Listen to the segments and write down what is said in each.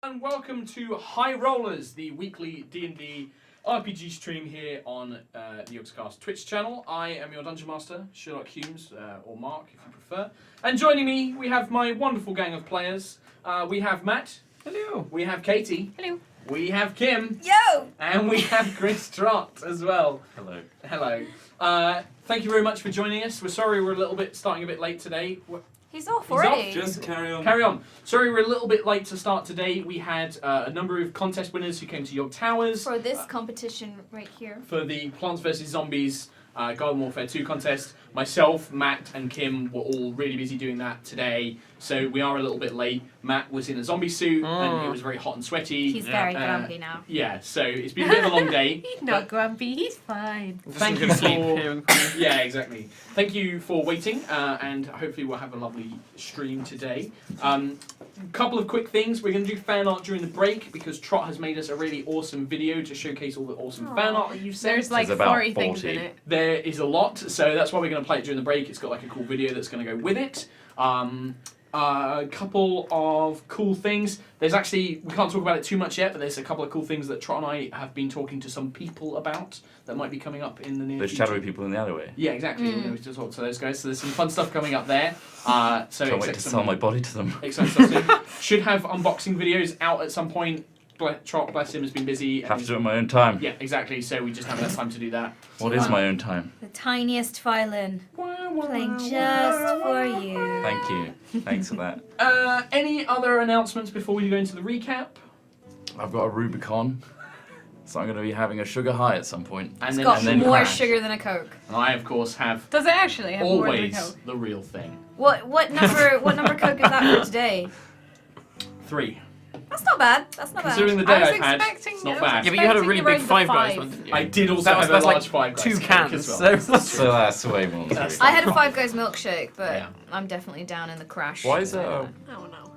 And welcome to High Rollers, the weekly D&D RPG stream here on the Yogscast Twitch channel. I am your Dungeon Master, Sherlock Humes, or Mark if you prefer. And joining me, we have my wonderful gang of players. We have Matt. Hello. We have Katie. Hello. We have Kim. Yo! And we have Chris Trott as well. Hello. Hello. Thank you very much for joining us. We're sorry we're starting a bit late today. He's off He's already. off. Just carry on. Carry on. Sorry, we're a little bit late to start today. We had a number of contest winners who came to York Towers. For this competition right here. For the Plants vs. Zombies Garden Warfare 2 contest. Myself, Matt, and Kim were all really busy doing that today, so we are a little bit late. Matt was in a zombie suit, and it was very hot and sweaty. He's very grumpy now. Yeah, so it's been a bit of a long day. He's not grumpy, he's fine. Thank you for... Yeah, exactly. Thank you for waiting, and hopefully we'll have a lovely stream today. Couple of quick things. We're going to do fan art during the break because Trot has made us a really awesome video to showcase all the awesome fan art that you've sent. There's like 40 things in it. There is a lot, so that's why we're going to play it during the break. It's got like a cool video that's going to go with it. A couple of cool things. There's actually, we can't talk about it too much yet, but there's a couple of cool things that Trot and I have been talking to some people about that might be coming up in the near Those future. shadowy people in the alleyway. Yeah, exactly. We're going to talk to those guys. So there's some fun stuff coming up there. So Can't wait to sell my body to them. Exciting stuff soon. Should have unboxing videos out at some point. Trot, bless him, has been busy. Have to do it in my own time. Yeah, exactly. So we just haven't had time to do that. What is my own time? The tiniest violin. Playing just for you. Thank you. Thanks for that. Any other announcements before we go into the recap? I've got a Rubicon, so I'm going to be having a sugar high at some point. It's got and then more crash. sugar than a Coke. And I, of course, have Does it actually have more than a always Coke? the real thing. What number Coke is that for today? 3. That's not bad. That's not bad. Considering the day I was I've had, expecting- it's not I was bad. Yeah, but you had a really big Expecting Five around Guys the one, five. didn't you? I did also That was- have a that's large like 5 Guys 2 Coke cans, as well. so... So that's way more. That's- I had a Five Guys milkshake, but Yeah. I'm definitely down in the crash. Why is that? I don't know.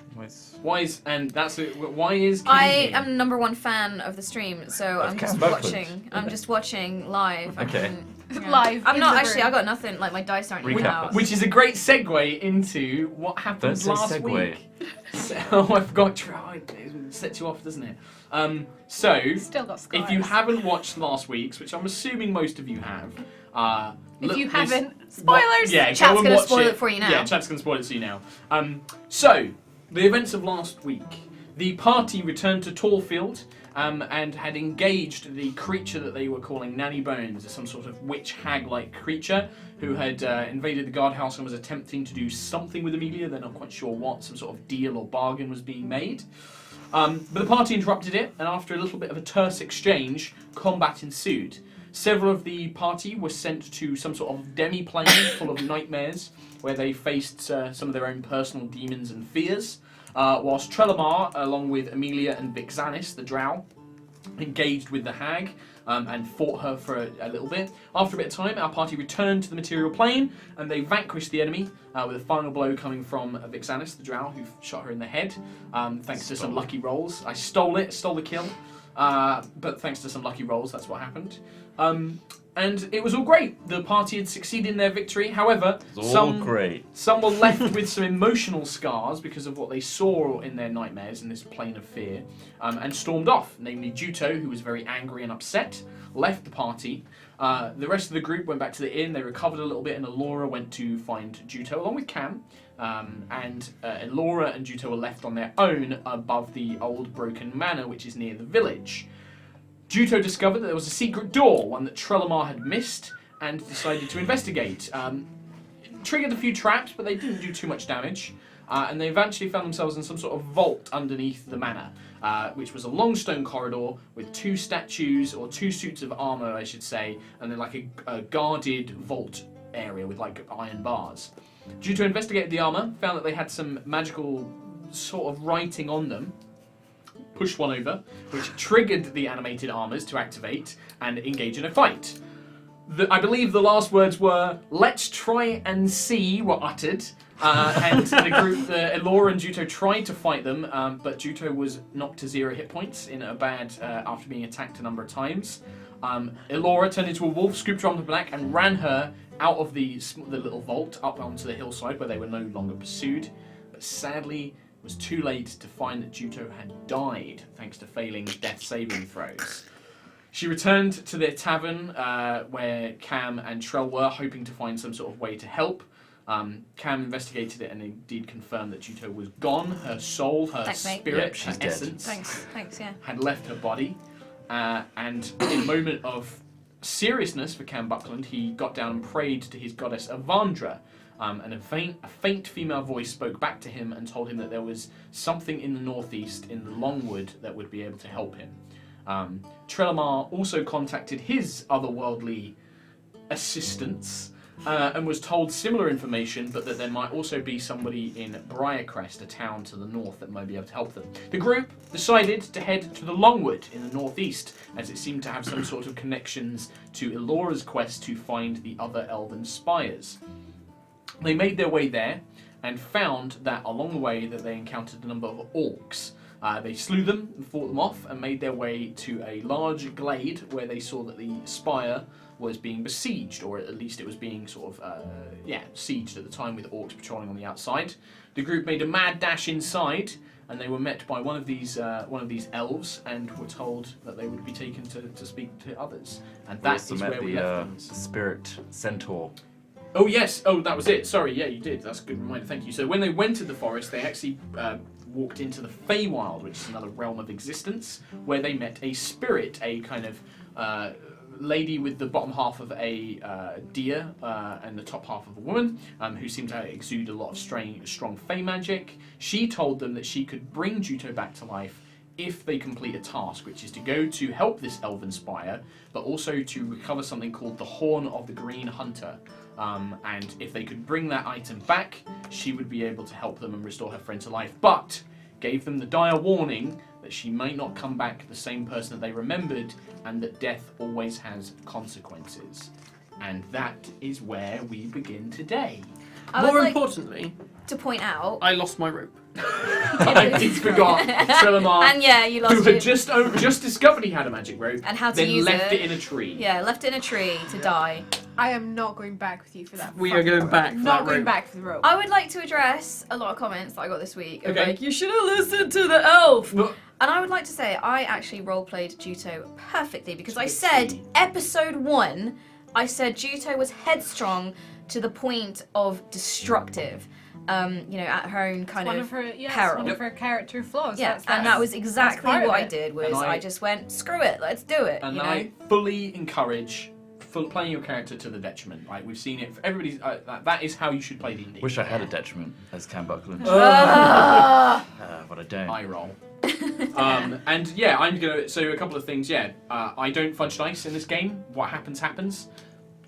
Why is, and that's it, why is Kim I here? am #1 fan of the stream, so I'm just Cam watching. I'm just watching live. Okay. Yeah. Live I'm in not the actually. room. I got nothing. Like my dice aren't even Recap. out. Which is a great segue into what happened Don't say last segue. week. Oh, I forgot. It sets you off, doesn't it? So, Still got scars. if you haven't watched last week's, which I'm assuming most of you have, If you this- haven't, spoilers! Yeah, Chat's go and gonna watch spoil it for you now. Yeah, chat's gonna spoil it to you now. So, the events of last week. The party returned to Tallfield and had engaged the creature that they were calling Nanny Bones, some sort of witch hag-like creature who had invaded the guardhouse and was attempting to do something with Amelia. They're not quite sure what. Some sort of deal or bargain was being made. But the party interrupted it, and after a little bit of a terse exchange, combat ensued. Several of the party were sent to some sort of demi-plane full of nightmares, where they faced some of their own personal demons and fears. Whilst Trelemar, along with Amelia and Vixanis, the drow, engaged with the hag and fought her for a little bit. After a bit of time, our party returned to the material plane and they vanquished the enemy with a final blow coming from Vixanis, the drow, who shot her in the head, thanks to some lucky rolls. I stole the kill, but thanks to some lucky rolls, that's what happened. And it was all great. The party had succeeded in their victory. However, some were left with some emotional scars because of what they saw in their nightmares in this plane of fear, and stormed off. Namely, Juto, who was very angry and upset, left the party. The rest of the group went back to the inn. They recovered a little bit, and Elora went to find Juto along with Cam. And Elora and Juto were left on their own above the old broken manor, which is near the village. Juto discovered that there was a secret door, one that Trelemar had missed, and decided to investigate. It triggered a few traps, but they didn't do too much damage. And they eventually found themselves in some sort of vault underneath the manor, which was a long stone corridor with 2 statues, or 2 suits of armour, I should say, and then like a guarded vault area with like iron bars. Juto investigated the armour, found that they had some magical sort of writing on them, pushed one over, which triggered the animated armors to activate and engage in a fight. I believe the last words were, "Let's try and see," were uttered, and the group, Elora and Juto, tried to fight them, but Juto was knocked to 0 hit points in a bad after being attacked a number of times. Elora turned into a wolf, scooped her onto the back, and ran her out of the little vault up onto the hillside where they were no longer pursued. But sadly, was too late to find that Juto had died thanks to failing death saving throws. She returned to their tavern where Cam and Trell were, hoping to find some sort of way to help. Cam investigated it and indeed confirmed that Juto was gone. Her soul, her Thanks, mate. spirit, Yep, she's her dead. essence Thanks, yeah. had left her body. And in a moment of seriousness for Cam Buckland, he got down and prayed to his goddess Avandra. And a faint female voice spoke back to him and told him that there was something in the northeast, in the Longwood, that would be able to help him. Trelamar also contacted his otherworldly assistants and was told similar information, but that there might also be somebody in Briarcrest, a town to the north, that might be able to help them. The group decided to head to the Longwood in the northeast, as it seemed to have some sort of connections to Elora's quest to find the other elven spires. They made their way there and found that along the way that they encountered a number of orcs. They slew them and fought them off and made their way to a large glade where they saw that the spire was being besieged, or at least it was being sort of, sieged at the time with orcs patrolling on the outside. The group made a mad dash inside and they were met by one of these elves and were told that they would be taken to speak to others. And that is where we left things. Spirit Centaur. Oh yes, that was it. Sorry, yeah, you did. That's a good reminder, thank you. So when they went to the forest, they actually walked into the Feywild, which is another realm of existence, where they met a spirit, a kind of lady with the bottom half of a deer and the top half of a woman, who seemed to exude a lot of strong Fey magic. She told them that she could bring Juto back to life if they complete a task, which is to go to help this elven spire, but also to recover something called the Horn of the Green Hunter. And if they could bring that item back, she would be able to help them and restore her friend to life, but gave them the dire warning that she might not come back the same person that they remembered, and that death always has consequences. And that is where we begin today. I would More like importantly, to point out, I lost my rope. I did forgot Trelamar, and yeah, you lost who had it. just discovered he had a magic rope, And how to then use left it. it in a tree. Yeah, left it in a tree to die. I am not going back with you for that. We are going back for Not that going rope. back for the rope. I would like to address a lot of comments that I got this week. Of Okay. like, you should have listened to the elf. Well, And I would like to say I actually roleplayed Juto perfectly because I Let's said see. episode 1, I said Juto was headstrong to the point of destructive. At her own kind one of of her, yeah, peril. one of her character flaws. Yeah, and that was exactly part of what I it. did. Was And I I just went, screw it, let's do it. And you know? I fully encourage playing your character to the detriment. Like we've seen it. Everybody's that is how you should play D&D. Wish I had a detriment as Cam Buckland. Ah! But I don't. Eye roll. And yeah, I'm gonna. So a couple of things. Yeah, I don't fudge dice in this game. What happens happens.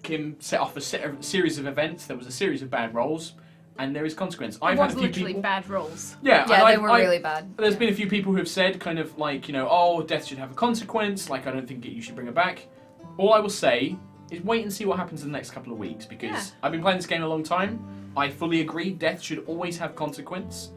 Kim set off a series of events. There was a series of bad rolls, and there is consequence. It I've was had a few literally people. bad rolls. Yeah, Yeah, and they I've- were I've- really bad. There's been a few people who have said kind of like, oh, death should have a consequence, like I don't think you should bring it back. All I will say is wait and see what happens in the next couple of weeks, because Yeah. I've been playing this game a long time. I fully agree, death should always have consequence.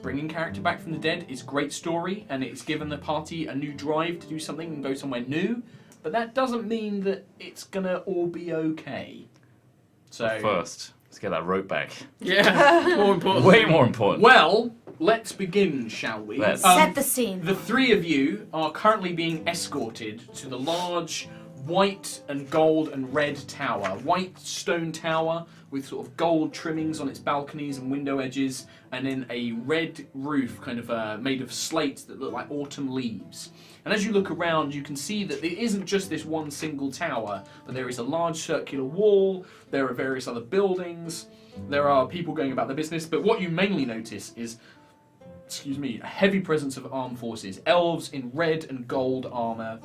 Bringing character back from the dead is great story, and it's given the party a new drive to do something and go somewhere new, but that doesn't mean that it's gonna all be okay. So, First, let's get that rope back. Yeah, more important. Way more important. well, let's begin, shall we? Let's. Set the scene. The three of you are currently being escorted to the large white and gold and red tower. White stone tower with sort of gold trimmings on its balconies and window edges, and then a red roof kind of made of slates that look like autumn leaves. And as you look around, you can see that it isn't just this one single tower, but there is a large circular wall, there are various other buildings, there are people going about their business, but what you mainly notice is a heavy presence of armed forces. Elves in red and gold armour,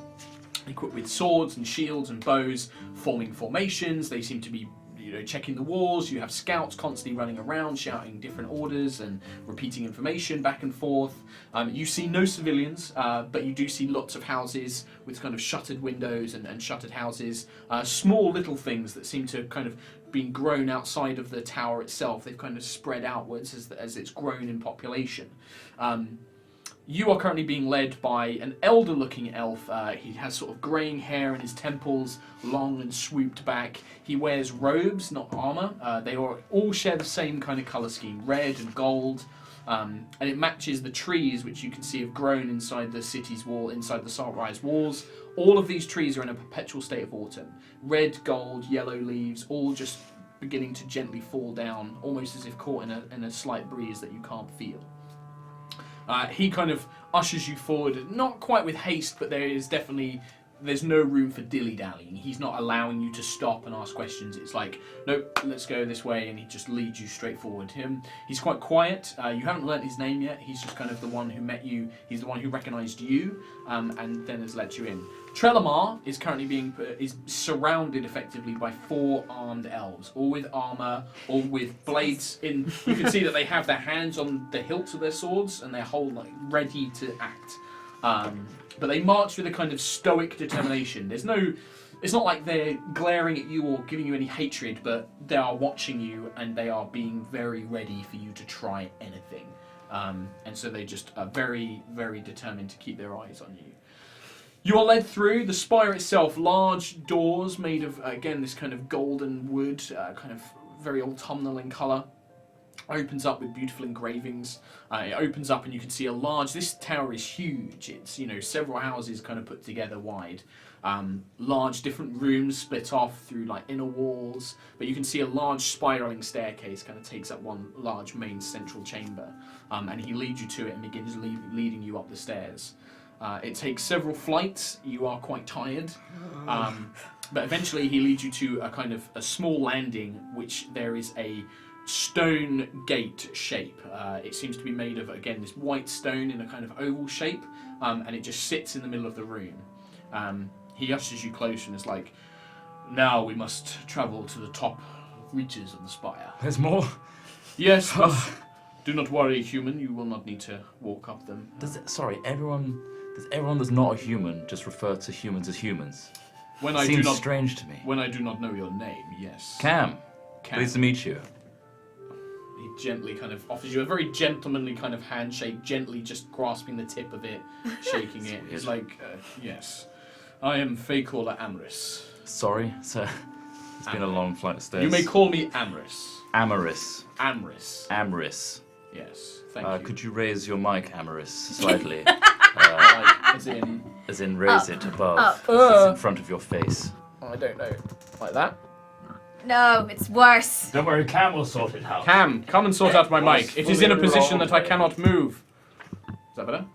equipped with swords and shields and bows, forming formations. They seem to be checking the walls. You have scouts constantly running around, shouting different orders and repeating information back and forth. You see no civilians, but you do see lots of houses with kind of shuttered windows and shuttered houses. Small little things that seem to kind of been grown outside of the tower itself. They've kind of spread outwards as it's grown in population. You are currently being led by an elder-looking elf. He has sort of greying hair and his temples long and swooped back. He wears robes, not armour. They all share the same kind of colour scheme, red and gold. and it matches the trees which you can see have grown inside the city's wall, inside the Saltrise walls. All of these trees are in a perpetual state of autumn. Red, gold, yellow leaves, all just beginning to gently fall down, almost as if caught in a slight breeze that you can't feel. He kind of ushers you forward, not quite with haste, but there's no room for dilly-dallying. He's not allowing you to stop and ask questions. It's like, nope, let's go this way, and he just leads you straight forward. He's quite quiet. You haven't learnt his name yet. He's just kind of the one who met you. He's the one who recognised you, and then has let you in. Trelamar is currently is surrounded effectively by 4 armed elves, all with armour, all with blades in. You can see that they have their hands on the hilts of their swords, and they're whole ready to act. But they march with a kind of stoic determination. It's not like they're glaring at you or giving you any hatred, but they are watching you and they are being very ready for you to try anything. And so they just are very, very determined to keep their eyes on you. You are led through the spire itself, large doors made of, again, this kind of golden wood, kind of very autumnal in colour. Opens up with beautiful engravings. It opens up and you can see this tower is huge. It's, several houses kind of put together wide. Large different rooms split off through inner walls, but you can see a large spiraling staircase kind of takes up one large main central chamber. And he leads you to it and begins leading you up the stairs. It takes several flights. You are quite tired. But eventually he leads you to a small landing, which there is a stone gate shape. It seems to be made of, again, this white stone in a kind of oval shape, and it just sits in the middle of the room. He ushers you close and is like, now we must travel to the top reaches of the spire. There's more? Yes, do not worry, human, you will not need to walk up them. Does everyone that's not a human just refer to humans as humans? Seems strange to me. When I do not know your name, yes. Cam. Pleased to meet you. He gently kind of offers you a very gentlemanly kind of handshake, gently just grasping the tip of it, shaking it. It's like, yes, I am Faycaller Amris. Sorry, sir. It's been a long flight of stairs. You may call me Amris. Amaris. Amris. Amris. Yes, thank you. Could you raise your mic, Amaris, slightly? As in raise it above. It's in front of your face. I don't know. Like that? No, it's worse. Don't worry, Cam will sort it out. Cam, come and sort out my mic. It is in a position that I cannot move. Is that better?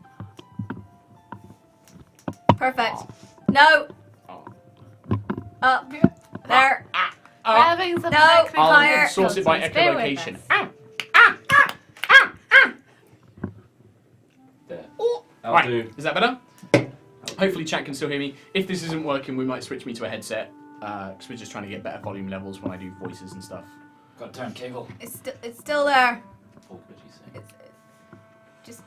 Perfect. No. Up. There. We're having some No. technical Higher. I'll source it by difficulties. Bear with echolocation. us. There. That'll Right. do. Is that better? Hopefully chat can still hear me. If this isn't working, we might switch me to a headset. Because we're just trying to get better volume levels when I do voices and stuff. Got a turn cable. It's still there. What would you say? It's just.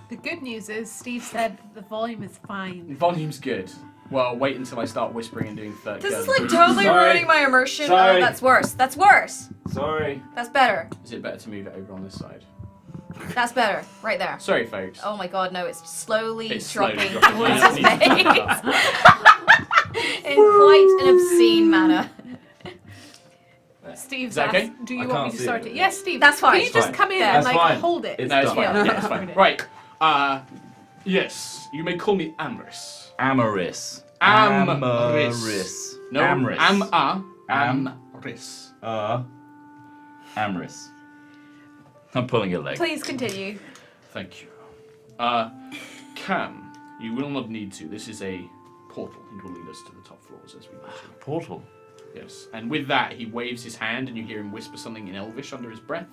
The good news is Steve said the volume is fine. Volume's good. Well, wait until I start whispering and doing third. This is person. totally Sorry. ruining my immersion. Sorry. Oh, that's worse. That's worse. Sorry. That's better. Is it better to move it over on this side? That's better. Right there. Sorry, folks. Oh my god, no, it's slowly It's dropping slowly dropping. towards Yeah, his it needs to face. drop down. In quite an obscene manner. Steve's Is that okay? asked, do you I want can't me to see start it. it? Yes, Steve. That's fine. Can you just Fine. come in Yeah. and That's like fine. hold it? It's No, it's done. fine. Yeah. Yeah, it's fine. Right. Yes, you may call me Amris. Amaris. Amris. No, Amris. Amris. Amris. I'm pulling your leg. Please continue. Thank you. Cam, you will not need to. This is a portal. It will lead us to the top floors as we need to. Portal. Yes. And with that, he waves his hand, and you hear him whisper something in Elvish under his breath.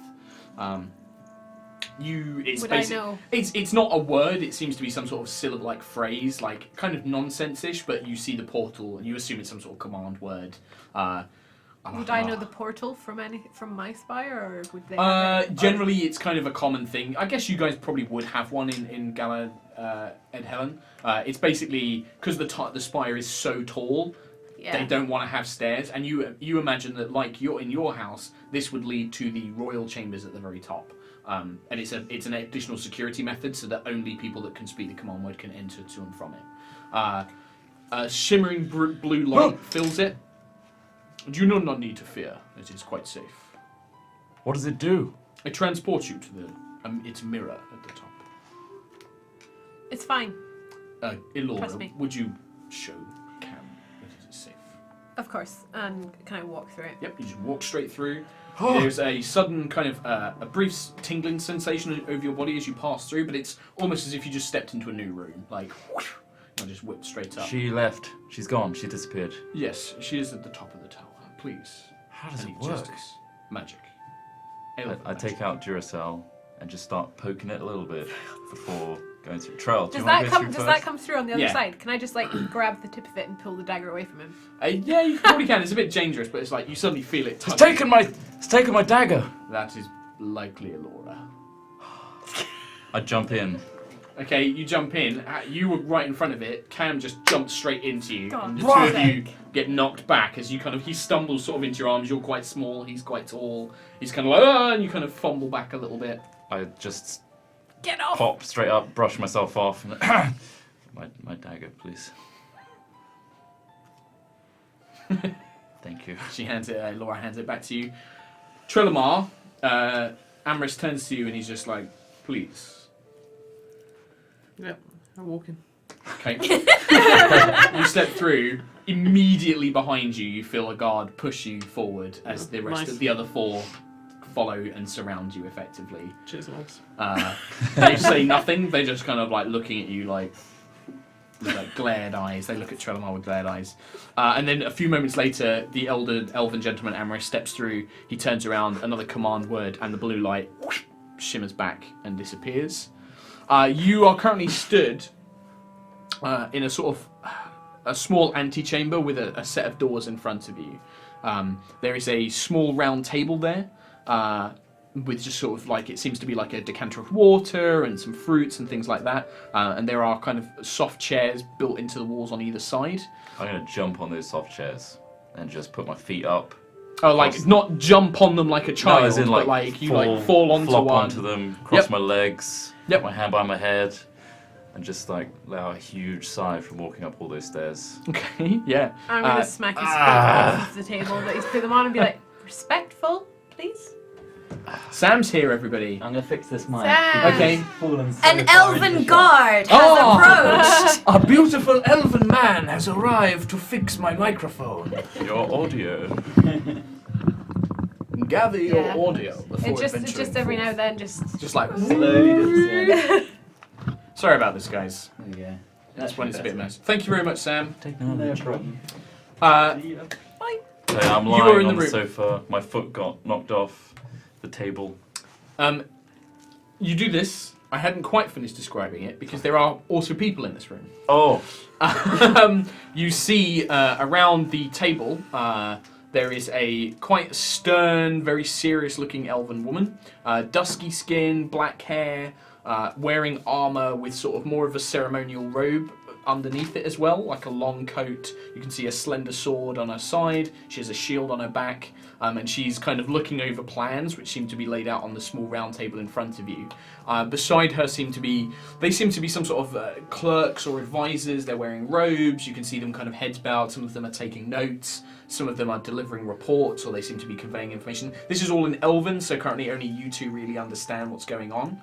It's Would I basic. know? It's not a word. It seems to be some sort of syllable-like phrase, like kind of nonsense-ish. But you see the portal, and you assume it's some sort of command word. Would I know the portal from my spire, or would they? Have it? Generally, it's kind of a common thing. I guess you guys probably would have one in Gala Ed Helen. It's basically because the spire is so tall. Yeah. They don't want to have stairs, and you imagine that, like you're in your house, this would lead to the royal chambers at the very top, and it's an additional security method so that only people that can speak the command word can enter to and from it. A shimmering blue light fills it. You not need to fear; it is quite safe. What does it do? It transports you to the It's mirror at the top. It's fine. Trust Ilora, me. Would you show Cam that it is safe? Of course. And can I walk through it? Yep, you just walk straight through. There's a sudden kind of a brief tingling sensation over your body as you pass through, but it's almost as if you just stepped into a new room. Like, whoosh, and just whipped straight up. She left. She's gone. She disappeared. Yes, she is at the top of the tower. Please. How does it Any work? justice. Magic. I take out Duracell and just start poking it a little bit before going through. Trell, do Does you want that to go come? through Does first? that come through on the other Yeah. side? Can I just like grab the tip of it and pull the dagger away from him? Yeah, you probably can. It's a bit dangerous, but it's like you suddenly feel it. It's touch. taken my dagger. That is likely Elora. I jump in. Okay, you jump in. You were right in front of it. Cam just jumped straight into you. God, And the two of right. you get knocked back as you kind of. He stumbles sort of into your arms. You're quite small. He's quite tall. He's kind of like, and you kind of fumble back a little bit. I just Get off! pop straight up, brush myself off, and my dagger, please. Thank you. She hands it. Laura hands it back to you. Trilamar, Amris turns to you and he's just like, please. Yep, I'm walking. Okay. You step through. Immediately behind you, you feel a guard push you forward as the rest Nice. of the other four follow and surround you effectively. Cheers, lads. They say nothing. They're just kind of like looking at you like with like glared eyes. They look at Trelamar with glared eyes. And then a few moments later, the elven gentleman Amaris steps through. He turns around, another command word, and the blue light whoosh, shimmers back and disappears. You are currently stood in a sort of a small antechamber with a set of doors in front of you. There is a small round table there with just sort of like, it seems to be like a decanter of water and some fruits and things like that. And there are kind of soft chairs built into the walls on either side. I'm going to jump on those soft chairs and just put my feet up. Oh, like not jump on them like a child, No, as in, but like you fall onto flop one. onto them, cross Yep. my legs, Yep. put my hand by my head, and just like let out a huge sigh from walking up all those stairs. Okay, yeah. I'm gonna smack his foot off the table that he's put them on and be like, respectful, please. Sam's here, everybody. I'm gonna fix this mic. Sam! Okay. Fallen so An far into elven the shop. guard has approached. A beautiful elven man has arrived to fix my microphone. Your audio. Gather your Yeah. audio before It just adventuring every now forth. and then just Just like, Slowly descend. sorry about this, guys. There we go. That's when it's a bit mess. Thank you very much, Sam. Take No problem. So I'm You were lying in the on the room. sofa. My foot got knocked off the table. You do this. I hadn't quite finished describing it because there are also people in this room. Oh, You see around the table there is a quite stern, very serious-looking elven woman, dusky skin, black hair, wearing armor with sort of more of a ceremonial robe underneath it as well, like a long coat. You can see a slender sword on her side. She has a shield on her back, and she's kind of looking over plans, which seem to be laid out on the small round table in front of you. Beside her seem to be some sort of clerks or advisors. They're wearing robes. You can see them kind of heads bowed. Some of them are taking notes. Some of them are delivering reports, or they seem to be conveying information. This is all in Elven, so currently only you two really understand what's going on.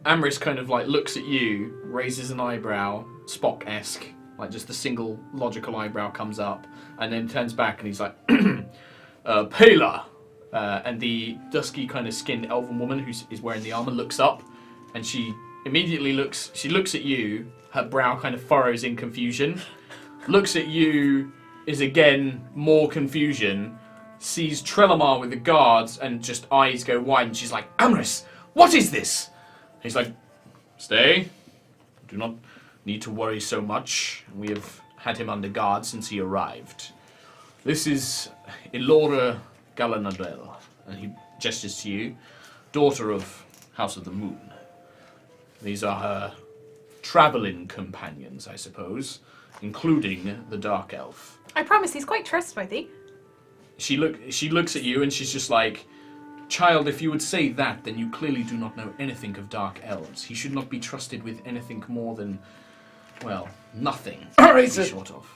Amris kind of like looks at you, raises an eyebrow, Spock-esque, like just a single logical eyebrow comes up, and then turns back and he's like, Pela! And the dusky kind of skinned elven woman who is wearing the armor looks up, and she immediately looks at you, her brow kind of furrows in confusion, looks at you, is again more confusion, sees Trelamar with the guards, and just eyes go wide, and she's like, Amris, what is this? He's like, stay. Do not need to worry so much. We have had him under guard since he arrived. This is Ilora Galanadel, and he gestures to you, daughter of House of the Moon. These are her travelling companions, I suppose, including the Dark Elf. I promise he's quite trustworthy. She looks at you and she's just like, child, if you would say that, then you clearly do not know anything of Dark Elves. He should not be trusted with anything more than, well, nothing. Short of.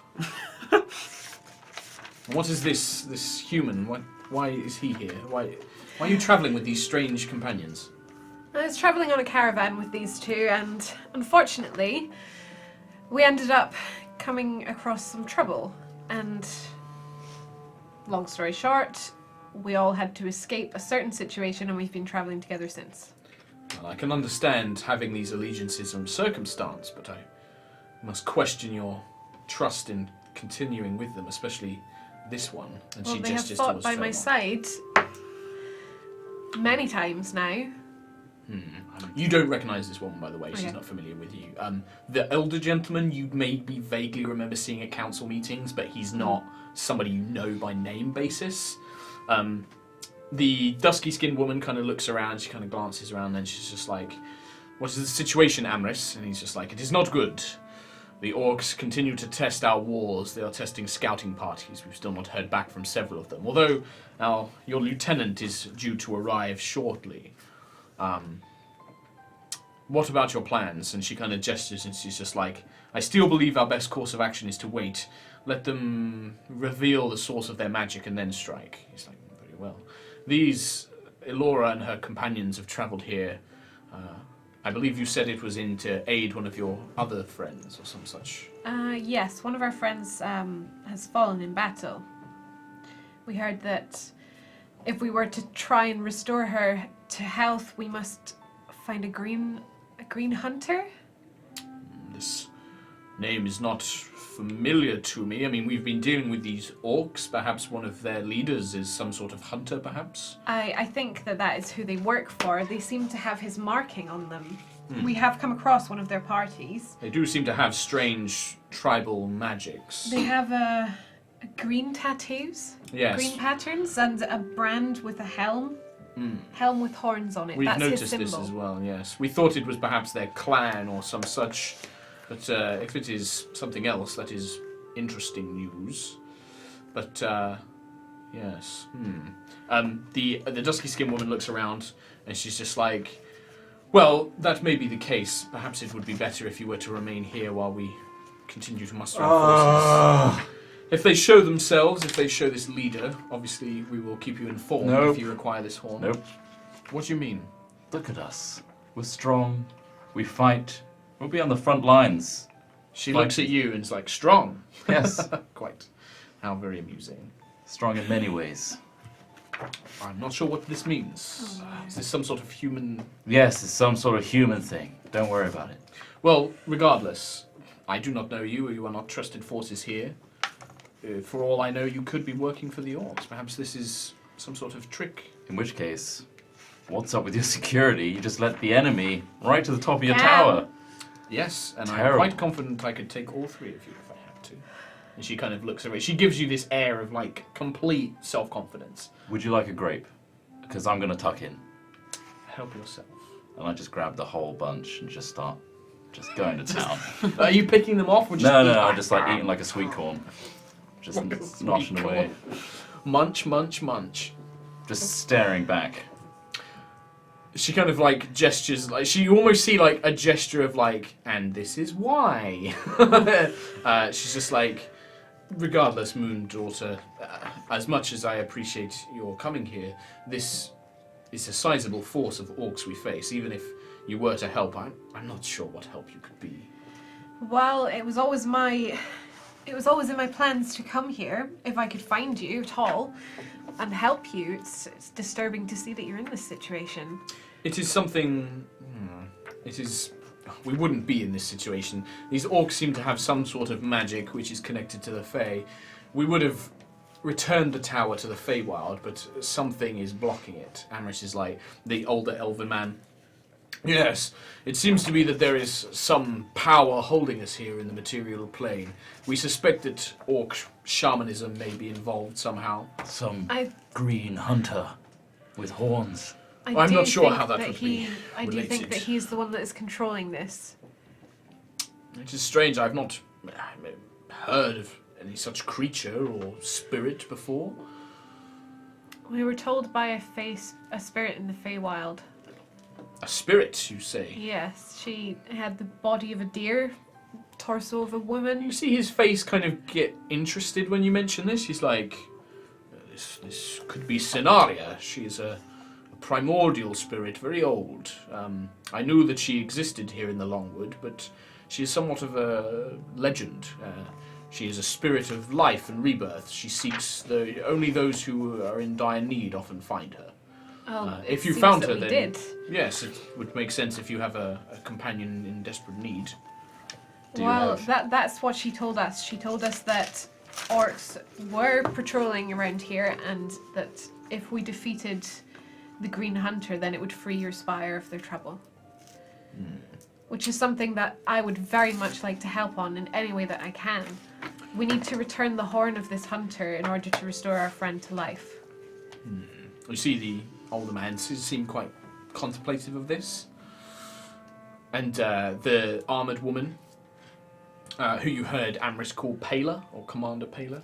What is this human? Why is he here? Why are you travelling with these strange companions? I was travelling on a caravan with these two, and unfortunately, we ended up coming across some trouble. And long story short, we all had to escape a certain situation, and we've been travelling together since. Well, I can understand having these allegiances and circumstance, but I must question your trust in continuing with them, especially this one. And Well, she they have gestures fought towards by my Fairmont. side many times now. You don't recognise this woman, by the way. She's Okay. not familiar with you. The elder gentleman you maybe vaguely remember seeing at council meetings, but he's not somebody you know by name basis. The dusky-skinned woman kind of looks around. She kind of glances around, and she's just like, "What is the situation, Amris?" And he's just like, "It is not good. The Orcs continue to test our walls. They are testing scouting parties. We've still not heard back from several of them. Although your lieutenant is due to arrive shortly. What about your plans?" And she kind of gestures and she's just like, "I still believe our best course of action is to wait. Let them reveal the source of their magic and then strike." He's like, "Very well. These, Elora and her companions have travelled here. I believe you said it was in to aid one of your other friends or some such." Yes, one of our friends has fallen in battle. We heard that if we were to try and restore her to health, we must find a green hunter. This name is not familiar to me. I mean, we've been dealing with these orcs. Perhaps one of their leaders is some sort of hunter, perhaps? I think that is who they work for. They seem to have his marking on them. We have come across one of their parties. They do seem to have strange tribal magics. They have green tattoos, Yes. green patterns, and a brand with a helm. Helm with horns on it. We've That's his noticed symbol. this as well, yes. We thought it was perhaps their clan or some such, but if it is something else, that is interesting news. But, yes. The dusky-skinned woman looks around and she's just like, "Well, that may be the case. Perhaps it would be better if you were to remain here while we continue to muster our forces. If they show themselves, if they show this leader, obviously we will keep you informed Nope. if you require this horn." Nope. What do you mean? Look at us. We're strong. We fight. We'll be on the front lines. She Like- looks at you and is like, "Strong." Yes. Quite. How very amusing. Strong in many ways. I'm not sure what this means. Is this some sort of human... Yes, it's some sort of human thing. Don't worry about it. Well, regardless, I do not know you, or you are not trusted forces here. For all I know, you could be working for the Orcs. Perhaps this is some sort of trick. In which case, what's up with your security? You just let the enemy right to the top of your Cam. tower. Yes, and I'm Terrible. quite confident I could take all three of you if I had to. And she kind of looks away. She gives you this air of, like, complete self-confidence. Would you like a grape? Because I'm going to tuck in. Help yourself. And I just grab the whole bunch and just start just going to town. Are you picking them off? Or just No, eat- I'm just like eating like a sweet corn. Just Like a sweet noshing away. Munch, munch, munch. Just staring back. She kind of like gestures, like you almost see like a gesture of like, "And this is why." She's just like, "Regardless, Moon Daughter, as much as I appreciate your coming here, this is a sizable force of orcs we face. Even if you were to help, I'm not sure what help you could be." Well, it was always in my plans to come here if I could find you at all and help you. It's disturbing to see that you're in this situation. It is something. It is. We wouldn't be in this situation. These orcs seem to have some sort of magic which is connected to the Fae. We would have returned the tower to the Feywild, but something is blocking it. Amris is like the older elven man. "Yes, it seems to be that there is some power holding us here in the material plane. We suspect that orc shamanism may be involved somehow." Some green hunter with horns. I'm not sure how that would be I do think related. that he's the one that is controlling this. It is strange. I've not heard of any such creature or spirit before. We were told by a spirit in the Feywild. A spirit, you say? Yes, she had the body of a deer. torso of a woman. You see his face kind of get interested when you mention this. He's like, this could be Cenaria. She's a primordial spirit, very old. I knew that she existed here in the Longwood, but she is somewhat of a legend. She is a spirit of life and rebirth. She seeks only those who are in dire need often find her. If you found her, then yes, it would make sense if you have a companion in desperate need. That's what she told us. She told us that orcs were patrolling around here, and that if we defeated the Green Hunter, then it would free your Spire of their trouble. Which is something that I would very much like to help on in any way that I can. We need to return the horn of this hunter in order to restore our friend to life. You see the older man seem quite contemplative of this. And the armoured woman, who you heard Amris call Pela, or Commander Pela,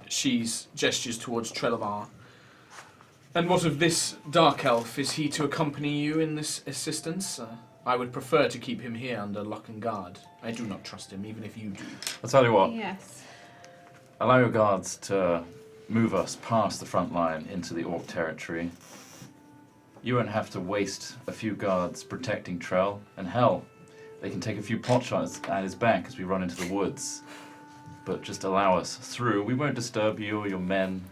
she's gestures towards Trelavar. And what of this dark elf? Is he to accompany you in this assistance? I would prefer to keep him here under lock and guard. I do not trust him, even if you do. I'll tell you what. Yes. Allow your guards to move us past the front line into the Orc territory. You won't have to waste a few guards protecting Trell, and hell, they can take a few pot shots at his back as we run into the woods. But just allow us through. We won't disturb you or your men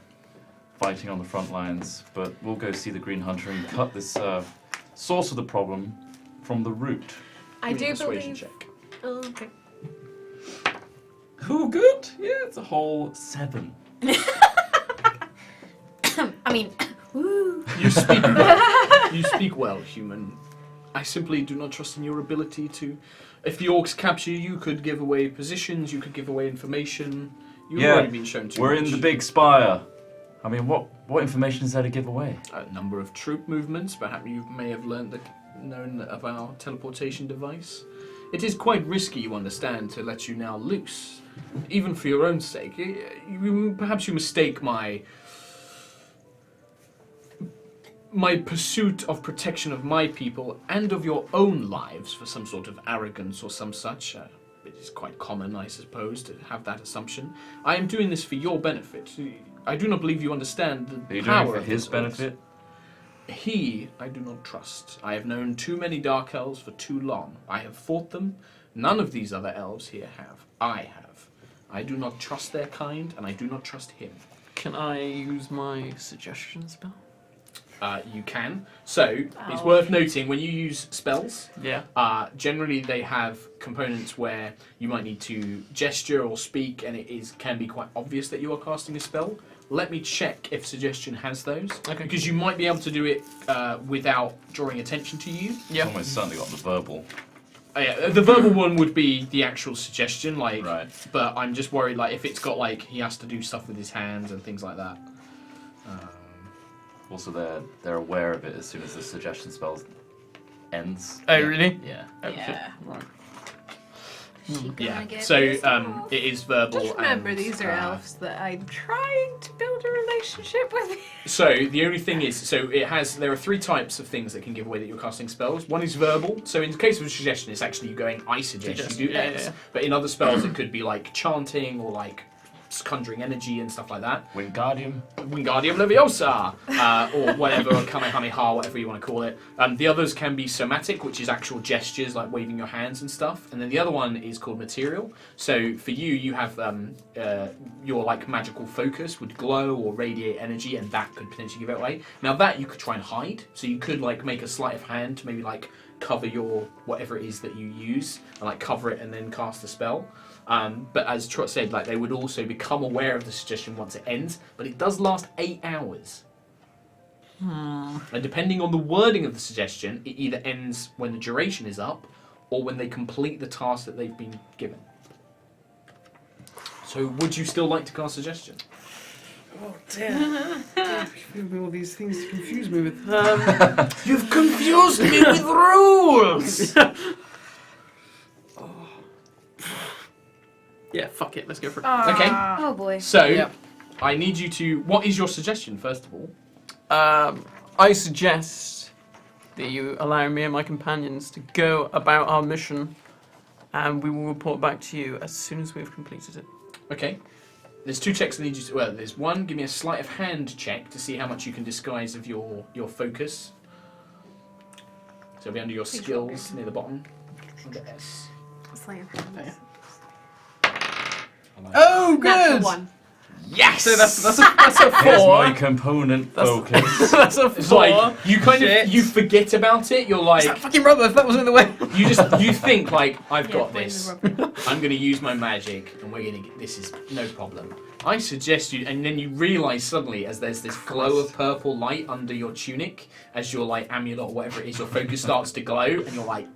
fighting on the front lines, but we'll go see the Green Hunter and cut this source of the problem from the root. I Give me a do persuasion believe. check. Oh, okay. Oh, good. Yeah, it's a whole 7. I mean, woo. You speak well. You speak well, human. I simply do not trust in your ability to... If the orcs capture you, you could give away positions, you could give away information. You've already been shown too we're much. in the big Spire. I mean, what information is there to give away? A number of troop movements. Perhaps you may have known of our teleportation device. It is quite risky, you understand, to let you now loose, even for your own sake. Perhaps you mistake my pursuit of protection of my people and of your own lives for some sort of arrogance or some such. It is quite common, I suppose, to have that assumption. I am doing this for your benefit. I do not believe you understand the Are you power doing it of for his this benefit? He, I do not trust. I have known too many dark elves for too long. I have fought them. None of these other elves here have. I have. I do not trust their kind, and I do not trust him. Can I use my suggestion spell? You can. So, it's worth noting, when you use spells, Yeah. generally they have components where you might need to gesture or speak, and can be quite obvious that you are casting a spell. Let me check if suggestion has those. Okay. Because you might be able to do it without drawing attention to you. Yeah. Almost certainly got the verbal. Yeah, the verbal one would be the actual suggestion, like. Right. But I'm just worried, like, if it's got like he has to do stuff with his hands and things like that. Also, they're aware of it as soon as the suggestion spell ends. Oh, really? Yeah. Yeah. Right. She gonna Yeah. get So pissed off. it is verbal. Just remember, and, these are elves that I'm trying to build a relationship with. So the only thing is, there are 3 types of things that can give away that you're casting spells. One is verbal. So in the case of a suggestion, it's actually you going, I suggest you do Yeah, X. yeah. But in other spells, it could be like chanting or like conjuring energy and stuff like that. Wingardium. Wingardium Leviosa, or whatever, or Kamehameha, whatever you want to call it. The others can be somatic, which is actual gestures like waving your hands and stuff. And then the other one is called material. So for you have your like magical focus would glow or radiate energy, and that could potentially give it away. Now that you could try and hide, so you could like make a sleight of hand to maybe like cover your whatever it is that you use, and like cover it and then cast the spell. But as Trot said, like they would also become aware of the suggestion once it ends, but it does last 8 hours. And depending on the wording of the suggestion, it either ends when the duration is up, or when they complete the task that they've been given. So would you still like to cast suggestion? Oh dear. Give me all these things to confuse me with. You've confused me with rules! Yeah, fuck it. Let's go for it. Okay. Oh boy. So, Yep. I need you to... What is your suggestion, first of all? I suggest that you allow me and my companions to go about our mission and we will report back to you as soon as we've completed it. Okay. There's 2 checks that need you to... Well, there's one. Give me a sleight of hand check to see how much you can disguise of your focus. So it'll be under your skills near the bottom. Under S. Sleight of hand. Oh, Natural good! 1. Yes! So that's a Here's 4. my component focus. That's a 4. It's like, you kind Shit. of... You forget about it. You're It's that like... fucking rubber, if that wasn't in the way. You think, like, I've got blame this. the rubber. I'm going to use my magic, and we're going to get... This is no problem. I suggest you... And then you realise suddenly, as there's this glow of purple light under your tunic, as your, like, amulet or whatever it is, your focus starts to glow, and you're like...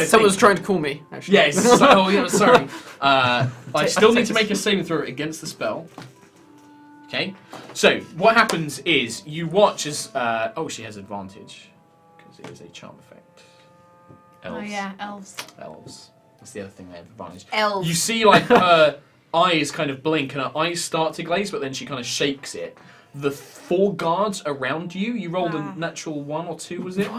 Someone's trying to call me, actually. Yeah, it's just like, oh, yeah, sorry. I still need to make a saving throw against the spell. Okay. So, what happens is, you watch as... oh, she has advantage, because it is a charm effect. Elves. Oh yeah, elves. Elves. That's the other thing they have advantage. Elves. You see, like, her eyes kind of blink and her eyes start to glaze, but then she kind of shakes it. The 4 guards around you, you rolled a natural 1 or 2, was it?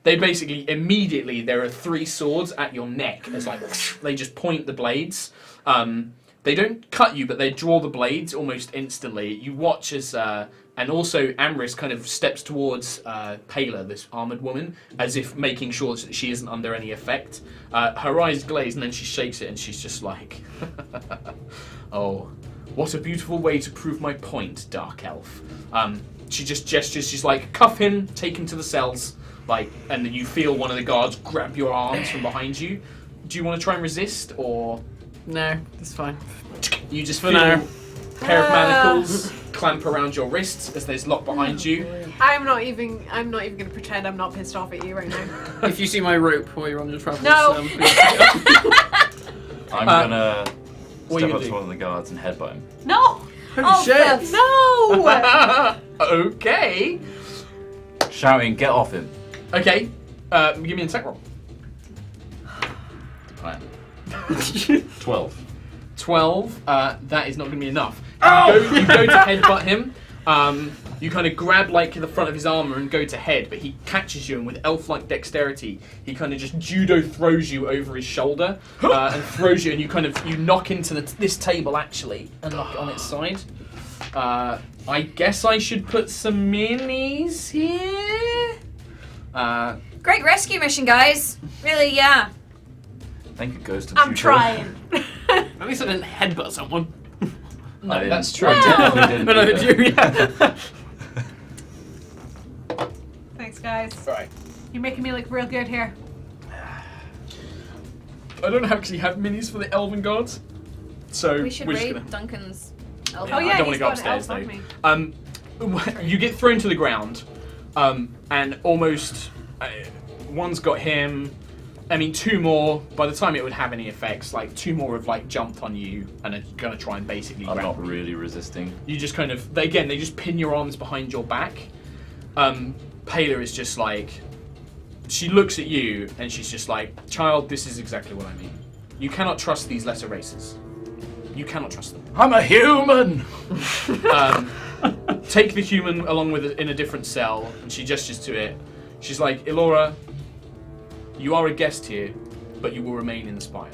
They basically, immediately, there are 3 swords at your neck as, like, they just point the blades. They don't cut you, but they draw the blades almost instantly. You watch as, and also Amris kind of steps towards Pela, this armoured woman, as if making sure that she isn't under any effect. Her eyes glaze, and then she shakes it, and she's just like, oh, what a beautiful way to prove my point, Dark Elf. She just gestures, she's like, cuff him, take him to the cells, like, and then you feel one of the guards grab your arms from behind you. Do you want to try and resist, or...? No, that's fine. You just For feel now. a pair of manacles clamp around your wrists as there's lock behind you. I'm not even gonna pretend I'm not pissed off at you right now. If you see my rope while you're on your travels, No. I'm gonna what are step you up gonna to do? one of the guards and headbutt him. No! Oh, shit. for No! Okay. Shouting, get off him. Okay. Give me an attack roll. Plan. 12. 12. That is not going to be enough. You go to headbutt him. You kind of grab like the front of his armor and go to head, but he catches you, and with elf-like dexterity, he kind of just judo throws you over his shoulder and throws you, and you knock into this table actually and knock it on its side. I guess I should put some minis here. Great rescue mission, guys. Really, yeah. I think it goes to I'm Judo. trying. At least I didn't headbutt someone. No, I didn't. that's true. I definitely didn't. No, do did that. you? Yeah. Thanks, guys. Right. You're making me look real good here. I don't actually have minis for the elven gods, so We should we're just raid gonna... Duncan's elf. Yeah, Oh yeah, I don't he's wanna got go an upstairs, elf on me. You get thrown to the ground, and almost one's got him. I mean, 2 more. By the time it would have any effects, like 2 more have like jumped on you and are gonna try and basically. I'm grab not you. really resisting. You just kind of they just pin your arms behind your back. Pela is just like, she looks at you and she's just like, child, this is exactly what I mean. You cannot trust these lesser races. You cannot trust them. I'm a human! Take the human along with it in a different cell, and she gestures to it. She's like, Elora, you are a guest here, but you will remain in the Spire.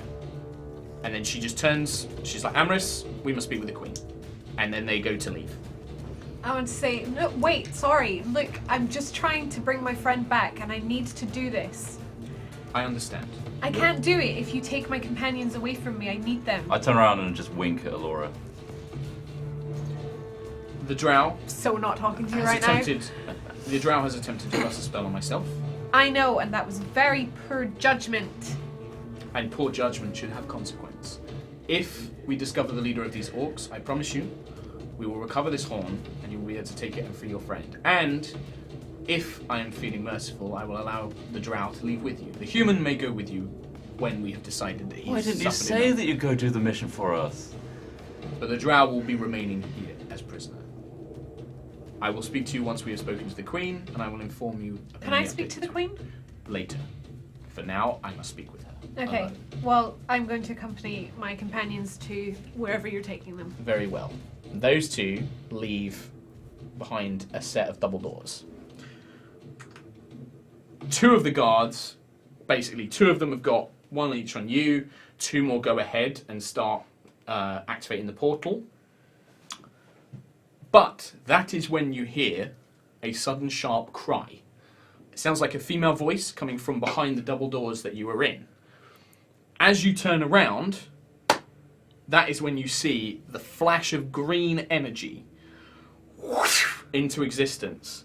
And then she just turns, she's like, Amris, we must speak with the Queen. And then they go to leave. I want to say, no, wait, sorry. Look, I'm just trying to bring my friend back, and I need to do this. I understand. I can't do it if you take my companions away from me. I need them. I turn around and just wink at Alora. The Drow So not talking to you has right now. attempted. The Drow has attempted to cast a spell on myself, I know, and that was very poor judgment. and poor judgment should have consequence. If we discover the leader of these orcs, I promise you, we will recover this horn, and you will be able to take it and free your friend. And if I am feeling merciful, I will allow the Drow to leave with you. The human may go with you when we have decided that he's Why didn't you suffered say enough. that you'd go do the mission for us? But the Drow will be remaining here as prisoner. I will speak to you once we have spoken to the Queen, and I will inform you. of Can any I speak updates to the Queen? later? For now, I must speak with her. Okay. Well, I'm going to accompany my companions to wherever you're taking them. Very well. Those 2 leave behind a set of double doors. 2 of the guards basically 2 of them have got 1 each on you. 2 more go ahead and start activating the portal. But that is when you hear a sudden sharp cry. It sounds like a female voice coming from behind the double doors that you were in. As you turn around, that is when you see the flash of green energy into existence.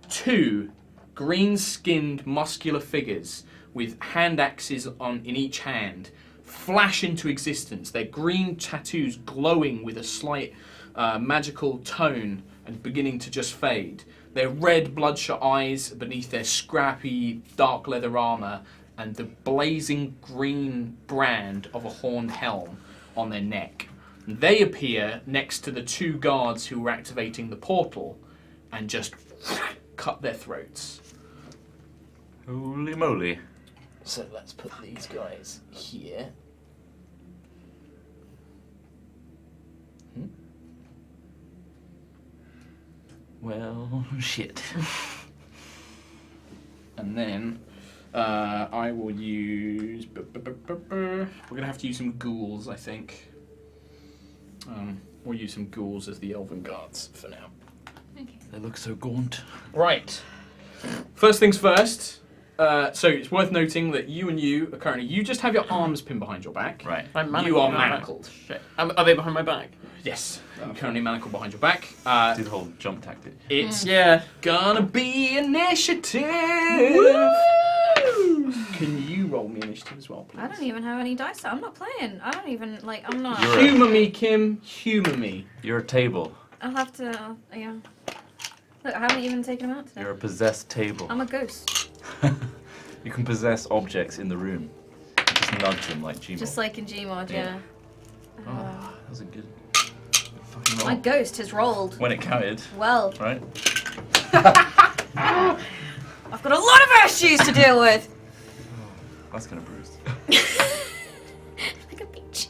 2 green-skinned, muscular figures with hand axes in each hand flash into existence. Their green tattoos glowing with a slight magical tone and beginning to just fade. Their red, bloodshot eyes beneath their scrappy, dark leather armour, and the blazing green brand of a horned helm on their neck. They appear next to the 2 guards who were activating the portal and just cut their throats. Holy moly. So let's put these guys here. Well, shit. And then I will use... We're going to have to use some ghouls, I think. We'll use some ghouls as the elven guards for now. They look so gaunt. Right. First things first. So it's worth noting that you are currently... You just have your arms pinned behind your back. Right. I'm manacled. You are manacled. Shit. Are they behind my back? Yes. You're currently manacled behind your back. Do the whole jump tactic. It's Yeah. gonna be initiative. Can you roll me initiative as well, please? I don't even have any dice. I'm not playing. I don't even, I'm not. You're Humour me, Kim. Humour me. You're a table. I'll have to, yeah. Look, I haven't even taken him out today. You're a possessed table. I'm a ghost. You can possess objects in the room. Just nudge them like Gmail. Just like in Gmod, yeah. Oh, that was a good fucking roll. My ghost has rolled. When it counted, Well, right? I've got a lot of issues to deal with. That's kind of bruised. Like a beach.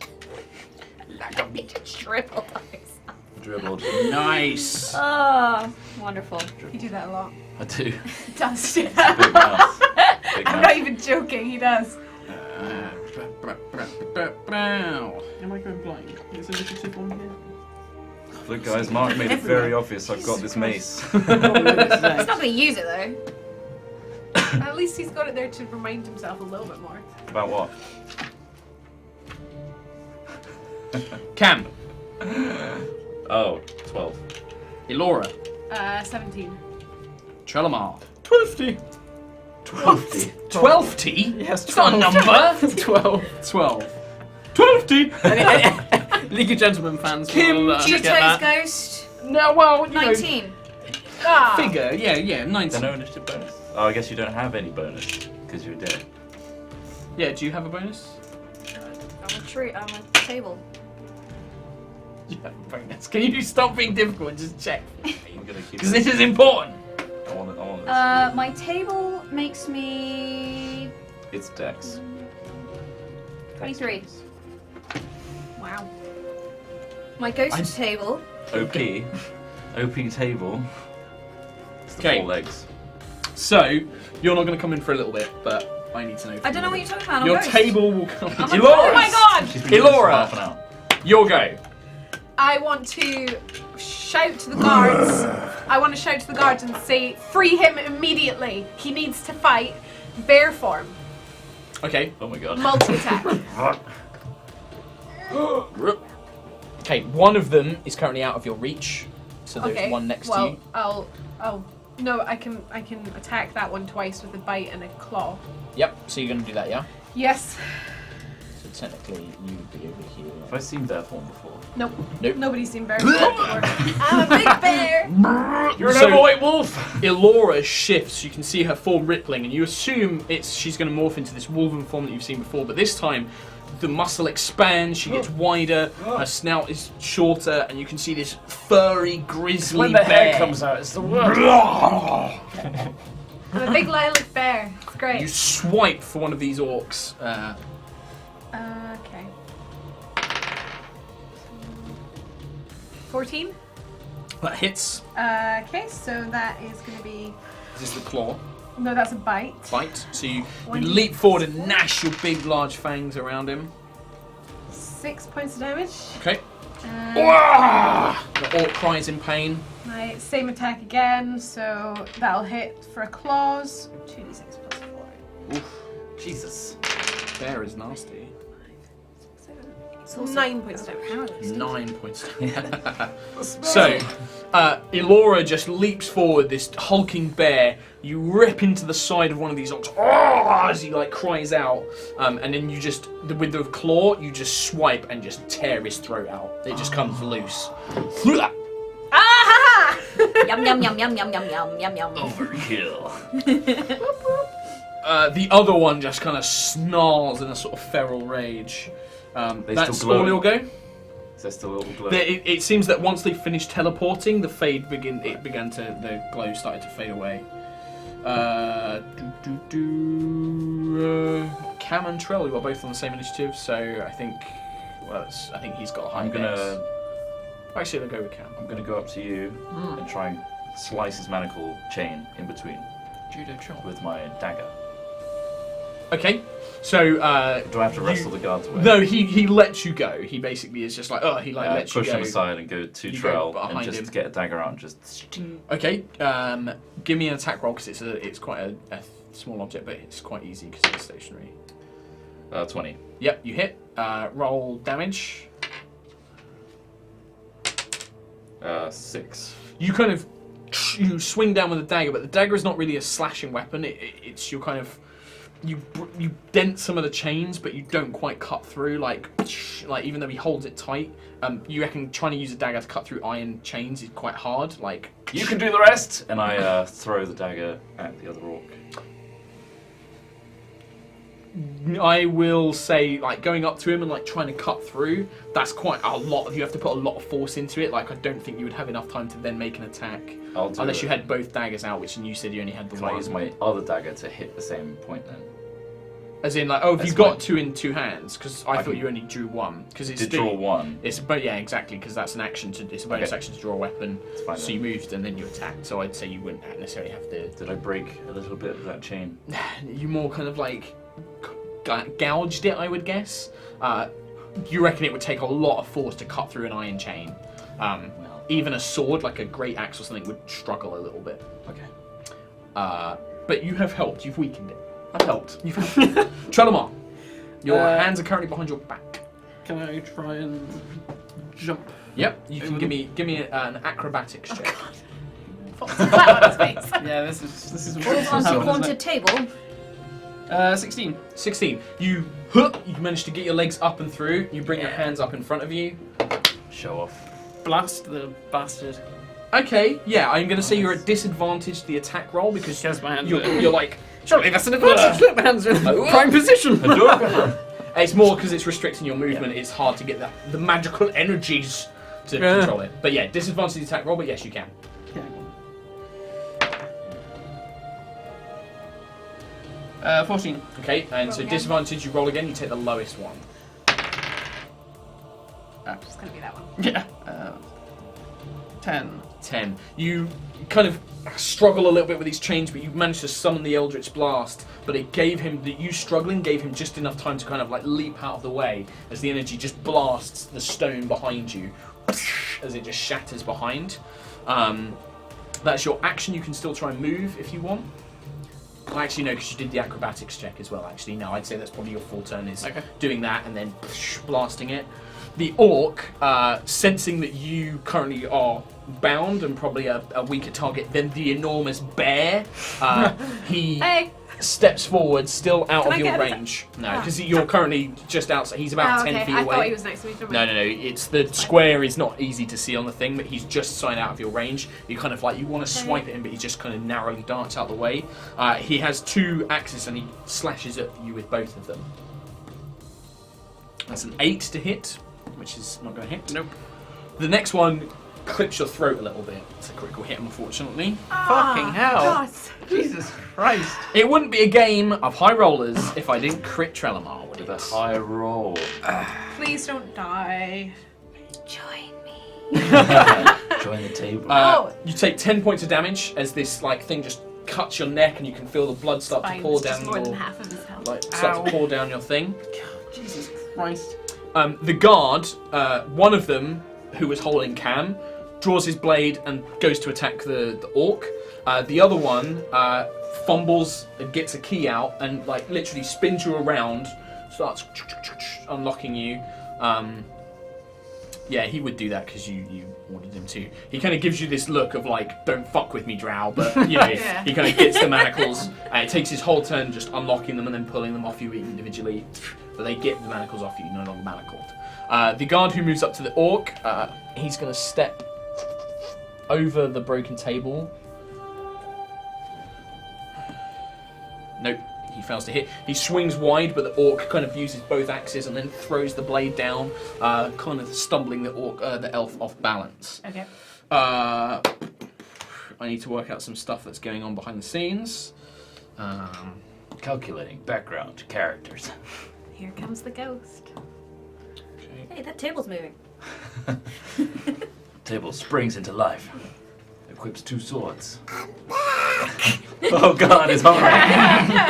Like a beach. Dribbled on yourself. Dribbled. Nice. Oh, wonderful. You do that a lot. I do. He does do Big that. mouse. Big I'm mouse. not even joking, he does. Am I going blind? Is initiative on here? Look, guys, Mark made it very obvious I've got this mace. He's not going to use it though. At least he's got it there to remind himself a little bit more. About what? Cam. Oh, 12. Elora. 17. Trelamar. 12. 12. 12? Yes, It's not a number. 12. 12. 12. League of Gentlemen fans Kim, will Juto's get that. Ghost, No, well, you 19. Ah! know, figure. Yeah, 19. No initiative bonus? Oh, I guess you don't have any bonus because you're dead. Yeah, do you have a bonus? I'm a tree. I'm a table. You have a bonus. Can you stop being difficult and just check? I'm gonna keep Because this is important. I want this. My table makes me It's Dex. 23. Wow. My ghost table. OP. OP table. It's the Okay. 4 legs. So, you're not going to come in for a little bit, but I need to know. I don't know what you're talking about. I'm Your ghost. table will come. I'm a Elora! Oh my god! She's been doing this for Elora. half an hour. Your go. I want to shout to the guards. I want to shout to the guards and say, free him immediately. He needs to fight. Bear form. Okay. Oh my god. Multi-attack. Okay, one of them is currently out of your reach, so there's Okay. one next to well, you. no, I can attack that one twice with a bite and a claw. Yep. So you're going to do that, yeah? Yes. So technically, you would be over here. Have I seen bear form before? Nope. Nope. Nobody's seen bear form before. I'm a big bear. You're an overweight wolf. Elora shifts. You can see her form rippling, and you assume she's going to morph into this wolven form that you've seen before. But this time, the muscle expands. She gets wider. Her snout is shorter, and you can see this furry, grizzly When the bear. hair comes out, it's the worst. I'm a big lilac bear. It's great. You swipe for one of these orcs. Okay. 14. That hits. Okay, so that is going to be This is the claw. No, that's a bite. Bite. So you One leap forward and gnash your big, large fangs around him. 6 points of damage. Okay. And The orc cries in pain. my same attack again, so that'll hit for a claws. 2d6 plus 4. Oof. Jesus. Bear is nasty. 9 points of damage. 9 points. So, Elora just leaps forward, this hulking bear. You rip into the side of one of these orcs as he like cries out, and then you just, with the claw, you just swipe and just tear his throat out. It just comes loose. Ah! Yum yum yum yum yum yum yum yum yum. Overkill. The other one just kind of snarls in a sort of feral rage. They That's still glow? all you'll go. Is there still a little glow? It seems that once they finished teleporting, the glow started to fade away. Cam and Trell, you are both on the same initiative, so I think he's got a high dex. Actually, I'll go with Cam. I'm gonna go up to you and try and slice his manacle chain in between Judo chop. with my dagger. Okay, so Do I have to wrestle the guards away? no, he lets you go. He basically is just like, lets push you go. him aside and go to You Trell go behind and just him. get a dagger out and just. Okay, give me an attack roll because it's quite a small object, but it's quite easy because it's stationary. 20. Yep, you hit. Roll damage. 6. You kind of swing down with the dagger, but the dagger is not really a slashing weapon. It's your kind of you dent some of the chains, but you don't quite cut through. Like even though he holds it tight, you reckon trying to use a dagger to cut through iron chains is quite hard. Like You can do the rest! And I throw the dagger at the other orc. I will say, like going up to him and like trying to cut through. That's quite a lot. You have to put a lot of force into it. Like I don't think you would have enough time to then make an attack I'll do unless it. you had both daggers out, which you said you only had the Can I one. use my other dagger to hit the same point then? As in, like, oh, have you That's got fine. two in two hands? Because I thought can- you only drew one. Because it's Did draw one. It's yeah, exactly. Because that's an action to. It's a bonus Okay. action to draw a weapon. It's fine So then. you moved and then you attacked. So I'd say you wouldn't necessarily have to. Did I break a little bit of that chain? You more kind of like gouged it, I would guess. You reckon it would take a lot of force to cut through an iron chain. Well, Even a sword, like a great axe or something, would struggle a little bit. okay. But you have helped. You've weakened it. I've helped. You've helped. Trelemar, your hands are currently behind your back. Can I try and jump? Yep. You can give me an acrobatics check. Yeah, this is On the haunted table. 16. 16. You manage to get your legs up and through. You bring your hands up in front of you. Show off. Blast the bastard. Okay, yeah, I'm going to say you're at disadvantage to the attack roll because Because my hands you're like, surely that's an advantage. Look, my hands are in prime position. it's more because it's restricting your movement. It's hard to get the magical energies to control it. But yeah, disadvantage to the attack roll, but yes, you can. 14. Okay, and so again. disadvantage, you roll again, you take the lowest one. It's gonna be that one. Yeah. 10. 10. You kind of struggle a little bit with these chains, but you managed to summon the Eldritch Blast, but it gave him, you struggling gave him just enough time to kind of like leap out of the way as the energy just blasts the stone behind you as it just shatters behind. That's your action. You can still try and move if you want. Well, actually, no, because you did the acrobatics check as well, actually. No, I'd say that's probably your full turn is doing that and then blasting it. The orc, sensing that you currently are bound and probably a weaker target than the enormous bear, he Hey! steps forward, still out Can of I your get a- range. No, because you're currently just outside. He's about 10 feet I away. thought he was next to me. No. It's the square is not easy to see on the thing, but he's just side out of your range. You kind of like you want to swipe at him, but he just kind of narrowly darts out the way. He has two axes and he slashes at you with both of them. That's an 8 to hit, which is not going to hit. Nope. The next one clips your throat a little bit. It's a critical hit, unfortunately. Fucking hell. God. Jesus Christ. It wouldn't be a game of high rollers if I didn't crit Trelemar with With a it. high roll. Please don't die. Join me. Join the table. You take 10 points of damage as this like thing just cuts your neck, and you can feel the blood start to Fine, pour it's down just more than your half of his health. start to pour down your thing. Jesus Christ. The guard, one of them, who was holding Cam, draws his blade and goes to attack the orc. The other one fumbles and gets a key out and like literally spins you around, starts unlocking you. Yeah, he would do that because you ordered him to. He kind of gives you this look of like, don't fuck with me, Drow, but you know, Yeah. he kind of gets the manacles. It takes his whole turn just unlocking them and then pulling them off you individually. But they get the manacles off you, no longer manacled. The guard who moves up to the orc, he's going to step over the broken table. Nope, he fails to hit. He swings wide, but the orc kind of uses both axes and then throws the blade down, kind of stumbling the elf off balance. Okay. I need to work out some stuff that's going on behind the scenes. Calculating background characters. Here comes the ghost. Okay. Hey, that table's moving. Table springs into life. Equips 2 swords. Oh god, it's hungry.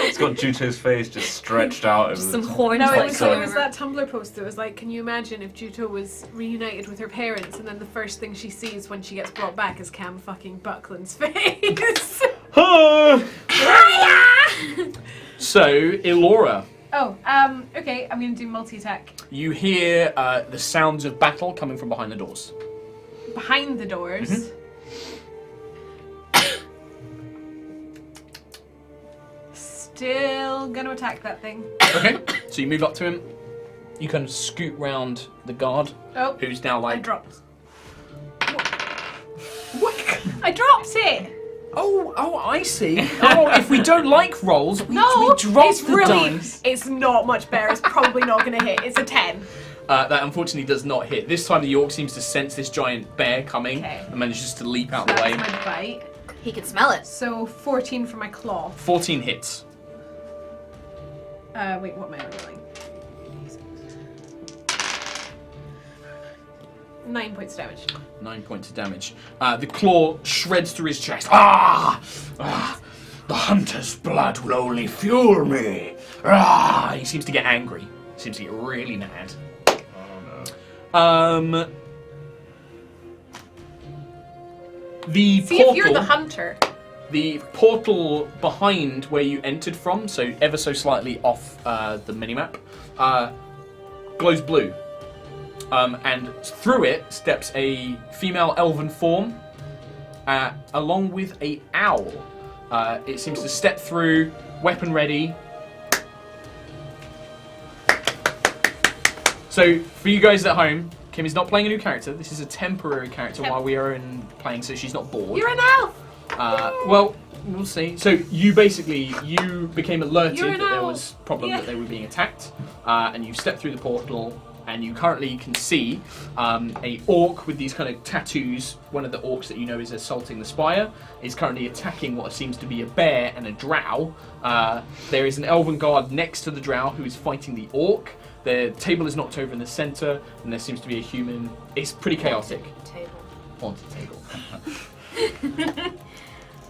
It's got Juto's face just stretched out over Just the some horns. No, like it coming was over. that Tumblr post that was like, can you imagine if Juto was reunited with her parents and then the first thing she sees when she gets brought back is Cam fucking Buckland's face? So, Elora, Oh, okay, I'm gonna do multi-attack. you hear the sounds of battle coming from behind the doors. Behind the doors. Still gonna attack that thing. Okay, so you move up to him. You kind of scoot round the guard, Oh, who's now I like... dropped. What? I dropped it! Oh, I see. Oh, if we don't like rolls, we No, drop it's the really, dice. it's not much better. It's probably not gonna hit. It's a 10. That unfortunately does not hit. This time the orc seems to sense this giant bear coming Okay. and manages to leap out the That's way. my bite. He can smell it. So 14 for my claw. 14 hits. Wait, what am I rolling? 9 points damage. 9 points of damage. The claw shreds through his chest. Ah! The hunter's blood will only fuel me. Ah! He seems to get angry. He seems to get really mad. Oh no. The See portal. if you're the hunter. The portal behind where you entered from, so ever so slightly off the minimap, glows blue. And through it steps a female elven form, along with a owl. It seems to step through, weapon ready. So, for you guys at home, Kim is not playing a new character. This is a temporary character while we are playing, so she's not bored. You're an elf! Well, we'll see. So you became alerted You're that an there owl. was a problem Yeah. that they were being attacked, and you stepped through the portal, and you currently can see a orc with these kind of tattoos. One of the orcs that you know is assaulting the Spire is currently attacking what seems to be a bear and a drow. There is an elven guard next to the drow who is fighting the orc. The table is knocked over in the center, and there seems to be a human. It's pretty chaotic. Table. Haunted table.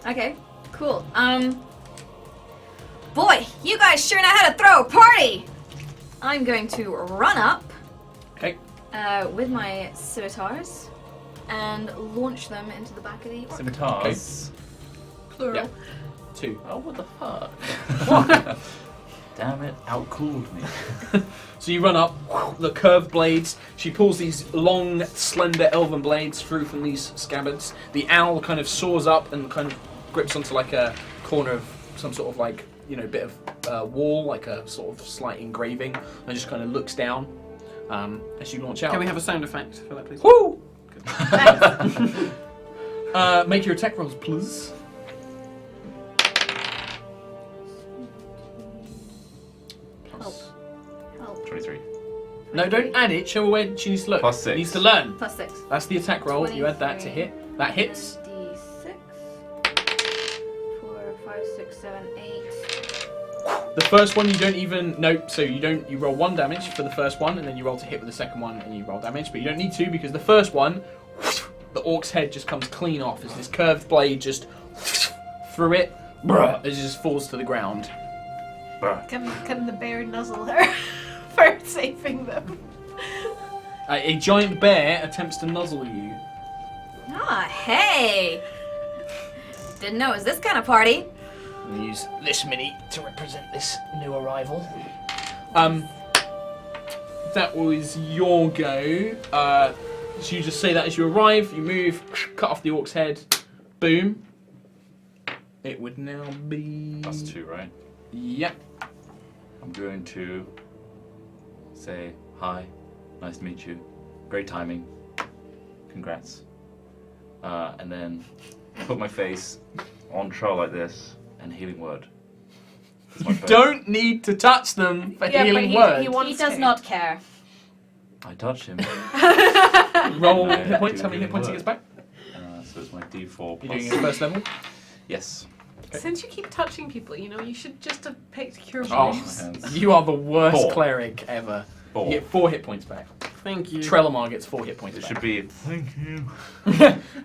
Okay, cool. Boy, you guys sure know how to throw a party! I'm going to run up Okay. with my scimitars and launch them into the back of the orc. Scimitars. Plural. Yeah. 2. Oh, what the fuck? Damn it, outcooled me. So you run up, the curved blades. She pulls these long, slender elven blades through from these scabbards. The owl kind of soars up and kind of grips onto like a corner of some sort of like, bit of wall, like a sort of slight engraving, and just kind of looks down as you launch out. Can we have a sound effect for that, please? Woo! Make your attack rolls, please. Plus. Help. 23. No, don't add it. Show her where she needs to look. Plus 6. She needs to learn. Plus 6. That's the attack roll. You add that to 23. hit. That hits. D6. 4, 5, 6, 7, 8. The first one you don't even so you roll 1 damage for the first one, and then you roll to hit with the second one, and you roll damage. But you don't need to, because the first one, the orc's head just comes clean off as this curved blade just through it, As it just falls to the ground. Can the bear nuzzle her for saving them? A giant bear attempts to nuzzle you. Ah, hey! Didn't know it was this kind of party. And use this mini to represent this new arrival. That was your go. So you just say that as you arrive, you move, cut off the orc's head, boom. It would now be... Plus 2, right? Yep. I'm going to say hi, nice to meet you, great timing, congrats, and then put my face on Troll like this and healing word. That's my You face. don't need to touch them for Yeah, healing but word. He does not care. I touch him. Roll I hit points. do How many hit healing points he word. gets back? So it's my D4 You're plus. doing it at first level. Yes. Since you keep touching people, you should just have picked cure Oh, wounds. Hands. you are the worst 4. cleric ever. 4. You get 4 hit points back. Thank you. Trelemar gets 4 hit points It back. should be thank you.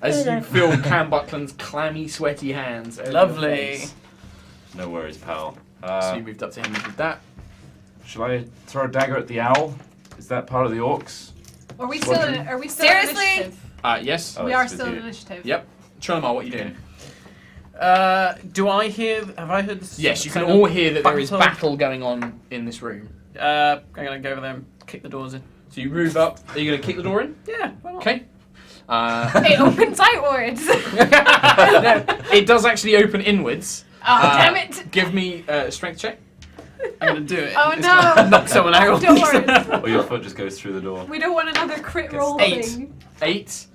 As you feel Cam Buckland's clammy, sweaty hands. over your Lovely. face. No worries, pal. So you moved up to him and did that. Shall I throw a dagger at the owl? Is that part of the orcs? Are we still in? Are we still Seriously? in initiative? Yes. Oh, We it's are with still in you. initiative. Yep. Trelemar, what are you doing? Do I hear? Have I heard? Yes, you can kind all of hear that there is battle? battle going on in this room. I'm gonna go over there and kick the doors in. So you move up. Are you going to kick the door in? Yeah. Why not? Okay. It opens outwards. No, it does actually open inwards. Oh, damn it! Give me a strength check. I'm gonna do it. Oh, It's no. gonna knock someone out. Don't worry. Or your foot just goes through the door. We don't want another crit roll 8. thing. 8.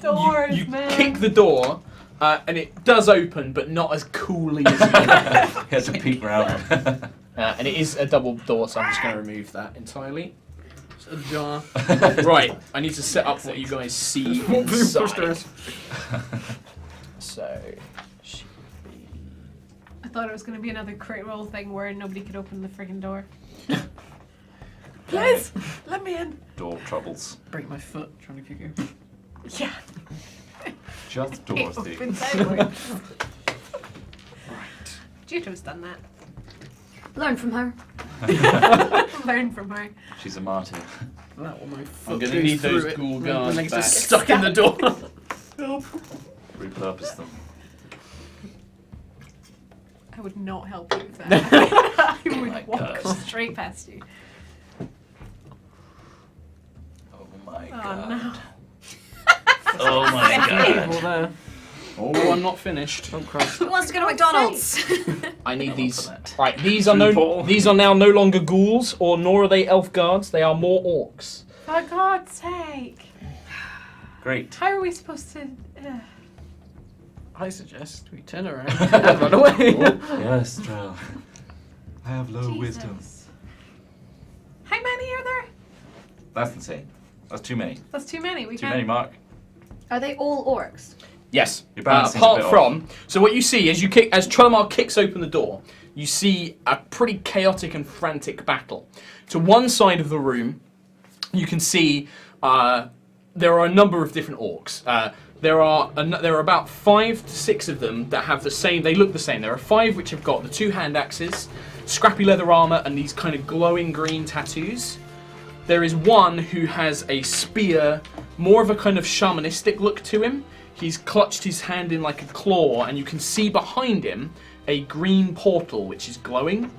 Doors, you man. kick the door, and it does open, but not as coolly as you. He had to peek around. And it is a double door, so I'm just going to remove that entirely. It's a jar. Right, I need to set up what you guys see inside. So, should be... I thought it was going to be another crit roll thing where nobody could open the friggin' door. Please, let me in. Door troubles. Break my foot trying to kick her. Yeah. Just It Dorothy. opens outwards. Juto's done that. Learn from her. Learn from her. She's a martyr. That one, my foot I'm going to goes need through those it. ghoul My guards legs back. are stuck in the door. Repurpose them. I would not help you with that. I would my walk God. straight past you. Oh my Oh no. Oh my Table there. Oh, I'm not finished. Oh Christ. Who wants to go to McDonald's? I need Come these. on for that. Right, these are now no longer ghouls, or nor are they elf guards. They are more orcs. For God's sake. Great. How are we supposed to... I suggest we turn around and run away. Yes, Drell. I have low Jesus. wisdom. How many are there? That's insane. That's too many. That's too many. We Too can't... many, Mark. Are they all orcs? Yes. Your balance is a Apart bit from, so what you see as as Trelemar kicks open the door, you see a pretty chaotic and frantic battle. To one side of the room, you can see there are a number of different orcs. There are about 5 to 6 of them that have the same. They look the same. There are 5 which have got the 2 hand axes, scrappy leather armor, and these kind of glowing green tattoos. There is one who has a spear, more of a kind of shamanistic look to him. He's clutched his hand in like a claw, and you can see behind him a green portal which is glowing.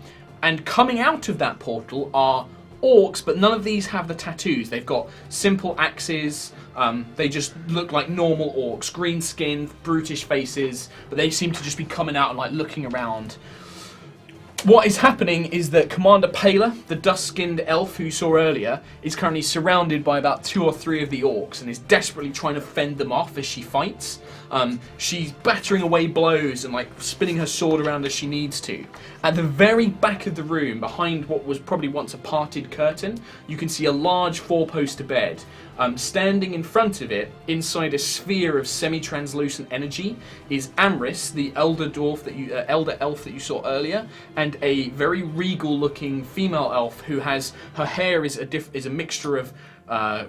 And coming out of that portal are orcs, but none of these have the tattoos. They've got simple axes. They just look like normal orcs, green skin, brutish faces, but they seem to just be coming out and like looking around. What is happening is that Commander Paler, the dust-skinned elf who you saw earlier, is currently surrounded by about 2 or 3 of the orcs and is desperately trying to fend them off as she fights. She's battering away blows and like spinning her sword around as she needs to. At the very back of the room, behind what was probably once a parted curtain, you can see a large 4-poster bed. Standing in front of it, inside a sphere of semi-translucent energy, is Amris, the elder elf that you saw earlier, and and a very regal-looking female elf who has her hair is a mixture of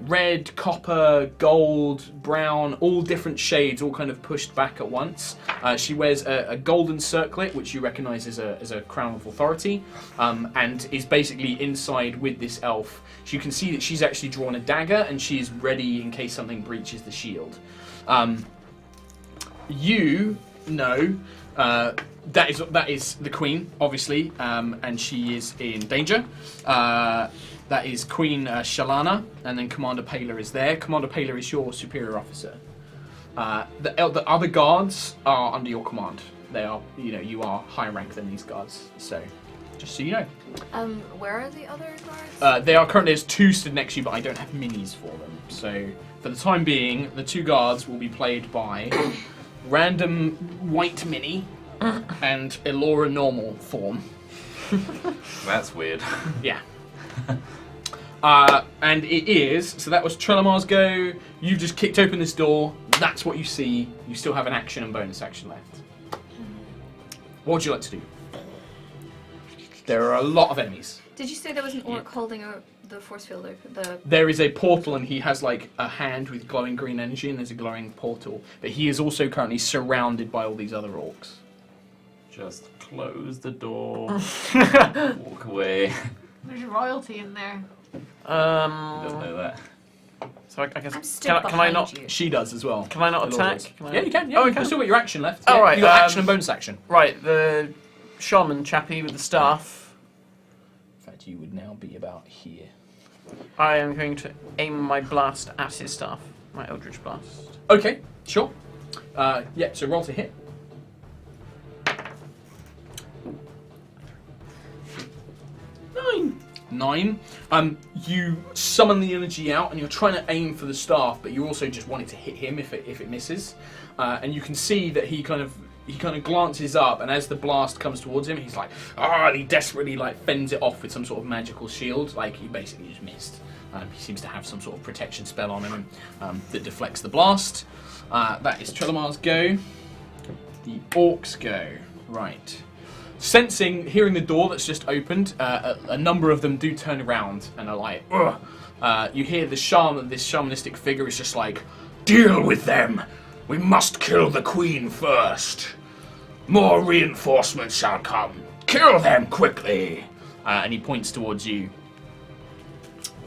red, copper, gold, brown, all different shades, all kind of pushed back at once. She wears a golden circlet, which you recognise as a crown of authority, and is basically inside with this elf. So you can see that she's actually drawn a dagger, and she is ready in case something breaches the shield. You know that is the queen, obviously, and she is in danger. That is Queen Shalana, and then Commander Paler is there. Commander Paler is your superior officer. The other guards are under your command. They are, you are higher rank than these guards. So, just so you know. Where are the other guards? They are currently, there's two stood next to you, but I don't have minis for them. So, for the time being, the two guards will be played by random white mini and Elora normal form. That's weird. Yeah. And it is, so that was Trelamar's go. You've just kicked open this door. That's what you see. You still have an action and bonus action left. What would you like to do? There are a lot of enemies. Did you say there was an orc holding the force field open? There is a portal, and he has like a hand with glowing green energy, and there's a glowing portal. But he is also currently surrounded by all these other orcs. Just close the door. Walk away. There's royalty in there. He doesn't know that. So I guess I'm stood can I behind not? you. She does as well. Can I not The attack? Lords. Can I Yeah, not- you can. Yeah, Oh, I you've can. still got your action left. Oh, Yeah, right, you got action and bonus action. Right, the shaman chappie with the staff. In fact, you would now be about here. I am going to aim my blast at his staff. My Eldritch Blast. Okay, sure. Yeah, so roll to hit. 9. You summon the energy out, and you're trying to aim for the staff, but you also just want it to hit him if it misses. And you can see that he kind of glances up, and as the blast comes towards him, he's like, and he desperately fends it off with some sort of magical shield. Like he basically just missed. He seems to have some sort of protection spell on him that deflects the blast. That is Trelamar's go. The orcs go. Right. Hearing the door that's just opened, a number of them do turn around and are like, ugh. You hear this shamanistic figure is just like, deal with them. We must kill the queen first. More reinforcements shall come. Kill them quickly. And he points towards you.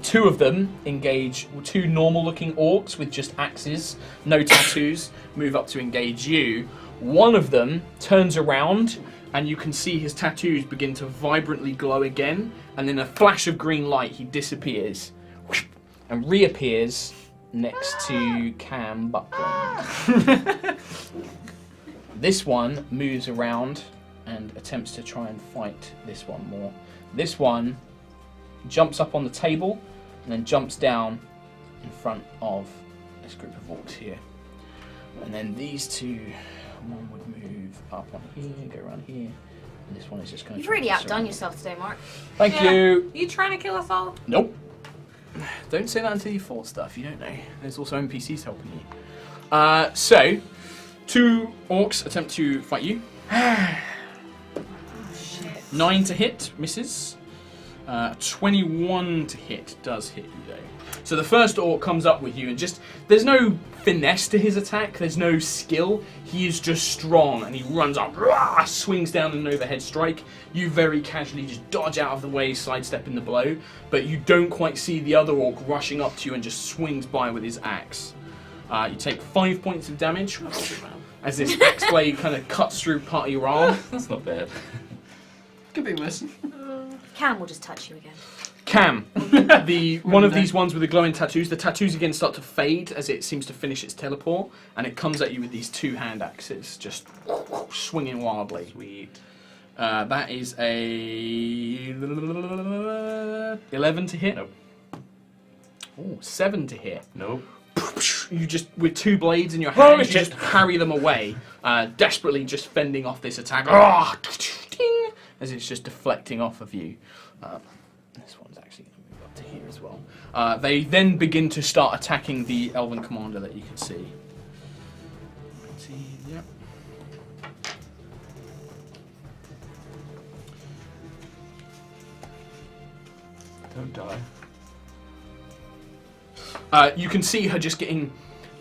Two of them engage, two normal-looking orcs with just axes, no tattoos, move up to engage you. One of them turns around, and you can see his tattoos begin to vibrantly glow again, and in a flash of green light, he disappears and reappears next to Cam Buckland. This one moves around and attempts to try and fight this one more. This one jumps up on the table and then jumps down in front of this group of orcs here. And then these two, one would move up on here, go around here, and this one is just going to... You've really outdone yourself today, Mark. Thank you! You trying to kill us all? Nope. Don't say that until you fought stuff, you don't know. There's also NPCs helping you. So, two orcs attempt to fight you. 9 to hit, misses. 21 to hit does hit you though. So the first orc comes up with you and there's no finesse to his attack, there's no skill. He is just strong and he runs up, swings down an overhead strike. You very casually just dodge out of the way, sidestepping the blow, but you don't quite see the other orc rushing up to you and just swings by with his axe. You take 5 points of damage as this axe blade kind of cuts through part of your arm. That's not bad. Could be worse. Cam will just touch you again. Cam, one of these ones with the glowing tattoos, the tattoos again start to fade as it seems to finish its teleport, and it comes at you with these two hand axes, just swinging wildly. Sweet. That is a 11 to hit. Nope. Oh, 7 to hit. Nope. You just, with two blades in your hand, you just parry them away, desperately just fending off this attack. As it's just deflecting off of you. This one's actually going to move up to here as well. They then begin to start attacking the Elven commander that you can see. Yep. Don't die. You can see her just getting,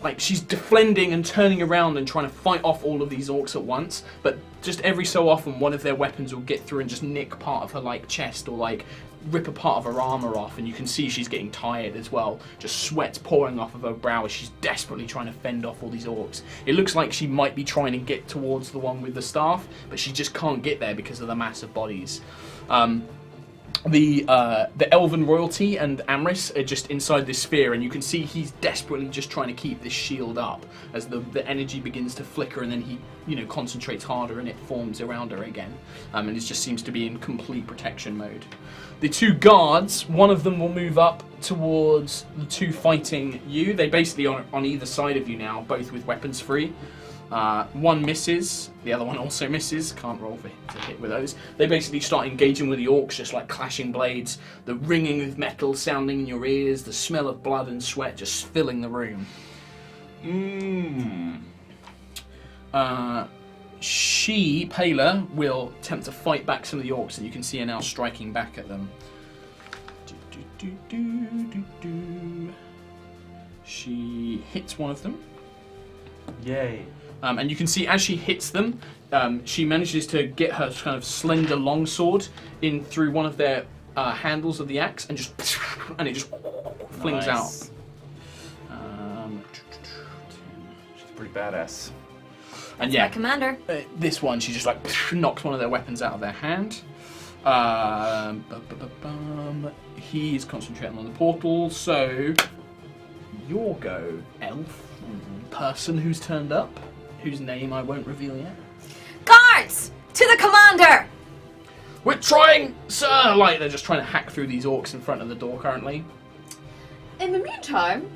like, she's defending and turning around and trying to fight off all of these orcs at once, but just every so often one of their weapons will get through and just nick part of her, like, chest or, like, rip a part of her armor off, and you can see she's getting tired as well. Just sweat's pouring off of her brow as she's desperately trying to fend off all these orcs. It looks like she might be trying to get towards the one with the staff, but she just can't get there because of the massive bodies. The Elven royalty and Amris are just inside this sphere, and you can see he's desperately just trying to keep this shield up as the energy begins to flicker, and then he, concentrates harder and it forms around her again. And it just seems to be in complete protection mode. The two guards, one of them will move up towards the two fighting you. They basically are on either side of you now, both with weapons free. One misses, the other one also misses. Can't roll to hit with those. They basically start engaging with the orcs, just like clashing blades, the ringing of metal sounding in your ears, the smell of blood and sweat just filling the room. Pela, will attempt to fight back some of the orcs, and you can see her now striking back at them. She hits one of them. Yay. And you can see as she hits them, she manages to get her kind of slender longsword in through one of their handles of the axe, and it just flings out. She's pretty badass. And My commander. This one, she just like knocks one of their weapons out of their hand. He's concentrating on the portal, so your go, elf. Person who's turned up, whose name I won't reveal yet. Guards! To the commander! We're trying, sir! Like, they're just trying to hack through these orcs in front of the door currently. In the meantime,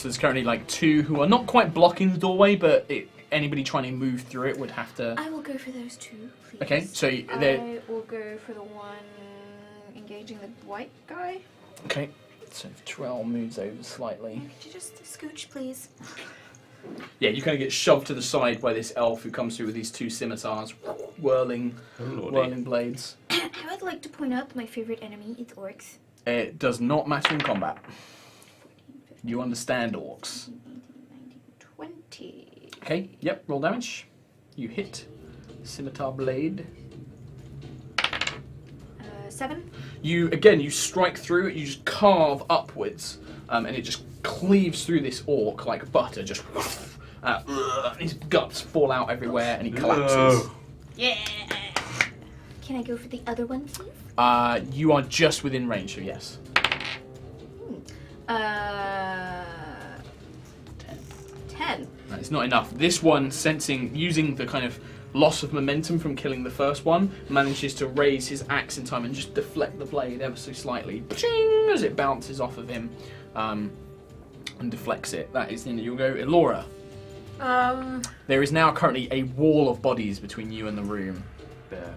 So there's currently like two who are not quite blocking the doorway, but anybody trying to move through it would have to... I will go for those two, please. Okay, so they're... I will go for the one engaging the white guy. Okay, so if Terrell moves over slightly... Could you just scooch, please? Yeah, you kind of get shoved to the side by this elf who comes through with these two scimitars, whirling blades. I would like to point out that my favorite enemy is orcs. It does not matter in combat. You understand orcs. 20. Okay, yep, roll damage. You hit scimitar blade. 7. You strike through it, you just carve upwards, and it just cleaves through this orc like butter, just his guts fall out everywhere and he collapses. Yeah! Can I go for the other one, please? You are just within range, so yes. 10. No, it's not enough. This one, using the kind of loss of momentum from killing the first one, manages to raise his axe in time and just deflect the blade ever so slightly, as it bounces off of him, and deflects it. That is the end of your go. Elora. There is now currently a wall of bodies between you and the room. Bear.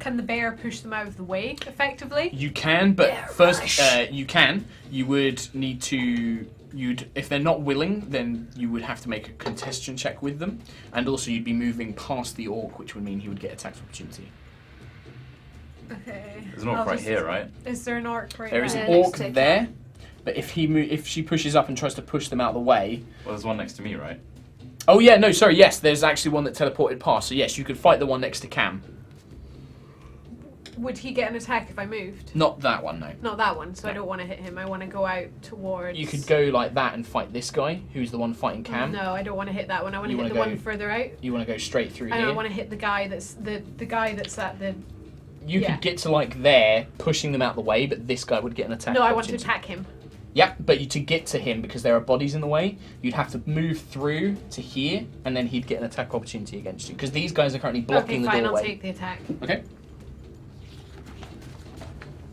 Can the bear push them out of the way effectively? You can, but first you can. You would need to. If they're not willing, then you would have to make a contestation check with them, and also you'd be moving past the orc, which would mean he would get attack opportunity. Okay. There's an orc right here, right? Is there an orc right There is there? an orc there, but if she pushes up and tries to push them out of the way. Well, there's one next to me, right? Oh yeah, no, sorry, yes, there's actually one that teleported past. So yes, you could fight the one next to Cam. Would he get an attack if I moved? Not that one, no. Not that one, so I No. don't want to hit him. I want to go out towards... You could go like that and fight this guy, who's the one fighting Cam. No, I don't want to hit that one. I want to You hit wanna the go- one further out. You want to go straight through And here. I want to hit the guy that's the guy that's at the... You yeah. could get to like there, pushing them out the way, but this guy would get an attack. No, I want to opportunity. attack him. Yep, but to get to him, because there are bodies in the way, you'd have to move through to here, and then he'd get an attack opportunity against you. Because these guys are currently blocking Okay, fine, the doorway. I'll take the attack. Okay.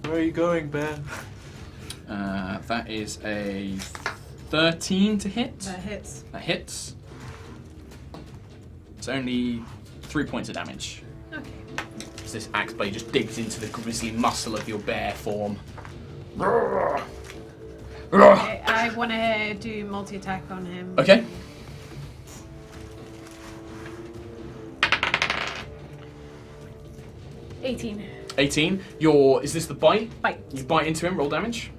Where are you going, Bear? That is a 13 to hit. That hits. That hits. It's only 3 points of damage. Okay. As this axe blade just digs into the grisly muscle of your bear form. Okay, I want to do multi-attack on him. Okay. 18. 18. Is this the bite? Bite. You bite into him, roll damage.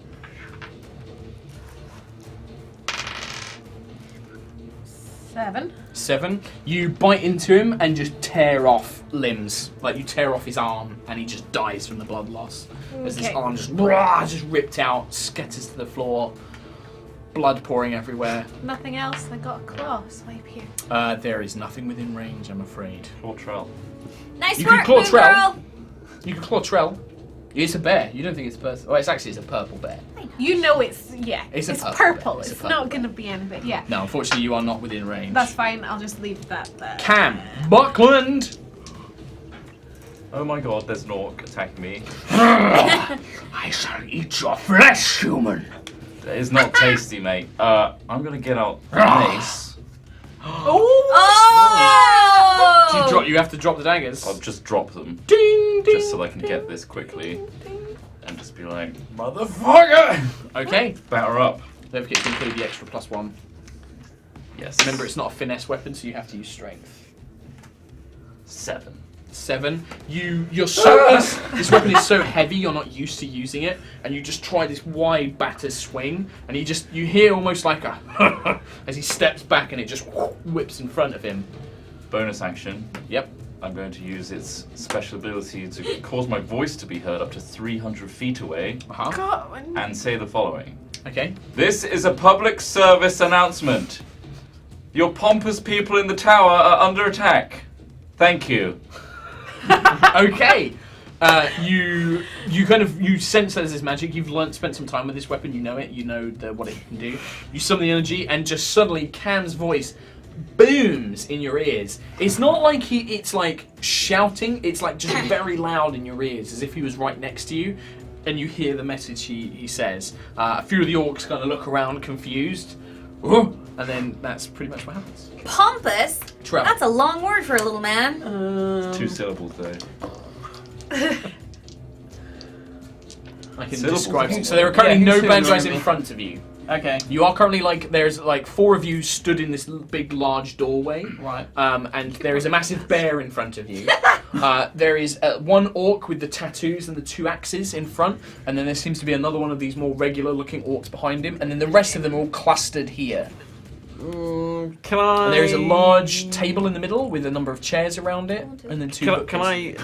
7. 7. You bite into him and just tear off limbs. Like you tear off his arm and he just dies from the blood loss. As his Okay. arm just ripped out, scatters to the floor, blood pouring everywhere. Nothing else. I got a claw swipe here. There is nothing within range, I'm afraid. Trell. Nice You can work, claw Moon Trell. Girl. You can claw Trell. It's a bear. You don't think it's a person. Oh, it's a purple bear. You know it's It's a It's purple purple. bit. It's a It's purple not gonna be anything. Yeah. No, unfortunately, you are not within range. That's fine. I'll just leave that there. Cam. Buckland. Oh my god, there's an orc attacking me. I shall eat your flesh, human. That is not tasty, mate. I'm gonna get out mace. Oh! You have to drop the daggers. I'll just drop them, Ding, ding. just so I can get this quickly. And just be like, motherfucker! Okay. Batter up. Don't forget to include the extra +1. Yes. Remember, it's not a finesse weapon, so you have to use strength. 7. 7. You're so this weapon is so heavy, you're not used to using it, and you just try this wide batter swing, and you hear almost like a as he steps back, and it just whips in front of him. Bonus action. Yep. I'm going to use its special ability to cause my voice to be heard up to 300 feet away Uh-huh. God. and say the following. Okay. This is a public service announcement. Your pompous people in the tower are under attack. Thank you. Okay. You sense that there's this magic. You've spent some time with this weapon. You know it. You know what it can do. You summon the energy, and just suddenly Cam's voice booms in your ears. It's not like it's like shouting. It's like just very loud in your ears, as if he was right next to you, and you hear the message he says. A few of the orcs kind of look around, confused, and then that's pretty much what happens. Pompous? Trell. That's a long word for a little man. 2 syllables though. I can Syllables. describe. So there are currently Yeah, no who's bad guys sitting in around me? front of you. Okay. You are currently there's 4 of you stood in this big, large doorway. Right. And there is a massive bear in front of you. There is one orc with the tattoos and the 2 axes in front, and then there seems to be another one of these more regular-looking orcs behind him, and then the rest of them are all clustered here. Can I? And there is a large table in the middle with a number of chairs around it, and then 2 Can I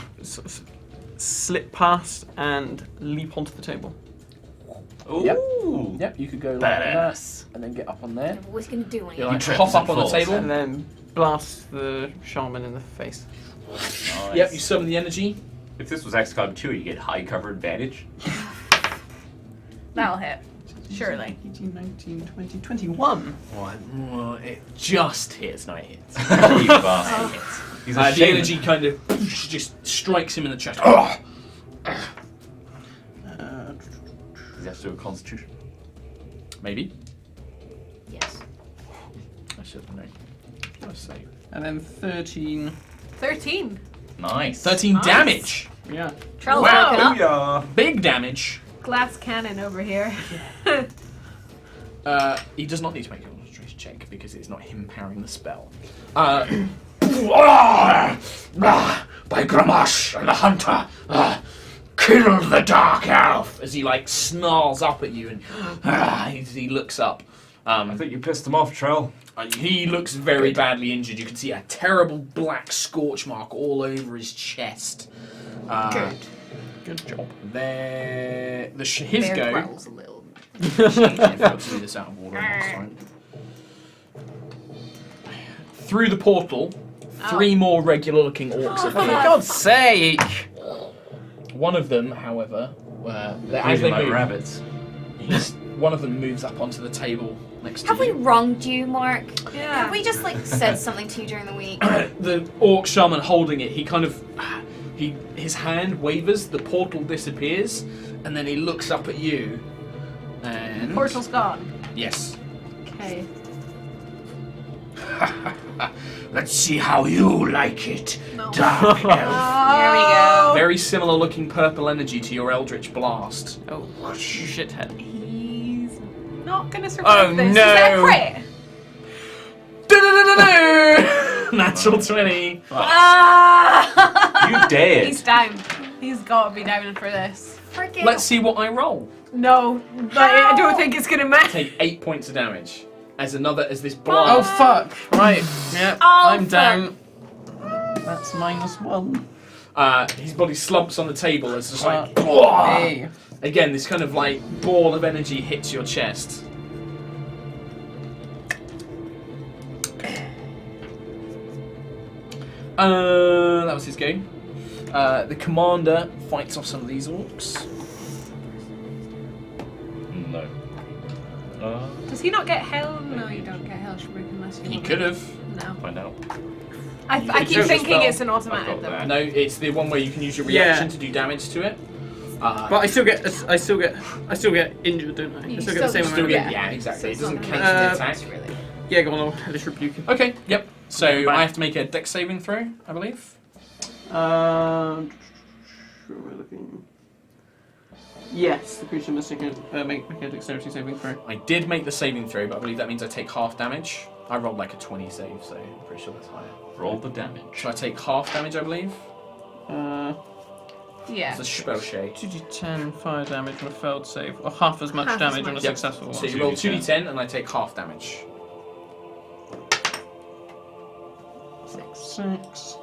slip past and leap onto the table? Ooh. Yep, you could go like that, Badass. and then get up on there. What's he gonna do when You he like trip hop and up on the falls. table. And then blast the shaman in the face. Nice. Yep, you summon the energy. If this was XCOM 2, you get high cover advantage. That'll hit. Surely. 18, 19, 20, 21. Well, it just hits, no it hits. You bastard. He's a The shaman. energy kind of just strikes him in the chest. Does he have to do a constitution? Maybe. Yes. I should know. Let's say And then 13. 13. Nice. 13 Nice. damage. Yeah. Trell's Wow. woken up. Booyah. Big damage. Glass cannon over here. He does not need to make a concentration check because it's not him powering the spell. By Gramash and the hunter, kill the dark elf! As he snarls up at you and he looks up. I think you pissed him off, Trell. He looks very badly injured. You can see a terrible black scorch mark all over his chest. Good. Good job. His Bear go. growls a little. Let's do this out of order next time. Through the portal, 3 more regular-looking orcs For appear. God's sake! One of them, however, as Moving they like move, rabbits. one of them moves up onto the table next to Have we you. wronged you, Mark? Yeah. Have we just said something to you during the week? The orc shaman holding it, his hand wavers, the portal disappears, and then he looks up at you. And Portal's gone. yes. Okay. Let's see how you like it, No. dark elf. Here we go. Very similar looking purple energy to your Eldritch Blast. Oh, you shithead. He's not gonna survive Oh, this. Is no. that crit? Natural 20. Ah! You dead. He's down. He's got to be down for this. Freaking. Let's see what I roll. No, I don't think it's gonna matter. Take 8 points of damage as this Oh blast. fuck! Right, yeah, Oh, I'm fuck. down. That's -1. His body slumps on the table as just like Hey. again this kind of like ball of energy hits your chest. That was his go. The commander fights off some of these orcs. No. Does he not get hell? No, you don't get hell, Shrek, unless you He want could it. have. No. Find out. I You keep chose a thinking spell. it's an automatic I've got though. that. No, it's the one where you can use your Yeah. reaction to do damage to it. But I still get injured, don't I? I You still get the same you amount still of get, damage. yeah, exactly. So It it's doesn't not cancel gonna the make attack. sense, really. Yeah, go on, I'll hellish rebuke him. Okay, yep. So Back. I have to make a dex saving throw, I believe. Where am I looking? Yes, the creature must make a dexterity saving throw. I did make the saving throw, but I believe that means I take half damage. I rolled like a 20 save, so I'm pretty sure that's higher. Roll the damage. Should I take half damage, I believe? Yeah. It's a spell shade. 2d10 fire damage on a failed save, or half as much Half as damage on a much. Yep. successful one. So you roll 2d10 and I take half damage. 6.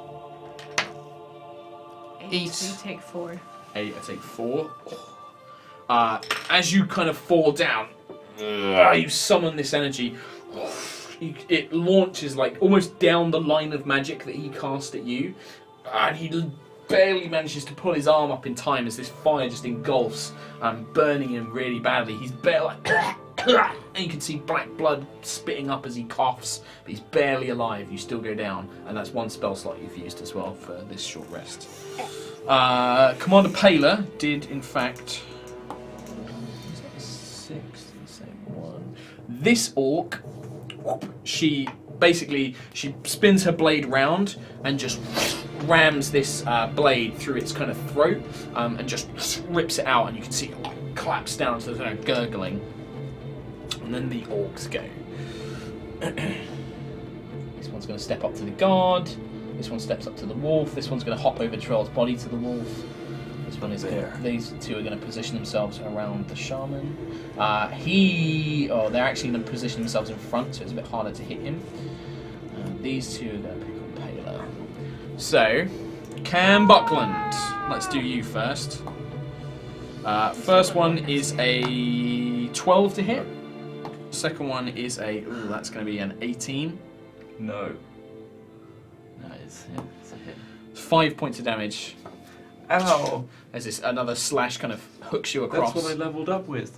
8. So you take 4. 8, I take 4. As you kind of fall down, you summon this energy. It launches like almost down the line of magic that he cast at you, and he barely manages to pull his arm up in time as this fire just engulfs, burning him really badly. He's barely and you can see black blood spitting up as he coughs, but he's barely alive. You still go down, and that's one spell slot you've used as well for this short rest. Commander Paler did in fact. Six, the same one. This orc, she spins her blade round and just rams this blade through its kind of throat and just rips it out, and you can see it collapse down to kind of gurgling. And then the orcs go. This one's going to step up to the guard. This one steps up to the wolf. This one's going to hop over Trell's body to the wolf. This one is these two are going to position themselves around the shaman. They're actually going to position themselves in front, so it's a bit harder to hit him. These two are going to pick on Paler. So, Cam Buckland. Let's do you first. First one is a 12 to hit. Second one is that's going to be an 18. No. No, it's a hit. 5 points of damage. Ow! As this another slash kind of hooks you across. That's what I leveled up with.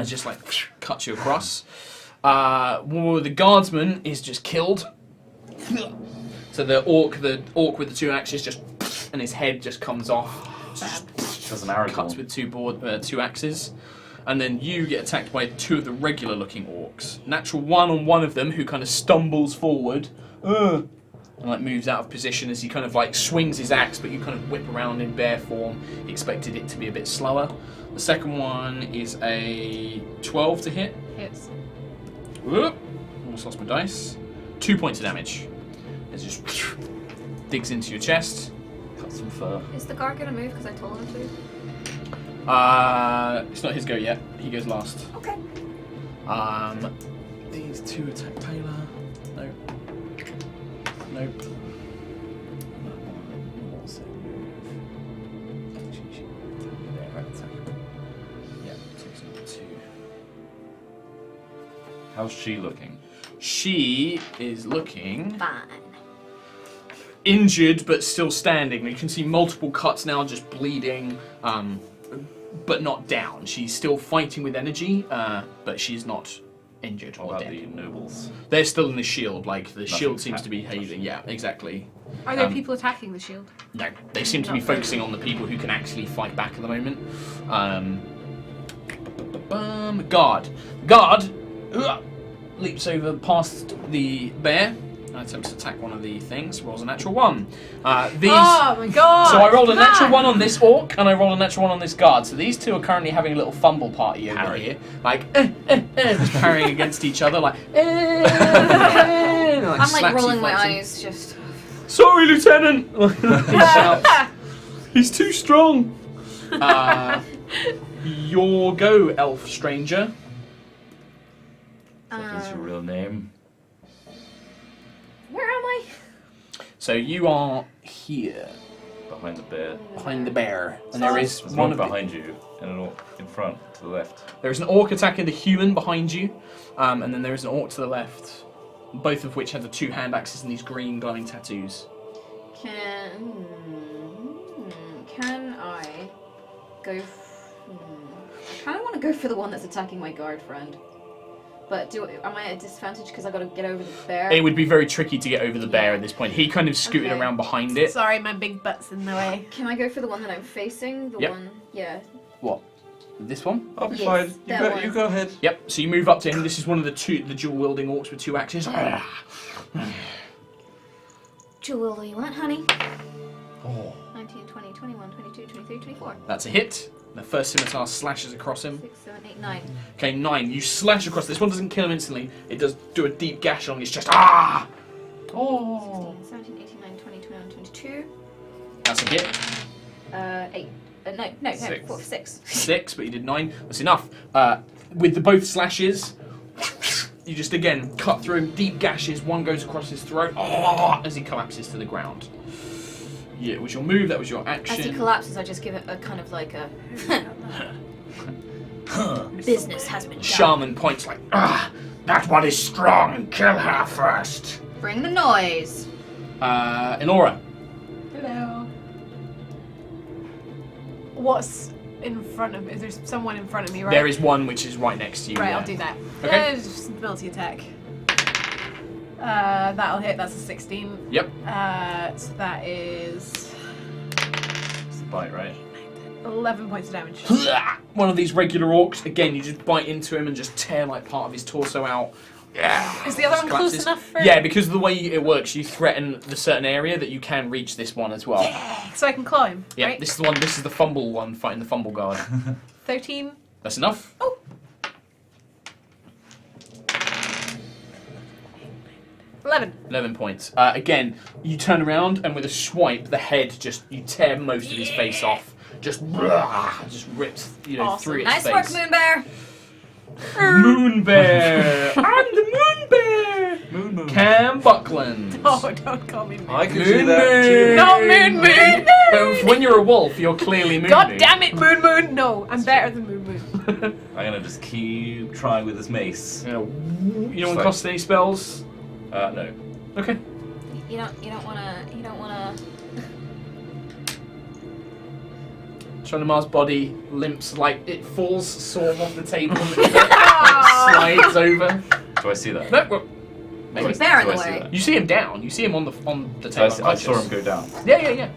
Just like cuts you across. The guardsman is just killed. So the orc with the two axes just, and his head just comes off. Does an arrow Cuts with two axes. And then you get attacked by two of the regular looking orcs. Natural 1 on one of them, who kind of stumbles forward. And like moves out of position as he kind of like swings his axe, but you kind of whip around in bear form. He expected it to be a bit slower. The second one is a 12 to hit. Hits. Whoop. Almost lost my dice. 2 points of damage. It just digs into your chest. Cut some fur. Is the guard gonna move because I told him to? It's not his go yet. He goes last. Okay. These two attack Taylor. Nope. Nope. That one will also move. Actually, she moved there. Right, attack. Yeah, takes another 2. How's she looking? She is looking Fine. injured but still standing. You can see multiple cuts now, just bleeding, but not down. She's still fighting with energy, but she's not injured What or about dead. the nobles? They're still in the shield, like the shield seems to be happening, hazing. Yeah, exactly. Are there Um, people attacking the shield? No, they seem to be focusing on the people who can actually fight back at the moment. Guard leaps over past the bear and attempts to attack one of the things. Rolls a natural 1. Oh my god! So I rolled a come natural on. 1 on this orc, and I rolled a natural 1 on this guard. So these two are currently having a little fumble party over here, like just parrying against each other, like. And, I'm like slapsy rolling my fighting. eyes, just. Sorry, Lieutenant. He shouts. He's too strong. Your go, elf stranger. Is your real name? Where am I? So you are here, Behind the bear. behind the bear, and there is There's one one of the, behind you and an orc in front to the left. there is an orc attacking the human behind you, and then there is an orc to the left, both of which have the two hand axes and these green glowing tattoos. Can I go? I kind of want to go for the one that's attacking my guard friend. But am I at a disadvantage because I got to get over the bear? It would be very tricky to get over the bear at this point. He kind of scooted Okay. around behind it. Sorry, my big butt's in the way. Can I go for the one that I'm facing? The Yep. one, yeah. What? This one? I'll be Yes, fine. that one. You go ahead. Yep. So you move up to him. This is one of the dual wielding orcs with two axes. Jewel, do you want, honey? Oh. 19, 20, 21, 22, 23, 24. That's a hit. The first scimitar slashes across him. 6, 7, 8, 9. Okay, 9. You slash across. This one doesn't kill him instantly. It does do a deep gash along his chest. Ah! Oh. 16, 17, 18, 19, 20, 21, 22. That's a hit. 8. No, 6. 4, 6. 6, but you did 9. That's enough. With the both slashes, you just again cut through him. Deep gashes. One goes across his throat as he collapses to the ground. Yeah, it was your move. That was your action. As he collapses, I just give it a kind of like a... Business has been done. Shaman points like, that one is strong. Kill her first. Bring the noise. Elora. Hello. What's in front of me? Is there someone in front of me, right? There is one which is right next to you. Right, yeah. I'll do that. Okay. Just multi-attack. That'll hit. That's a 16. Yep. So that is It's a bite, right? 11 points of damage. One of these regular orcs. Again, you just bite into him and just tear like part of his torso out. Yeah. Is the other one close Collapses. enough for? Yeah, because of the way it works, you threaten the certain area that you can reach this one as well. So I can claw him. Yeah, Right? this is the one. This is the fumble one fighting the fumble guard. 13. That's enough. Oh. 11 points. Again, you turn around and with a swipe, the head you tear most of his face off. Just rips, Awesome. through its Nice face. work, Moon Bear. Moon Bear. I'm the Moon Bear. Moon. Cam Buckland. Oh, don't call me Moon. I could Moon do that Moon. too. No, Moon Moon. But when you're a wolf, you're clearly Moon God Moon. damn it, Moon Moon. No, I'm better than Moon Moon. I'm gonna just keep trying with this mace. You don't want Just to like- cost any spells. No. You Okay. don't wanna. Shonimar's body limps like it falls sort of off the table and like slides over. Do I see that? No, well, Do maybe. I- bear in do the I see way. that? You see him down. You see him on the So table. I saw him go down. Yeah.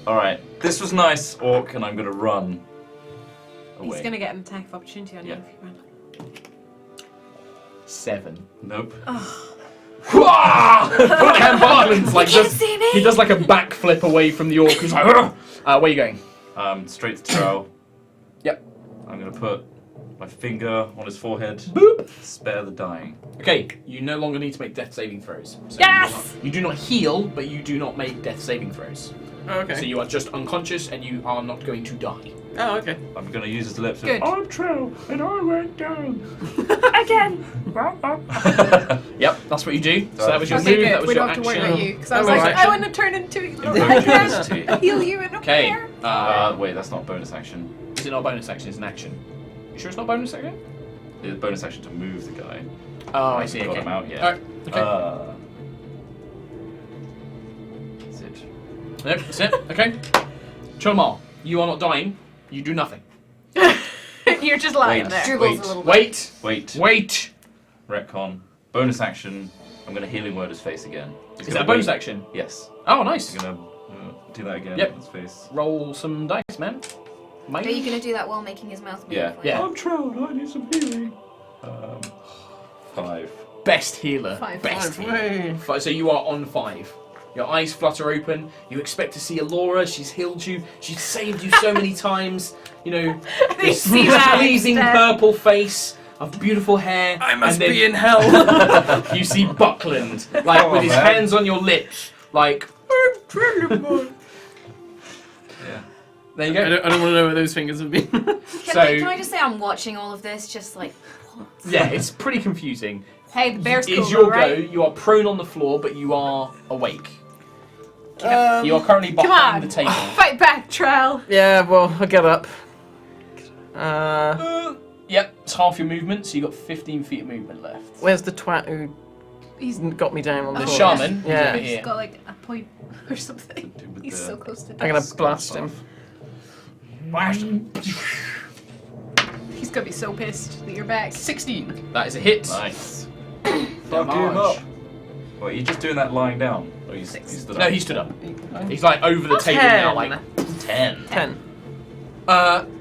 Alright, this was nice, Orc, and I'm gonna run away. He's gonna get an attack of opportunity on you Yeah. if you run. 7. Nope. Cam Buckland's like can't see me. he does like a backflip away from the orc. He's like, where are you going? Straight to Terrell. Yep. I'm gonna put my finger on his forehead. Boop. Spare the dying. Okay, you no longer need to make death saving throws. So Yes! You do not heal, but you do not make death saving throws. Oh, okay. So you are just unconscious and you are not going to die. Oh, okay. I'm gonna use his lips. Good. I'm true, and I went down. Again. Yep, that's what you do. So that was your Okay, move, good. that was We your don't have to worry action. about you. Because I was That was like, action. I want to turn into Invoke curiosity. heal you and Okay, Wait, that's not a bonus action. is it not a bonus action? It's an action. You sure it's not a bonus action? It's a bonus action to move the guy. Oh, I haven't see. got Okay. him out yet. Alright, okay. That's it. Nope, that's it. Okay. Chomar, you are not dying. You do nothing. You're just lying Wait. there. Dribbles Wait. a little bit. Wait. Wait. Wait. Retcon. Bonus action. I'm gonna healing word his face again. He's Is gonna that a bonus wait- action? Yes. Oh, nice. I'm gonna do that again. Yep. On his face. Roll some dice, man. Are you gonna do that while making his mouth move? Yeah. Yeah. I'm trolled. I need some healing. 5. Best healer. Five. Best Five, healer. way. So you are on 5. Your eyes flutter open. You expect to see Elora. She's healed you. She's saved you so many times. You know, this see that pleasing instead. purple face of beautiful hair. I must and then be in hell. you see Buckland, like Oh, with his man. hands on your lips, like. There you go. I don't want to know where those fingers have been. Can I just say I'm watching all of this, just like, what? Yeah, it's pretty confusing. Hey, the bear's cool, Is your right? go? You are prone on the floor, but you are awake. You are currently Come behind on. the table. Fight back, Trell. Yeah, well, I'll get up. Yep, it's half your movement, so you got 15 feet of movement left. Where's the twat who He's got me down on the The floor? shaman Yeah. is over He's here. got like a point or something. With He's the- so close to I'm gonna death. blast him. He's gonna be so pissed that you're back. 16. That is a hit. Nice. Fuck him up. Wait, you're just doing that lying down? Or you stood No, up? he stood up. He's like over the table now, like 10. 10.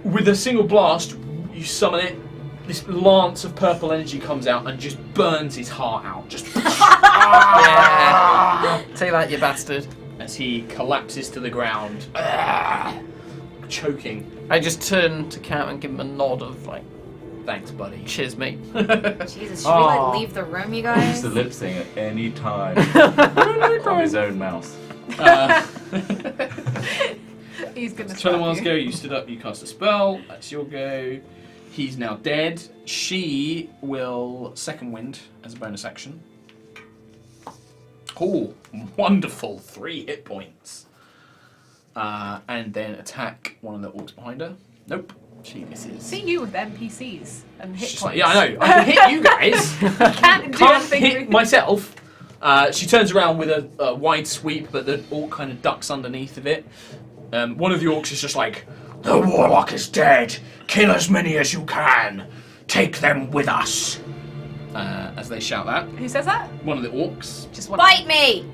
with a single blast, you summon it. This lance of purple energy comes out and just burns his heart out. Just Yeah. Say that, you bastard. as he collapses to the ground, choking. I just turn to Cat and give him a nod of like, Thanks, buddy. cheers, mate. Jesus, should we like leave the room, you Use guys? the lip thing at any time. From his own mouth. He's gonna Trelamar's slap go, you. you stood up, you cast a spell. That's your go. He's now dead. She will second wind as a bonus action. Oh, wonderful. 3 hit points. And then attack one of the orcs behind her. Nope. She misses. See you with NPCs and hit She's points. like, yeah, I know. I can hit you guys. Can't do Can't anything. hit myself. She turns around with a wide sweep, but the orc kind of ducks underneath of it. One of the orcs is just like, the warlock is dead. Kill as many as you can. Take them with us. As they shout that. Who says that? One of the orcs. Just one. Bite me!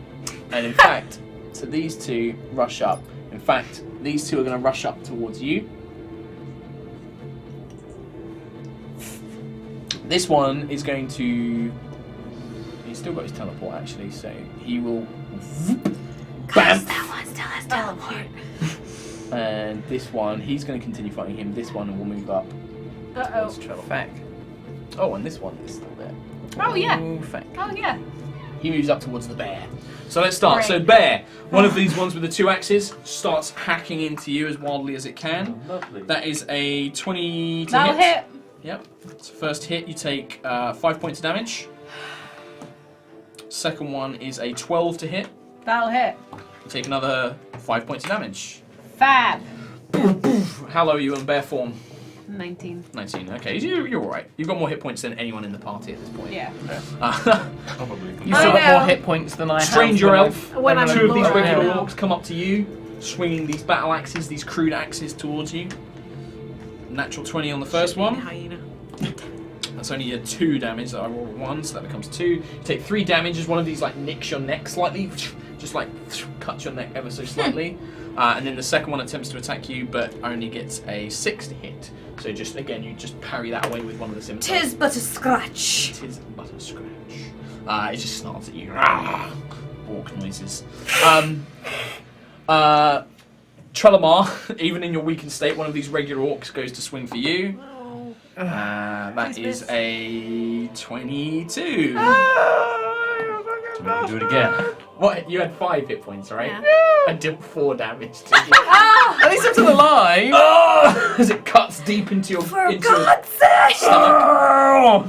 And in fact, so these two rush up. In fact, these two are going to rush up towards you. This one is going to... He's still got his teleport actually, so he will... Bam! That one still has teleport. And this one, he's going to continue fighting him. This one will move up Uh-oh. towards Trevor. Feck. Oh, and this one is still there. Oh, yeah. Ooh, feck. Oh, yeah. He moves up towards the bear. So let's start. So Great. bear, one of these ones with the 2 axes, starts hacking into you as wildly as it can. Lovely. That is a 20 to That'll hit. Yep. So first hit, you take 5 points of damage. Second one is a 12 to hit. That'll hit. You take another 5 points of damage. Fab. How low are you on bear form? 19. 19. Okay, you're alright. You've got more hit points than anyone in the party at this point. Yeah. Probably. You've I still got know. more hit points than I have. Stranger when elf. When I'm 2 of these lower, regular I know. orcs come up to you, swinging these battle axes, these crude axes towards you. Natural 20 on the first one. Hyena. That's only a 2 damage that I roll 1, so that becomes 2. You take 3 damage as one of these like nicks your neck slightly, just like cuts your neck ever so slightly. And then the second one attempts to attack you, but only gets a 6 to hit. So just again, you just parry that away with one of the scimitars. Tis but a scratch. Tis but a scratch. It just snarls at you. Orc noises. Trelamar, even in your weakened state, one of these regular orcs goes to swing for you. Oh. That Please is miss. a 22. Do it again. What? You had 5 hit points, right? Yeah. I did 4 damage to you. At least I'm still alive. Oh! As it cuts deep into your For into your God's sake! stomach.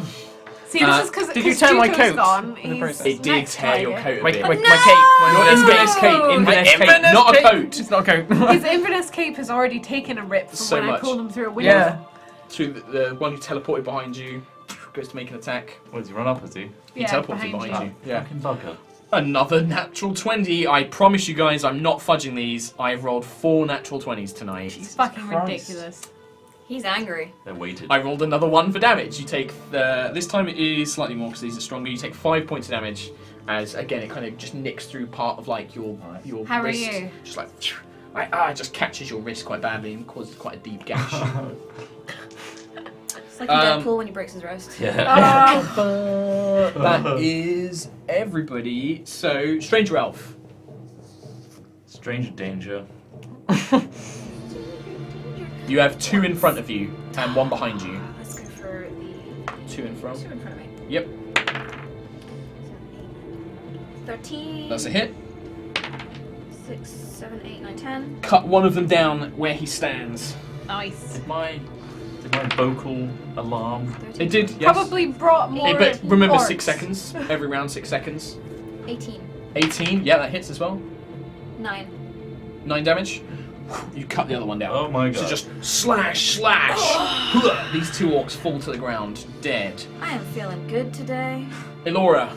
See, this is because Did you tear my coat gone. in the He's process? It did next tear your target. coat a bit. My No! cape. Your Inverness cape, No! Inverness cape, Inverness not a cape. coat. It's not a coat. His Inverness cape has already taken a rip from So when much. I pulled him through a window. Yeah. To the one who teleported behind you, goes to make an attack. What, does he run up, has he? He Yeah, teleported behind you. Yeah. Fucking bugger. Another natural 20. I promise you guys, I'm not fudging these. I've rolled 4 natural 20s tonight. It's fucking Christ. ridiculous. He's angry. They're weighted. I rolled another 1 for damage. You take this time it is slightly more because these are stronger. You take 5 points of damage as again it kind of just nicks through part of like your How are wrist. you? Just like it just catches your wrist quite badly and causes quite a deep gash. It's like in Deadpool when he breaks his wrist. Yeah. That is everybody. So Stranger Elf. Stranger danger. You have 2 in front of you and 1 behind you. Let's go for the 2 in front. 2 in front of me. Yep, 13. that's a hit. 6, 7, 8, 9, 10. Cut one of them down where he stands. Nice. Did my vocal alarm? 13. It did, yes. Probably brought more. But remember, orcs. 6 seconds. Every round, 6 seconds. 18. 18, yeah, that hits as well. 9. 9 damage. You cut the other one down. Oh my god. So just slash. These 2 orcs fall to the ground, dead. I am feeling good today. Elora,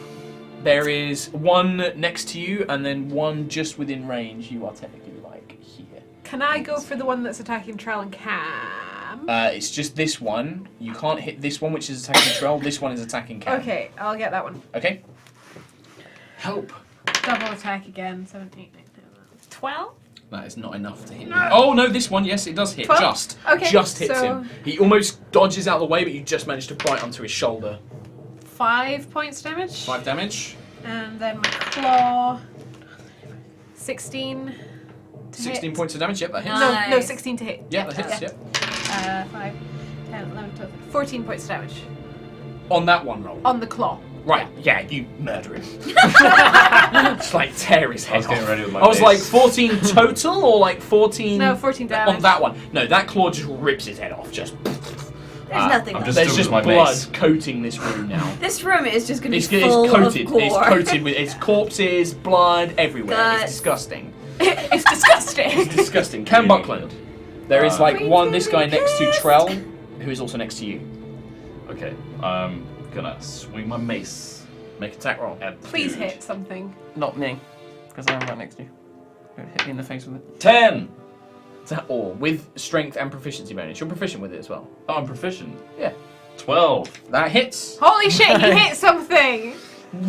there is one next to you, and then one just within range. You are technically like here. Can I go for the one that's attacking Trell and Cam? It's just this one. You can't hit this one, which is attacking Trell. This one is attacking Cam. Okay, I'll get that one. Okay. Help. Double attack again. 7, 8, 9, 10, 11, 12? That is not enough to hit him. Oh no, this one, yes, it does hit. 12? Just. Okay, Just hits so- him. He almost dodges out of the way, but you just managed to bite onto his shoulder. 5 points damage. 5 damage. And then my claw. 16 to 16 hit. points of damage. Yep, that hits. Nice. No, 16 to hit. Yeah, that hits. Yep. 5, 10, 11, 12, 14 points of damage. On that one roll. On the claw. Right, yeah, you murder him. Just like tear his head I was getting off. ready with my I was mace. like 14 total or like 14 No, 14 damage. on that one. No, that claw just rips his head off. Just There's nothing I'm left. just there's doing just my blood mace. coating this room now. This room is just going to It's, be it's full coated. of gore. It's coated with it's corpses, blood everywhere. Guts. It's disgusting. It's disgusting. It's disgusting. Cam Buckland. There is like Queen's one. gonna This be guy next to pissed. Trell, who is also next to you. Okay, I'm gonna swing my mace. Make attack roll. At Please dude. hit something. Not me, because I'm right next to you. Don't hit me in the face with it. 10! Is that all? With strength and proficiency bonus. You're proficient with it as well. Oh, I'm proficient. Yeah. 12. That hits. Holy shit, you hit something!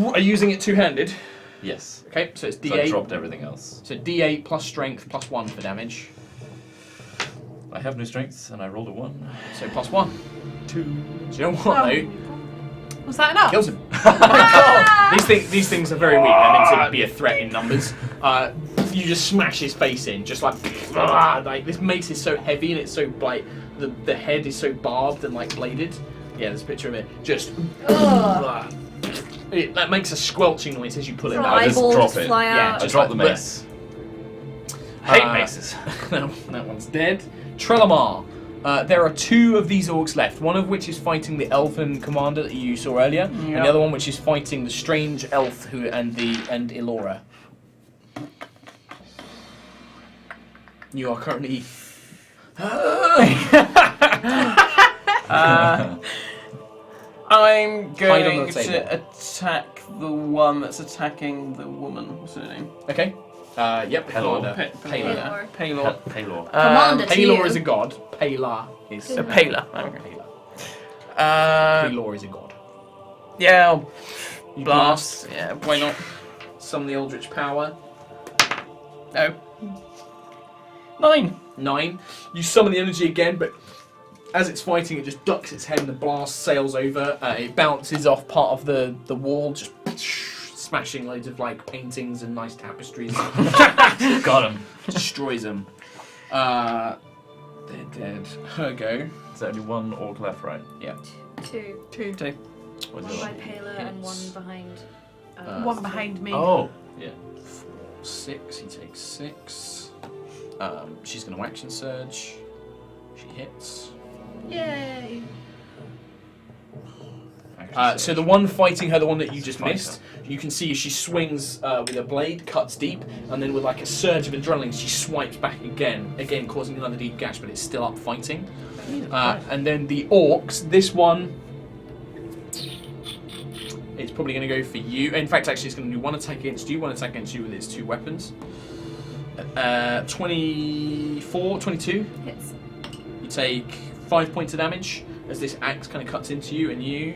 Are you using it two-handed? Yes. Okay, so it's So I D8. dropped everything else. So D8 plus strength plus 1 for damage. I have no strength, and I rolled a 1. So plus 1. 2. Do you know what Oh. though? Was that enough? Kills him. These things are very weak. They're meant to be a threat in numbers. You just smash his face in, just like this mace is so heavy and it's so like the head is so barbed and like bladed. Yeah, there's a picture of it. Just that makes a squelching noise as you pull it Some back. just eyeballs drop it. fly Yeah, out. I just dropped the like mace. Hate Uh, maces. that one's dead. Trelamar. There are 2 of these orcs left, one of which is fighting the elfin commander that you saw earlier, and Yep. the other one which is fighting the strange elf and Elora. You are currently I'm Hide going on the table. to attack the one that's attacking the woman. What's her name? okay. Yep, the Hello. commander. Paler. Paylor. Paylor. Commander to Paylor you. is a god. Paler is Paylor. Paler. Uh, Paylor is a god. yeah, I'll You blast. Yeah, why not? Summon the Eldritch Power. No. 9. 9. You summon the energy again, but as it's fighting, it just ducks its head and the blast sails over. It bounces off part of the wall, just smashing loads of like paintings and nice tapestries. Got him. Destroys them. They're dead. Her go. Is there only one orc left, right? Yeah. 2. 2. What's One the by other? Paler and one behind. One behind me. Oh, yeah. 6. He takes 6. She's going to action surge. She hits. Yay! So the one fighting her, the one that you just Fight missed, you can see she swings with a blade, cuts deep, and then with like a surge of adrenaline, she swipes back again, causing another deep gash, but it's still up fighting. And then the orcs, this one, it's probably going to go for you. In fact, actually, it's going to do one attack against you, one attack against you with its 2 weapons. 24, 22. Hits. You take 5 points of damage as this axe kind of cuts into you, and you.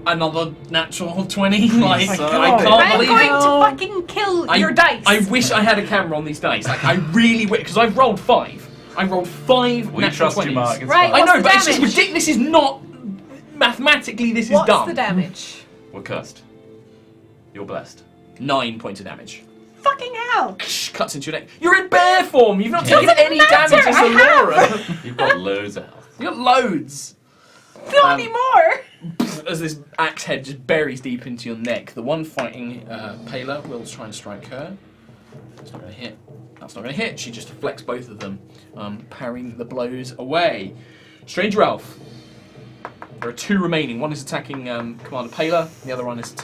Another natural 20. Like, I God. can't I'm believe going it. to fucking kill your dice! I wish I had a camera on these dice. Like, I really wish, because I've rolled 5. I rolled 5 We natural trust 20s. you, Mark. It's Right, fine. I know, What's but the it's just damage? ridiculous. This is not. Mathematically, this is What's dumb. the damage? We're cursed. You're blessed. 9 points of damage. Fucking hell! Cuts into your neck. You're in bear form. You've not taken Doesn't any matter, damage as I a Laura. You've got loads of health. You got loads. Not Um, anymore! as this axe head just buries deep into your neck. The one fighting Pela will try and strike her. That's not going to hit. That's not going to hit. She just deflects both of them, parrying the blows away. Stranger Elf. There are 2 remaining. One is attacking Commander Pela. The other one is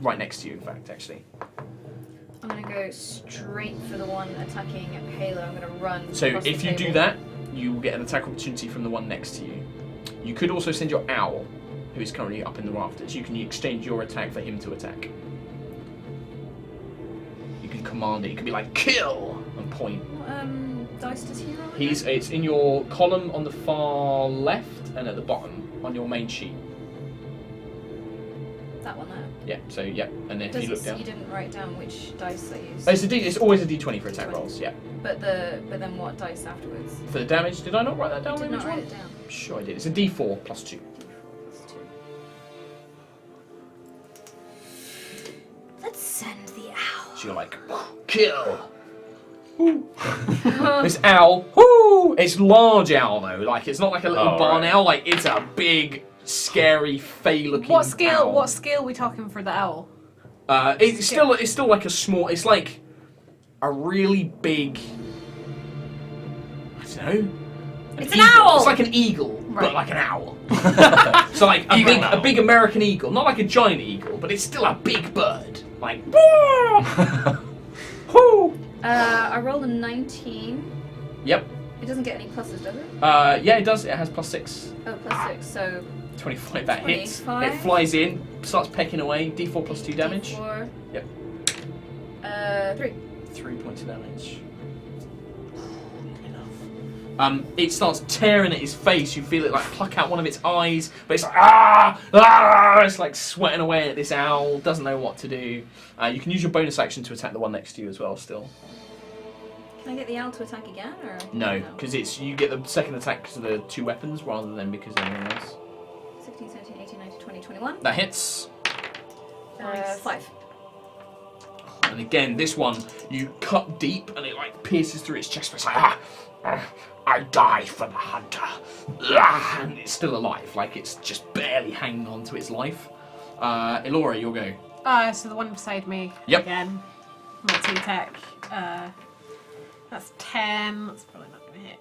right next to you, in fact, actually. I'm going to go straight for the one attacking Pela. I'm going to run. So across the if you do table. that, you will get an attack opportunity from the one next to you. You could also send your owl, who is currently up in the rafters. You can exchange your attack for him to attack. You can command it. You can be like, kill! And point. What dice does he roll? It's in your column on the far left and at the bottom on your main sheet. That one there. Yeah, so yeah. And then if you look down. You didn't write down which dice I used. Oh, it's always a d20 for attack rolls, yeah. But then what dice afterwards? For the damage, did I not write that down? I did not Which write one? it down. Sure I did. It's a d4 plus 2. That's 2. Let's send the owl. So you're like, kill! This owl, whoo! It's large owl though, like it's not like a little barn owl, like it's a big, scary, fey-looking What scale? owl. What scale are we talking for the owl? It's still like a small. It's like a really big. I don't know. It's an owl! It's like an eagle, but Right. like an owl. So like a big American eagle, not like a giant eagle, but it's still a big bird. Like, whoo! I rolled a 19. Yep. It doesn't get any pluses, does it? Yeah, it does. It has +6. Oh, +6. So 25. That hits. 25. It flies in, starts pecking away. D4 plus 2 damage. D4. Yep. 3. 3 points of damage. Enough. It starts tearing at his face. You feel it like pluck out one of its eyes, but it's like it's like sweating away at this owl. Doesn't know what to do. You can use your bonus action to attack the one next to you as well. Still. Can I get the owl to attack again, or No, because you get the second attack because of the 2 weapons rather than because of anything else. 16, 17, 18, 19, 20, 21. That hits. 5. And again, this one, you cut deep and it like pierces through its chest. It's like, I die for the hunter. And it's still alive, like it's just barely hanging on to its life. Elora, you'll go. So the one beside me. Yep. Again. Multi-attack. That's 10. That's probably not going to hit.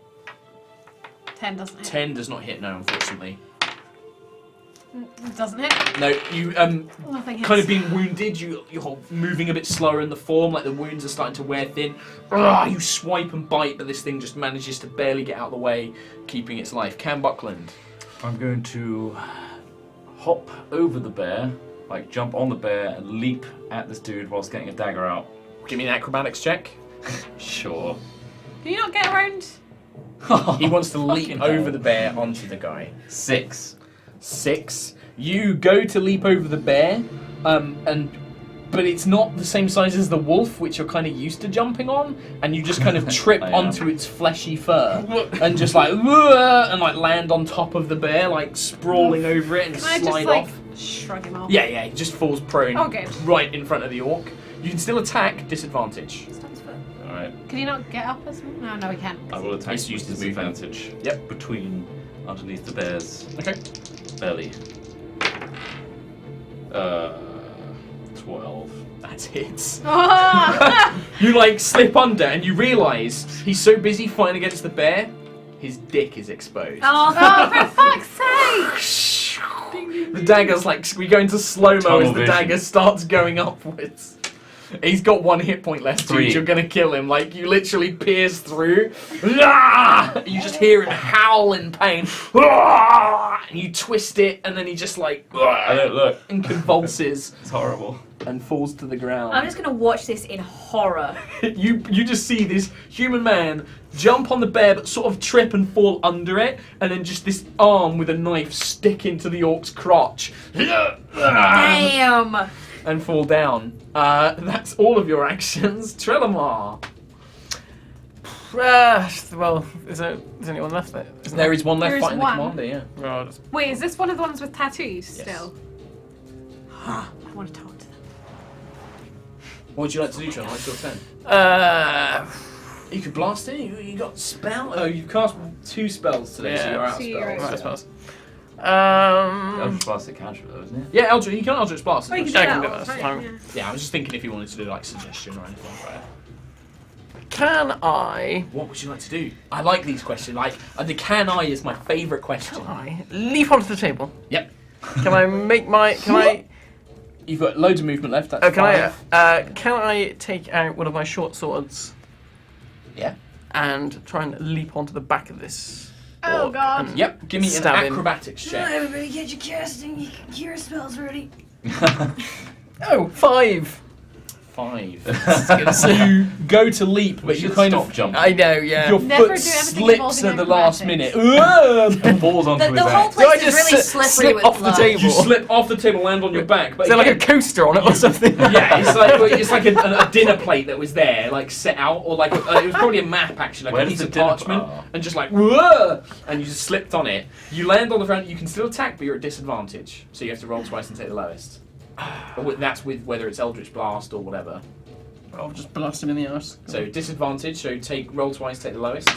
10 doesn't hit. 10 does not hit, no, unfortunately. Doesn't hit. No, you Nothing hits. kind of being wounded, you're moving a bit slower in the form, like the wounds are starting to wear thin. You swipe and bite, but this thing just manages to barely get out of the way, keeping its life. Cam Buckland. I'm going to hop over the bear, like jump on the bear and leap at this dude whilst getting a dagger out. Give me an acrobatics check. Sure. Can you not get around? He wants to leap Fucking over hell. the bear onto the guy. 6. 6. You go to leap over the bear, but it's not the same size as the wolf, which you're kind of used to jumping on, and you just kind of trip I am. onto its fleshy fur and just like and like land on top of the bear, like sprawling over it and Can I slide just like off. shrug him off? Yeah, he just falls prone Oh, good. right in front of the orc. You can still attack, disadvantage. Stop his foot. Alright. Can you not get up as well? No, he can't. I will attack It's used with as movement. disadvantage. Yep. Between, underneath the bear's Okay. belly. 12. That hits. Oh! You like slip under and you realise he's so busy fighting against the bear, his dick is exposed. For fuck's sake! The dagger's like, we go into slow-mo Tunnel as the vision. dagger starts going upwards. He's got 1 hit point left, 3. dude. You're gonna kill him. Like, you literally pierce through. You just hear him howl in pain. And you twist it, and then he just like, I don't look. and convulses It's horrible. and falls to the ground. I'm just gonna watch this in horror. You just see this human man jump on the bear but sort of trip and fall under it, and then just this arm with a knife stick into the orc's crotch. Damn! And fall down. That's all of your actions. Trelemar. Well, is there anyone left there? Isn't There is one left There is fighting one. the commander, yeah. there? Right. Wait, is this one of the ones with tattoos Yes. still? I want to talk to them. What would you like to do, Trellemar? It's your turn. You could blast it. You got spell. Oh, you cast 2 spells today, so Yeah. you're out of So you're spells. out. Right, I suppose. Eldritch Blast at cantrip though, isn't it? Yeah, Eldritch. You can Eldritch Blast. Oh, you can Yeah, do I that can all do the that, time. that's Yeah. I was just thinking if you wanted to do like suggestion or anything. Right? Can I? What would you like to do? I like these questions. Like the can I is my favourite question. Can I leap onto the table? Yep. Can I make my? Can I? You've got loads of movement left. That's Can five. Can I take out one of my short swords Yeah. and try and leap onto the back of this? Oh, orc God. and Yep. Give me an stab him. acrobatics check. Everybody get your casting cure spells ready. Oh, 5. 5. You go to leap, but you kind of jump. I know, yeah. your Never foot do anything slips involving at the last minute. acrobatics. And falls onto The, his the whole axe. Do I place is just really slip slippery with off the blood. table? You slip off the table, land on your back. But Is there like a again- coaster on it or something? Yeah, it's like a dinner plate that was there, like set out, or like it was probably a map actually, like Where a does piece the of dinner- parchment, oh. and just like whoa, and you just slipped on it. You land on the ground. You can still attack, but you're at disadvantage, so you have to roll twice and take the lowest. But that's with whether it's Eldritch Blast or whatever. I'll just blast him in the arse. So disadvantage. So roll twice, take the lowest.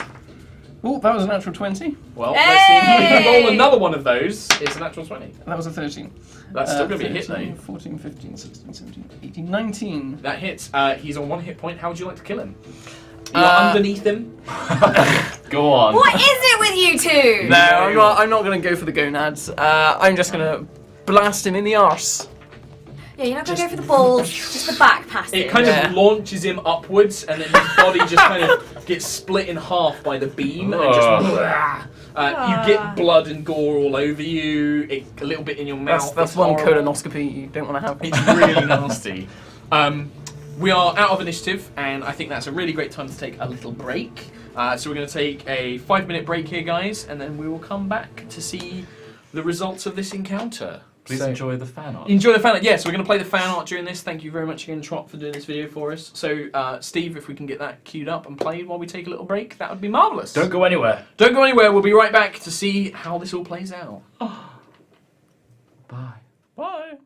Oh, that was a natural 20. Well, let's see if you can roll another one of those. It's a natural 20. That was a 13. That's still going to be a hit 13, though. 14, 15, 16, 17, 18, 19. That hits. He's on 1 hit point. How would you like to kill him? You're Uh, underneath him. Go on. What is it with you two? No, I'm not going to go for the gonads. I'm just going to blast him in the arse. Yeah, you're not gonna go for the balls, just the back passive. It kind Yeah. of launches him upwards, and then his body just kind of gets split in half by the beam, and just you get blood and gore all over you. A little bit in your mouth. That's It's one horrible. colonoscopy you don't want to have. It's really nasty. We are out of initiative, and I think that's a really great time to take a little break. So we're going to take a 5-minute break here, guys, and then we will come back to see the results of this encounter. Please So- enjoy the fan art. Enjoy the fan art. Yes, we're going to play the fan art during this. Thank you very much again, Trot, for doing this video for us. So, Steve, if we can get that queued up and played while we take a little break, that would be marvellous. Don't go anywhere. Don't go anywhere. We'll be right back to see how this all plays out. Bye. Bye.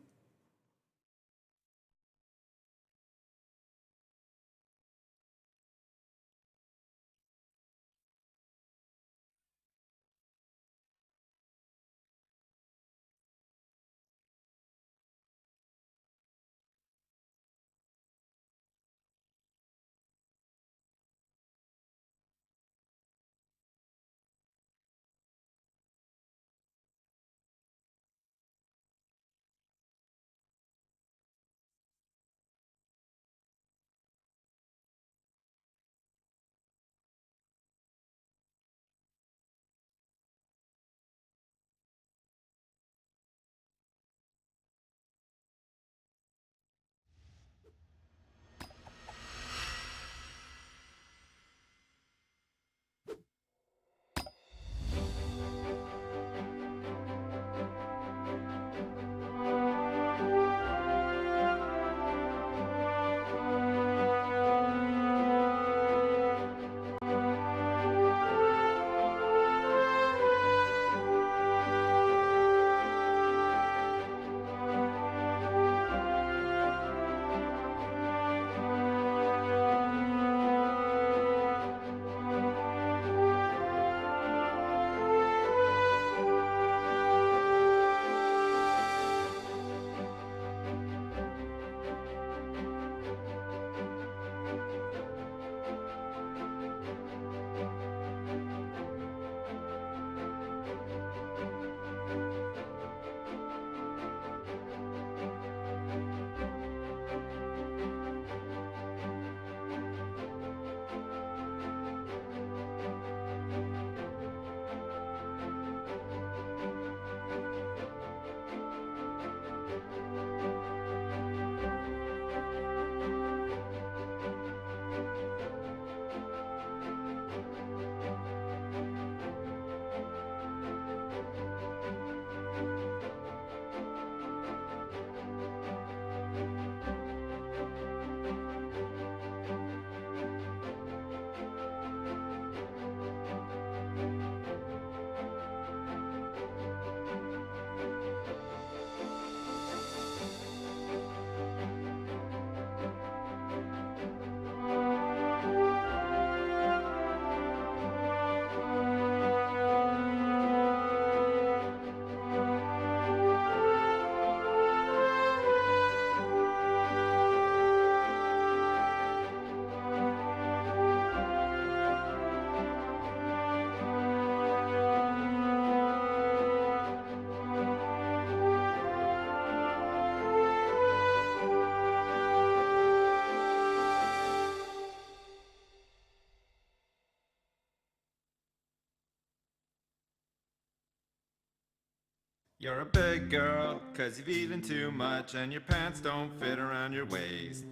You're a big girl, cause you've eaten too much and your pants don't fit around your waist.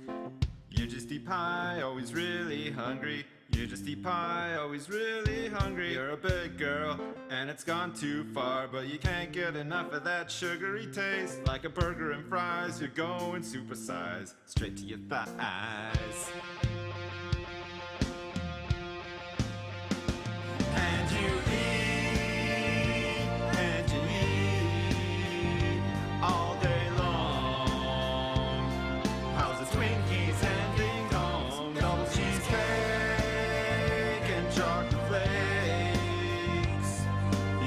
You just eat pie, always really hungry. You just eat pie, always really hungry. You're a big girl, and it's gone too far, but you can't get enough of that sugary taste. Like a burger and fries, you're going supersize, straight to your thighs. And you eat, and you eat, all day long. How's the Twinkies and ding dong, double cheesecake and chocolate flakes.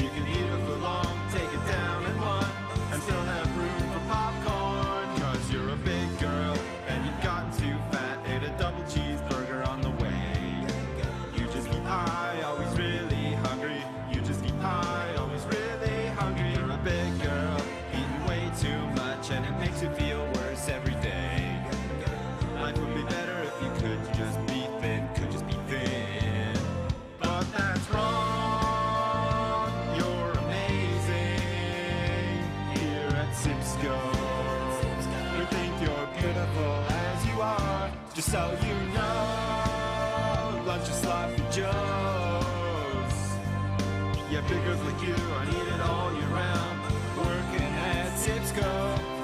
You can eat it for long, take it down in one, and still have room for popcorn. Cause you're a big girl, and you've gotten too fat, ate a double cheeseburger on the way. You just eat pie, always really hungry. You just eat pie, always really hungry. You're a big girl, eating way too much, and it makes you feel worse every day. Life would be better if you could just be thin, could just be thin. But that's wrong, you're amazing. Here at Sipsco, we think you're beautiful as you are. Just so you know, lunch is sloppy joes. Yeah, big girls like you are needed all year round, working at Sipsco.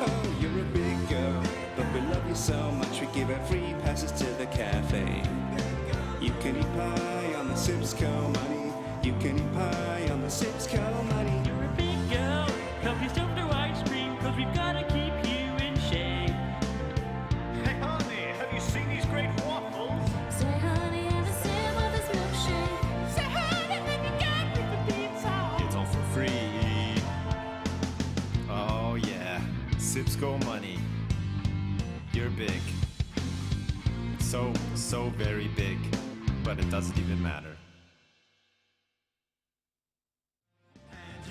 Oh, you're a big girl, but we love you so much we give her free passes to the cafe. You can eat pie on the Sipsco money. You can eat pie on the Sipsco money. You're a big girl, help yourself to ice cream, cause we've gotta keep you in shape. Hey honey, have you seen these great waffles? Say honey, have a sip of this milkshake. Say hi, and then you got with the pizza. It's all for free. Oh yeah, Sipsco money. You're big. So very big. But it doesn't even matter. And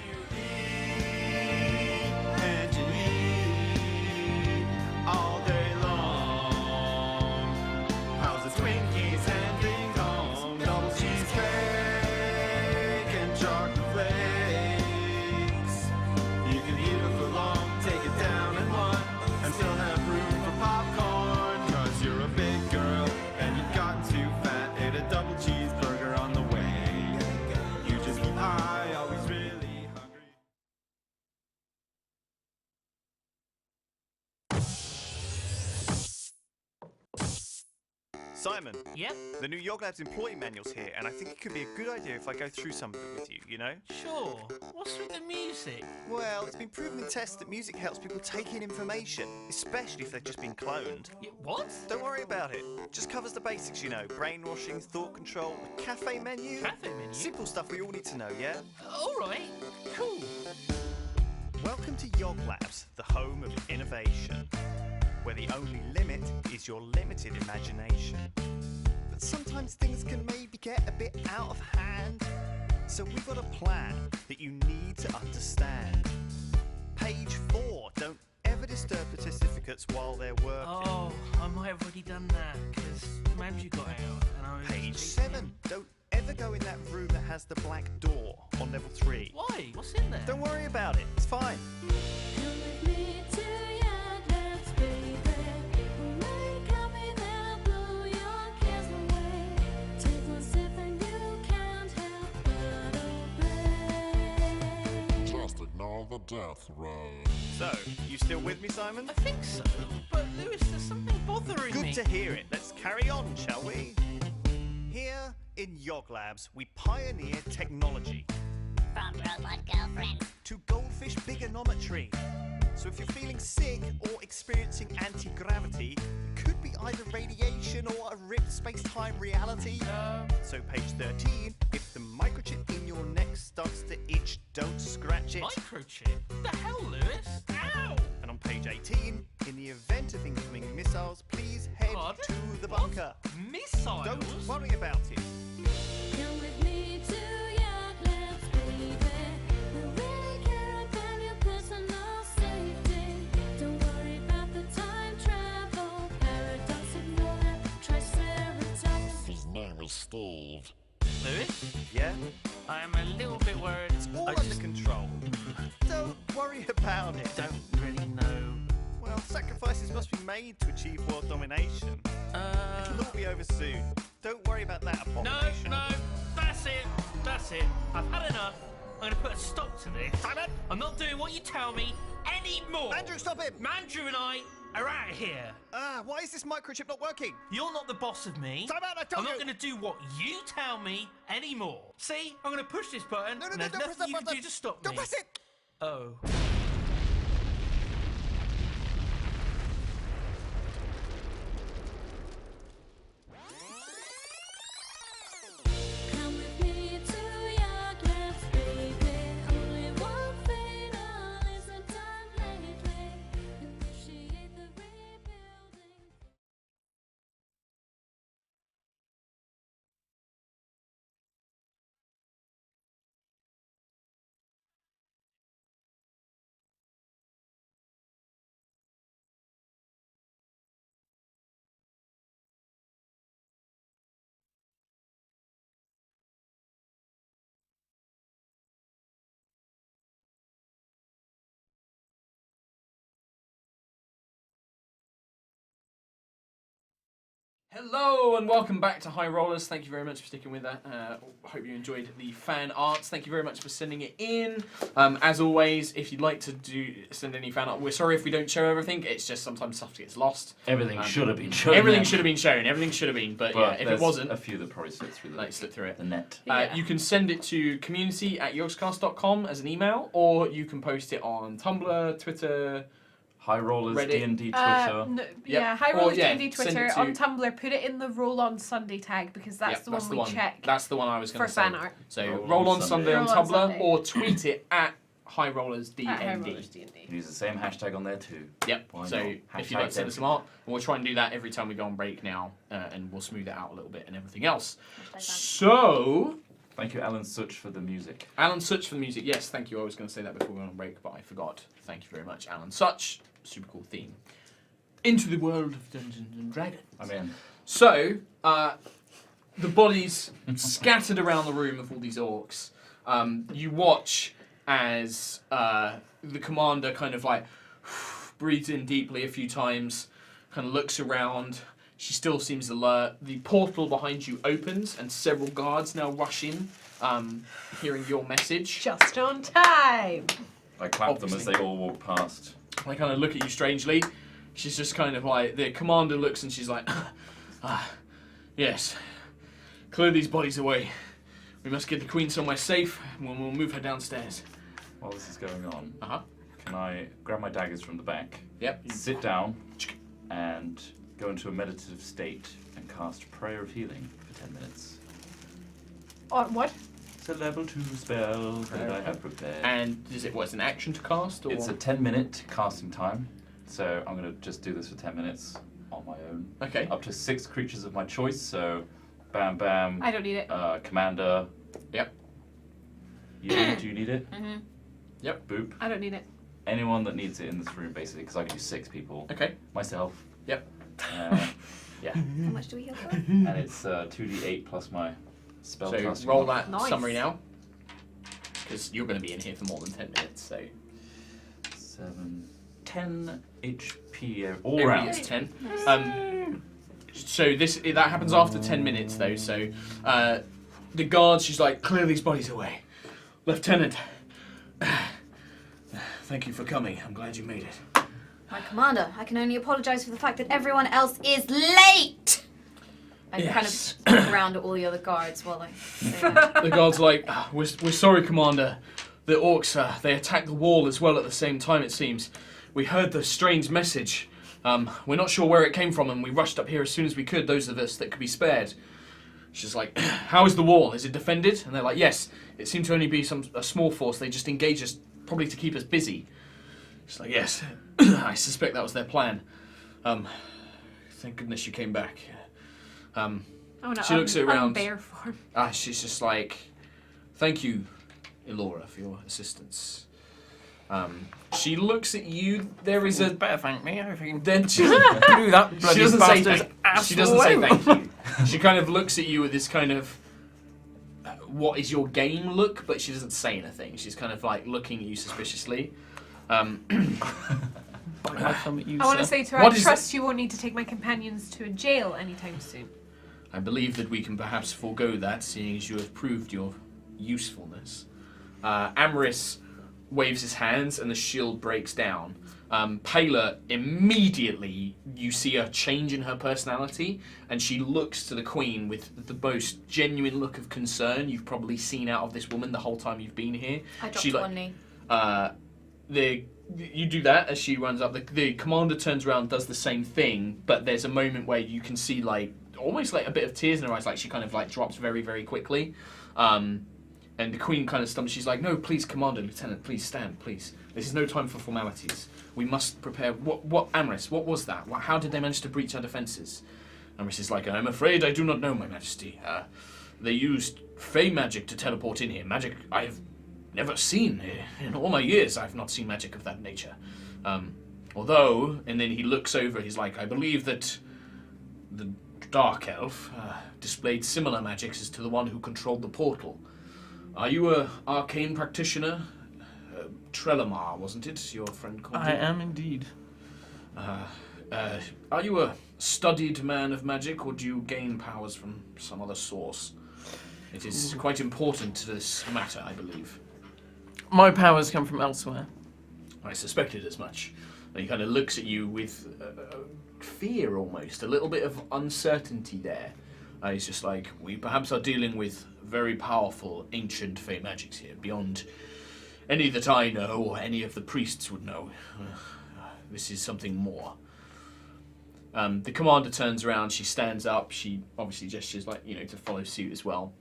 you eat all day long. How's the Twinkies and ding dong, double cheesecake and chocolate flakes. You can eat it for long, take it down in one, and still have room for popcorn. Cause you're a big girl, and you've gotten too fat, ate a double cheeseburger on the way. You just eat pie, always really hungry. Simon, Yep, the new Yoglabs employee manual's here, and I think it could be a good idea if I go through some of it with you, you know? sure. What's with the music? Well, it's been proven in tests that music helps people take in information, especially if they've just been cloned. What? Don't worry about it. Just covers the basics, you know. Brainwashing, thought control, a cafe menu. Cafe menu? Simple stuff we all need to know, yeah? Alright, cool. Welcome to Yoglabs, the home of innovation, where the only limit is your limited imagination. But sometimes things can maybe get a bit out of hand, so we've got a plan that you need to understand. Page 4, don't ever disturb the certificates while they're working. Oh, I might have already done that, because Manju got out, and I was... Page 7, don't ever go in that room that has the black door on level 3. Why? What's in there? Don't worry about it, it's fine. Come with me to Yogscast, baby. We'll make coffee that'll blow your cares away. Take one sip and you can't help but obey. Just ignore the death row. So, you still with me, Simon? I think so, but Lewis, there's something bothering me. Good to hear it. Let's carry on, shall we? Here in Yoglabs, we pioneer technology. From robot girlfriend. To goldfish bigonometry. So if you're feeling sick or experiencing anti-gravity, it could be either radiation or a ripped space-time reality. So page 13, if the microchip in your neck starts to itch, don't scratch it. Microchip? The hell, Lewis? Ow! And on page 18, in the event of incoming missiles, please head Pardon? to the bunker. Missiles? Don't worry about it. Come with me to Yogscast, baby. We really care about your personal safety. Don't worry about the time travel paradox. Ignore that triceratops. His name is Steve. Lewis? Yeah? I am a little bit worried. It's all I under just control. Don't worry about it. don't really know. Well, sacrifices must be made to achieve world domination. It'll all be over soon. Don't worry about that No, abomination. no, that's it. That's it. I've had enough. I'm gonna put a stop to this. Simon! I'm not doing what you tell me anymore. Andrew, stop him! Mandrew and I are out of here. Why is this microchip not working? You're not the boss of me. Time out, I told I'm not you. going to do what you tell me anymore. See, I'm going to push this button, No, and no, there's don't press nothing that you can button. do to stop Don't me. press it! Oh. Come with me to Yogscast, baby. Only one thing on isn't done lately. Initiate the rebuilding. Hello and welcome back to High Rollers. Thank you very much for sticking with that. Hope you enjoyed the fan arts. Thank you very much for sending it in. As always, if you'd like to send any fan art, we're sorry if we don't show everything. It's just sometimes stuff gets lost. Everything should have been shown. Everything should have been shown. Everything should have been. But yeah, if it there's wasn't, a few that probably slipped through the net. You can send it to community@yogscast.com as an email, or you can post it on Tumblr, Twitter, High Rollers, Reddit. D&D Twitter. Yeah, High Rollers D&D send Twitter, it to- on Tumblr, put it in the Roll on Sunday tag because that's the one we check. That's the one I was going for to say. fan art. So roll on Sunday on Roll on Tumblr, Sunday. or tweet it at High Rollers D&D. At High Rollers D&D. You can use the same hashtag on there too. Yep. Why So not? if you'd like to send us some art, we'll try and do that every time we go on break now, and we'll smooth it out a little bit and everything else. So. Thank you, Alan Such, for the music. Alan Such for the music. Yes, thank you. I was going to say that before we went on break, but I forgot. Thank you very much, Alan Such. Super cool theme. Into the world of Dungeons and Dragons. I'm in. So, the bodies scattered around the room of all these orcs. You watch as the commander kind of like breathes in deeply a few times, kind of looks around. She still seems alert. The portal behind you opens, and several guards now rush in, hearing your message. Just on time. I clapped them as they all walked past. They kind of look at you strangely. She's just kind of like, the commander looks and she's like, yes, clear these bodies away. We must get the queen somewhere safe, and we'll move her downstairs. While this is going on, can I grab my daggers from the back? Yep. Sit down and go into a meditative state and cast Prayer of Healing for 10 minutes. On what? It's a level 2 spell that I have prepared. And is it an action to cast? Or? It's a 10-minute casting time, so I'm going to just do this for 10 minutes on my own. Okay. Up to 6 creatures of my choice, so Bam Bam. I don't need it. Commander. Yep. Do you need it? Mm-hmm. Yep. Boop. I don't need it. Anyone that needs it in this room, basically, because I can do 6 people. Okay. Myself. Yep. Yeah. How much do we heal for? And it's 2d8 plus my spell So casting. roll that Nice. summary now, because you're going to be in here for more than 10 minutes. So 10 HP all every round. is 10. So that happens after 10 minutes though. So the guard, she's like, clear these bodies away, Lieutenant. Thank you for coming. I'm glad you made it. My commander, I can only apologise for the fact that everyone else is late! I kind Yes. of look around at all the other guards while I say that. The guard's like, we're sorry, Commander. The orcs, they attacked the wall as well at the same time, it seems. We heard the strange message. We're not sure where it came from, and we rushed up here as soon as we could, those of us that could be spared. She's like, how is the wall? Is it defended? And they're like, yes. It seemed to only be a small force. They just engaged us, probably to keep us busy. She's like, yes. I suspect that was their plan. Thank goodness you came back. Oh no, She looks around. bear form. She's just like, thank you, Elora, for your assistance. She looks at you. There is a better thank me. I think then she, blew that bloody she doesn't say bastard's thank. She ass doesn't say away. thank you. She kind of looks at you with this kind of what is your game look, but she doesn't say anything. She's kind of like looking at you suspiciously. Bite my thumb at you, I want to sir. say to her, What I is trust you won't need to take my companions to a jail anytime soon. I believe that we can perhaps forego that, seeing as you have proved your usefulness. Amaris waves his hands and the shield breaks down. Payla, immediately you see a change in her personality, and she looks to the Queen with the most genuine look of concern you've probably seen out of this woman the whole time you've been here. I dropped She, like, one knee. You do that as she runs up. The commander turns around, does the same thing, but there's a moment where you can see like almost like a bit of tears in her eyes, like she kind of like drops very, very quickly. And the Queen kind of stumbles. She's like, "No, please, Commander, Lieutenant, please stand, please. This is no time for formalities. We must prepare." What, Amaris? What was that? How did they manage to breach our defences? Amaris is like, "I'm afraid I do not know, My Majesty. They used Fey magic to teleport in here. Magic I have never seen. In all my years, I've not seen magic of that nature. Although," and then he looks over. He's like, "I believe that the Dark Elf displayed similar magics as to the one who controlled the portal. Are you a arcane practitioner? Trelemar, wasn't it? Your friend called I you? am indeed. Are you a studied man of magic, or do you gain powers from some other source? It is quite important to this matter, I believe." My powers come from elsewhere. I suspected as much. And he kind of looks at you with fear almost, a little bit of uncertainty there. He's just like, "We perhaps are dealing with very powerful ancient Fey magics here, beyond any that I know or any of the priests would know. This is something more." The commander turns around, she stands up, she obviously gestures like, to follow suit as well.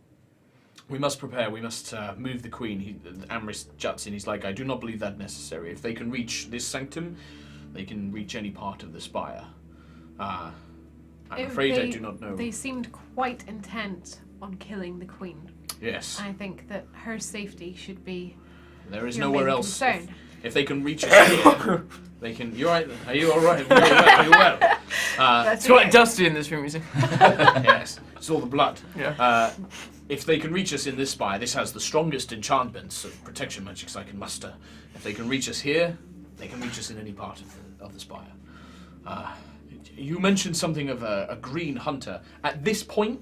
"We must prepare, we must move the Queen." Amris juts in, he's like, "I do not believe that necessary. If they can reach this sanctum, they can reach any part of the Spire. I'm afraid I do not know." They seemed quite intent on killing the Queen. Yes, I think that her safety should be there is your nowhere main else. concern. If they can reach us here, they can... You alright? Are you alright? Are you well? It's quite dusty in this room, you see. Yes, it's all the blood. Yeah. If they can reach us in this spire, this has the strongest enchantments of protection magics I can muster. If they can reach us here, they can reach us in any part of the spire. You mentioned something of a green hunter. At this point,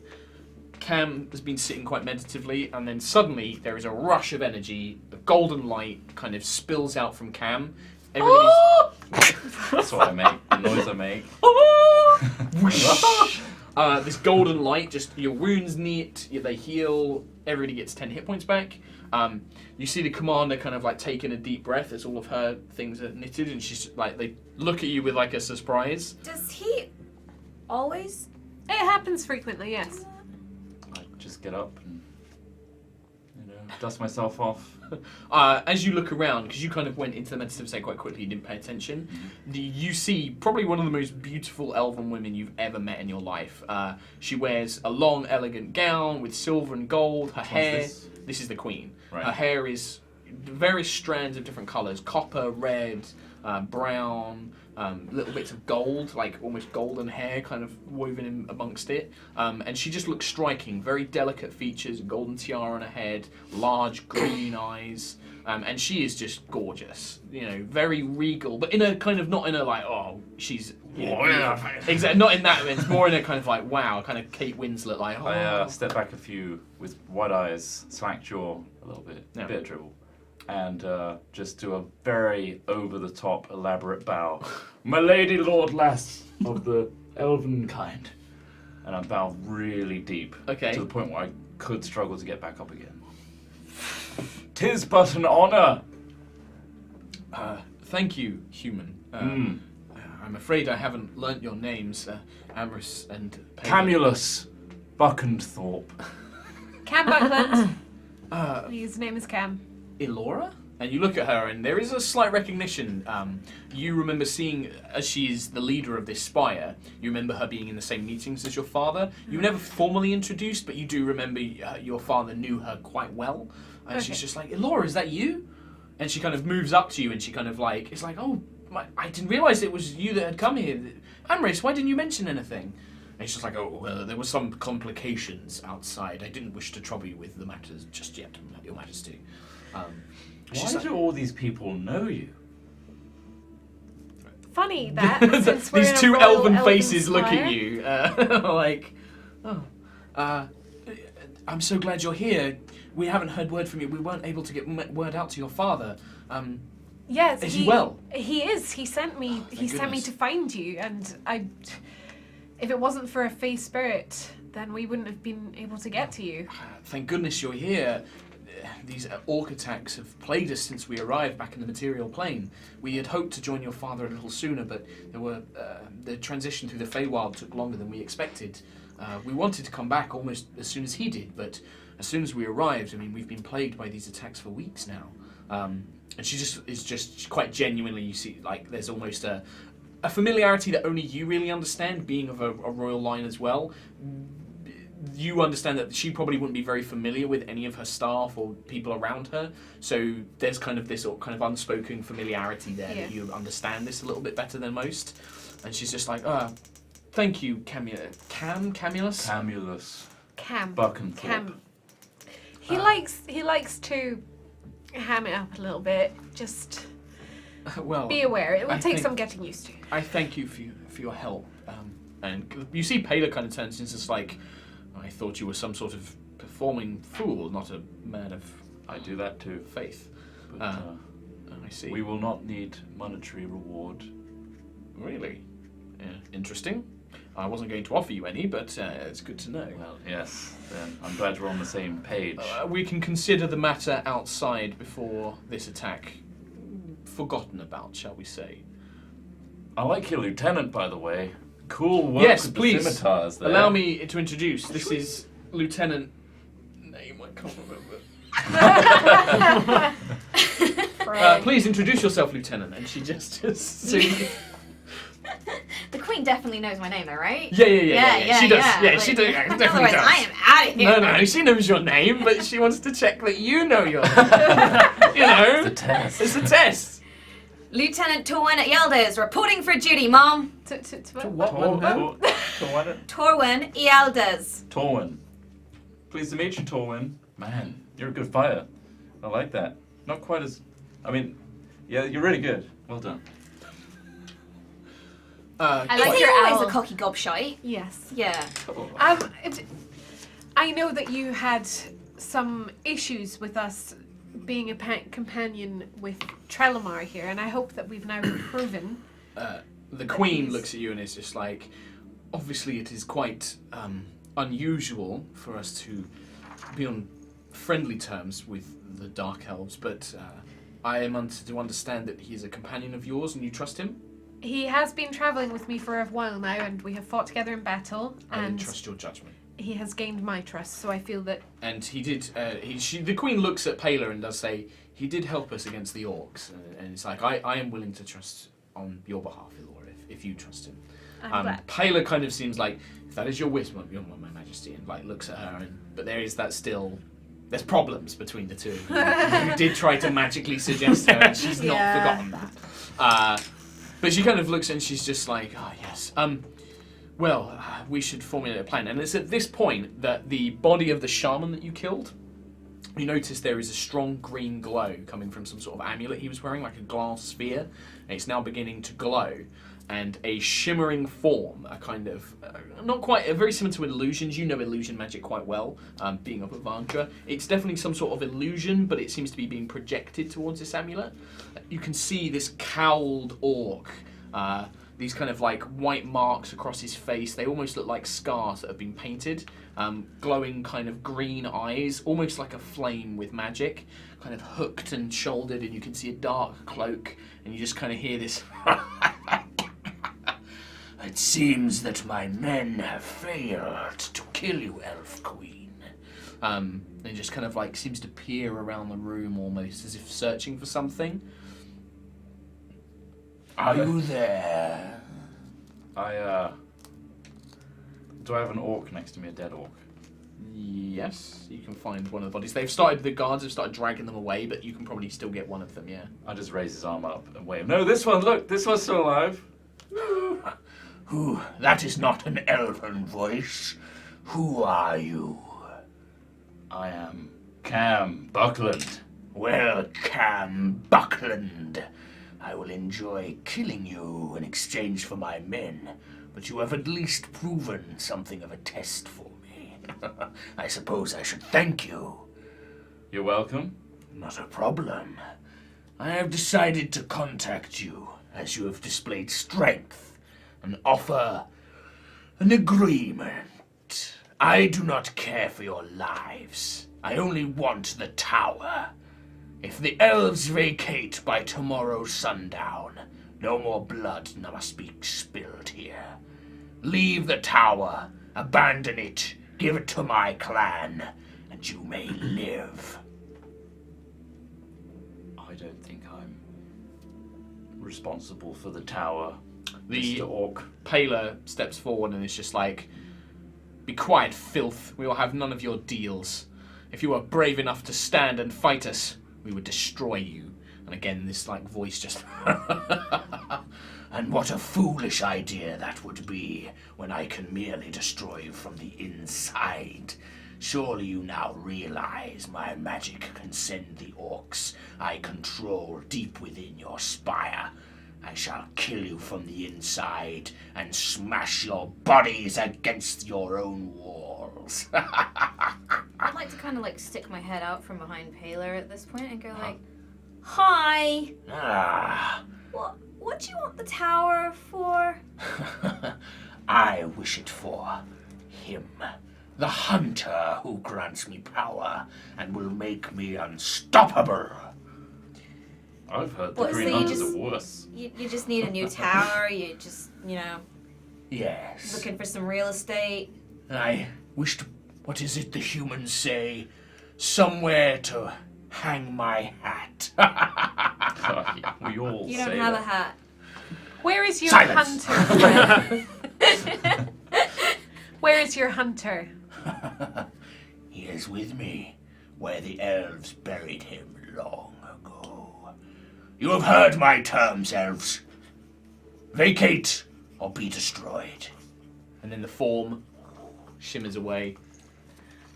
Cam has been sitting quite meditatively, and then suddenly there is a rush of energy. The golden light kind of spills out from Cam. Everybody's... That's what I make. The noise I make. This golden light, just your wounds neat, they heal, everybody gets 10 hit points back. You see the commander kind of like taking a deep breath as all of her things are knitted, and she's like, they look at you with like a surprise. Does he always? It happens frequently, yes. I just get up and dust myself off. As you look around, because you kind of went into the meditative state quite quickly, you didn't pay attention, you see probably one of the most beautiful elven women you've ever met in your life. She wears a long, elegant gown with silver and gold. Her hair... This is the Queen. Right. Her hair is various strands of different colours. Copper, red, brown, little bits of gold, like almost golden hair kind of woven in amongst it. And she just looks striking. Very delicate features, a golden tiara on her head, large green eyes. And she is just gorgeous. Very regal, but in a kind of, not in a like, oh, she's... Exactly, not in that way. It's more in a kind of like, wow, kind of Kate Winslet, like, oh. I step back a few with wide eyes, slack jaw a little bit, Yeah. a bit of dribble, and just do a very over-the-top, elaborate bow. "My lady, lord, lass of the elven kind." And I bow really deep, Okay. to the point where I could struggle to get back up again. "'Tis but an honour." Thank you, human. I'm afraid I haven't learnt your names, Amris and Pagan. Camulus Buckendthorpe. Cam Buckland. His name is Cam. Elora? And you look at her, and there is a slight recognition. You remember seeing, as she is the leader of this spire, you remember her being in the same meetings as your father. You were never formally introduced, but you do remember your father knew her quite well. And she's just like, "Elora, is that you?" And she kind of moves up to you, and she kind of like, it's like, "Oh, I didn't realise it was you that had come here. Amris, why didn't you mention anything?" And he's just like, oh, well, there were some complications outside. I didn't wish to trouble you with the matters just yet, Your Majesty. Why do all these people know you? Funny that since we're These in a two royal elven faces look spire. at you, like, I'm so glad you're here. We haven't heard word from you. We weren't able to get word out to your father. Yes, Is he well? He is. He sent me. He sent me goodness. to find you, and I. If it wasn't for a Fey spirit, then we wouldn't have been able to get to you. Thank goodness you're here. These orc attacks have plagued us since we arrived back in the material plane. We had hoped to join your father a little sooner, but there were the transition through the Feywild took longer than we expected. We wanted to come back almost as soon as he did, but as soon as we arrived, I mean, we've been plagued by these attacks for weeks now. And she is just quite genuinely, you see, like there's almost a familiarity that only you really understand, being of a royal line as well. You understand that she probably wouldn't be very familiar with any of her staff or people around her, so there's kind of this kind of unspoken familiarity there that you understand this a little bit better than most. And she's just like, thank you, Camulus? Camulus. Cam. Buckenthorpe. Cam. He likes to ham it up a little bit. Just well, be aware. It will I take think- some getting used to. I thank you for your help. And you see Pela kind of turns into just like, I thought you were some sort of performing fool, not a man of I do that too. faith. But, I see. we will not need monetary reward. Really? Yeah, interesting. I wasn't going to offer you any, but it's good to know. Well, yes. Then I'm glad we're on the same page. We can consider the matter outside before this attack forgotten about, shall we say. I like your lieutenant, by the way. Cool work Yes, with please. the scimitars there. Allow me to introduce. This is Lieutenant... Name I can't remember. Please introduce yourself, Lieutenant. And she just so you- The Queen definitely knows my name, though, right? Yeah. She does. Yeah, she like- definitely Otherwise, does. I am out of here. No, she knows your name, but she wants to check that you know your name. You know, It's a test. it's a test. Lieutenant Torwin at Yeldes, reporting for duty, Mom. Torwin Yeldes. Torwin. Pleased to meet you, Torwin. Man, you're a good fighter. I like that. Not quite as... I mean, yeah, you're really good. Well done. I like like your you're always owl. a cocky gobshite. Yes. Yeah. I know that you had some issues with us being a companion with Trelamar here, and I hope that we've now proven. The Queen looks at you and is just like, obviously it is quite unusual for us to be on friendly terms with the Dark Elves, but I am to understand that he is a companion of yours and you trust him? He has been travelling with me for a while now, and we have fought together in battle, I and trust your judgment. he has gained my trust, so I feel that... And he did, the Queen looks at Pela and does say, he did help us against the Orcs, and it's like, I am willing to trust on your behalf, Ilora, if you trust him. I'm glad. Pela kind of seems like, if that is your wish, my Majesty, and like looks at her, but there is that still, there's problems between the two of you. You did try to magically suggest her, and she's not forgotten that. But she kind of looks and she's just like, oh yes, well, we should formulate a plan. And it's at this point that the body of the shaman that you killed, you notice there is a strong green glow coming from some sort of amulet he was wearing, like a glass sphere, and it's now beginning to glow. And a shimmering form, a kind of, not quite, very similar to illusions. You know illusion magic quite well, being up at Vandra. It's definitely some sort of illusion, but it seems to be being projected towards this amulet. You can see this cowled orc, these kind of like white marks across his face. They almost look like scars that have been painted. Glowing kind of green eyes, almost like a flame with magic, kind of hooked and shouldered, and you can see a dark cloak, and you just kind of hear this... It seems that my men have failed to kill you, Elf Queen. And just kind of like seems to peer around the room almost as if searching for something. Are you there? Do I have an orc next to me, a dead orc? Yes, you can find one of the bodies. The guards have started dragging them away, but you can probably still get one of them, yeah. I just raise his arm up and wave. No, this one, look, this one's still alive. Who? That is not an elven voice. Who are you? I am Cam Buckland. Well, Cam Buckland, I will enjoy killing you in exchange for my men, but you have at least proven something of a test for me. I suppose I should thank you. You're welcome. Not a problem. I have decided to contact you, as you have displayed strength, and offer an agreement. I do not care for your lives. I only want the tower. If the elves vacate by tomorrow sundown, no more blood must be spilled here. Leave the tower, abandon it, give it to my clan, and you may live. I don't think I'm responsible for the tower, The Mr. Orc. Paler steps forward and is just like, "Be quiet, filth. We will have none of your deals. If you are brave enough to stand and fight us, we would destroy you." And again, this like voice just... And what a foolish idea that would be, when I can merely destroy you from the inside. Surely you now realize my magic can send the orcs I control deep within your spire. I shall kill you from the inside and smash your bodies against your own walls. I'd like to kind of like stick my head out from behind Paler at this point and go like, "Hi. Ah, What do you want the tower for?" I wish it for him. The hunter who grants me power and will make me unstoppable. I've heard the What, Green so you Hunters just- are worse. You just need a new tower. You just, Yes. looking for some real estate. I wished, what is it the humans say? Somewhere to hang my hat. We all You say don't have that. a hat. Where is your Silence. hunter? Where is your hunter? He is with me, where the elves buried him long ago. You have heard my terms, elves. Vacate or be destroyed. And then the form shimmers away.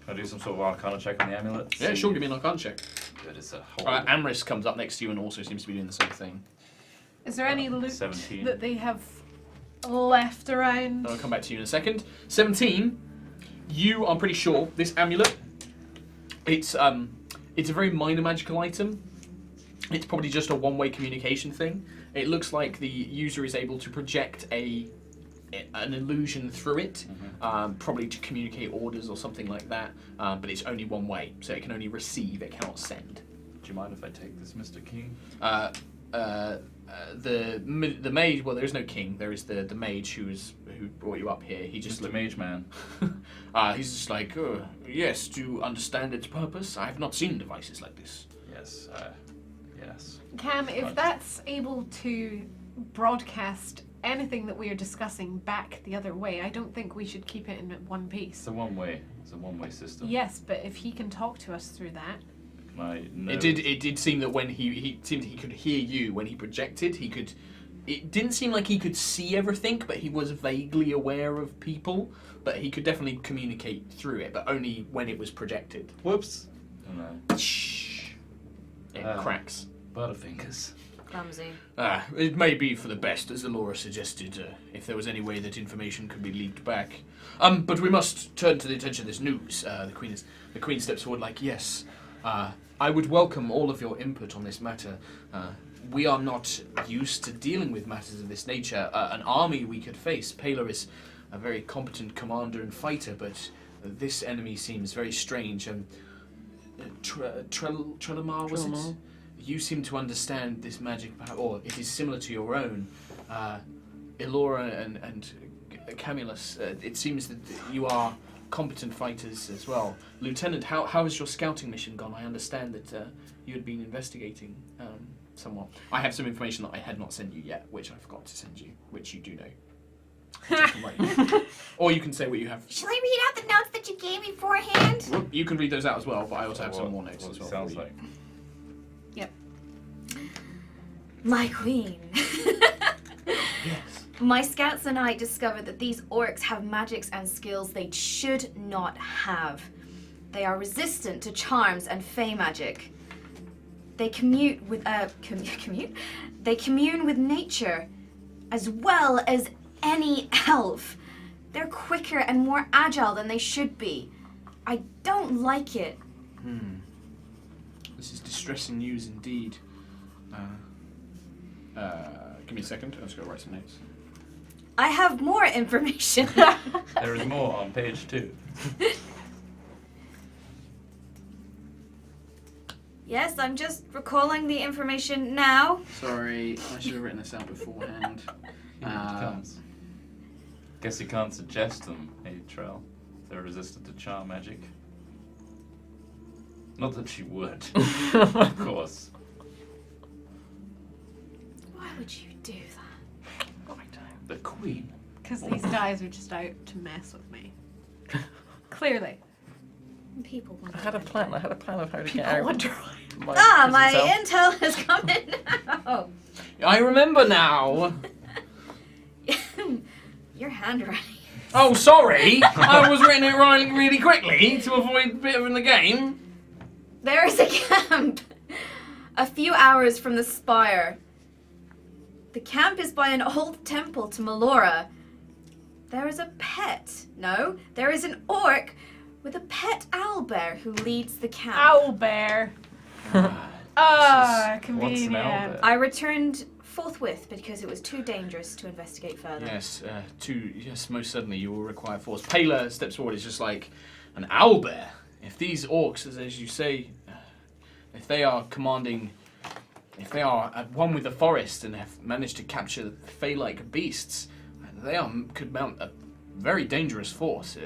Can I do some sort of arcana check on the amulet? Yeah, sure, give me an arcana check. Good, it's a whole... Amris comes up next to you and also seems to be doing the same thing. Is there any loot 17. that they have left around? I'll come back to you in a second. 17, you are pretty sure this amulet, it's a very minor magical item. It's probably just a one-way communication thing. It looks like the user is able to project an illusion through it, probably to communicate orders or something like that, but it's only one way, so it can only receive, it cannot send. Do you mind if I take this, Mr. King? The mage, well, there is no king, there is the mage who brought you up here. He just Just a mage man. he's just like, "Oh, yes, do you understand its purpose? I have not seen devices like this." Yes, yes. Cam, if Right. that's able to broadcast anything that we are discussing back the other way, I don't think we should keep it in one piece. It's a one-way system. Yes, but if he can talk to us through that. Can I know? It did seem that when he seemed he could hear you when he projected. It didn't seem like he could see everything, but he was vaguely aware of people. But he could definitely communicate through it, but only when it was projected. Whoops. Oh, no. Shh. It cracks. Butterfingers. Clumsy. It may be for the best, as Alora suggested, if there was any way that information could be leaked back. But we must turn to the attention of this news. The Queen steps forward like, "Yes, I would welcome all of your input on this matter. We are not used to dealing with matters of this nature. An army we could face. Paler is a very competent commander and fighter, but this enemy seems very strange. Trelamar, was it? You seem to understand this magic power, or it is similar to your own. Elora and Camulus, it seems that you are competent fighters as well. Lieutenant, how has your scouting mission gone? I understand that you had been investigating somewhat. I have some information that I had not sent you yet, which I forgot to send you, which you do know. Or you can say what you have. Shall I read out the notes that you gave me beforehand? You can read those out as well, but I also have some more notes What as it well. sounds for you. like. My queen. Yes. My scouts and I discovered that these orcs have magics and skills they should not have. They are resistant to charms and fey magic. They commune with They commune with nature, as well as any elf. They're quicker and more agile than they should be. I don't like it. This is distressing news indeed. Give me a second. I'll just go write some notes. I have more information. There is more on page 2. Yes, I'm just recalling the information now. Sorry, I should have written this out beforehand. Guess you can't suggest them, hey Trell. They're resistant to charm magic. Not that she would, of course. Why would you do that? The Queen. Because these guys are just out to mess with me. Clearly. People wonder. I had a plan of how to People get out. wonder why. My prison cell. intel has come in now. I remember now. Your handwriting. Oh, sorry. I was writing it really quickly to avoid a bit of in the game. There is a camp a few hours from the Spire. The camp is by an old temple to Melora. There is a pet. No, there is an orc with a pet owlbear who leads the camp. Owlbear. Convenient. owlbear? I returned forthwith because it was too dangerous to investigate further. Yes, yes, most certainly you will require force. Pela steps forward. It's just like an owlbear. If these orcs, as you say, if they are commanding, if they are at one with the forest and have managed to capture fey-like beasts, they could mount a very dangerous force.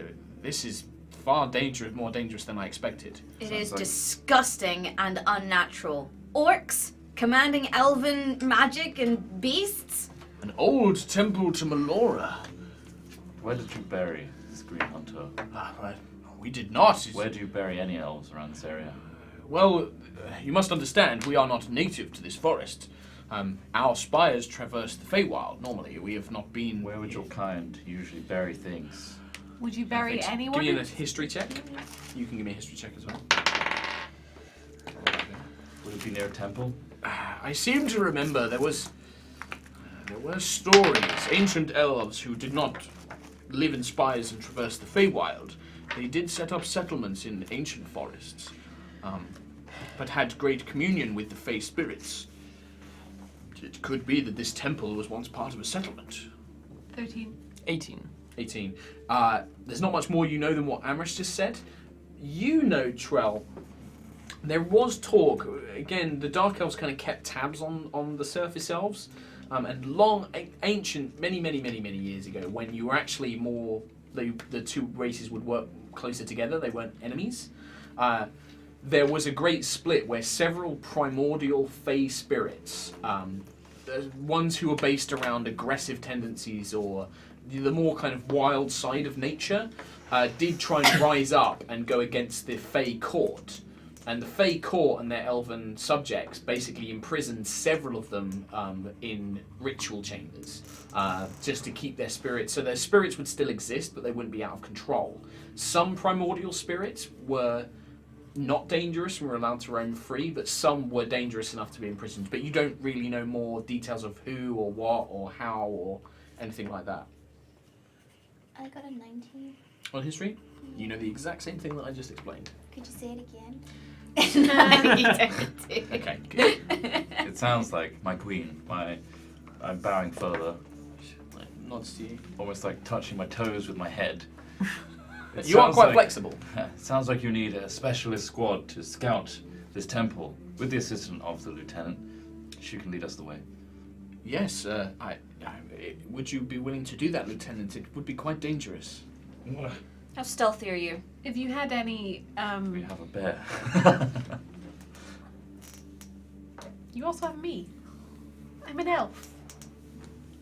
This is far more dangerous than I expected. It is disgusting and unnatural. Orcs commanding elven magic and beasts? An old temple to Melora. Where did you bury this Green Hunter? We did not. Where do you bury any elves around this area? Well, you must understand, we are not native to this forest. Our spires traverse the Feywild. Normally, we have not been. Where would your kind usually bury things? Would you bury anyone? Give me a history check. You can give me a history check as well. Would it be near a temple? I seem to remember there were stories, ancient elves who did not live in spires and traverse the Feywild. They did set up settlements in ancient forests, but had great communion with the Fey spirits. It could be that this temple was once part of a settlement. 13. 18. 18. There's not much more you know than what Amrish just said. You know, Trell, there was talk, again, the Dark Elves kind of kept tabs on the Surface Elves, and ancient, many years ago, when you were actually more, the two races would work closer together, they weren't enemies, there was a great split where several primordial Fey spirits, ones who were based around aggressive tendencies or the more kind of wild side of nature, did try and rise up and go against the Fey court. And the Fey court and their elven subjects basically imprisoned several of them in ritual chambers, just to keep their spirits. So their spirits would still exist, but they wouldn't be out of control. Some primordial spirits were not dangerous and were allowed to roam free, but some were dangerous enough to be imprisoned. But you don't really know more details of who or what or how or anything like that. I got a 19. On history, you know the exact same thing that I just explained. Could you say it again? Okay, good. It sounds like my queen. I'm bowing further. Nods to you. Almost like touching my toes with my head. You are quite flexible. It sounds like you need a specialist squad to scout this temple with the assistance of the lieutenant. She can lead us the way. Yes, would you be willing to do that, Lieutenant? It would be quite dangerous. How stealthy are you? If you had any, We have a bear. you also have me. I'm an elf.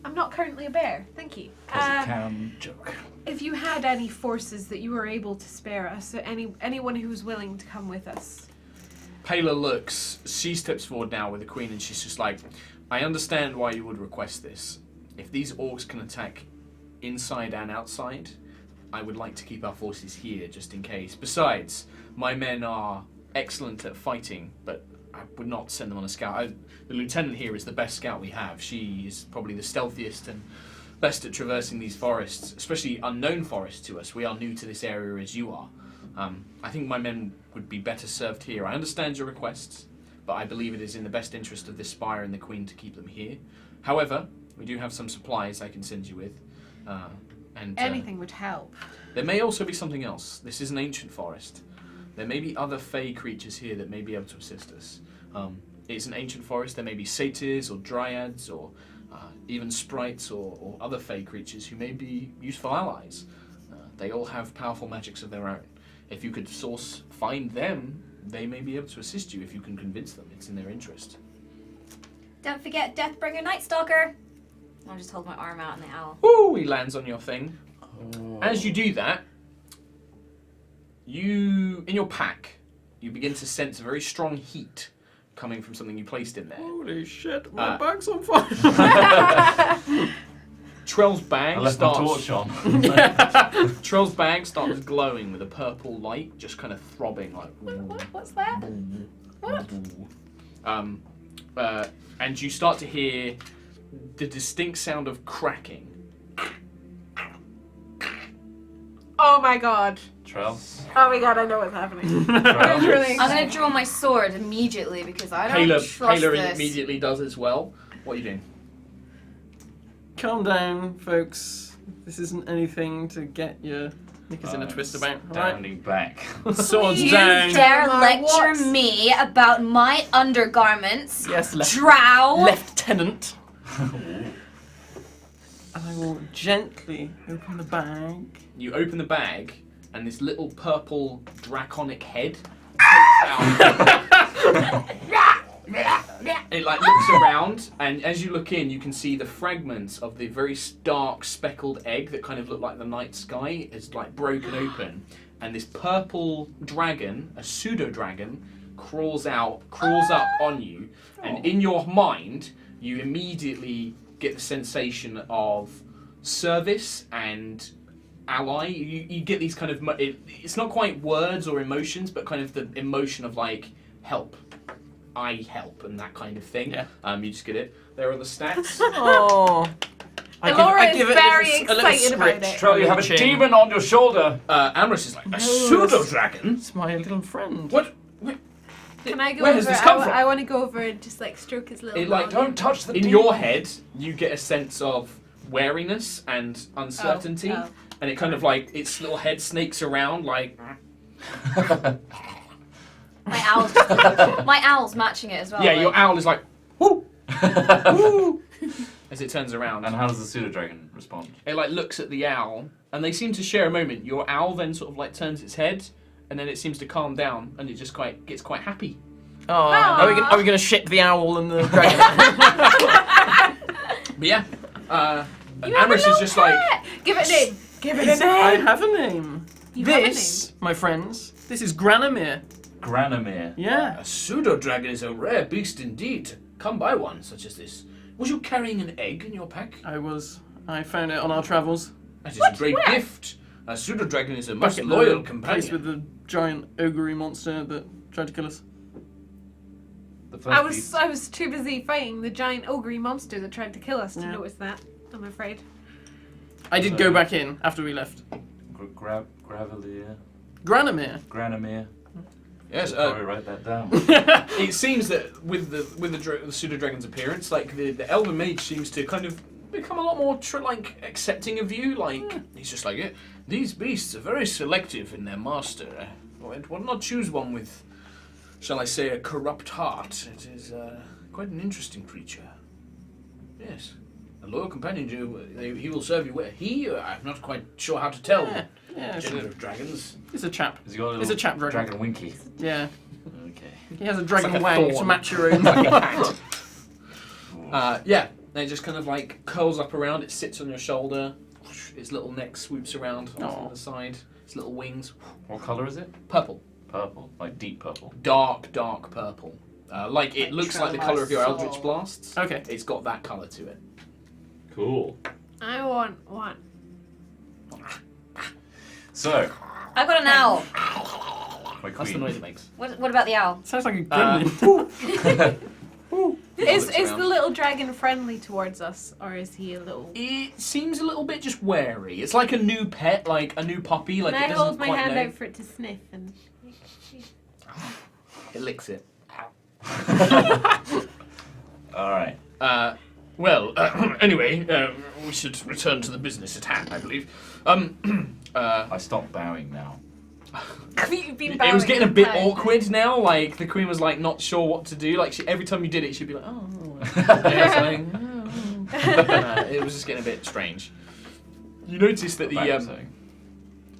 I'm not currently a bear. Thank you. Can joke. If you had any forces that you were able to spare us, anyone who was willing to come with us. Pela looks. She steps forward now with the Queen, and she's just like, I understand why you would request this. if these orcs can attack inside and outside, I would like to keep our forces here just in case. Besides, my men are excellent at fighting, but I would not send them on a scout. The lieutenant here is the best scout we have. She is probably the stealthiest and best at traversing these forests, especially unknown forests to us. We are new to this area as you are. I think my men would be better served here. I understand your requests, but I believe it is in the best interest of this Spire and the Queen to keep them here. However, we do have some supplies I can send you with. Anything would help. There may also be something else. This is an ancient forest. There may be other fey creatures here that may be able to assist us. It's an ancient forest. There may be satyrs or dryads or even sprites or other fey creatures who may be useful allies. They all have powerful magics of their own. If you could find them, they may be able to assist you if you can convince them. It's in their interest. Don't forget Deathbringer Nightstalker. I'll just hold my arm out and the owl. Ooh, he lands on your thing. As you do that, in your pack, you begin to sense a very strong heat coming from something you placed in there. Holy shit, my bag's on fire. Trell's bag I left my torch on. Trell's bag starts glowing with a purple light, just kind of throbbing like. What's that? What? And you start to hear the distinct sound of cracking. Oh my god. Trell? Oh my god, I know what's happening. Trell? Really I'm going to draw my sword immediately because I don't trust Kayla this. immediately does as well. What are you doing? Calm down, folks. This isn't anything to get your knickers in a twist about. Standing back. Swords You down. dare My lecture what? me about my undergarments? Yes, Drow. Lieutenant. And I will gently open the bag. You open the bag, and this little purple draconic head pokes out. It like looks around, and as you look in, you can see the fragments of the very dark speckled egg that kind of look like the night sky is like broken open, and this purple dragon, a pseudo dragon, crawls up on you, and in your mind, you immediately get the sensation of service and ally. You get these kind of it's not quite words or emotions, but kind of the emotion of like help. I help and that kind of thing. Yeah. You just get it. There are the stats. Oh. Laura is very excited about it. Trell, you have a demon on your shoulder. Amorous is like, a pseudo dragon? It's my little friend. What? Can I go Where over? has this come from? I want to go over and just like stroke his little. It like Don't touch the in demon. your head, you get a sense of wariness and uncertainty, Oh. and it kind of like its little head snakes around like. My owl's matching it as well. Yeah, like, your owl is like, whoo, woo, as it turns around. And how does the pseudo dragon respond? It like looks at the owl, and they seem to share a moment. Your owl then sort of like turns its head, and then it seems to calm down, and it just gets quite happy. Oh, are we going to ship the owl and the dragon? But yeah, You have a Amorous is little just pet. like, Give it a name. Give it a I name. have a name. You have a This, my friends, this is Granomir. Granomir. Yeah. a pseudo dragon is a rare beast indeed. To come by one such as this. Was you carrying an egg in your pack? I found it on our travels. That is a great gift. A pseudo dragon is a most Back at loyal the companion. place with the giant ogre monster that tried to kill us. The first I was too busy fighting the giant ogre monster that tried to kill us to Yeah. notice that. I'm afraid. I did go back in after we left. Gravelier. Granomir. Granomir. Yes, Probably write that down. it seems that with the pseudo dragon's appearance, like the elven mage seems to kind of become a lot more like accepting of you. Like he's just like, these beasts are very selective in their master. Why not choose one with, shall I say, a corrupt heart? It is quite an interesting creature. Yes, a loyal companion. He will serve you well. I'm not quite sure how to tell. Yeah, Gender of dragons. it's a chap. Has he got a It's a chap dragon. Dragon Winky. Yeah. Okay. He has a dragon like a wang to thorn. match your own. Like a cat. Yeah, and it just kind of like curls up around. It sits on your shoulder. Its little neck swoops around on the side. Its little wings. What colour is it? Purple. Purple. Like deep purple. Dark purple. Like it looks like the colour of your Eldritch Blasts. Okay. It's got that colour to it. Cool. I want one. So, I've got an owl. my That's the queen. noise it makes. What about the owl? Sounds like a Uh, gremlin. Is looks the around. little dragon friendly towards us, or is he a little? It seems a little bit just wary. It's like a new pet, like a new puppy. Like Can it I doesn't hold my quite hand know. out for it to sniff and? It licks it. All right. Well, anyway, we should return to the business at hand, I believe. I stopped bowing now. You've been It was bowing getting a bit loudly. awkward now. Like the queen was like not sure what to do. Like every time you did it, she'd be like, "Oh," yeah, it's like, "Oh." It was just getting a bit strange. You notice that Back the saying.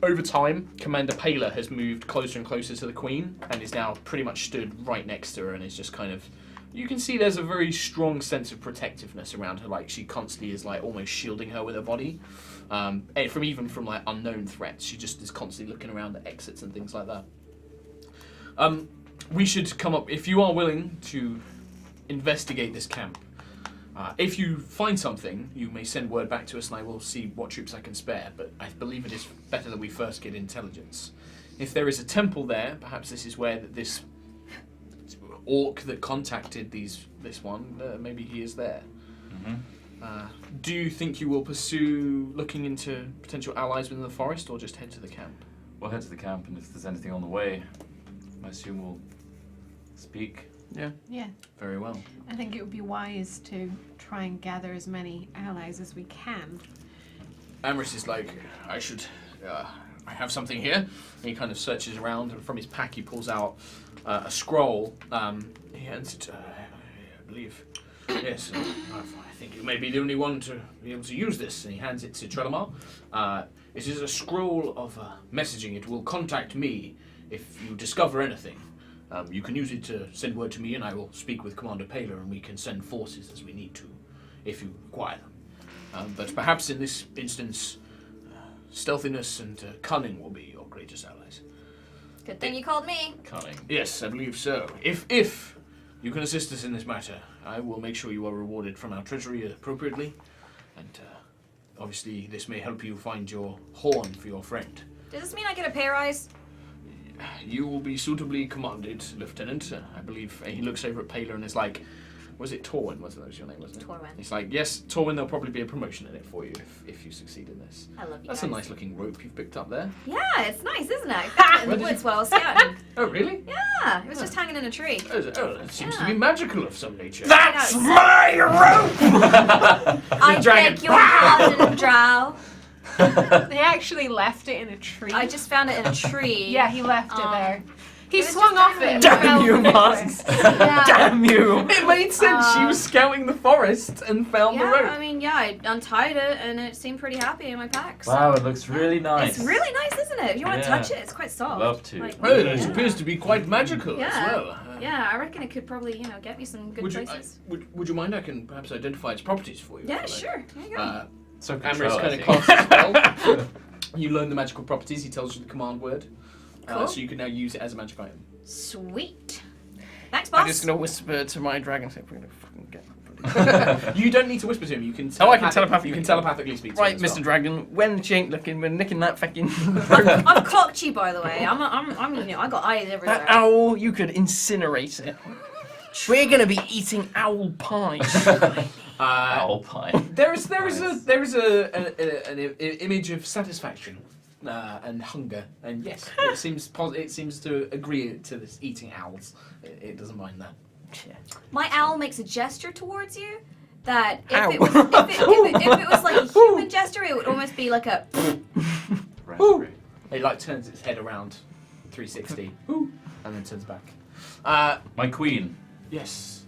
over time, Commander Paler has moved closer and closer to the queen, and is now pretty much stood right next to her, and is just kind of. You can see there's a very strong sense of protectiveness around her. Like she constantly is like almost shielding her with her body. From like unknown threats, she just is constantly looking around at exits and things like that. We should come up if you are willing to investigate this camp. If you find something, you may send word back to us, and I will see what troops I can spare. But I believe it is better that we first get intelligence. If there is a temple there, perhaps this is where this orc that contacted this one. Maybe he is there. Mm-hmm. Do you think you will pursue looking into potential allies within the forest, or just head to the camp? We'll head to the camp, and if there's anything on the way, I assume we'll speak. Yeah. Yeah, Very well. I think it would be wise to try and gather as many allies as we can. Amris is like, I have something here. And he kind of searches around, and from his pack he pulls out a scroll. He hands it to I believe. Yes, I think you may be the only one to be able to use this. And he hands it to Trelemar. It is a scroll of messaging. It will contact me if you discover anything. You can use it to send word to me, and I will speak with Commander Paler, and we can send forces as we need to, if you require them. But perhaps in this instance, stealthiness and cunning will be your greatest allies. Good thing you called me. Cunning. Yes, I believe so. If you can assist us in this matter, I will make sure you are rewarded from our treasury appropriately, and obviously this may help you find your horn for your friend. Does this mean I get a pay rise? You will be suitably commanded, Lieutenant. I believe he looks over at Paler and is like, was it Torwin? That was your name, wasn't it? Torwin. He's like, yes, Torwin, there'll probably be a promotion in it for you if you succeed in this. I love you That's guys. a nice looking rope you've picked up there. Yeah, it's nice, isn't it? I found it in Where the did woods while I was scouting. Oh, really? Yeah, it was just hanging in a tree. Oh, it seems to Yeah. be magical of some nature. That's My rope! I dragon. beg your pardon, Drow. They actually left it in a tree. I just found it in a tree. Yeah, he left it there. He it was swung just off it. hanging. and Damn fell you, from it. Mars. Yeah. Damn you! It made sense. She was scouting the forest and found the Yeah, rope. I mean, yeah, I untied it and it seemed pretty happy in my pack. So. Wow, it looks really nice. It's really nice, isn't it? If you want to Yeah. touch it, it's quite soft. Love to. Like, Oh, it yeah. appears to be quite magical Yeah. as well. Yeah, I reckon it could probably, get me some good Would you, places. would you mind? I can perhaps identify its properties for you. Yeah, if you like. sure. There you go. So Amris control, kind I of think. casts a spell. You learn the magical properties. He tells you the command word. Cool. So you can now use it as a magic item. Sweet. Thanks, I'm boss. just gonna whisper to my dragon, say, we're gonna fucking get. You don't need to whisper to him. You can. Oh, I can telepathically. You can telepathically speak to Right, him. as Mr. well. Dragon, when she ain't looking, we're nicking that fucking. I've clocked you, by the way. I got eyes everywhere. That owl, you could incinerate it. We're gonna be eating owl pie. Owl pie. There is an image of satisfaction and hunger, and yes, it seems to agree to this eating owls. It doesn't mind that. My owl makes a gesture towards you that Ow. if it was like a human gesture, it would almost be like a. Raspberry. It like turns its head around 360 and then turns back. My queen, Yes.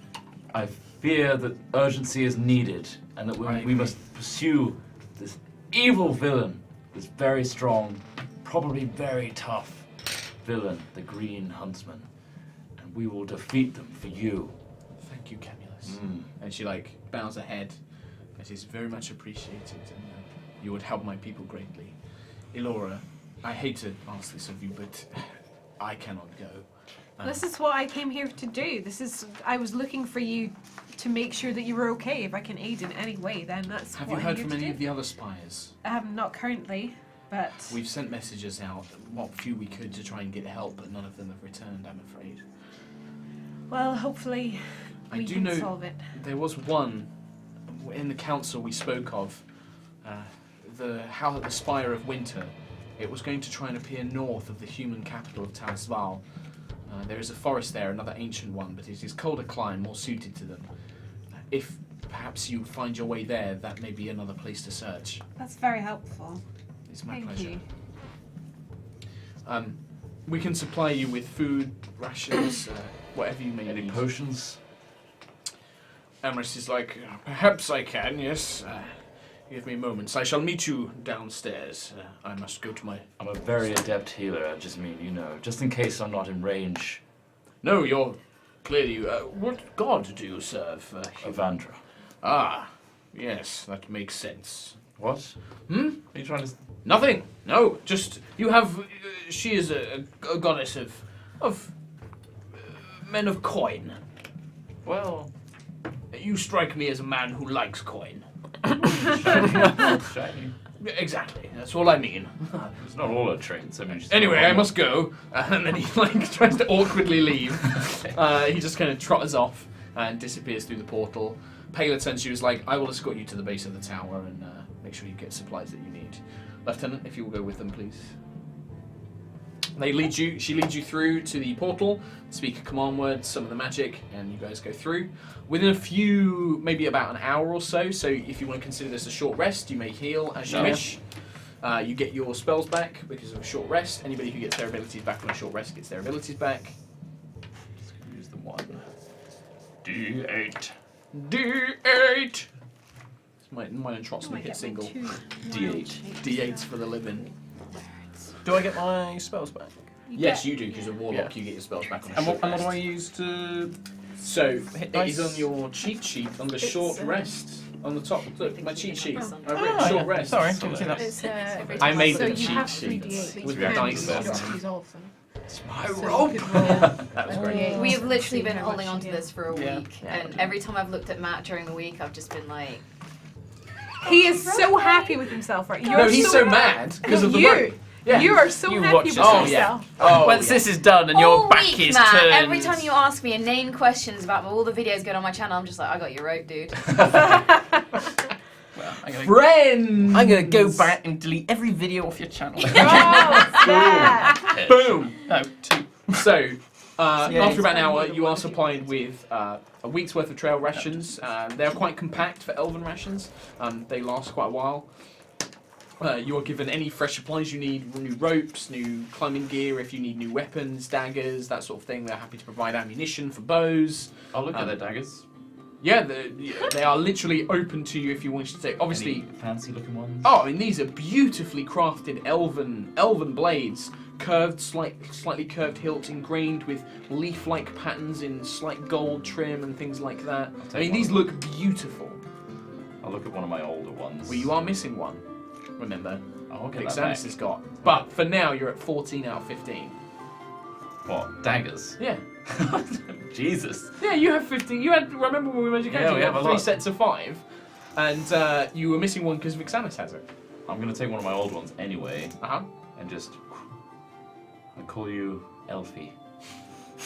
I fear that urgency is needed, and that I we agree. must pursue this evil villain, this very strong, probably very tough villain, the Green Huntsman, and we will defeat them for you. Thank you, Camulus. Mm. And she like bows her head. It is very much appreciated, and you would help my people greatly. Elora, I hate to ask this of you, but I cannot go. This is what I came here to do. I was looking for you to make sure that you were okay. If I can aid in any way, then that's Have what you I'm heard here from to any do. of the other spires? Not currently, but We've sent messages out, what few we could, to try and get help, but none of them have returned, I'm afraid. well, hopefully I we do can know solve it. there was one in the council we spoke of, the Spire of Winter. It was going to try and appear north of the human capital of Tansval. There is a forest there, another ancient one, but it is colder climate, more suited to them. If perhaps you find your way there, that may be another place to search. That's very helpful. It's my Thank pleasure. you. We can supply you with food, rations, whatever you may Any need. potions? Amherst is like, perhaps I can, yes. Give me moments. I shall meet you downstairs. I must go to my... I'm a very adept healer, I just mean, just in case I'm not in range. No, you're clearly... what god do you serve? Avandra. Ah, yes, that makes sense. What? Hmm? Are you trying to... Nothing. No, just... You have... she is a goddess of men of coin. Well... You strike me as a man who likes coin. Shiny. Exactly, that's all I mean. It's not all her traits, I mean... she's Anyway, not I must go. And then he tries to awkwardly leave. He just kind of trotters off and disappears through the portal. Payla turns to you, is like, I will escort you to the base of the tower and make sure you get supplies that you need. Lieutenant, if you will go with them, please. She leads you through to the portal, speak a command word, summon the magic, and you guys go through. Within a few, maybe about an hour or so if you want to consider this a short rest, you may heal as you wish. You get your spells back because of a short rest. Anybody who gets their abilities back on a short rest gets their abilities back. Just gonna use the 1. D8. D8! Mine and Trot's make it single. D8. D8s for the living. Do I get my spells back? Yes, you do, because of Warlock, you get your spells back on a And short what rest. do I use to... So, hit it dice? is on your cheat sheet, on the short rest. On the top, look, my cheat sheet. Oh. I've written short rest. Sorry, didn't see that. It's, I made so the you cheat have sheet 3d8 with you can dice use on it them. to use all of them. It's my So rope! you could roll That was great. 3d8s We have and literally see been how holding much on to you this for a Yeah. week, and every time I've looked at Matt during the week, I've just been like, get. He is so happy with himself, right? No, he's so mad because of the you. rope. Yeah. You are so You happy watch with this. Oh, yeah. yourself. Oh, Once yeah. this is done and all your back week, is Matt, turned... every time you ask me inane questions about all the videos going on my channel, I'm just like, I got your rope, dude. Well, Friends! I'm gonna go back and delete every video off your channel. Oh, yeah. Boom! No, 2. So, Yeah, after about an it's hour, you are supplied with a week's worth of trail rations. They're quite compact for elven rations. They last quite a while. You are given any fresh supplies you need, new ropes, new climbing gear, if you need new weapons, daggers, that sort of thing. They're happy to provide ammunition for bows. I'll look at their daggers. Yeah, they are literally open to you if you wish to take. Obviously, Any fancy looking ones? oh, I mean, these are beautifully crafted elven blades. Curved, slightly curved hilt, ingrained with leaf-like patterns in slight gold trim and things like that. I mean, these look beautiful. I'll look at one of my older ones. Well, you are missing one, remember? I'll get Vixanis that back. has got. But for now, you're at 14 out of 15. What? Daggers? Yeah. Jesus. Yeah, you have 15. You had, remember when we made your Yeah, character, we you have had a 3 lot. sets of 5. And you were missing one because Vixanis has it. I'm gonna take one of my old ones anyway, Uh-huh. and just... I call you Elfie.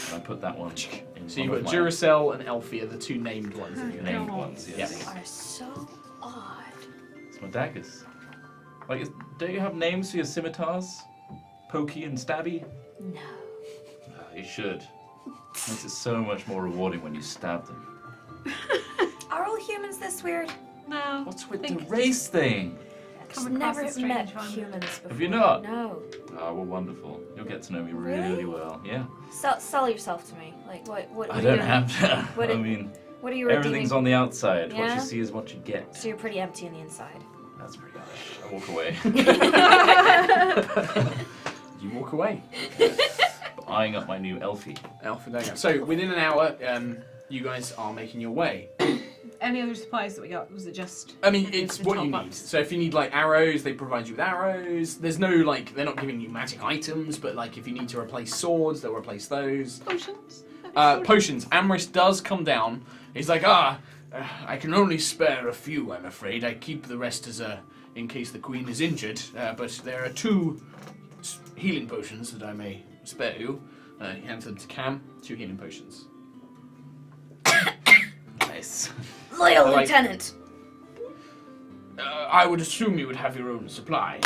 And I put that one in So you've front got of my Duracell and Elfie are the 2 named ones in your name. named ones, yes. They are so odd. It's my daggers. Like, don't you have names for your scimitars? Pokey and Stabby? No. You should. Makes it so much more rewarding when you stab them. Are all humans this weird? No. What's with the Think- race thing? I've Just just never across a met strange one. humans before. Have you not? No. Oh, well, wonderful. You'll get to know me really, Really? well. Yeah. Sell yourself to me. Like, what I are don't you, have to. What I it- mean, What are you everything's redeeming? on the outside. What Yeah? you see is what you get. So you're pretty empty on the inside. That's pretty harsh. I walk away. You walk away. Eyeing up my new Elfie. Elfie, there you go. So within an hour, you guys are making your way. Any other supplies that we got? Was it just? I mean, the it's what top you ups? need. So if you need like arrows, they provide you with arrows. There's no like, they're not giving you magic items, but like if you need to replace swords, they'll replace those. Potions. Potions. Amris does come down He's like, I can only spare a few, I'm afraid. I keep the rest as in case the queen is injured. But there are 2 healing potions that I may spare you. He hands them to Cam. 2 healing potions. Nice. Loyal Like- lieutenant. I would assume you would have your own supply.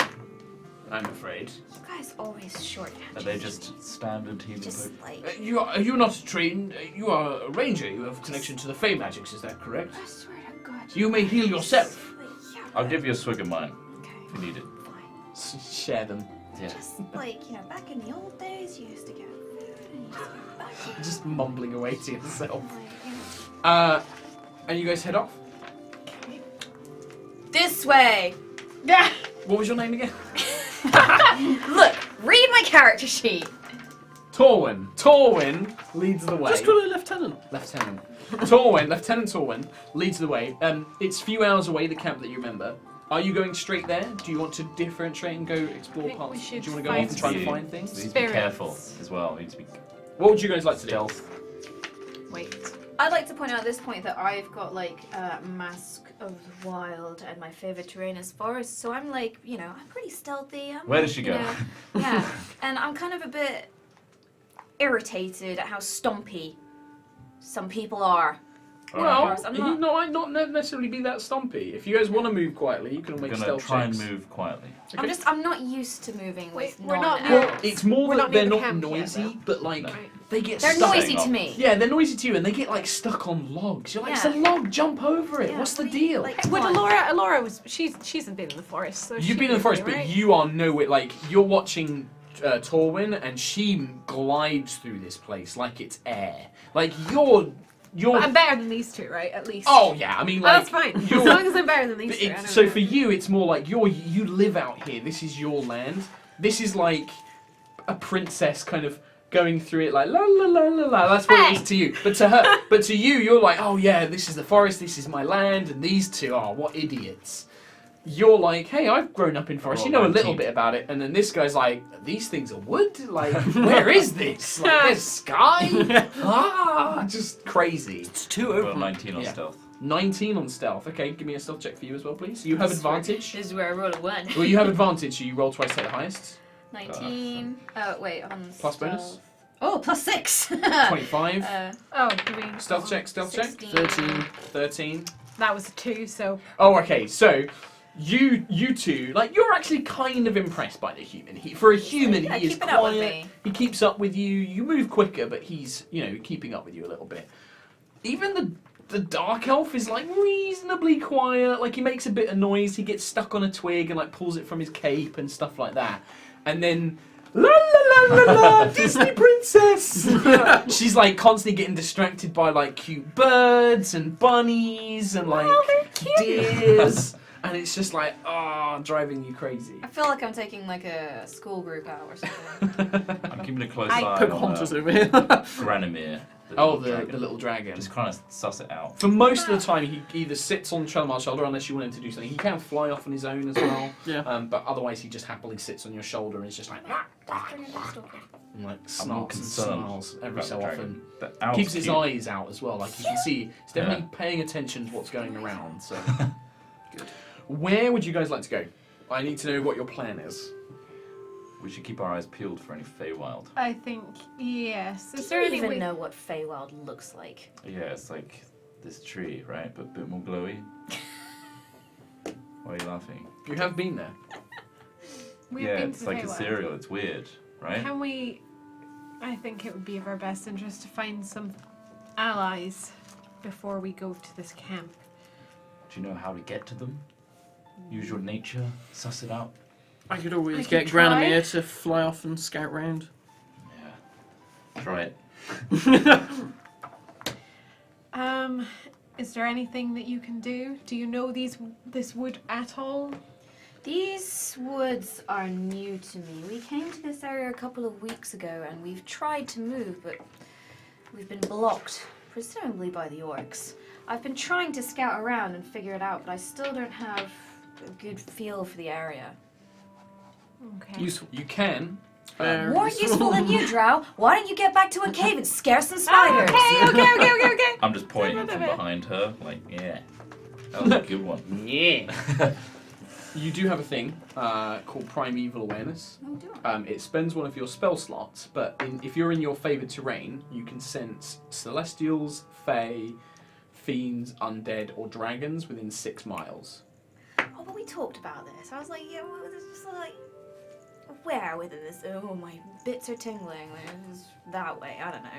I'm afraid. You guys always shorthand. Are they just standard healing Just potions? like. You're not trained. You are a ranger. You have connection to the Fey magics. Is that correct? I swear to God. You may heal yourself. Yeah, I'll give you a swig of mine okay. if you need it. Fine. Share them. Yeah. Just like, back in the old days, you used to get food and you used to go back. Just mumbling away to yourself. Like, And you guys head off. This way. What was your name again? Look, read my character sheet. Torwin. Torwin leads the way. Just call it Lieutenant. Lieutenant. Torwin, Lieutenant Torwin leads the way. It's a few hours away, the camp that you remember. Are you going straight there? Do you want to differentiate and go explore I think we parts? Do should you want to go off and find try and some find things? You need to be Spirits. careful as well. You need to be What would you guys like to do? stealth. Wait. I'd like to point out at this point that I've got like Mask of the Wild and my favorite terrain is forest, so I'm like, I'm pretty stealthy. I'm Where like, does she go? Yeah, and I'm kind of a bit irritated at how stompy some people are. Well, I'm you might not necessarily be that stompy. If you guys want to move quietly, you can all We're make gonna stealth try checks. and move quietly. Okay. I'm not used to moving Wait, with we're not non- Well, it's more We're that not near they're the not camp yet, noisy, though. but like No. they get They're stuck. noisy to me. Yeah, they're noisy to you, and they get like stuck on logs. You're like, it's a Yeah. log, jump over it. Yeah, What's the what do you- deal? like, Would come on. Alora was she's been in the forest, so You've she'd been in the be forest, okay, but right? you are nowhere. Like you're watching Torwin, and she glides through this place like it's air. Like you're. But I'm better than these two, right? At least. Oh yeah, I mean like. That's fine. As you're- long as I'm better than these But two. I don't so know. for you, it's more like you live out here. This is your land. This is like a princess kind of going through it like la la la la la. That's what it is to you. But to her, but to you, you're like, oh yeah, this is the forest. This is my land. And these two, oh what idiots. You're like, hey, I've grown up in forest. Well, You know a little 19. bit about it. And then this guy's like, these things are wood. Like, where is this? Like, there's sky. Just crazy. It's too Well, open. 19 on Yeah. stealth. 19 on stealth. Okay, give me a stealth check for you as well, please. You have advantage. This is where I roll a 1. Well, you have advantage, so you roll twice at the highest. 19. Oh wait, on Plus stealth. bonus? Oh, plus 6. 25. Oh, do we? Stealth check, stealth check. 16. 13. That was a 2, so Oh, okay, so you two, like, you're actually kind of impressed by the human. For a human, Yeah, he is keep it up with quiet. me. He keeps up with you. You move quicker, but he's, keeping up with you a little bit. Even the dark elf is, like, reasonably quiet. Like, he makes a bit of noise. He gets stuck on a twig and, like, pulls it from his cape and stuff like that. And then... La la la la la, Disney princess! She's like constantly getting distracted by like cute birds and bunnies and like deers. And it's just like, driving you crazy. I feel like I'm taking like a school group out or something. I'm keeping a close I eye Pocahontas on over here. Granomir. The little dragon. Just kind of suss it out. For most of the time, he either sits on Trelamar's shoulder unless you want him to do something. He can fly off on his own as well. Yeah. But otherwise, he just happily sits on your shoulder and is just like, and like I'm more snarks and concerned smiles every about so the dragon. often. The owl's Keeps his cute. eyes out as well. Like you can see, he's definitely paying attention to what's going around. So, good. Where would you guys like to go? I need to know what your plan is. We should keep our eyes peeled for any Feywild. I think yes. Is Do there you any even way? know what Feywild looks like? Yeah, it's like this tree, right? But a bit more glowy. Why are you laughing? You have been there. We've Yeah, been it's to like a Feywild. cereal. It's weird, right? Can we? I think it would be of our best interest to find some allies before we go to this camp. Do you know how to get to them? Use your nature, suss it out. I could always I get could try. Granomir to fly off and scout round. Yeah. Try it. Is there anything that you can do? Do you know this wood at all? These woods are new to me. We came to this area a couple of weeks ago and we've tried to move, but we've been blocked, presumably by the orcs. I've been trying to scout around and figure it out, but I still don't have a good feel for the area. Okay. Useful. You can. More useful than you, Drow. Why don't you get back to a cave and scare some spiders? Okay. I'm just pointing from behind her, like, yeah. That was a good one. Yeah. You do have a thing called Primeval Awareness. Oh, do I? It spends one of your spell slots, but if you're in your favoured terrain, you can sense celestials, fae, fiends, undead, or dragons within 6 miles. Oh, but we talked about this. I was like, yeah, well, it's just like, where within this? Oh, my bits are tingling. It's that way. I don't know.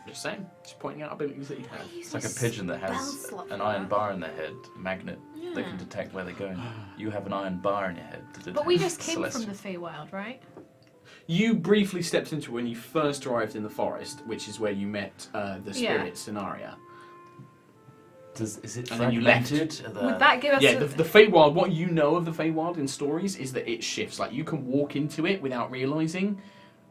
Just saying. Just pointing out abilities that you have. It's like a pigeon that has an iron bar in their head, magnet. They can detect where they're going. You have an iron bar in your head to detect. But we just came celestial. from the Feywild, right? You briefly stepped into it when you first arrived in the forest, which is where you met the spirit scenario. Is it And then you left. fragmented? Would that give us Yeah, a... the Feywild, what you know of the Feywild in stories is that it shifts. Like, you can walk into it without realising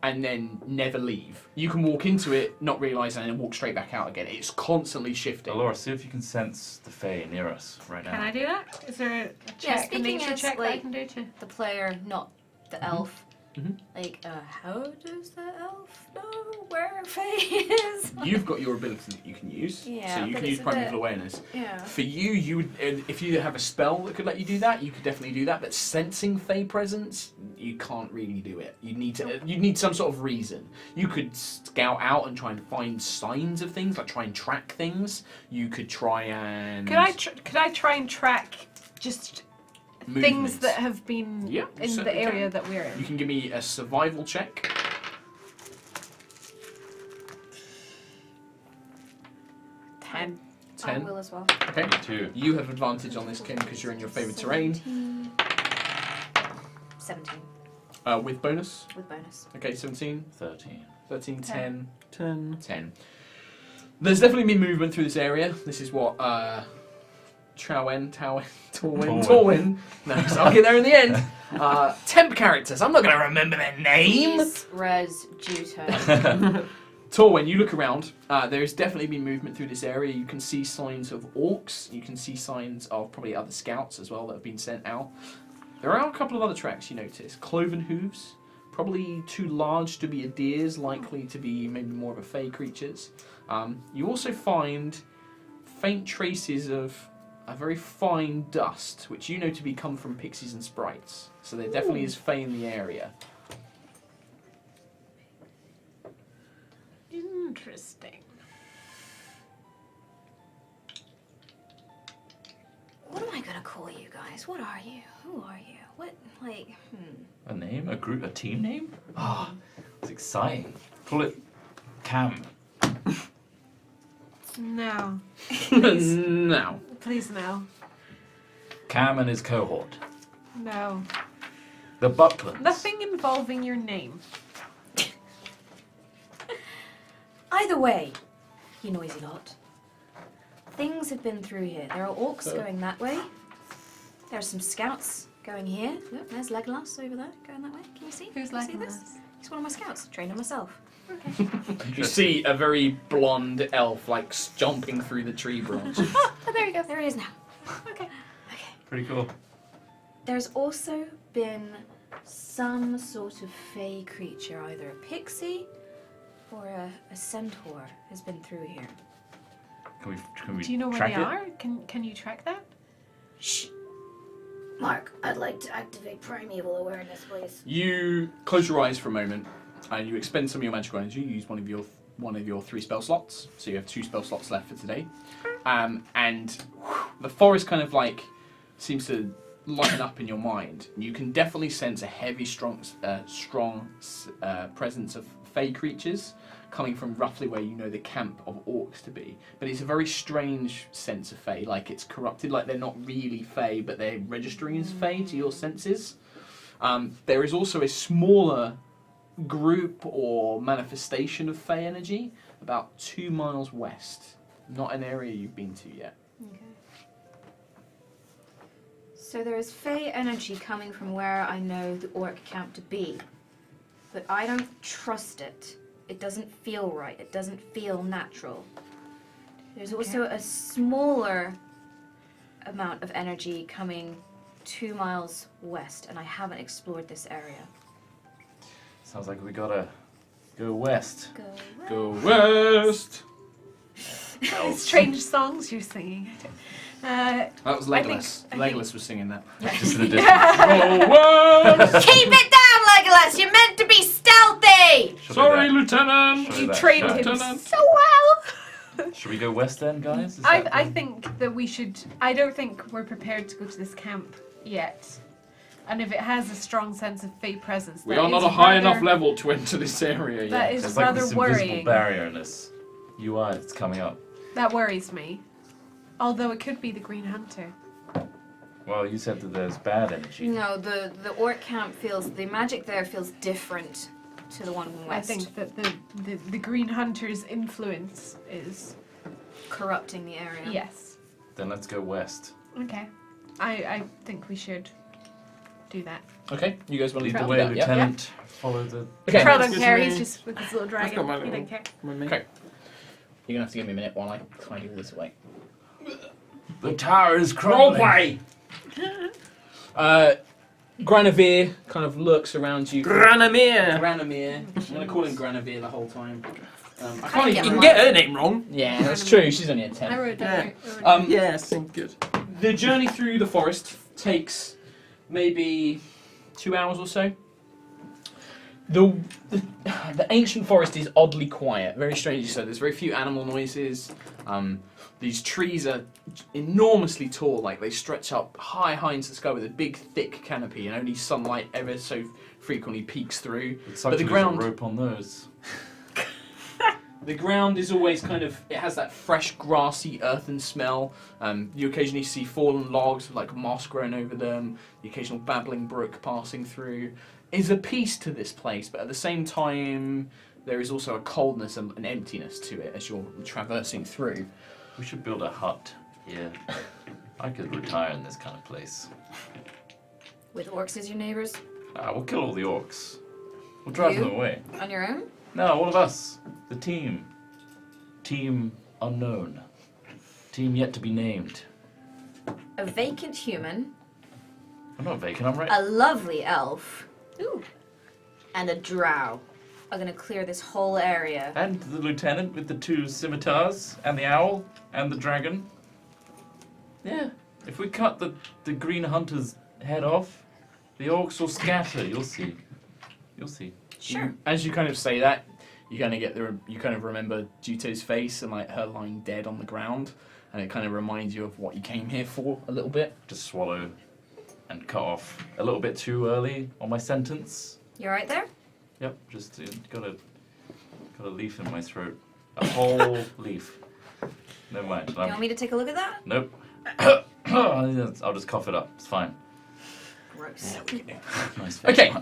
and then never leave. You can walk into it, not realising, and then walk straight back out again. It's constantly shifting. Laura, see if you can sense the Fae near us right now. Can I do that? Is there a Yeah, check, a speaking nature as, check that I like, can do to... the player, not the elf. Mhm. Like, how does the elf know where Faye is? You've got your ability that you can use, Yeah, so you but can it's use a Primeval bit- Awareness. Yeah. For you would, if you have a spell that could let you do that, you could definitely do that. But sensing Fey presence, you can't really do it. You need some sort of reason. You could scout out and try and find signs of things, like try and track things. You could try and Could I try and track just things movements. that have been Yeah, you in the certainly area can. that we're in? You can give me a survival check. 10. 10. I will as well. Okay. Me too. You have advantage on this, Kim, because you're in your favourite terrain. 17 With bonus. with bonus. Okay, 17. 13. 13, 10, 10. 10. There's definitely been movement through this area. This is what Torwin. No, I'll get there in the end. Temp characters. I'm not going to remember their name. Please, Res Juto. Torwin, you look around. There has definitely been movement through this area. You can see signs of orcs. You can see signs of probably other scouts as well that have been sent out. There are a couple of other tracks you notice. Cloven hooves. Probably too large to be a deer's, likely to be maybe more of a fey creatures. You also find faint traces of a very fine dust, which you know to be come from pixies and sprites. So there definitely is fey in the area. Interesting. What am I gonna call you guys? What are you? Who are you? What, like, A name? A group? A team name? Oh, it's exciting. Call it Cam. No. No. Please no. Cam and his cohort. No. The Bucklands. Nothing involving your name. Either way, you noisy lot. Things have been through here. There are orcs going that way. There are some scouts going here. Look, there's Legolas over there, going that way. Can you see? Who's Can you see this? Legolas? He's one of my scouts. Trained him myself. You see a very blonde elf like jumping through the tree branches. Oh, there you go. There he is now. Okay. Pretty cool. There's also been some sort of fey creature, either a pixie or a centaur, has been through here. Can we Do you know where track they it? are? Can you track that? Shh. Mark, I'd like to activate primeval awareness, please. You close your eyes for a moment, and you expend some of your magical energy. You use one of your 3 spell slots, so you have 2 spell slots left for today. And the forest kind of like seems to lighten up in your mind. You can definitely sense a heavy, strong presence of fey creatures coming from roughly where you know the camp of orcs to be. But it's a very strange sense of fey, like it's corrupted, like they're not really fey, but they're registering as fey to your senses. There is also a smaller group or manifestation of fey energy about 2 miles west. Not an area you've been to yet. Okay. So there is fey energy coming from where I know the orc camp to be. But I don't trust it. It doesn't feel right. It doesn't feel natural. There's also a smaller amount of energy coming 2 miles west, and I haven't explored this area. Sounds like we gotta go west. Go Go west! Strange songs you're singing. That was I Legolas. think- Legolas was singing that. Just in the distance. Keep it down, Legolas! You're meant to be stealthy! Should Sorry, we Lieutenant. Show You that trained shot. him so well. Should we go west then, guys? Is I that think that we should. I don't think we're prepared to go to this camp yet. And if it has a strong sense of fey presence, We that are not is a high rather- enough level to enter this area yet. That is There's like rather this invisible worrying. barrier in this UI that's coming up. That worries me. Although it could be the Green Hunter. Well, you said that there's bad energy. No, the orc camp feels, the magic there feels different to the one I west. think that the Green Hunter's influence is. Corrupting the area. Yes. Then let's go west. Okay. I think we should do that. Okay, you guys want to Lead the do way, that? Yeah? Lieutenant. Follow the. Okay. Troll don't Excuse care, me. he's just with his little dragon. got my He little- don't care. Okay. You're gonna have to give me a minute while I tidy all this away. The tower is Roleplay! Granavir kind of looks around you. Granamir. Granamir. I'm gonna call him Granavir the whole time. I Can't can't get even. You can get her name wrong. Yeah, that's true. She's only a 10. I wrote it down. Yes, good. The journey through the forest takes maybe 2 hours or so. The ancient forest is oddly quiet, very strangely so. There's very few animal noises. These trees are enormously tall, like they stretch up high into the sky with a big, thick canopy, and only sunlight ever so frequently peeks through. It's But the like to ground, lose a rope on those. the ground is always kind of, it has that fresh, grassy, earthen smell. You occasionally see fallen logs with like moss growing over them, the occasional babbling brook passing through. Is a peace to this place, but at the same time, there is also a coldness and an emptiness to it as you're traversing through. We should build a hut here. I could retire in this kind of place. With orcs as your neighbors? We'll kill all the orcs. We'll drive You? them away. On your own? No, all of us. The team. Team unknown. Team yet to be named. A vacant human, I'm not vacant, I'm right. a lovely elf, Ooh. and a drow are gonna clear this whole area. And the lieutenant with the 2 scimitars, and the owl, and the dragon. Yeah. If we cut the green hunter's head off, the orcs will scatter. You'll see. You'll see. Sure. As you kind of say that, you kind of remember Juto's face and like her lying dead on the ground, and it kind of reminds you of what you came here for a little bit. Just swallow and cut off a little bit too early on my sentence. You alright there? Yep, just got a leaf in my throat. A whole leaf. Never mind. You want me to take a look at that? Nope. I'll just cough it up. It's fine. Gross. Nice. Okay.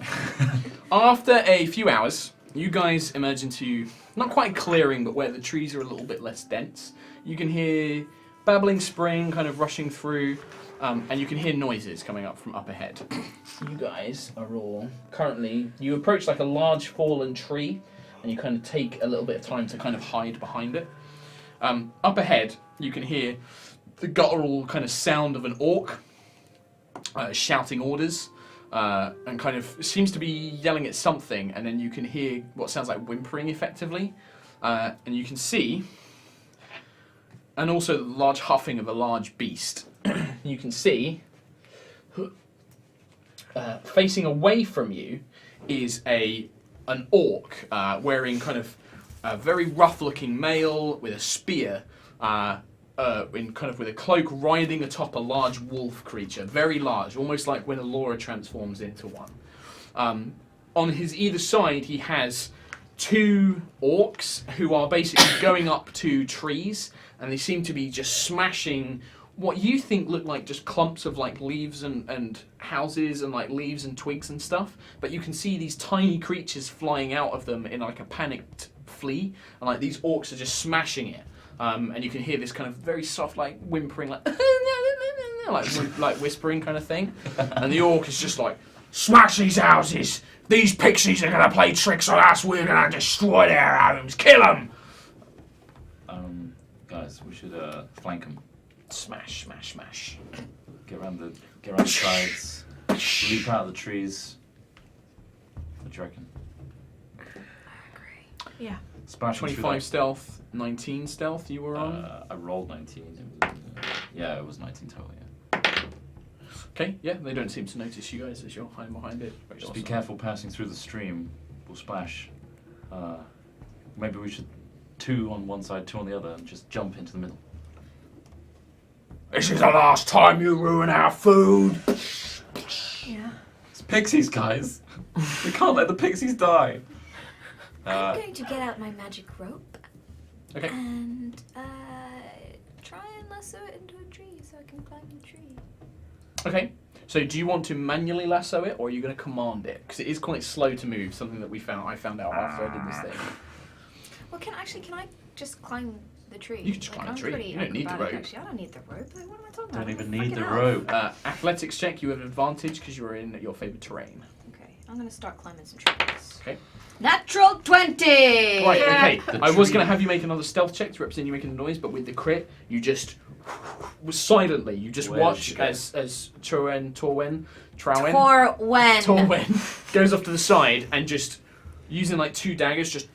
After a few hours, you guys emerge into not quite clearing, but where the trees are a little bit less dense. You can hear babbling spring kind of rushing through, and you can hear noises coming up from up ahead. You guys are all currently, you approach like a large fallen tree, and you kind of take a little bit of time to kind of hide behind it. Up ahead, you can hear the guttural kind of sound of an orc shouting orders, and kind of seems to be yelling at something, and then you can hear what sounds like whimpering effectively, and you can see, and also the large huffing of a large beast. You can see, facing away from you is an orc wearing kind of a very rough-looking male with a spear, with a cloak, riding atop a large wolf creature, very large, almost like when Alora transforms into one. On his either side, he has 2 orcs who are basically going up to trees, and they seem to be just smashing what you think look like just clumps of like leaves and houses and like leaves and twigs and stuff, but you can see these tiny creatures flying out of them in like a panicked flee, and like these orcs are just smashing it. And you can hear this kind of very soft, like whimpering, like like whispering kind of thing. And the orc is just like, Smash these houses! These pixies are gonna play tricks on us! We're gonna destroy their homes! Kill them! Guys, we should flank them. smash, smash, smash. Get around the sides. Leap out of the trees. What do you reckon? Yeah. Splashing through 25 stealth, 19 stealth you were on. I rolled 19. Yeah, it was 19 total, yeah. Okay, yeah, they don't seem to notice you guys as you're hiding behind it. Very Just be awesome. careful passing through the stream. We'll splash. Maybe we should 2 on one side, 2 on the other, and just jump into the middle. This is the last time you ruin our food. Yeah. It's pixies, guys. We can't let the pixies die. I'm going to get out my magic rope Okay. and try and lasso it into a tree so I can climb the tree. Okay. So do you want to manually lasso it, or are you going to command it? Because it is quite slow to move. Something that I found out after I did this thing. Well, can I just climb the tree? You can just climb the I'm tree. pretty You don't need the acrobatic, rope. Actually, I don't need the rope. Like, what am I talking Don't about? even I'm need the freaking out. rope. Athletics check. You have an advantage because you're in your favorite terrain. Okay, I'm gonna start climbing some trees. Okay. Natural 20. Right. Okay. The I was tree. going to have you make another stealth check to represent you making a noise, but with the crit, you just silently. You just Where does watch she go? as Torwen Torwen. goes off to the side and just using like 2 daggers just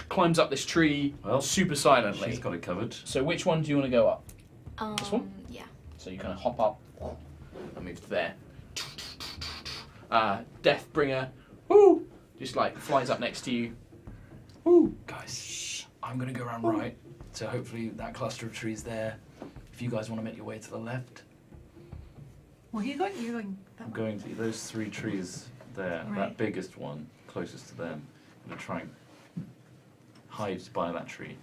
climbs up this tree super silently. She's got it covered. So which one do you want to go up? This one? Yeah. So you kind of hop up and move to there. Deathbringer, woo, just like flies up next to you. Ooh, guys, I'm gonna go around right. So hopefully that cluster of trees there. If you guys want to make your way to the left, Where are you going? You're going that I'm way. going to those 3 trees there, Right. that biggest one, closest to them. I'm going to try and hide by that tree.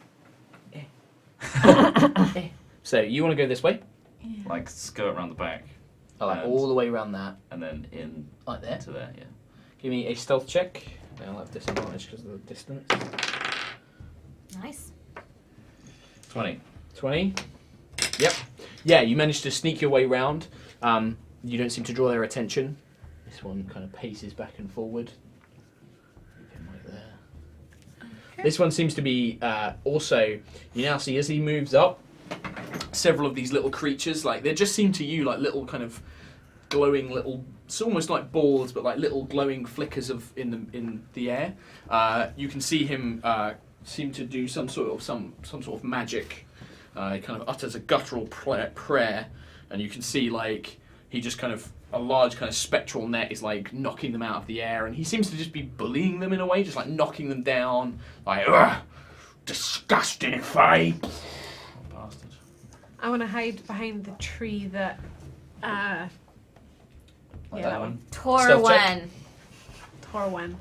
So you want to go this way? Like skirt around the back. Like And- all the way around that. And then in Like there. to there, yeah. Give me a stealth check. I'll have disadvantage because of the distance. Nice. 20. 20. Yep. Yeah, you managed to sneak your way round. You don't seem to draw their attention. This one kind of paces back and forward. Leave him right there. This one seems to be also. You now see as he moves up, several of these little creatures, like they just seem to you like little kind of glowing little. It's almost like balls, but like little glowing flickers of in the air. You can see him seem to do some sort of magic. He kind of utters a guttural prayer, and you can see like he just kind of a large kind of spectral net is like knocking them out of the air, and he seems to just be bullying them in a way, just like knocking them down, like disgusting fey. Bastard. I want to hide behind the tree that. Like Yeah, that one. Stealth check. Torwen.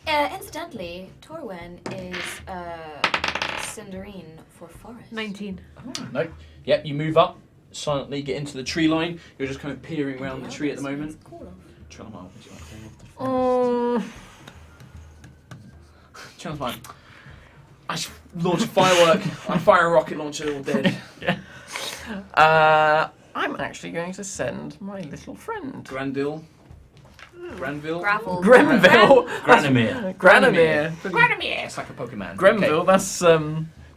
Incidentally, Torwen is Cinderine for forest. 19. No. Yep. You move up silently, get into the tree line. You're just kind of peering around the tree at the moment. Cool. Channel, would you like to fall off the fence? Oh. Channel's fine. I launch a firework. I fire a rocket launcher. All dead. I'm actually going to send my little friend. Granville. Granville. Gravel. Grenville. Granamir. Granamir. It's like a Pokemon. Grenville, Okay. that's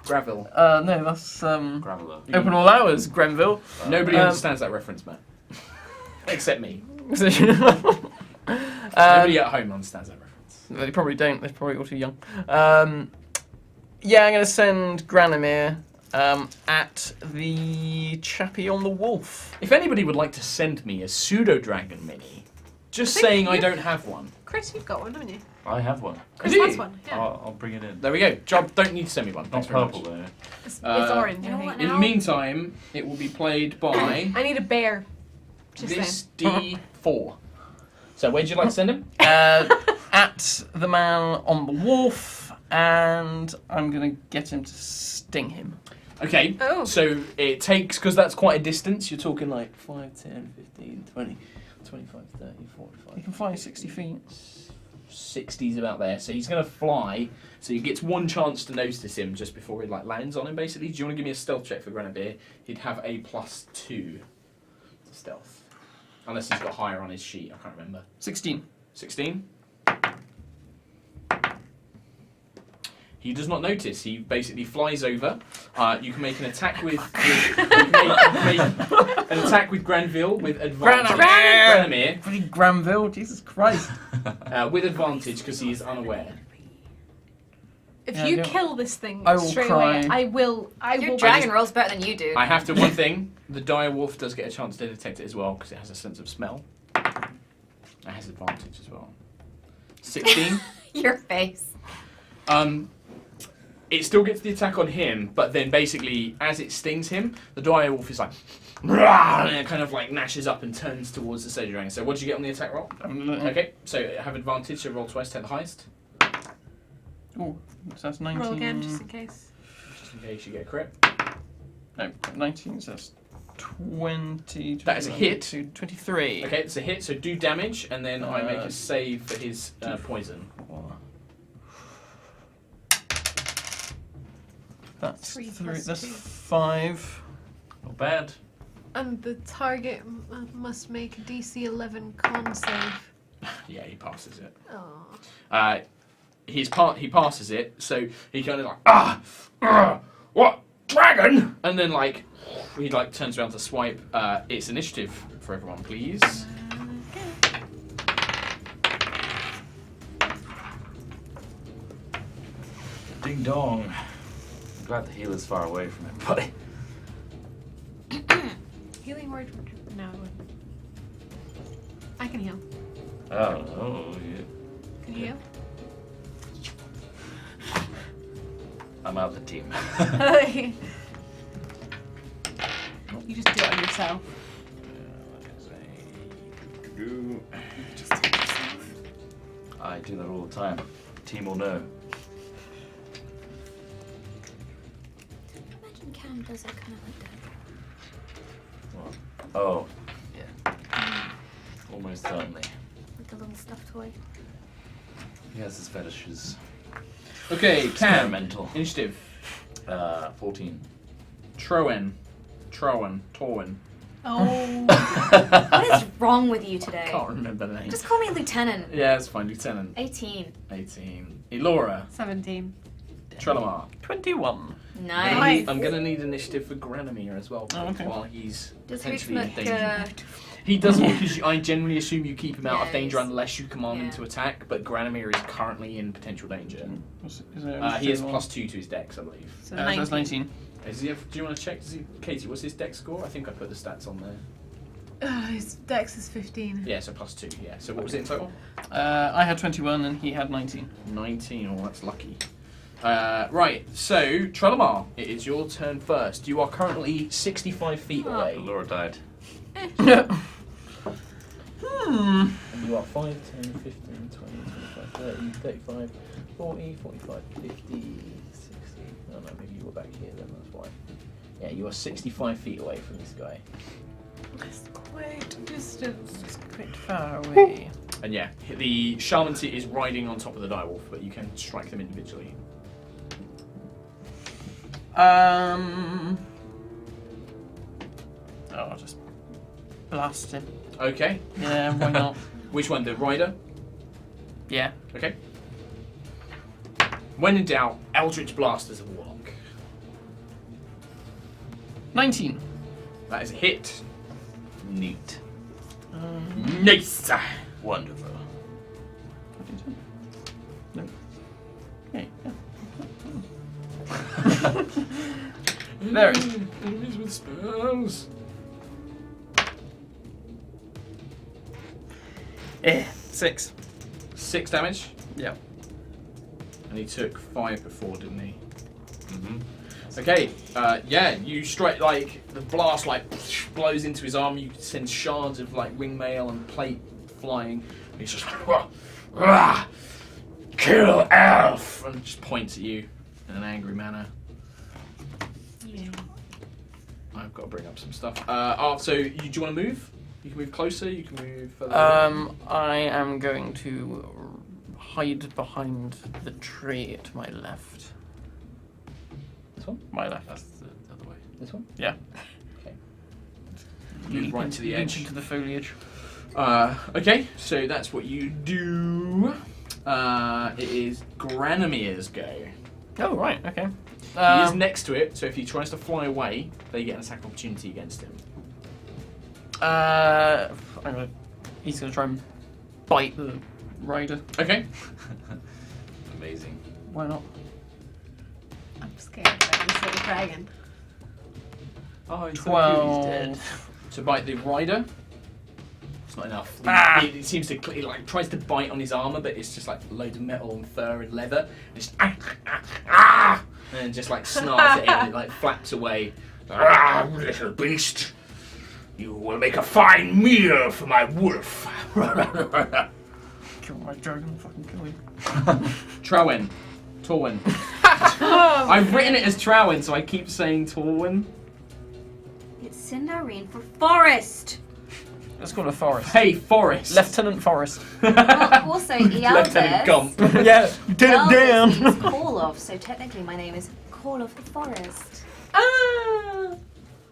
Gravel. no, that's Graveler. Open All Hours, Grenville. Nobody understands that reference, man. Except me. Nobody at home understands that reference. They probably don't. They're probably all too young. Yeah, I'm going to send Granamir at the chappie on the wolf. If anybody would like to send me a pseudo dragon mini, just I think saying I you- don't have one. Chris, you've got one, haven't you? I have one. Chris do has you? one. Yeah. I'll bring it in. There we go. Job. Don't need to send me one. Not Thanks very purple much. though. It's You orange, know I what think. In the now? meantime, it will be played by I need a bear. Just this D4. So where'd you like to send him? At the man on the wolf, and I'm going to get him to sting him. Okay, Oh. so it takes, because that's quite a distance, you're talking like 5, 10, 15, 20, 25, 30, 45. He can fly 60 feet. 60's about there, so he's going to fly, so he gets one chance to notice him just before he like lands on him, basically. Do you want to give me a stealth check for Grenadier? He'd have a +2 to stealth. Unless he's got higher on his sheet, I can't remember. 16. 16? He does not notice. He basically flies over. You can make an attack with you can make an attack with Granville with advantage. Granamir. Bloody Granville, Jesus Christ. With advantage because he is unaware. If Yeah, you yeah. kill this thing I will straight cry. away, I will. Your dragon rolls better than you do. I have to one thing. The dire wolf does get a chance to detect it as well because it has a sense of smell. It has advantage as well. 16. Your face. It still gets the attack on him, but then basically, as it stings him, the dire wolf is like, "Rah!" and it kind of like gnashes up and turns towards the sage dragon. So what did you get on the attack roll? Okay, so have advantage. So roll twice, take the highest, Oh, so that's 19. Roll again, just in case. just in case you get a crit. No, 19, so that's 20. That is a hit. 23. Okay, it's a hit. So do damage, and then I make a save for his poison. That's 3 3. plus That's 2. 5. Not bad. And the target must make a DC 11 con save. Yeah, he passes it. Oh. He passes it, so he kind of like what dragon? And then like he like turns around to swipe. It's initiative for everyone, please. Ding dong. I'm glad the healer's far away from everybody. Healing word. No. it wouldn't. I can heal. Oh, yeah. Can you heal? I'm out the team. You just do it on yourself. I do that all the time. Team will know. Imagine Cam does it kind of like that. Oh, yeah. Almost certainly. With the little stuffed toy. He has his fetishes. Okay, Cam. Experimental. Initiative. 14. Torwin. Oh. What is wrong with you today? Can't remember the name. Just call me Lieutenant. Yeah, it's fine, Lieutenant. 18. 18. Elora. 17. Trelamar. 21. Nice. I'm gonna need initiative for Granomir as well, okay. while he's Does potentially in Hoochmuck, danger. He doesn't because I generally assume you keep him out of Yeah, danger he's- unless you command him yeah. to attack, but Granomir is currently in potential danger. Is there He has anything +2 to his dex, I believe. So So that's 19. Is he do you want to check? Katie, what's his dex score? I think I put the stats on there. His dex is 15. Yeah, so +2, yeah. So what was it in total? I had 21 and he had 19. 19, oh that's lucky. Right, so Trelamar, it is your turn first. You are currently 65 feet away. Laura died. And you are 5, 10, 15, 20, 25, 30, 35, 40, 45, 50, 60. Oh no, maybe you were back here then, that's why. Yeah, you are 65 feet away from this guy. It's quite a distance. It's quite far away. And yeah, the Shamancy is riding on top of the direwolf, but you can strike them individually. I'll just blast him. Okay. Yeah, why not? Which one, the rider? Yeah. Okay. When in doubt, Eldritch Blast as a warlock. 19. That is a hit. Neat. Nice. Wonderful. No. Okay. There it is. Enemies with spells. 6. 6 damage. Yeah. And he took 5 before, didn't he? Mm-hmm. Okay, yeah, you strike, like, the blast, like, blows into his arm, you send shards of, like, ring mail and plate flying, and he's just like, "Rah, rah, kill elf, and just points at you in an angry manner. Yeah. I've got to bring up some stuff. So, do you want to move? You can move closer, you can move further. I am going to hide behind the tree at my left. This one? My left. That's the other way. This one? Yeah. Okay. Move right to the Leap edge. into the foliage. Okay, so that's what you do. It is Granomir's go. Oh, right, okay. He is next to it, so if he tries to fly away, they get an attack opportunity against him. He's going to try and bite the rider. Okay. Amazing. Why not? scared by this little dragon. Oh, he's 12. To bite the rider. It's not enough. It seems to it like tries to bite on his armor, but it's just like loads of metal and fur and leather. And just and just like snarls at him and it like flaps away. Little beast. You will make a fine meal for my wolf. Kill my dragon, fucking kill him. Trowen. Torwin. I've written it as Trowen, so I keep saying Torwin. It's Sindarine for forest. Let's call it Forest. Hey, Forest. Lieutenant Forest. Well, also, Lieutenant Gump. Ealdis. Yeah, did it down. Ealdis means Call of, so technically my name is Call of the Forest. Ah,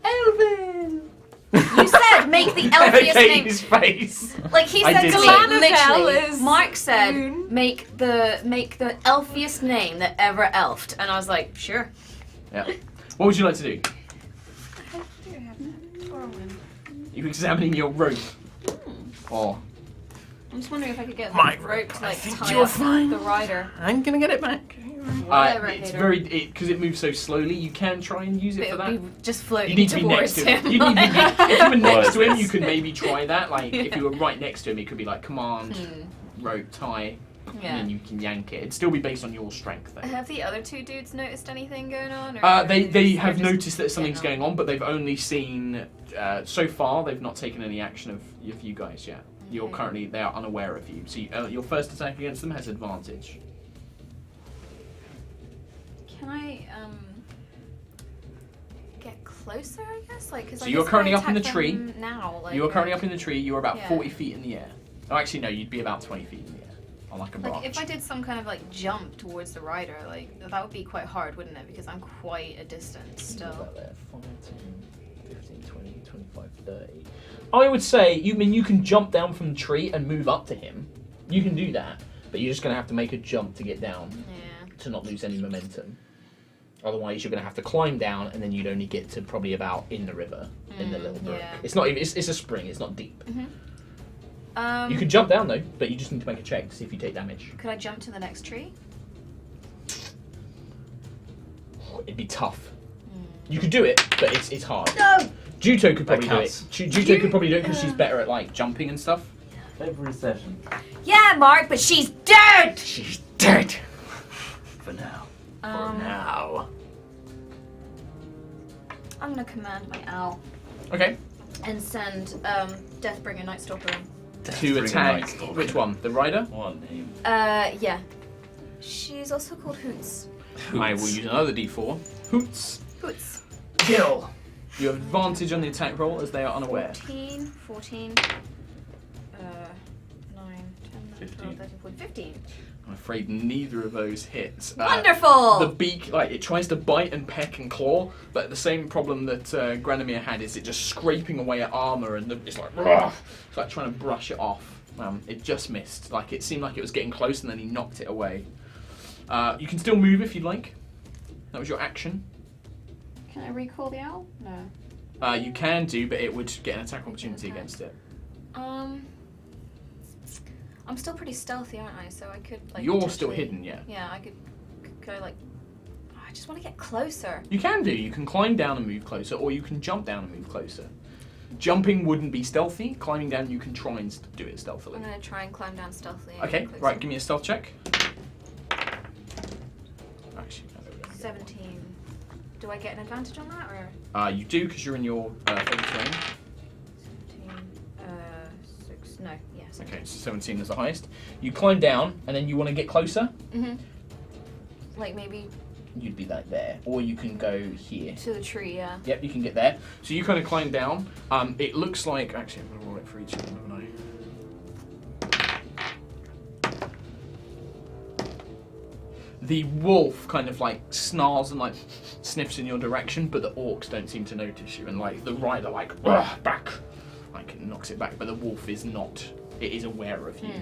Elvin. You said make the elfiest name. His face. Like he I said did to me, say Galadriel literally. is Mark said Moon. make the elfiest name that ever elfed, and I was like, sure. Yeah. What would you like to do? I do have Torwin. You're examining your rope. Or I'm just wondering if I could get My the rope to like think tie you're up fine. the rider. I'm gonna get it back. Whatever, it's Hater. very because it moves so slowly. You can try and use But it it for would that. be just floating You need to be next towards to him. him. You need to be, if you were next to him, Well, you could maybe try that. Like if you were right next to him, it could be like command, rope, tie, and Yeah. then you can yank it. It'd still be based on your strength though. Have the other two dudes noticed anything going on? Or They they're have just noticed that something's getting going on, but they've only seen so far. They've not taken any action of you guys yet. You're currently they are unaware of you. So your first attack against them has advantage. Can I get closer? I guess like because So you're currently up in the tree. now. Like, You are currently up in the tree. You are about yeah. 40 feet in the air. Oh, actually no, you'd be about 20 feet in the air on like a branch. Like if I did some kind of like jump towards the rider, like that would be quite hard, wouldn't it? Because I'm quite a distance still. About there, 5, 10, 15, 20, 25, 30. I would say you can jump down from the tree and move up to him. You can do that, but you're just going to have to make a jump to get down Yeah. to not lose any momentum. Otherwise, you're going to have to climb down, and then you'd only get to probably about in the river, in the little brook. yeah. It's not even. It's a spring. It's not deep. Mm-hmm. You can jump down though, but you just need to make a check to see if you take damage. Could I jump to the next tree? It'd be tough. You could do it, but it's hard. No. Juto could probably do it. counts. Juto could probably do it because she's better at like jumping and stuff. Every session. Yeah, Mark, but she's dead. She's dead. For now. Now. I'm gonna command my owl Okay. and send Deathbringer Nightstalker in. To attack. Which one? The rider? One name. Yeah. She's also called Hoots. I will use another d4. Hoots. Hoots. Kill. You have advantage on the attack roll as they are unaware. 14, 9, 10, 12, 13, 14, 15. I'm afraid neither of those hits. Wonderful! The beak, like, it tries to bite and peck and claw, but the same problem that Granomir had is it just scraping away at armor and it's like, "Rah!" It's like trying to brush it off. It just missed. Like, it seemed like it was getting close and then he knocked it away. You can still move if you'd like. That was your action. Can I recall the owl? No. You can do, but it would get an attack opportunity against it. I'm still pretty stealthy, aren't I? So I could like. You're still potentially- hidden, yeah. Yeah, I could. Could I like? I just want to get closer. You can do. You can climb down and move closer, or you can jump down and move closer. Jumping wouldn't be stealthy. Climbing down, you can try and do it stealthily. I'm gonna try and climb down stealthily. and Okay, get closer. right. Give me a stealth check. Actually, no, there we go. 17. Do I get an advantage on that or? You do because you're in your focus range. 17. 6. No. Yeah. 17. Okay, so 17 is the highest. You climb down, and then you want to get closer. Mhm. Like maybe You'd be like there, or you can go here. to the tree. Yeah. Yep, you can get there. So you kind of climb down. It looks like actually I'm gonna roll it for each of them, haven't I? The wolf kind of like snarls and like sniffs in your direction, but the orcs don't seem to notice you, and like the rider like "Ugh, back, like knocks it back, but the wolf is not. It is aware of you.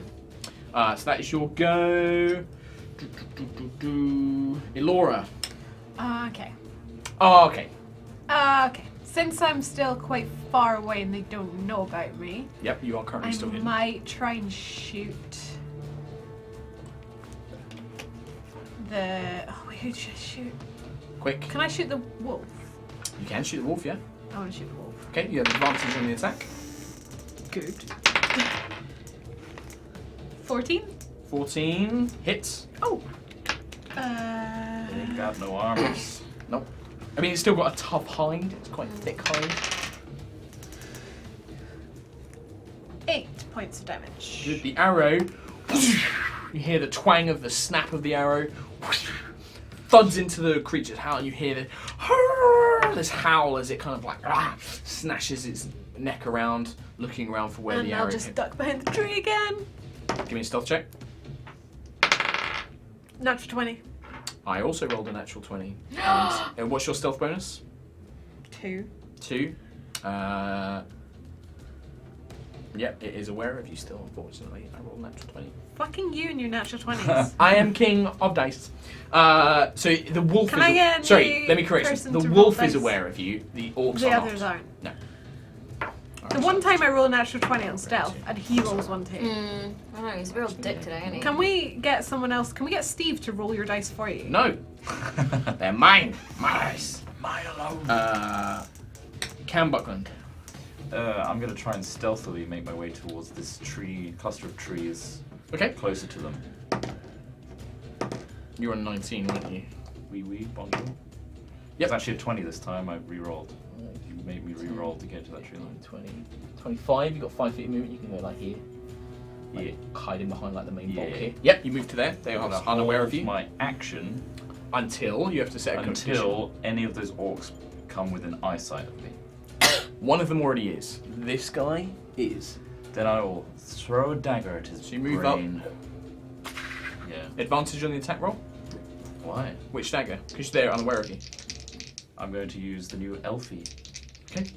So that is your go. Elora. Okay. Oh, okay. Okay. Since I'm still quite far away and they don't know about me, Yep, you are currently I still hidden. might try and shoot the. Oh wait, who should I shoot? quick. Can I shoot the wolf? You can shoot the wolf, yeah. I want to shoot the wolf. Okay, you have advantage on the attack. Good. 14? 14 hits. Oh. Ain't got no armors. Nope. I mean, it's still got a tough hide. It's quite thick hide. 8 points of damage. With the arrow, you hear the twang of the snap of the arrow. Thuds into the creature's howl, and you hear this howl as it kind of like snashes its neck around, looking around for where And the I'll arrow just hit. duck behind the tree again. Give me a stealth check. Natural 20. I also rolled a natural 20. And what's your stealth bonus? 2. 2. Yep, it is aware of you still, unfortunately. I rolled a natural 20. Fucking you and your natural 20s. I am king of dice. So the wolf Can is... I get Sorry, the let me correct you. person The to roll wolf is dice? aware of you. The orcs The are others not. aren't. No. The one time I roll a natural 20 on stealth, and he rolls 1 too. I know, he's a real dick today, isn't he? Can we get someone else? Can we get Steve to roll your dice for you? No. They're mine. Mine. Mine alone. Cam Buckland. I'm gonna try and stealthily make my way towards this cluster of trees. Okay. Closer to them. You were on 19, weren't you? Wee bonjour. Yep. It's actually a 20 this time. I re-rolled. You made me re-roll to get to that tree line. 20, 25. You've got 5 feet of movement. You can go like here. Like, Yeah. hiding behind like the main bulk Yeah. here. Yep, you move to there. They are I'm gonna unaware of hold you. My action Until you have to set a condition. until any of those orcs come within eyesight of me. One of them already is. This guy is. Then I will throw a dagger at his So you move up. brain. Yeah. Advantage on the attack roll? Why? Which dagger? Because they're unaware of you. I'm going to use the new Elfie. Okay.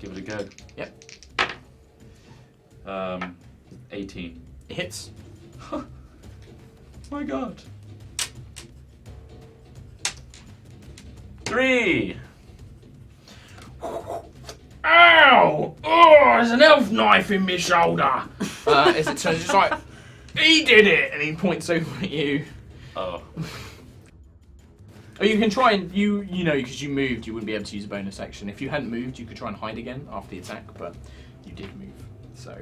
Give it a go. Yep. 18. It hits. My God. 3. Ow! Oh, there's an elf knife in my shoulder. As it turns, it's like, he did it! And he points over at you. Oh. Oh, you can try and, you know, because you moved, you wouldn't be able to use a bonus action. If you hadn't moved, you could try and hide again after the attack, but you did move. So,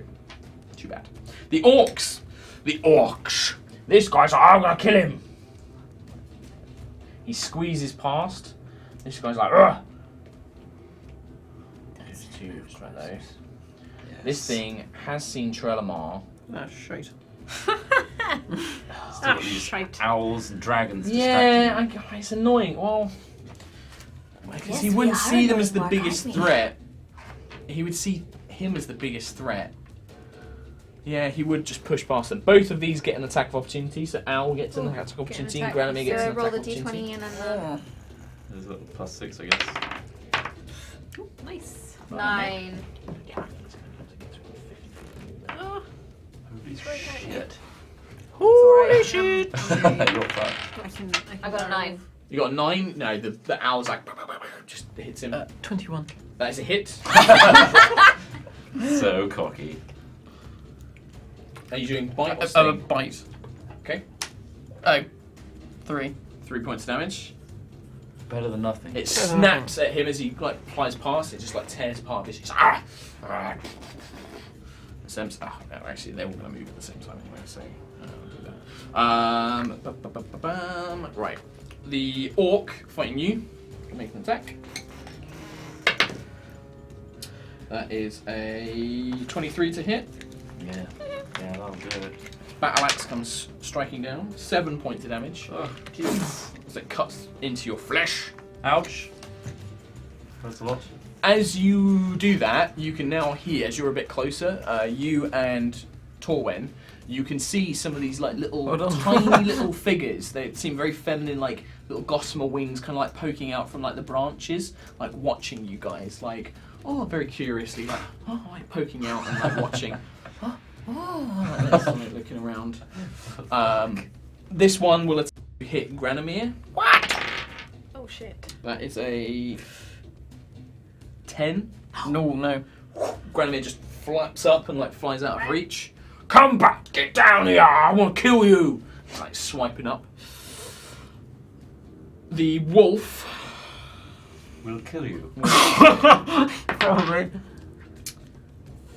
too bad. The orcs! The orcs. This guy's like, I'm gonna kill him. He squeezes past. This guy's like, ugh! Just right there. This thing has seen Trelamar. That's shite. Still got these shite. owls and dragons Yeah, distracting me. it's annoying. Well, because Yes, he we wouldn't are see them as the annoying, biggest aren't we? threat. He would see him as the biggest threat. Yeah, he would just push past them. Both of these get an attack of opportunity, so Owl gets an attack of opportunity, and Granamir So gets I an roll attack the of opportunity. d20 and then There's a +6, I guess. Ooh, nice. the 9. Oh, Holy shit. holy shit! You're fucked. I got a 9. You got a 9? No, the Owl's like, just hits him. 21. That is a hit. So cocky. Are you doing bite or sting? Bite. Okay. Oh. 3. 3 points of damage. Better than nothing. It snaps at him as he like flies past. It just like tears apart. It's just no, actually, they're all going to move at the same time anyway. So I'll do that. Right, the orc fighting you can make an attack. That is a 23 to hit. Yeah. Yeah, that'll do it. Battle axe comes striking down. 7 points of damage. Oh, Jesus. As it cuts into your flesh. Ouch. That's a lot. As you do that, you can now hear, as you're a bit closer, you and Torwen, you can see some of these like little, tiny little figures. They seem very feminine, like little gossamer wings, kind of like poking out from like the branches, like watching you guys, like very curiously, like like poking out and like watching. Like this, like, looking around. This one will hit Granamir. What? Oh shit. That is a 10. No. Granamir just flaps up and like flies out of reach. Come back, get down here. I want to kill you. Like swiping up. The wolf will kill you. Probably.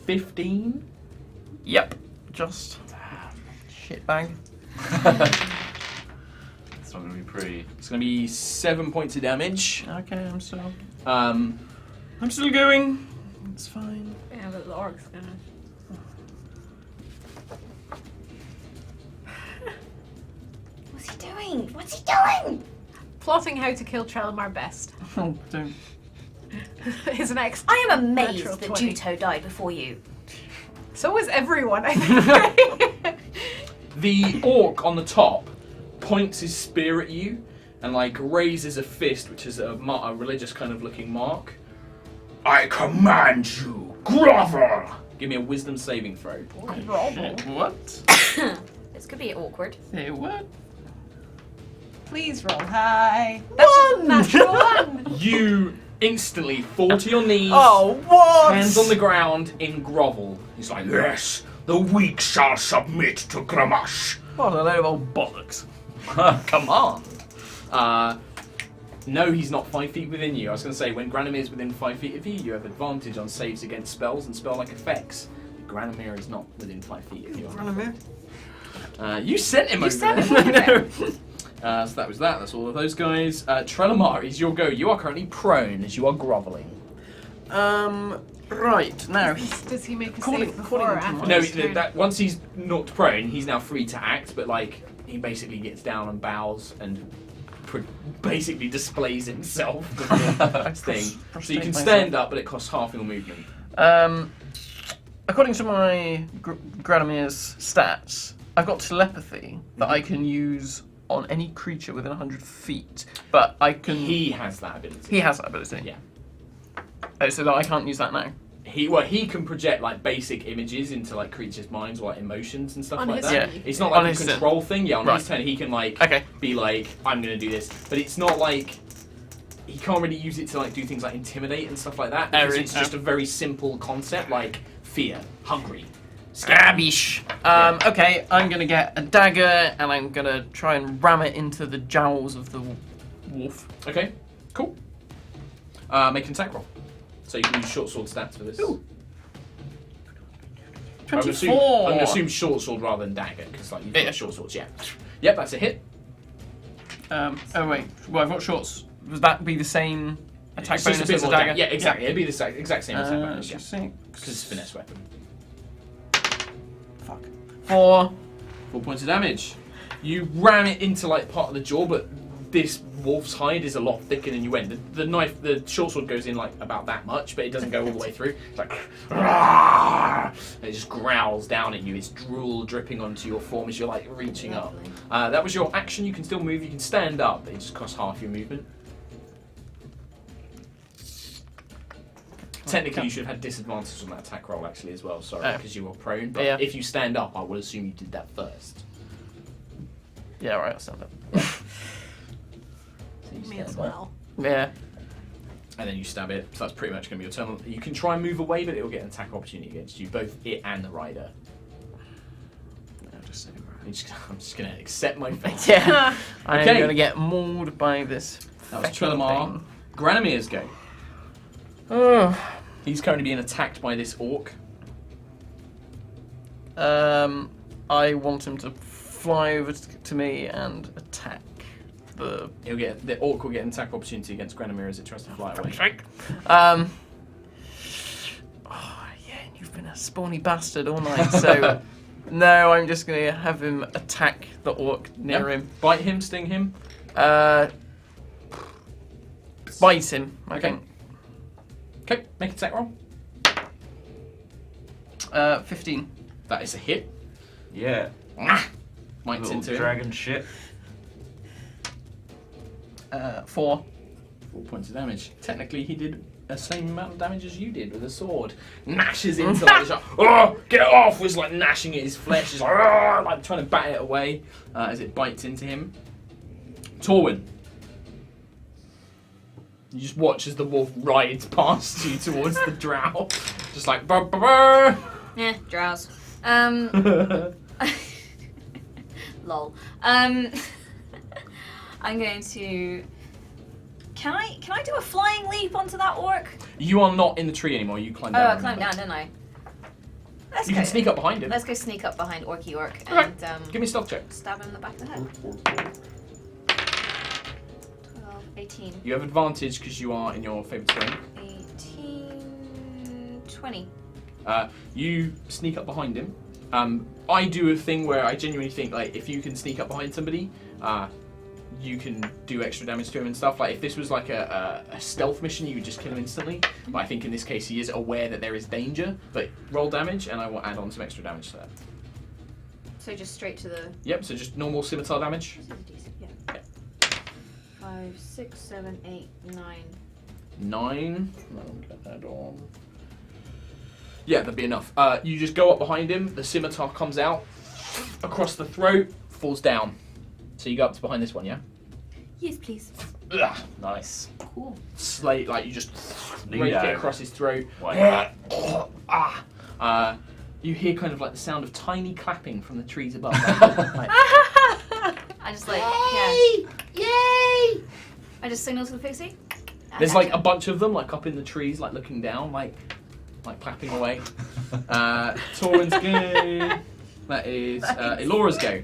15. Yep. Just shitbag. It's not going to be pretty. It's going to be 7 points of damage. Okay, I'm still Um, going. It's fine. Yeah, but the orc's gonna. What's he doing? What's he doing? Plotting how to kill Trelamar best. Oh, don't. His next. I am natural amazed that 20. Juto died before you. So was everyone, I think. the orc on the top points his spear at you and like raises a fist, which is a religious kind of looking mark. I command you, grovel! Give me a wisdom saving throw. What? This could be awkward. Say what? Please roll high. That's a natural one. You instantly fall to your knees, Oh, what? hands on the ground in grovel. He's like, yes, the weak shall submit to Gramash. What a load of old bollocks. Come on. No, he's not 5 feet within you. I was going to say, when Granamir is within 5 feet of you, you have advantage on saves against spells and spell-like effects. Granamir is not within 5 feet of you. You sent him over there. So that was that. That's all of those guys. Trelamar, is your go. You are currently prone as you are groveling. Right, now. Does he make a According- save before or according to after? my- No, his turn? that once he's knocked prone, he's now free to act, but like he basically gets down and bows and basically displays himself with the thing. So you can stand up, but it costs half your movement. According to my Granamir's stats, I've got telepathy that I can use on any creature within 100 feet, but I can... He has that ability. He has that ability? Yeah. Oh, so that I can't use that now? He can project like basic images into like creatures' minds or like emotions and stuff On like his that. turn. It's not On like a his turn. control thing. Yeah, on Right. his turn he can like Okay. be like, I'm gonna do this. But it's not like he can't really use it to like do things like intimidate and stuff like that. Because really? it's just a very simple concept like fear, hungry, Scabbish. Okay, I'm gonna get a dagger and I'm gonna try and ram it into the jowls of the wolf. Okay, cool. Make an attack roll. So you can use short sword stats for this. Ooh. I'm gonna 24. assume short sword rather than dagger because like you've got Yeah. short swords. Yeah. Yep, that's a hit. Oh wait, well I've got shorts. Would that be the same attack It's just bonus a bit as a more dagger? Yeah, exactly. It'd be the exact same attack bonus. Yeah. Let's see. Because it's a finesse weapon. Fuck. 4. 4 points of damage. You ram it into like part of the jaw, but this wolf's hide is a lot thicker than you went. The knife, the short sword goes in like about that much, but it doesn't go all the way through. It's like, and it just growls down at you. It's drool dripping onto your form as you're like reaching up. That was your action. You can still move. You can stand up. It just costs half your movement. Technically, you should have had disadvantage on that attack roll actually as well. Sorry, because you were prone. But Yeah. if you stand up, I would assume you did that first. Yeah, right, I'll stand up. Me as well. Yeah. And then you stab it. So that's pretty much going to be your turn. You can try and move away, but it will get an attack opportunity against you, both it and the rider. I'm just going to accept my fate. Yeah. I'm Okay. gonna get mauled by this. That was fecking Trelamar. Granamir's go. thing. He's currently being attacked by this orc. I want him to fly over to me and attack the. The orc will get an attack opportunity against Granamir as it tries to fly away. Oh yeah, you've been a spawny bastard all night. So no, I'm just gonna have him attack the orc near Yeah. him. Bite him, sting him. Bite him. I Okay. think. Okay, make an attack roll. 15. That is a hit. Yeah. Bites Little into him. dragon shit. 4. 4 points of damage. Technically, he did the same amount of damage as you did with a sword. Gnashes into like, oh, get it off! Was like gnashing at his flesh. He's like, oh, like trying to bat it away as it bites into him. Torwin. You just watch as the wolf rides past you towards the drow. Just like, brr, brr, brr. Yeah, drows. Lol. I'm going to Can I do a flying leap onto that orc? You are not in the tree anymore. You climb Oh, down. I climbed remember? down, didn't I? Let's You go. can sneak up behind him. Let's go sneak up behind Orky Orc Okay. and Give me a stealth check. stab him in the back of the head. 12, 18. You have advantage because you are in your favourite terrain. 18, 20. You sneak up behind him. I do a thing where I genuinely think like if you can sneak up behind somebody, you can do extra damage to him and stuff. Like if this was like a stealth mission, you would just kill him instantly. But I think in this case he is aware that there is danger. But roll damage, and I will add on some extra damage to that. So just straight to the. Yep. So just normal scimitar damage. Yeah. 5, 6, 7, 8, 9. 9. I'll get that on. Yeah, that'd be enough. You just go up behind him. The scimitar comes out across the throat, falls down. So you go up to behind this one, yeah? Yes, please. Ugh. Nice. Cool. Slate, like you just Knee rake down. it across his throat. Like You hear kind of like the sound of tiny clapping from the trees above. Like, I just like. Yay! Yay! I just signal to the pixie. there's like a bunch of them, like up in the trees, like looking down, like clapping away. Torin's go. That is Elora's go.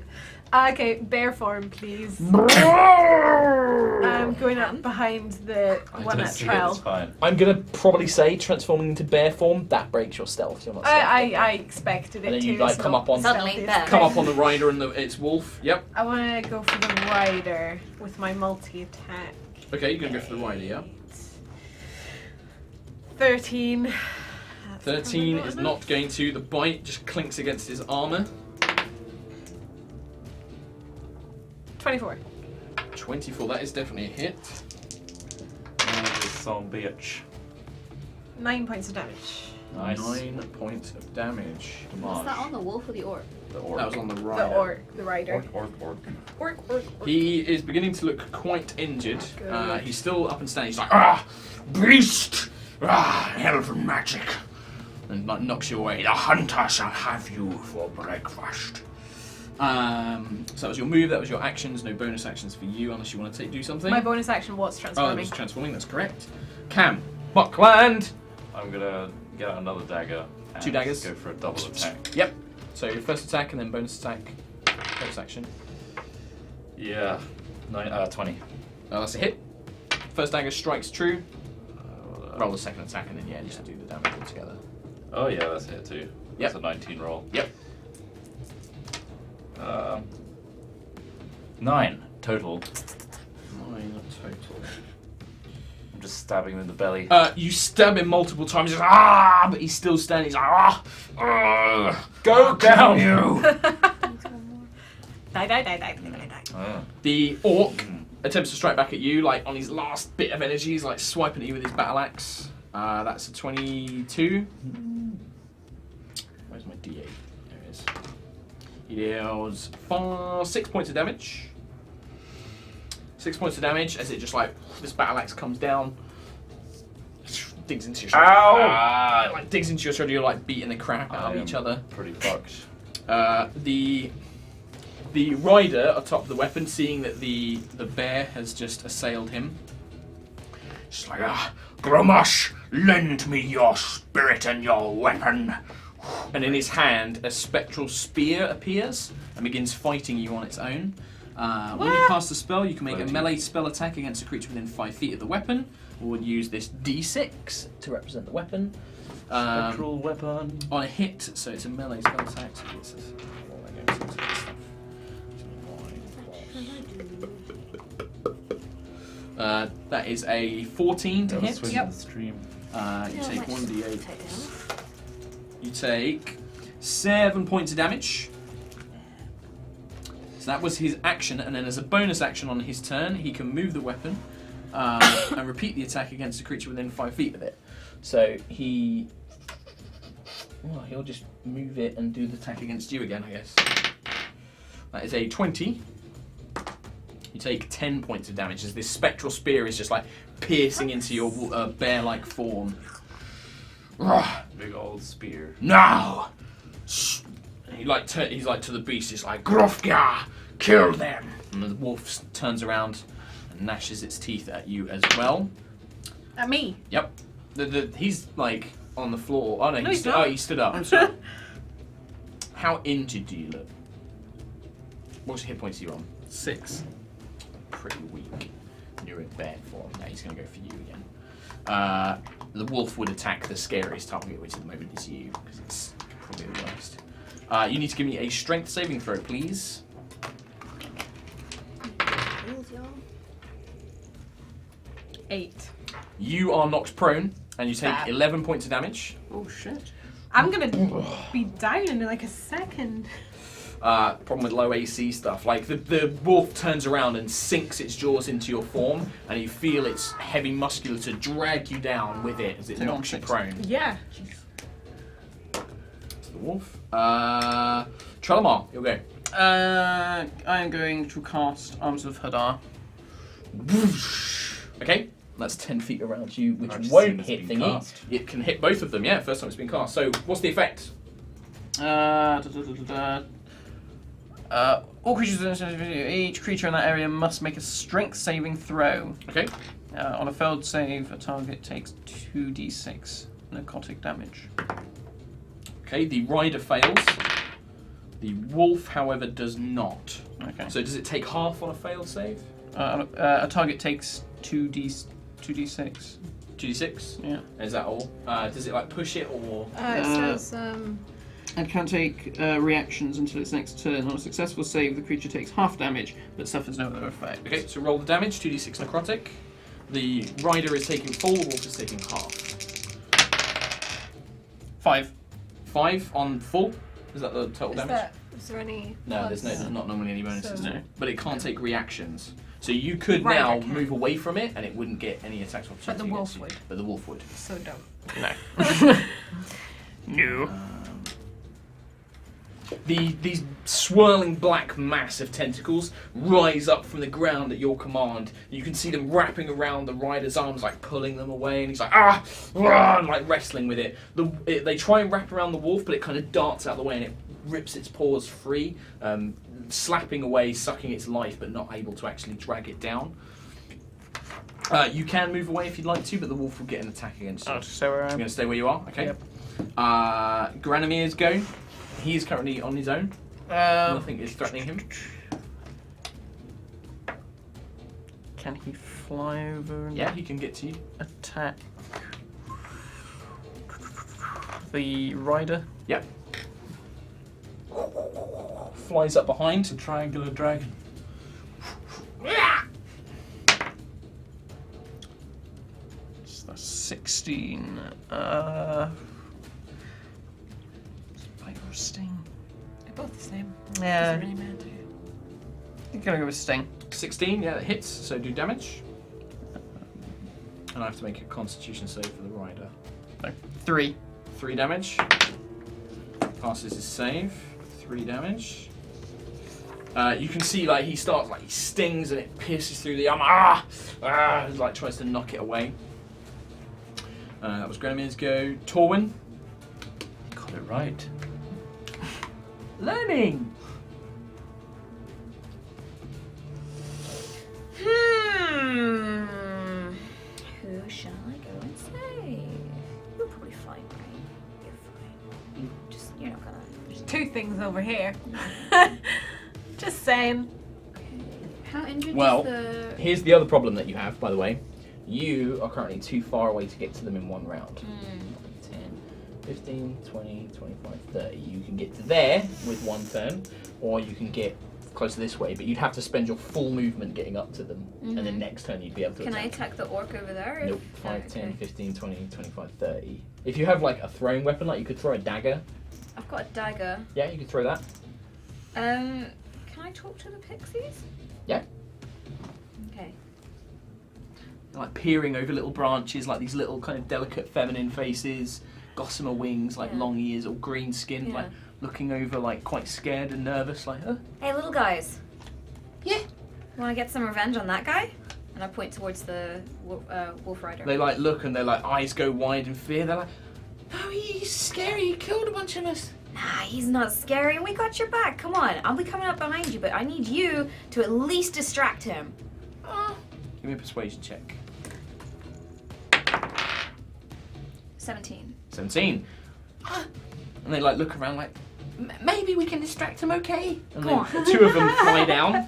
Okay, bear form, please. I'm going up behind the one at trail. Fine. I'm gonna probably say transforming into bear form that breaks your stealth. You're not stealthy. I expected it And then to. you like It's come not up on Suddenly, stealthy. bear. come up on the rider and its wolf. Yep. I want to go for the rider with my multi-attack. Okay, you're gonna go for the rider. Yeah. 13. That's 13 probably is enough. not going to. The bite just clinks against his armor. 24. 24. That is definitely a hit. Some bitch. 9 points of damage. Nice. 9 points of damage. Was that on the wolf or the orc? The orc. That was on the The rider. orc, the rider. Orc. Orc. He is beginning to look quite injured. Good. He's still up and standing. He's like, Beast! Elven magic. and like knocks you away. The hunter shall have you for breakfast. So that was your move. That was your actions. No bonus actions for you unless you want to do something. My bonus action was Oh, it transforming. was transforming. That's correct. Cam, Buckland. I'm gonna get out another dagger. And 2 daggers. Go for a double attack. Yep. So your first attack and then bonus attack. Bonus action. Yeah. 20. Oh, that's a hit. First dagger strikes true. Roll the second attack and then yeah, just do the damage altogether. Oh yeah, that's a hit too. Yep. That's a 19 roll. Yep. 9 total. 9 total. I'm just stabbing him in the belly. You stab him multiple times. He's like, but he's still standing. He's like, Go down! You! Die. Oh. The orc attempts to strike back at you, like on his last bit of energy. He's like swiping at you with his battle axe. That's a 22. Where's my D8? There it is. He deals 6 points of damage. 6 points of damage as it just like this battle axe comes down, digs into your shoulder. Ow! Like digs into your shoulder. You're like beating the crap out of each other. Pretty fucked. The rider atop the weapon, seeing that the bear has just assailed him, It's like, Gramash, lend me your spirit and your weapon. and in his hand a spectral spear appears and begins fighting you on its own. When you cast a spell, you can make a melee spell attack against a creature within 5 feet of the weapon, or would use this D6 to represent the weapon. Spectral weapon. On a hit, so it's a melee spell attack. So it's that is a 14 to hit. Swim the stream. You take 1d8. You take 7 points of damage. So that was his action, and then as a bonus action on his turn, he can move the weapon and repeat the attack against a creature within 5 feet of it. So he'll just move it and do the attack against you again, I guess. That is a 20. You take 10 points of damage as this spectral spear is just like piercing into your bear-like form. Big old spear. Now, He's like to the beast. He's like, Grofgar, kill them. and the wolf turns around and gnashes its teeth at you as well. At me. Yep. He's like on the floor. Oh no, No, he he's stood. not. Oh, he stood up. I'm sorry. How injured do you look? What's hit points are you on? 6. Pretty weak. You're in bad form. Now he's going to go for you again. The wolf would attack the scariest target, which at the moment is you, because it's probably the worst. You need to give me a strength saving throw, please. 8. You are knocked prone, and you take Fab. 11 points of damage. Oh shit. I'm gonna be down in like a second. Problem with low AC stuff. Like the wolf turns around and sinks its jaws into your form, and you feel its heavy musculature drag you down with it as it Take on knocks you 6. prone. Yeah. To the wolf. Trelamar, you'll go. I am going to cast Arms of Hadar. Okay, that's 10 feet around you, which I've just won't seen this hit being thingy. cast. It can hit both of them, yeah, first time it's been cast. So, what's the effect? All creatures in this video, each creature in that area must make a strength saving throw. Okay. On a failed save, a target takes 2d6 necrotic damage. Okay, the rider fails. The wolf, however, does not. Okay. So, does it take half on a failed save? A target takes 2d6. 2d6? Yeah. Is that all? Does it like push it or? It says And can't take reactions until its next turn. On a successful save, the creature takes half damage, but suffers no other effect. Okay, so roll the damage, 2d6 necrotic. The rider is taking full, the wolf is taking half. 5. 5 on full? Is that the total damage? Is there any? No, there's plus? not normally any bonuses. So- No. But it can't take reactions. So you could Rider now can. move away from it and it wouldn't get any attacks of But the opportunity wolf against you. would. But the wolf would. So dumb. No. These swirling black mass of tentacles rise up from the ground at your command. You can see them wrapping around the rider's arms, like pulling them away, and he's like and like wrestling with it. They try and wrap around the wolf, but it kind of darts out the way and it rips its paws free, slapping away, sucking its life, but not able to actually drag it down. You can move away if you'd like to, but the wolf will get an attack against you. I'll just stay where I You're am. going to stay where you are? Okay. Yep. Granimir's go. He is currently on his own. Nothing is threatening him. Can he fly over and Yeah, he can get to you. attack the rider? Yep. Flies up behind. It's a triangular dragon. So that's 16. Bite or sting? They're both the same. Yeah. Doesn't really matter. I'm gonna go with sting. 16, yeah, that hits, so do damage. And I have to make a constitution save for the rider. No. 3. 3 damage. Passes his save. 3 damage. You can see, like, he starts, like, he stings and it pierces through the arm. Like, tries to knock it away. That was Granimir's go. Torwin. Got it right. Learning! Who shall I go and save? You're probably fine, right? You're fine. You're not gonna. There's 2 things over here. Just saying. How injured Well, is the? here's the other problem that you have, by the way. You are currently too far away to get to them in one round. 10, 15, 20, 25, 30. You can get to there with one turn, or you can get closer this way, but you'd have to spend your full movement getting up to them, and then next turn you'd be able to Can I attack. attack the orc over there? Nope. If- 5, oh, 10, okay. 15, 20, 25, 30. If you have like a throwing weapon, like you could throw a dagger. I've got a dagger. Yeah, you could throw that. Can I talk to the pixies? Yeah. Okay. Like peering over little branches, like these little kind of delicate feminine faces, gossamer wings, like Yeah. long ears, all green skinned, Yeah. like looking over, like quite scared and nervous, like, Hey, little guys. Yeah. Want to get some revenge on that guy? And I point towards the wolf rider. They like look and their like eyes go wide in fear. They're like, "Oh, he's scary. He killed a bunch of us." Nah, he's not scary, and we got your back. Come on, I'll be coming up behind you, but I need you to at least distract him. me a persuasion check. 17. 17. And they like look around like, maybe we can distract him, okay? And then two of them fly down.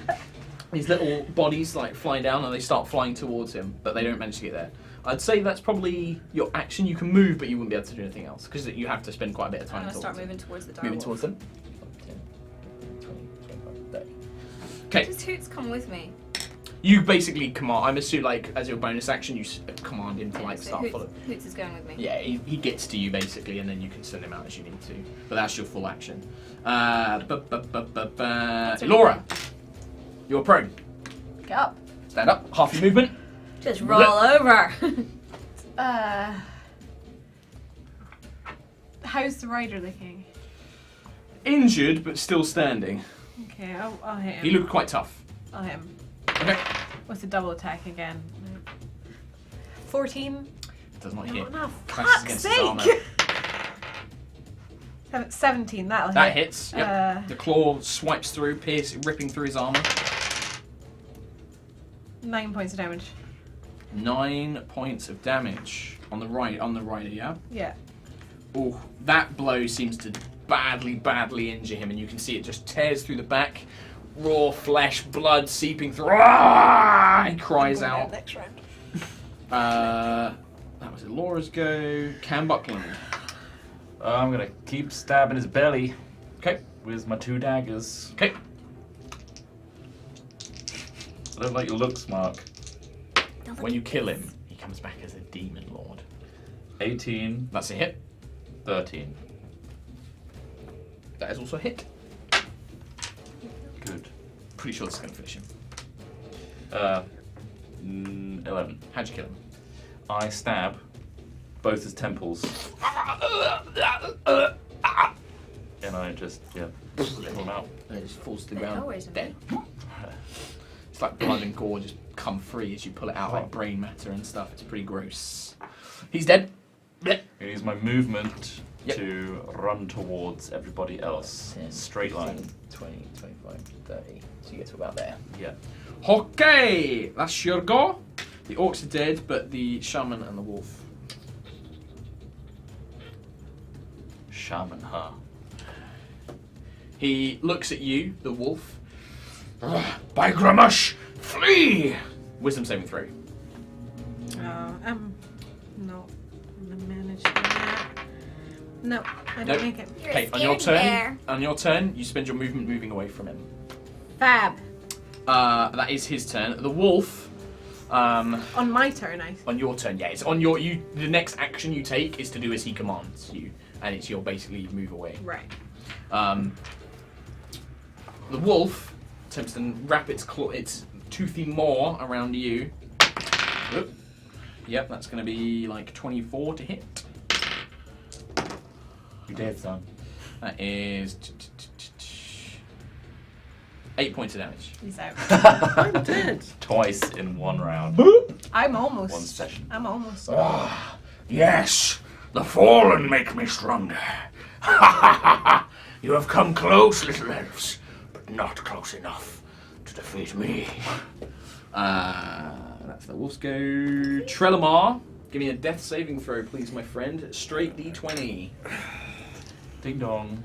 These little bodies like fly down and they start flying towards him, but they don't manage to get there. I'd say that's probably your action. You can move, but you wouldn't be able to do anything else because you have to spend quite a bit of time. I'm gonna start towards moving towards the them. dire Moving wolf. towards them. 10, 20, 25, 30. Okay. Does Hoots come with me? You basically command. I'm assuming like as your bonus action, you command him to like So start following. Hoots is going with me. Yeah, he gets to you basically, and then you can send him out as you need to. But that's your full action. Laura, you're prone. Get up. Stand up. Half your movement. Just roll over. How's the rider looking? Injured, but still standing. Okay, I'll hit him. He looked quite tough. I'll hit him. Okay. With a double attack again. 14. Does not Not hit. enough. Clashes Fuck's against his armor. sake! 17, that'll hit. That hits. Yep. The claw swipes through, ripping through his armor. 9 points of damage. 9 points of damage on the rider. Yeah. Yeah. Oh, that blow seems to badly injure him, and you can see it just tears through the back. Raw flesh, blood seeping through. Ah! He cries out. Next round. That was it. Laura's go. Cam Buckland. I'm gonna keep stabbing his belly. Okay. With my 2 daggers. Okay. I don't like your looks, Mark. When you kill him, he comes back as a demon lord. 18. That's a hit. 13. That is also a hit. Good. Pretty sure this is going to finish him. 11. How'd you kill him? I stab both his temples. And I just, pull him out. And it just falls to the They're ground. always in Dead. It's like blood and gore just come free as you pull it out, like brain matter and stuff. It's pretty gross. He's dead. I use my movement Yep. to run towards everybody else. 10, Straight line. 20, 25, 30. So you get to about there. Yeah. Okay, that's your go. The orcs are dead, but the shaman and the wolf. Shaman, huh? He looks at you, the wolf. By Gramash, flee! Wisdom saving throw. No. I'm gonna manage that. No, I don't Nope. make it. Okay, on your turn. On your turn, you spend your movement moving away from him. Fab. That is his turn. The wolf. On my turn, On your turn, yeah. It's on your. The next action you take is to do as he commands you, and it's your basically move away. Right. The wolf attempts to wrap its toothy maw around you. Oop. Yep, that's going to be like 24 to hit. You dead, son. That is 8 points of damage. He's out. I'm dead. Twice in one round. I'm almost. One session. I'm almost. Yes, the fallen make me stronger. Ha ha ha ha! You have come close, little elves, but not close enough to defeat me. That's the wolf's go. Trelemar, give me a death saving throw, please, my friend. Straight D20. Ding dong.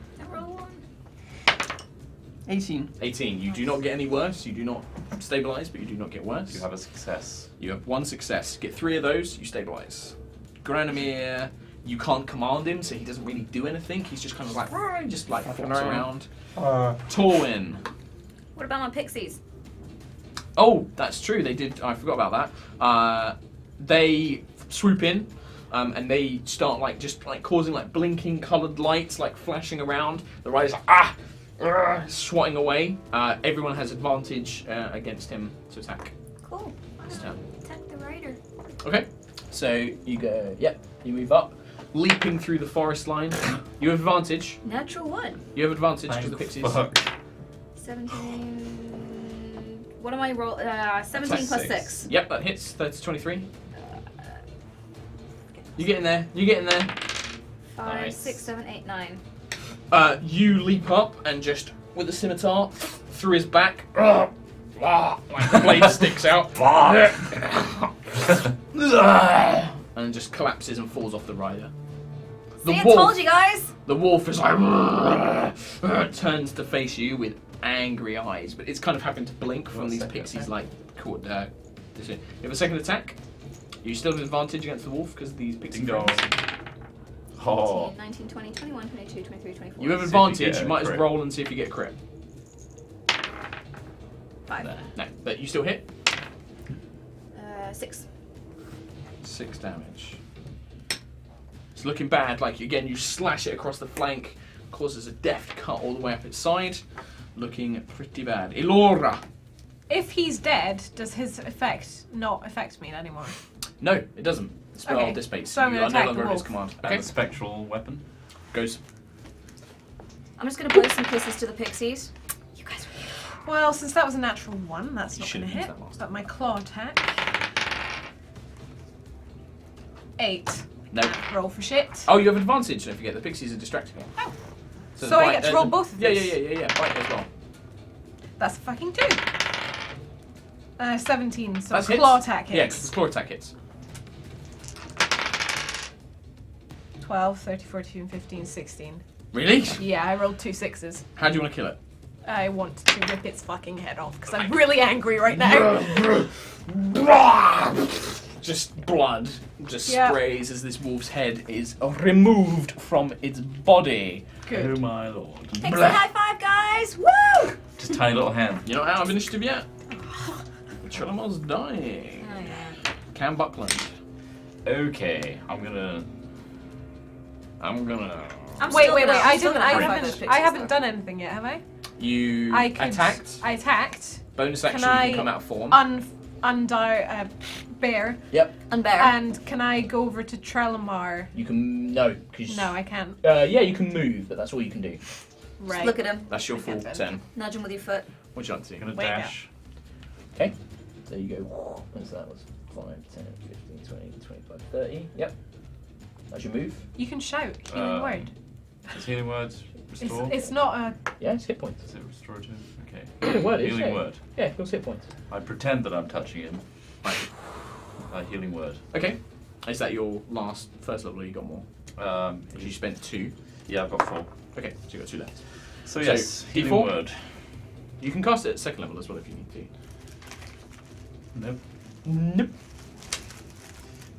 18. 18. You do not get any worse. You do not stabilize, but you do not get worse. You have a success. You have 1 success. Get 3 of those, you stabilize. Granamir, you can't command him, so he doesn't really do anything. He's just kind of like, just like flops around. Torwin. What about my pixies? Oh, that's true. They did. I forgot about that. They swoop in, and they start like just like causing like blinking coloured lights like flashing around. The rider's like swatting away. Everyone has advantage against him to attack. Cool. This turn. Attack the rider. Okay. So you go. Yep. You move up, leaping through the forest line. You have advantage. Natural 1. You have advantage because the Thank pixies. fuck. 17. What am I roll? 17 plus 6. Yep, that hits. That's 23. You get in there. You get in there. 5, Nice. 6, 7, 8, 9. You leap up and just with the scimitar through his back, like the blade sticks out. And just collapses and falls off the rider. See, I told you guys! The wolf is like turns to face you with angry eyes, but it's kind of having to blink from these pixies like caught this. You have a second attack. You still have advantage against the wolf because these pixie Ding dong. friends. Oh. 19, 20, 21, 22, 23, 24. You have See if you advantage. get You a might as crit. roll and see if you get a crit. 5. No, but you still hit. 6. 6 damage. It's looking bad. Like again, you slash it across the flank, causes a deft cut all the way up its side. Looking pretty bad. Elora. If he's dead, does his effect not affect me anymore? No, it doesn't. The spell Okay, dissipates. so I'm You gonna are no attack longer the at his wolf. command. And Okay, a spectral weapon. goes. I'm just gonna blow some kisses to the pixies. You guys are beautiful. Well, since that was a natural 1, that's You not should going to have hit. used that last But my claw attack. 8. No. Roll for shit. Oh, you have advantage. Don't forget the pixies are distracting you. Oh. So, So the I get to roll both of Yeah, these? yeah. Bite as well. That's fucking 2. 17, so That's claw hits. attack Yeah, hits. 'cause the claw attack hits. 12, 30, 14, 15, 16. Really? Yeah, I rolled 2 6s. How do you want to kill it? I want to rip its fucking head off because I'm really angry right now. Just blood just Yeah. sprays as this wolf's head is removed from its body. Good. Oh my lord. Pixie high five, guys! Woo! Just tiny little hand. You're not out of initiative yet. Trillamore's dying. Oh, yeah. Cam Buckland. Okay, I'm gonna. I'm Wait, still wait, gonna- wait! I'm I still didn't. gonna I high-five haven't. those I pixies, haven't though. done anything yet, have I? You I could. attacked. I attacked. Bonus action, Can you I can come out of form. Bear. Yep. Unbear. And can I go over to Trelamar? You can because No, I can't. yeah, you can move, but that's all you can do. Right. Look at him. That's your full Okay, then. turn. Nudge him with your foot. What you like to do? Gonna Wake up. dash. Okay. There you go. What's that? Was 5, 10, 15, 20, 25, 30. Yep. That's your move. You can shout. Healing word. Is healing words restore? It's not a. Yeah, it's hit points. Is it restorative? Okay. Healing word is, Healing yeah. word. Yeah, it goes hit points. I pretend that I'm touching him. Healing word. Okay. Is that your first level or you got more? Because you spent 2. Yeah, I've got 4. Okay, so you got 2 left. So So, yes, healing D4? word. You can cast it at second level as well if you need to. Nope. Nope.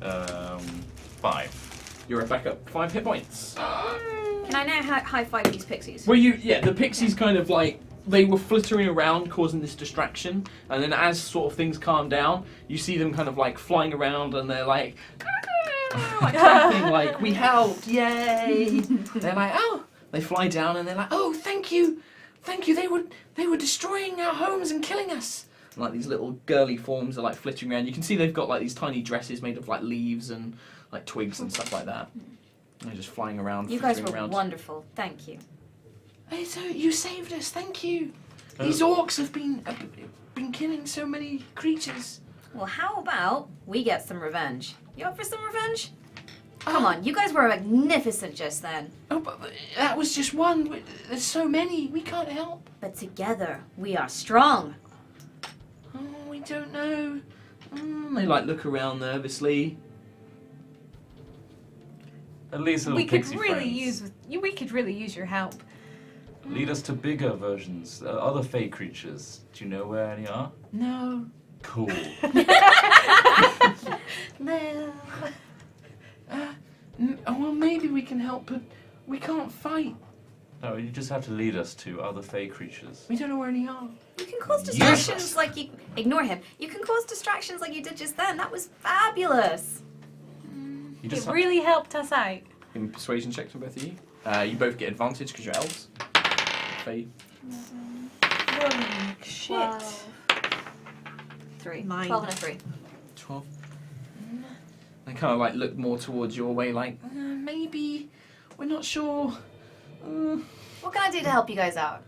5. You're back up 5 hit points. Can I now high five these pixies? Well, the pixies kind of like, they were flittering around causing this distraction, and then as sort of things calm down, you see them kind of like flying around and they're like, like clapping, like, we helped, yay! They're like, oh, they fly down and they're like, oh, thank you, they were destroying our homes and killing us. And, like these little girly forms are like flitting around. You can see they've got like these tiny dresses made of like leaves and like twigs and stuff like that. They're just flying around, You guys flittering were around. wonderful. Thank you. Hey, so you saved us, thank you. These orcs have been killing so many creatures. Well, how about we get some revenge? You up for some revenge? Come on, you guys were magnificent just then. Oh, but that was just one. There's so many. We can't help. But together, we are strong. Oh, we don't know. They like look around nervously. At least little We could pixie really friends. We could really use your help. Lead us to bigger versions, other fey creatures. Do you know where any are? No. Cool. No. Well, maybe we can help, but we can't fight. No, you just have to lead us to other fey creatures. We don't know where any are. You can cause distractions like you... Ignore him. You can cause distractions like you did just then. That was fabulous. You just It really helped us out. Give me persuasion checks for both of you. You both get advantage because you're elves. Fae. Holy shit. 3. 9. 12 and a 3. 12. They kind of like look more towards your way, like maybe we're not sure. What can I do to help you guys out?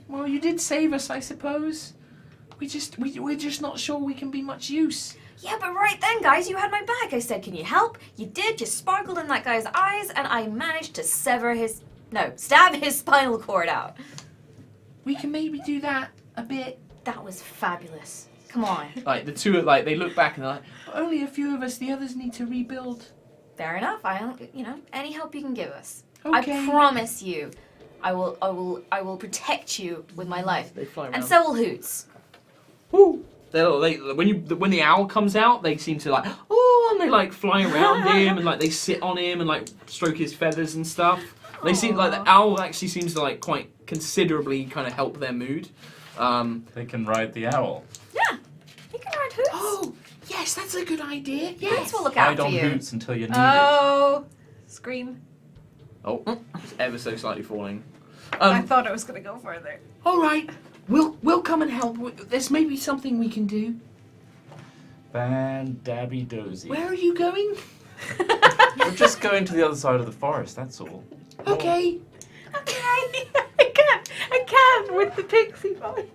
Well, you did save us, I suppose. We're just not sure we can be much use. Yeah, but right then, guys, you had my back. I said, can you help? You did. You sparkled in that guy's eyes, and I managed to stab his spinal cord out. We can maybe do that a bit That was fabulous. Come on. Like the two, like they look back and they're like, only a few of us. The others need to rebuild. Fair enough. Any help you can give us. Okay. I promise you, I will protect you with my life. They fly around. And so will Hoots. Woo! When the owl comes out, they seem to like, oh, and they like fly around him and like they sit on him and like stroke his feathers and stuff. They seem like the owl actually seems to like quite considerably kind of help their mood. They can ride the owl. Yeah, you can ride Hoots. Oh, yes, that's a good idea. Hoots will look Ride after on you. Hoots until you need it. Oh, screen. Oh, it's ever so slightly falling. I thought it was going to go further. All right, we'll come and help. There's maybe something we can do. Dabby dozy. Where are you going? We're just going to the other side of the forest, that's all. Okay. Okay. I can with the pixie voice.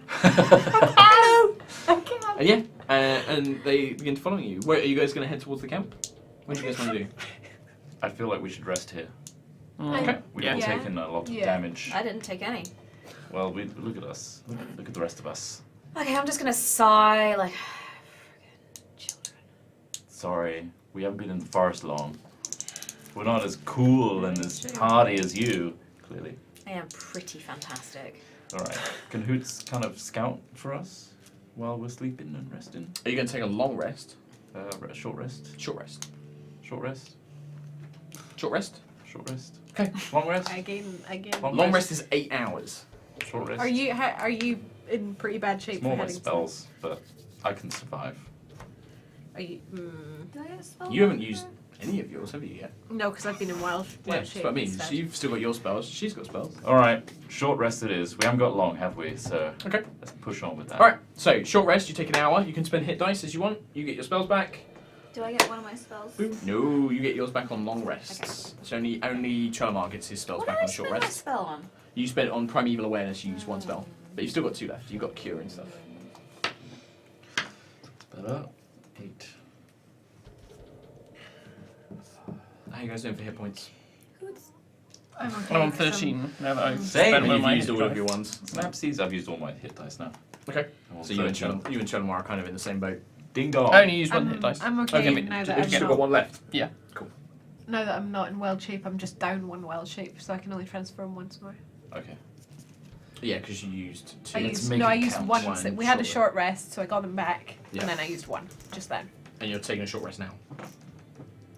Hello. I can. Yeah, and they begin following you. Where are you guys going to head towards the camp? What do you guys want to do? I feel like we should rest here. Okay. We've Yeah. all taken a lot of Yeah. damage. I didn't take any. Well, look at us. Look at the rest of us. Okay, I'm just gonna sigh like. Sorry, we haven't been in the forest long. We're not as cool and as hardy as you, clearly. I am pretty fantastic. Alright, can Hoots kind of scout for us while we're sleeping and resting? Are you going to take a long rest? Short rest? Short rest. Short rest? Short rest? Short rest? Okay. Long rest? Again. Long rest is 8 hours. Short rest? Are you in pretty bad shape It's for more my heading? spells, but I can survive. Are you? Do I get a spell? You haven't used any of yours, have you yet? No, because I've been in wild Yeah, shape. that's what I mean. instead. So you've still got your spells. She's got spells. Alright, short rest it is. We haven't got long, have we? So Okay. let's push on with that. All right. So short rest. You take an hour. You can spend hit dice as you want. You get your spells back. Do I get one of my spells? Boom. No, you get yours back on long rests. It's only Charmar gets his spells What back did I on short spend my rest. spell on? You spent on Primeval Awareness. You used one spell, but you've still got 2 left. You've got Cure and stuff. Better. 8. How you guys doing for hit points? I'm okay. I'm on 'cause 13 now that I've Same. spent all You've my used hit all of dice. your ones. Snapsies, I've used all my hit dice now. Okay. I'm on So you and 13. Chelmar are kind of in the same boat. Ding dong. I only used one hit dice. I'm okay Okay, now You've that still I'm got one left. Yeah. now that I'm not in wild shape. I'm just down one wild shape, so I can only transform once more. Okay. Yeah, because you used 2. I Let's used make no, I it used count. one. One So we had a short short rest, so I got them back, Yeah. and then I used one just then. And you're taking a short rest now.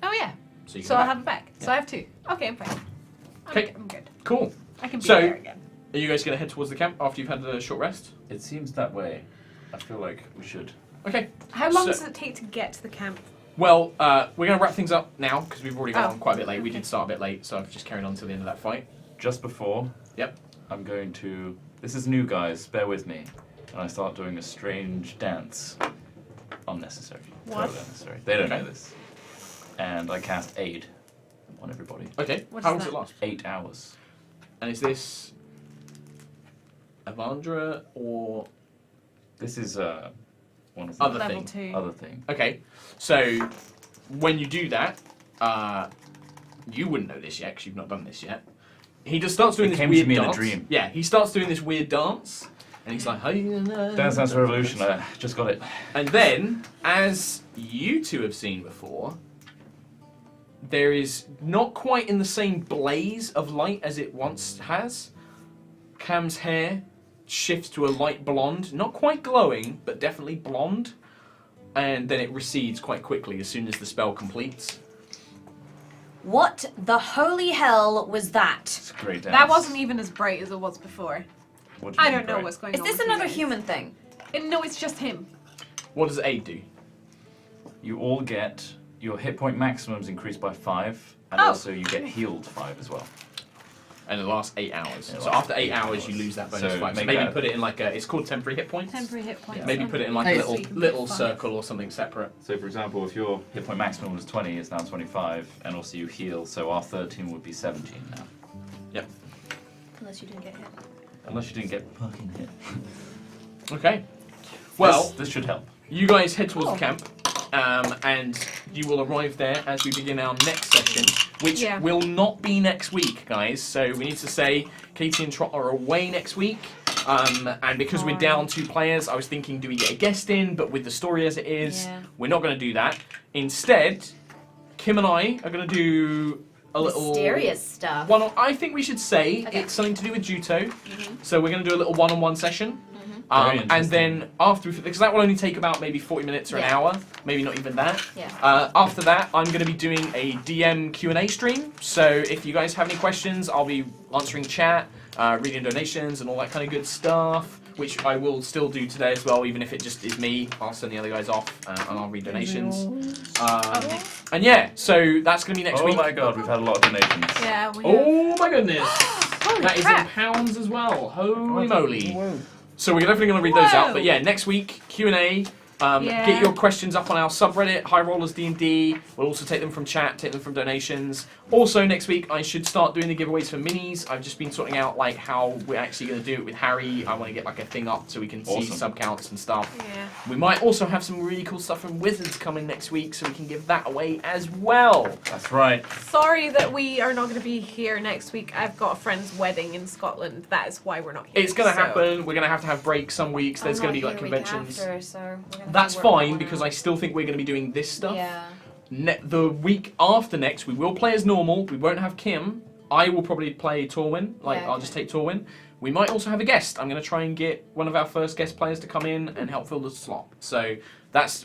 Oh yeah. So you So can I go have them back. So I have 2. Okay, I'm fine. Okay. I'm good. Cool. I can be So- there again. Are you guys going to head towards the camp after you've had a short rest? It seems that way. I feel like we should. Okay. How long So- does it take to get to the camp? Well, we're going to wrap things up now because we've already gone Oh. on quite a bit late. We did start a bit late, so I've just carried on to the end of that fight. Just before. Yep. I'm going to. This is new, guys. Bear with me. And I start doing a strange dance. Unnecessary. What? Totally unnecessary. They don't Okay. know this. And I cast aid on everybody. Okay. What How is long does it that? last? 8 hours. And is this Avandra or This is one of the Other Level thing. 2. other thing. Okay, so when you do that, you wouldn't know this yet because you've not done this yet. He just starts doing It this came to weird me in a dance. dream. Yeah, he starts doing this weird dance, and he's like, Dance Dance Revolution. I just got it. And then, as you two have seen before, there is not quite in the same blaze of light as it once has. Cam's hair shifts to a light blonde, not quite glowing, but definitely blonde. And then it recedes quite quickly as soon as the spell completes. What the holy hell was that? It's a great dance. That wasn't even as bright as it was before. What do you I mean, don't know Greg? what's going Is on. this with you another guys. human thing? No, it's just him. What does aid do? You all get your hit point maximums increased by 5, and Oh. also you get healed 5 as well. And it lasts 8 hours. It So lasts after 8 8 hours, hours. you lose that bonus So 5. So make maybe that- put it in like a. It's called temporary hit points. Temporary hit points. Maybe put it in like a Hey. little So you can little put 5. circle or something separate. So, for example, if your hit point maximum was 20, it's now 25, and also you heal, so our 13 would be 17 now. Unless you didn't get hit. Unless you didn't get fucking hit. Okay. Well, this should help. you guys head towards Oh. the camp, and you will arrive there as we begin our next session, which Yeah. will not be next week, guys. So we need to say Katie and Trot are away next week. And because we're down 2 players, I was thinking, do we get a guest in? But with the story as it is, we're not going to do that. Instead, Kim and I are going to do a little mysterious stuff. I think we should say it's something to do with Juto. So we're going to do a little one-on-one session. And then after, because that will only take about maybe 40 minutes or an hour, maybe not even that. After that, I'm going to be doing a DM Q&A stream. So if you guys have any questions, I'll be answering chat, reading donations and all that kind of good stuff, which I will still do today as well, even if it just is me. I'll send the other guys off and I'll read donations. And yeah, so that's going to be next week. Oh my god, we've had a lot of donations. Yeah. Oh my goodness. That is in pounds as well. Holy moly. So we're definitely going to read those out. But yeah, next week, Q&A. Get your questions up on our subreddit, High Rollers D&D. We'll also take them from chat, take them from donations. Also, next week, I should start doing the giveaways for minis. I've just been sorting out like how we're actually going to do it with Harry. I want to get like a thing up so we can see sub counts and stuff. We might also have some really cool stuff from Wizards coming next week, so we can give that away as well. That's right. Sorry that we are not going to be here next week. I've got a friend's wedding in Scotland. That is why we're not here. It's going to happen. We're going to have breaks some weeks. There's going to be like conventions. That's fine because I still think we're going to be doing this stuff. The week after next, we will play as normal. We won't have Kim. I will probably play Torwin. I'll just take Torwin. We might also have a guest. I'm going to try and get one of our first guest players to come in and help fill the slot. So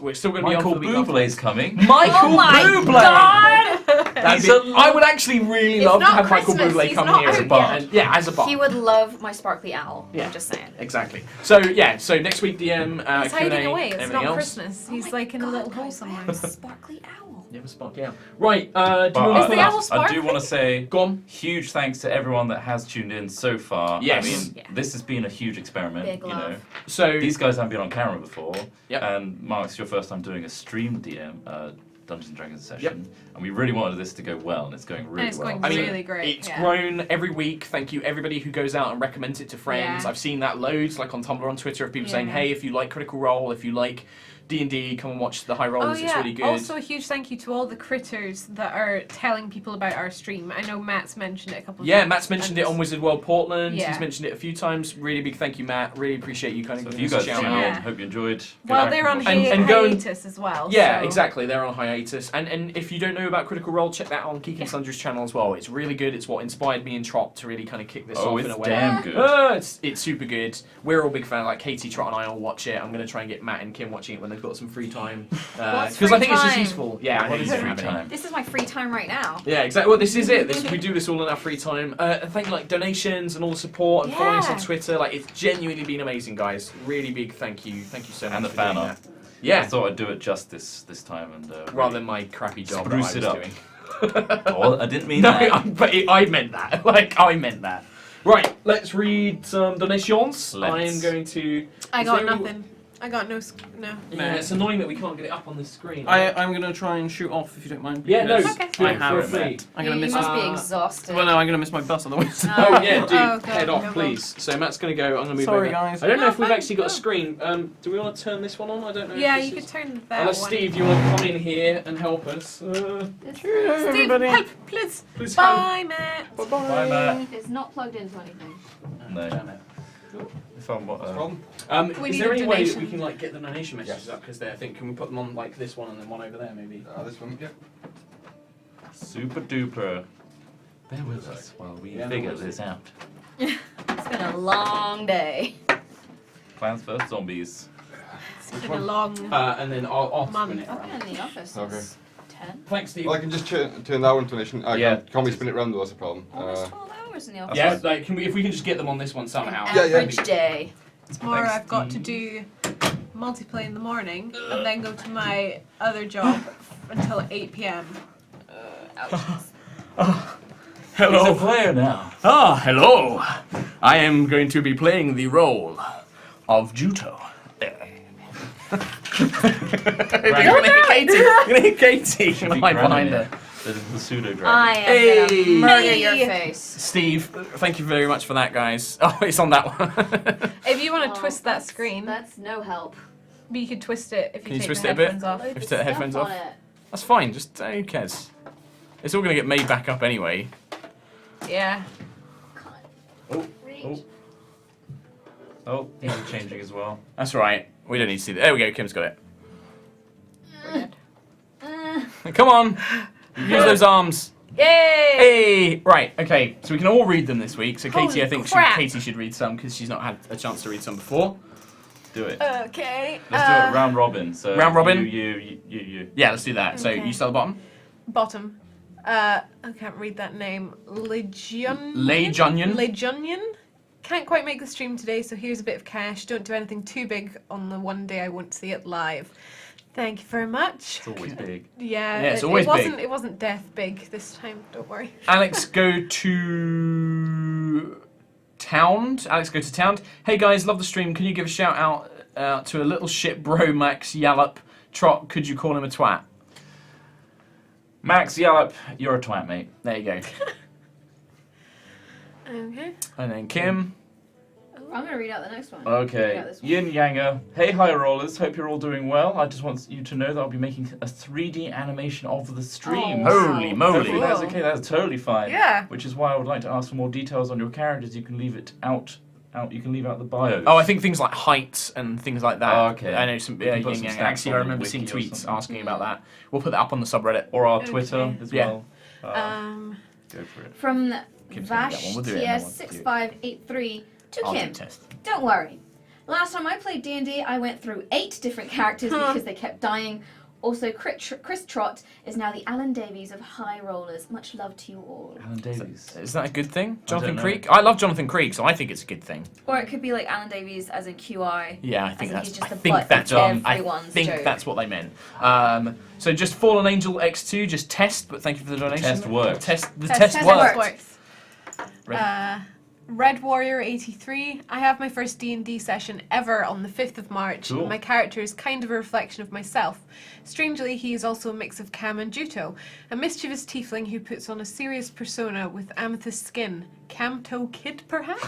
we're still going to be on for the week after. Michael Bublé's coming. Michael Bublé! God! I would actually really love to have Michael Bublé come here as a bar. As a bar. He would love my sparkly owl. I'm just saying. Exactly. So so next week DM He's Q&A, hiding away. It's everything not else. Christmas. He's like in a little hole somewhere. Sparkly owl. You have a sparkly owl. Right. Do you But want to I do want to say, go on. Huge thanks to everyone that has tuned in so far. Yes. I mean, this has been a huge experiment. Big you know. love. So these guys haven't been on camera before. Yep. And Mark, it's your first time doing a stream DM Dungeons and Dragons session, and we really wanted this to go well, and it's going really it's well. going really great. It's grown every week. Thank you, everybody who goes out and recommends it to friends. Yeah. I've seen that loads, like on Tumblr, on Twitter, of people saying, "Hey, if you like Critical Role, if you like D&D, come and watch the High Rollers. It's really good." Also, a huge thank you to all the critters that are telling people about our stream. I know Matt's mentioned it a couple of times. Yeah, Matt's mentioned it on Wizard World Portland. Yeah. He's mentioned it a few times. Really big thank you, Matt. Really appreciate you kind of So if giving you us a guys shout tuned out. in, hope you enjoyed. Well, they're on hiatus as well. Yeah, so. exactly. They're on hiatus. And if you don't know about Critical Role, check that out on Keek and Sundry's channel as well. It's really good. It's what inspired me and Trot to really kind of kick this off in a way. Damn good. It's super good. We're all big fans. Like Katie, Trot, and I all watch it. I'm going to try and get Matt and Kim watching it when they've got some free time. Because I think it's just useful. Yeah, I know you don't have any. This is my free time right now. Yeah, exactly. Well, this is it. We do this all in our free time. And thank you, like donations and all the support and following us on Twitter. Like, it's genuinely been amazing, guys. Really big thank you. Thank you so much. And the for fan doing art. that. Yeah. I thought I'd do it just this time and rather than my crappy job spruce that I it was up. doing. Oh, I didn't mean no, that. But I meant that. Like, I meant that. Right, let's read some donations. I am going to. I got nothing. I got no. Yeah, it's annoying that we can't get it up on the screen. I'm going to try and shoot off if you don't mind. Yeah, no, because okay. I have Feel it. free. I'm going to miss. You must be exhausted. Well, no, I'm going to miss my bus otherwise. Oh yeah, dude, God, head off, no please. So Matt's going to go. I'm going to move Sorry, over. guys. I don't know if we've actually got a screen. Do we want to turn this one on? I don't know. Yeah, if you this could is... turn that Unless one. Steve, you want to come in here and help us? Steve, help, please. Please Bye, Matt. Bye, Matt. It's not plugged into anything. No. Damn it. If I'm what? We Is need there a any way that donation. we can like get the donation messages up? Because I think can we put them on like this one and then one over there maybe? This one, yeah. Super duper. Bear with us while we figure this out. It's been a long day. Plans vs Zombies. It's been a long. And then I'll Month. spin it I've around. been in the office Okay. since 10. Thanks, Steve. Well, I can just turn that one to nation. Yeah. Can't we spin it round though? That's a problem. Almost 12 hours in the office. Yeah, like if we can just get them on this one somehow. Yeah, yeah. Average day. Tomorrow I've got to do multiplay in the morning and then go to my other job until 8 p.m. He's a player now. Ah, hello. I am going to be playing the role of Juto. You're gonna hit Katie. You're gonna hit Katie. Should be Right behind Granny. her. The pseudo dragon. I am Hey. gonna murder Hey. your face. Steve, thank you very much for that, guys. Oh, it's on that one. If you want to twist that screen, That's no help. but you could twist it if you Can you take twist the it a bit? headphones off. If you take the headphones off. That's fine. Just who cares? It's all gonna get made back up anyway. Yeah. Oh, oh. Oh, he's changing as well. That's right. We don't need to see that. There we go. Kim's got it. Come on. Use those arms. Yay! Hey! Right, okay. So we can all read them this week. So Katie, Holy I think crap. Katie should read some because she's not had a chance to read some before. Do it. Okay. Let's do it round robin. So Round robin? You. Yeah, let's do that. So Okay. you start at the bottom. Bottom. I can't read that name. Legunion? Can't quite make the stream today, so here's a bit of cash. Don't do anything too big on the one day I won't see it live. Thank you very much. It's always big. Yeah, Yeah, it's always big. It wasn't death big this time. Don't worry. Alex, go to Town. Alex, go to Town. Hey guys, love the stream. Can you give a shout out to a little shit bro, Max Yallop? Trot, could you call him a twat? Max Yallop, you're a twat, mate. There you go. Okay. And then Kim. I'm going to read out the next one. Read Okay, out this one. Yin Yanger. Hey, high rollers. Hope you're all doing well. I just want you to know that I'll be making a 3D animation of the stream. Oh, wow. Holy moly. Hopefully that's okay. That's totally fine. Yeah. Which is why I would like to ask for more details on your characters. You can leave it out. You can leave out the bios. Oh, I think things like heights and things like that. Oh, okay. I know some. We Yeah, can put yin some yang. stats Actually, I on the remember wiki seeing or tweets something. asking about that. We'll put that up on the subreddit. Or our Okay. Twitter as Yeah. well. Oh, Go for it. From Kim's gonna get one. We'll do it in that one. VashTS6583 to I'll do Kim. test. Don't worry. Last time I played D&D, I went through 8 different characters because they kept dying. Also, Chris Trott is now the Alan Davies of High Rollers. Much love to you all. Alan Davies. Is that a good thing? Jonathan know. Creek? I love Jonathan Creek, so I think it's a good thing. Or it could be like Alan Davies as in QI. Yeah, I think in that's. he's just I the think butt that's. of I everyone's think joke. that's what they meant. So just Fallen Angel X2, just test. But thank you for the donation. Test works. The Test test works. Works. Right. Red Warrior 83. I have my first D&D session ever on the 5th of March. Cool. My character is kind of a reflection of myself. Strangely, he is also a mix of Cam and Juto, a mischievous tiefling who puts on a serious persona with amethyst skin. Camto Kid, perhaps?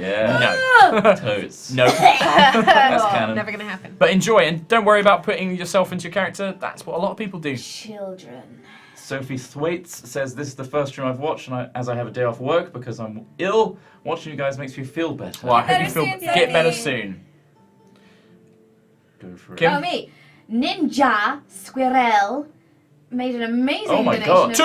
Yeah. No. Totes. No. That's Oh, canon. never gonna happen. But enjoy and don't worry about putting yourself into your character. That's what a lot of people do. Children. Sophie Thwaites says, this is the first stream I've watched, and as I have a day off work because I'm ill, watching you guys makes me feel better. Well, I hope Better you feel soon, get better Sophie. soon. Go for it. Kim? Oh, me. Ninja Squirrel made an amazing Oh my donation God. of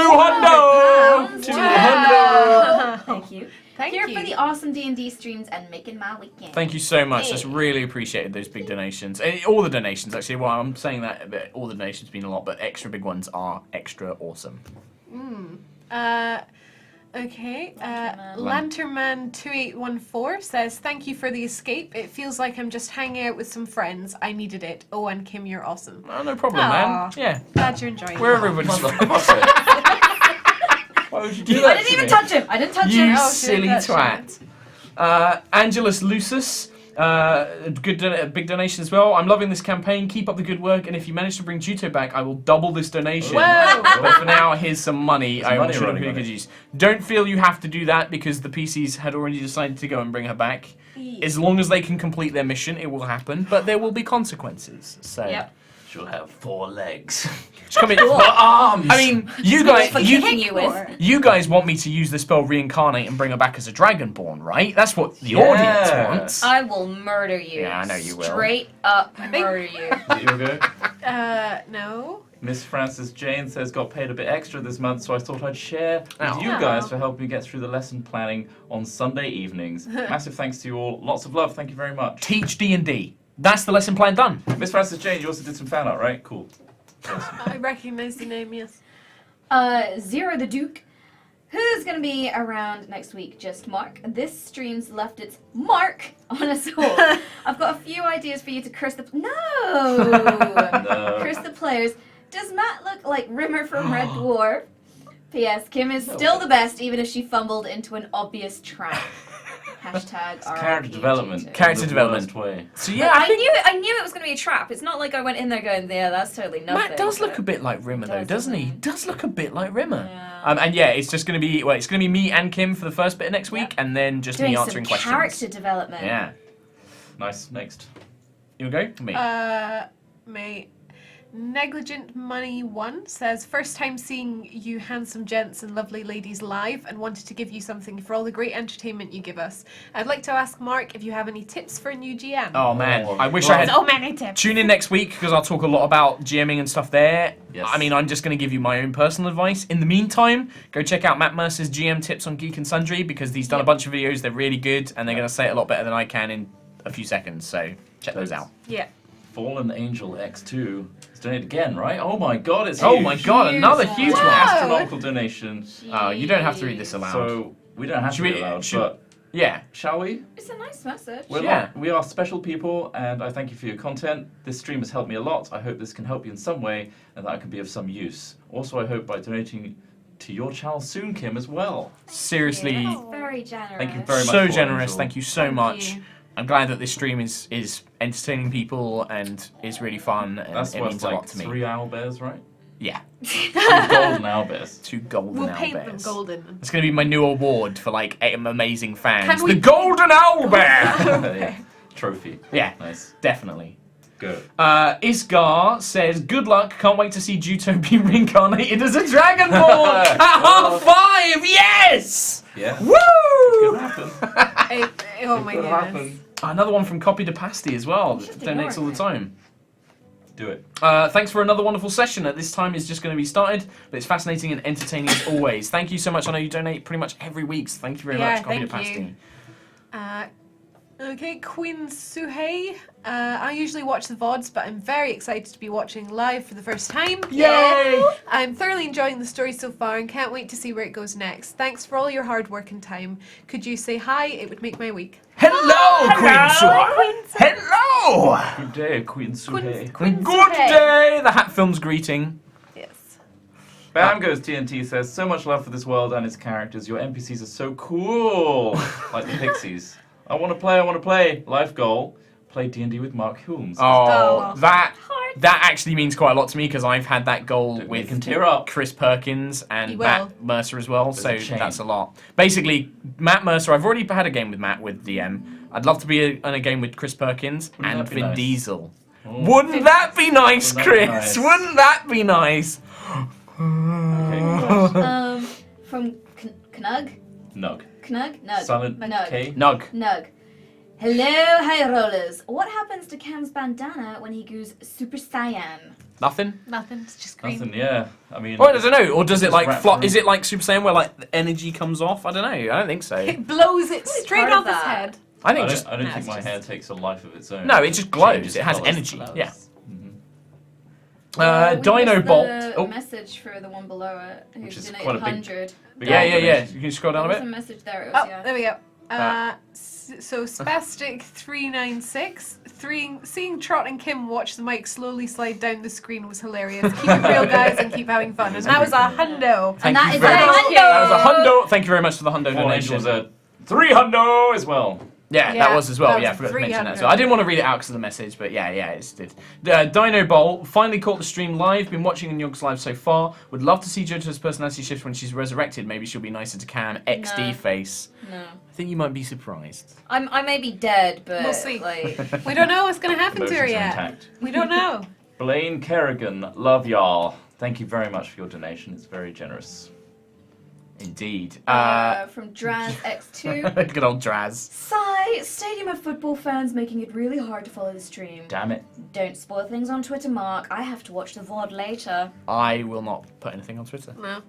200! £200. Wow. Thank you. Thank Here you. for the awesome D&D streams and making my weekend. Thank you so much. That's Hey. really appreciated, those big donations. All the donations, actually. Well, I'm saying that, but all the donations have been a lot, but extra big ones are extra awesome. Okay. Lanternman. Lanternman2814 says, thank you for the escape. It feels like I'm just hanging out with some friends. I needed it. Oh, and Kim, you're awesome. Oh, no problem, Aw. man. Yeah. Glad you're enjoying Where it. everybody's from. Why would you do I that didn't to even me? touch him. I didn't touch You him. Oh, silly shit, twat. Angelus Lucis, big donation as well. I'm loving this campaign. Keep up the good work, and if you manage to bring Juto back, I will double this donation. Whoa. But for now, here's some money. Some I money should have running really on good it. use. Don't feel you have to do that because the PCs had already decided to go and bring her back. As long as they can complete their mission, it will happen. But there will be consequences. So. Yep. She'll have 4 legs. Just come in. Arms! I mean, you guys, For kicking you with. you guys want me to use the spell reincarnate and bring her back as a dragonborn, right? That's what the Yeah. audience wants. I will murder you. Yeah, I know you will. Straight up think- murder you. Is it your go? No. Miss Frances Jane says, got paid a bit extra this month, so I thought I'd share with Oh. you guys for helping me get through the lesson planning on Sunday evenings. Massive thanks to you all. Lots of love. Thank you very much. Teach D&D. That's the lesson plan done. Miss Frances Jane, you also did some fan art, right? Cool. I recognize the name, yes. Zero the Duke. Who's going to be around next week? Just Mark. This stream's left its mark on us all. I've got a few ideas for you to curse the... No! Curse the players. Does Matt look like Rimmer from Red Dwarf? P.S. Kim is still the best, even if she fumbled into an obvious trap. Hashtag It's character RIP development. Juto. Character The development. worst way. So But yeah, I knew it was going to be a trap. It's not like I went in there going, yeah, that's totally nothing. Matt does look but- a bit like Rimmer though, does, doesn't he? doesn't he? Does look a bit like Rimmer. Yeah. And yeah, it's just going to be it's going to be me and Kim for the first bit of next week, Yep. and then just Doing me some answering questions. character development. Yeah. Nice. Next. You go? Me. Mate. Negligent Money 1 says, first time seeing you handsome gents and lovely ladies live and wanted to give you something for all the great entertainment you give us. I'd like to ask Mark if you have any tips for a new GM. Oh man, I wish I had. So many tips. Tune in next week because I'll talk a lot about GMing and stuff there. Yes. I mean, I'm just going to give you my own personal advice. In the meantime, go check out Matt Mercer's GM tips on Geek and Sundry because he's done a bunch of videos. They're really good and they're going to say it a lot better than I can in a few seconds. So check those out. Yeah. Fallen Angel X2 is donated again, right? Oh my god, it's Oh huge. my god, another huge one. Astronomical donation. Oh, you don't have to read this aloud. So we don't have Should to we- read it aloud, should- but yeah. shall we? It's a nice message. We are special people, and I thank you for your content. This stream has helped me a lot. I hope this can help you in some way, and that I can be of some use. Also, I hope by donating to your channel soon, Kim, as well. Seriously, That's very generous. Thank you very much. so Fallen generous. Angel. Thank you so much. you. I'm glad that this stream is entertaining people and is really fun and That's it worth means a like lot to me. 3 owlbears, right? Yeah, 2 golden owlbears. 2 golden We'll owlbears. paint them golden. It's going to be my new award for like amazing fans. Can we the Golden Owlbear! Yeah. Trophy. Yeah, Nice. definitely. Good. Isgar says, good luck, can't wait to see Juto be reincarnated as a Dragon Ball at half 5, yes! Yeah. Woo! Could happen. Oh my Could goodness. happen. Another one from Copy to Pasty as well, Just that donates all ignore the it, time. Do it. Thanks for another wonderful session. At this time is just going to be started, but it's fascinating and entertaining as always. Thank you so much. I know you donate pretty much every week, so thank you very Yeah, much, Copy to thank Pasty. you. Okay, Queen Suhei. I usually watch the VODs, but I'm very excited to be watching live for the first time. Yay! I'm thoroughly enjoying the story so far and can't wait to see where it goes next. Thanks for all your hard work and time. Could you say hi? It would make my week. Hello, Queen Suhei! Hello! Good day, Queen Suhei. Good day! The Hat Films greeting. Yes. Bam goes TNT says, so much love for this world and its characters. Your NPCs are so cool. Like the Pixies. I want to play. Life goal, play D&D with Mark Hulmes. Oh, that actually means quite a lot to me because I've had that goal Dude, with we can tear up. Chris Perkins and You Matt will. Mercer as well, so There's a chain. that's a lot. Basically, Matt Mercer, I've already had a game with Matt with DM. I'd love to be in a game with Chris Perkins Wouldn't and that be Vin nice? Diesel. Oh. Wouldn't that be nice, Wouldn't that be Chris? nice? Wouldn't that be nice? Okay. From Knug? Nug. Knug? Nug. Silent Nug. K. Nug. Nug. Hello, high rollers. What happens to Cam's bandana when he goes Super Saiyan? Nothing? Nothing. It's just green. Nothing, yeah. I mean... Well, I don't know. Or does it Just like wrap fly? around. Is it like Super Saiyan where like the energy comes off? I don't know. I don't think so. It blows it straight part of off his that. head. I think I don't No, think it's my just- hair takes a life of its own. no, it just glows. Changes It has colours. energy. Glows. Yeah. Mhm. We Dino missed Bolt. the Oh. message for the one below it, Which who's is donated quite a big- 100. Yeah. You can scroll down a There was bit. a message there. It was, Oh, yeah. there we go. So Spastic396, seeing Trot and Kim watch the mic slowly slide down the screen was hilarious. Keep it real, guys, and keep having fun. And that was a hundo. Thank that you is very a much. hundo. That was a hundo. Thank you very much for the hundo Fallen Angel donation. was a 300 as well. Yeah, Yeah, that was as well. that was Yeah, I forgot to mention that. 300. So I didn't want to read it out because of the message, but yeah, it's did. Dino Bolt finally caught the stream live. Been watching the Yogs live so far. Would love to see JoJo's personality shift when she's resurrected. Maybe she'll be nicer to Cam. XD No. face. No. I think you might be surprised. I may be dead, but We'll see. like We don't know what's going to happen to her Emotions are yet. intact. We don't know. Blaine Kerrigan, love y'all. Thank you very much for your donation. It's very generous. Indeed. from Draz X2. Good old Draz. Sigh, stadium of football fans making it really hard to follow the stream. Damn it. Don't spoil things on Twitter, Mark. I have to watch the VOD later. I will not put anything on Twitter. No.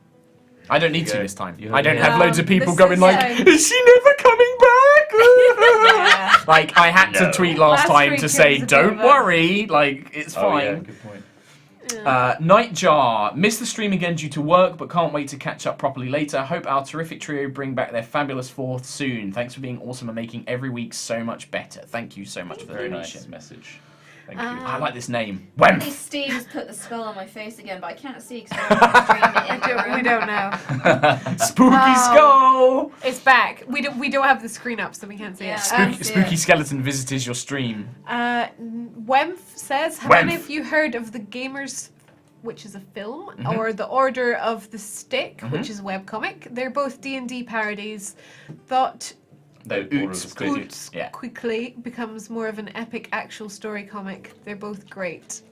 I don't need You to go. this time. You heard I don't it have here. loads of people This going is like, so- is she never coming back? Like, I had to No. tweet last Last time week to it say, was a don't bit of a- worry, like, it's Oh, yeah, fine. good point. Nightjar, missed the stream again due to work, but can't wait to catch up properly later. Hope our terrific trio bring back their fabulous fourth soon. Thanks for being awesome and making every week so much better. Thank you so much for the Very donation. nice message. Thank you. I like this name. Apparently Wemp. Steve has put the skull on my face again, but I can't see because we're streaming it in the room. We don't know. Spooky Oh. skull. It's back. We don't have the screen up, so we can't see Yeah. it. Spooky, spooky skeleton visitors your stream. Wemph says, have any of you heard of The Gamers, which is a film, or The Order of the Stick, which is a webcomic? They're both D&D parodies. Thought The Order of the Stick. Oots. Yeah. quickly becomes more of an epic actual story comic. They're both great.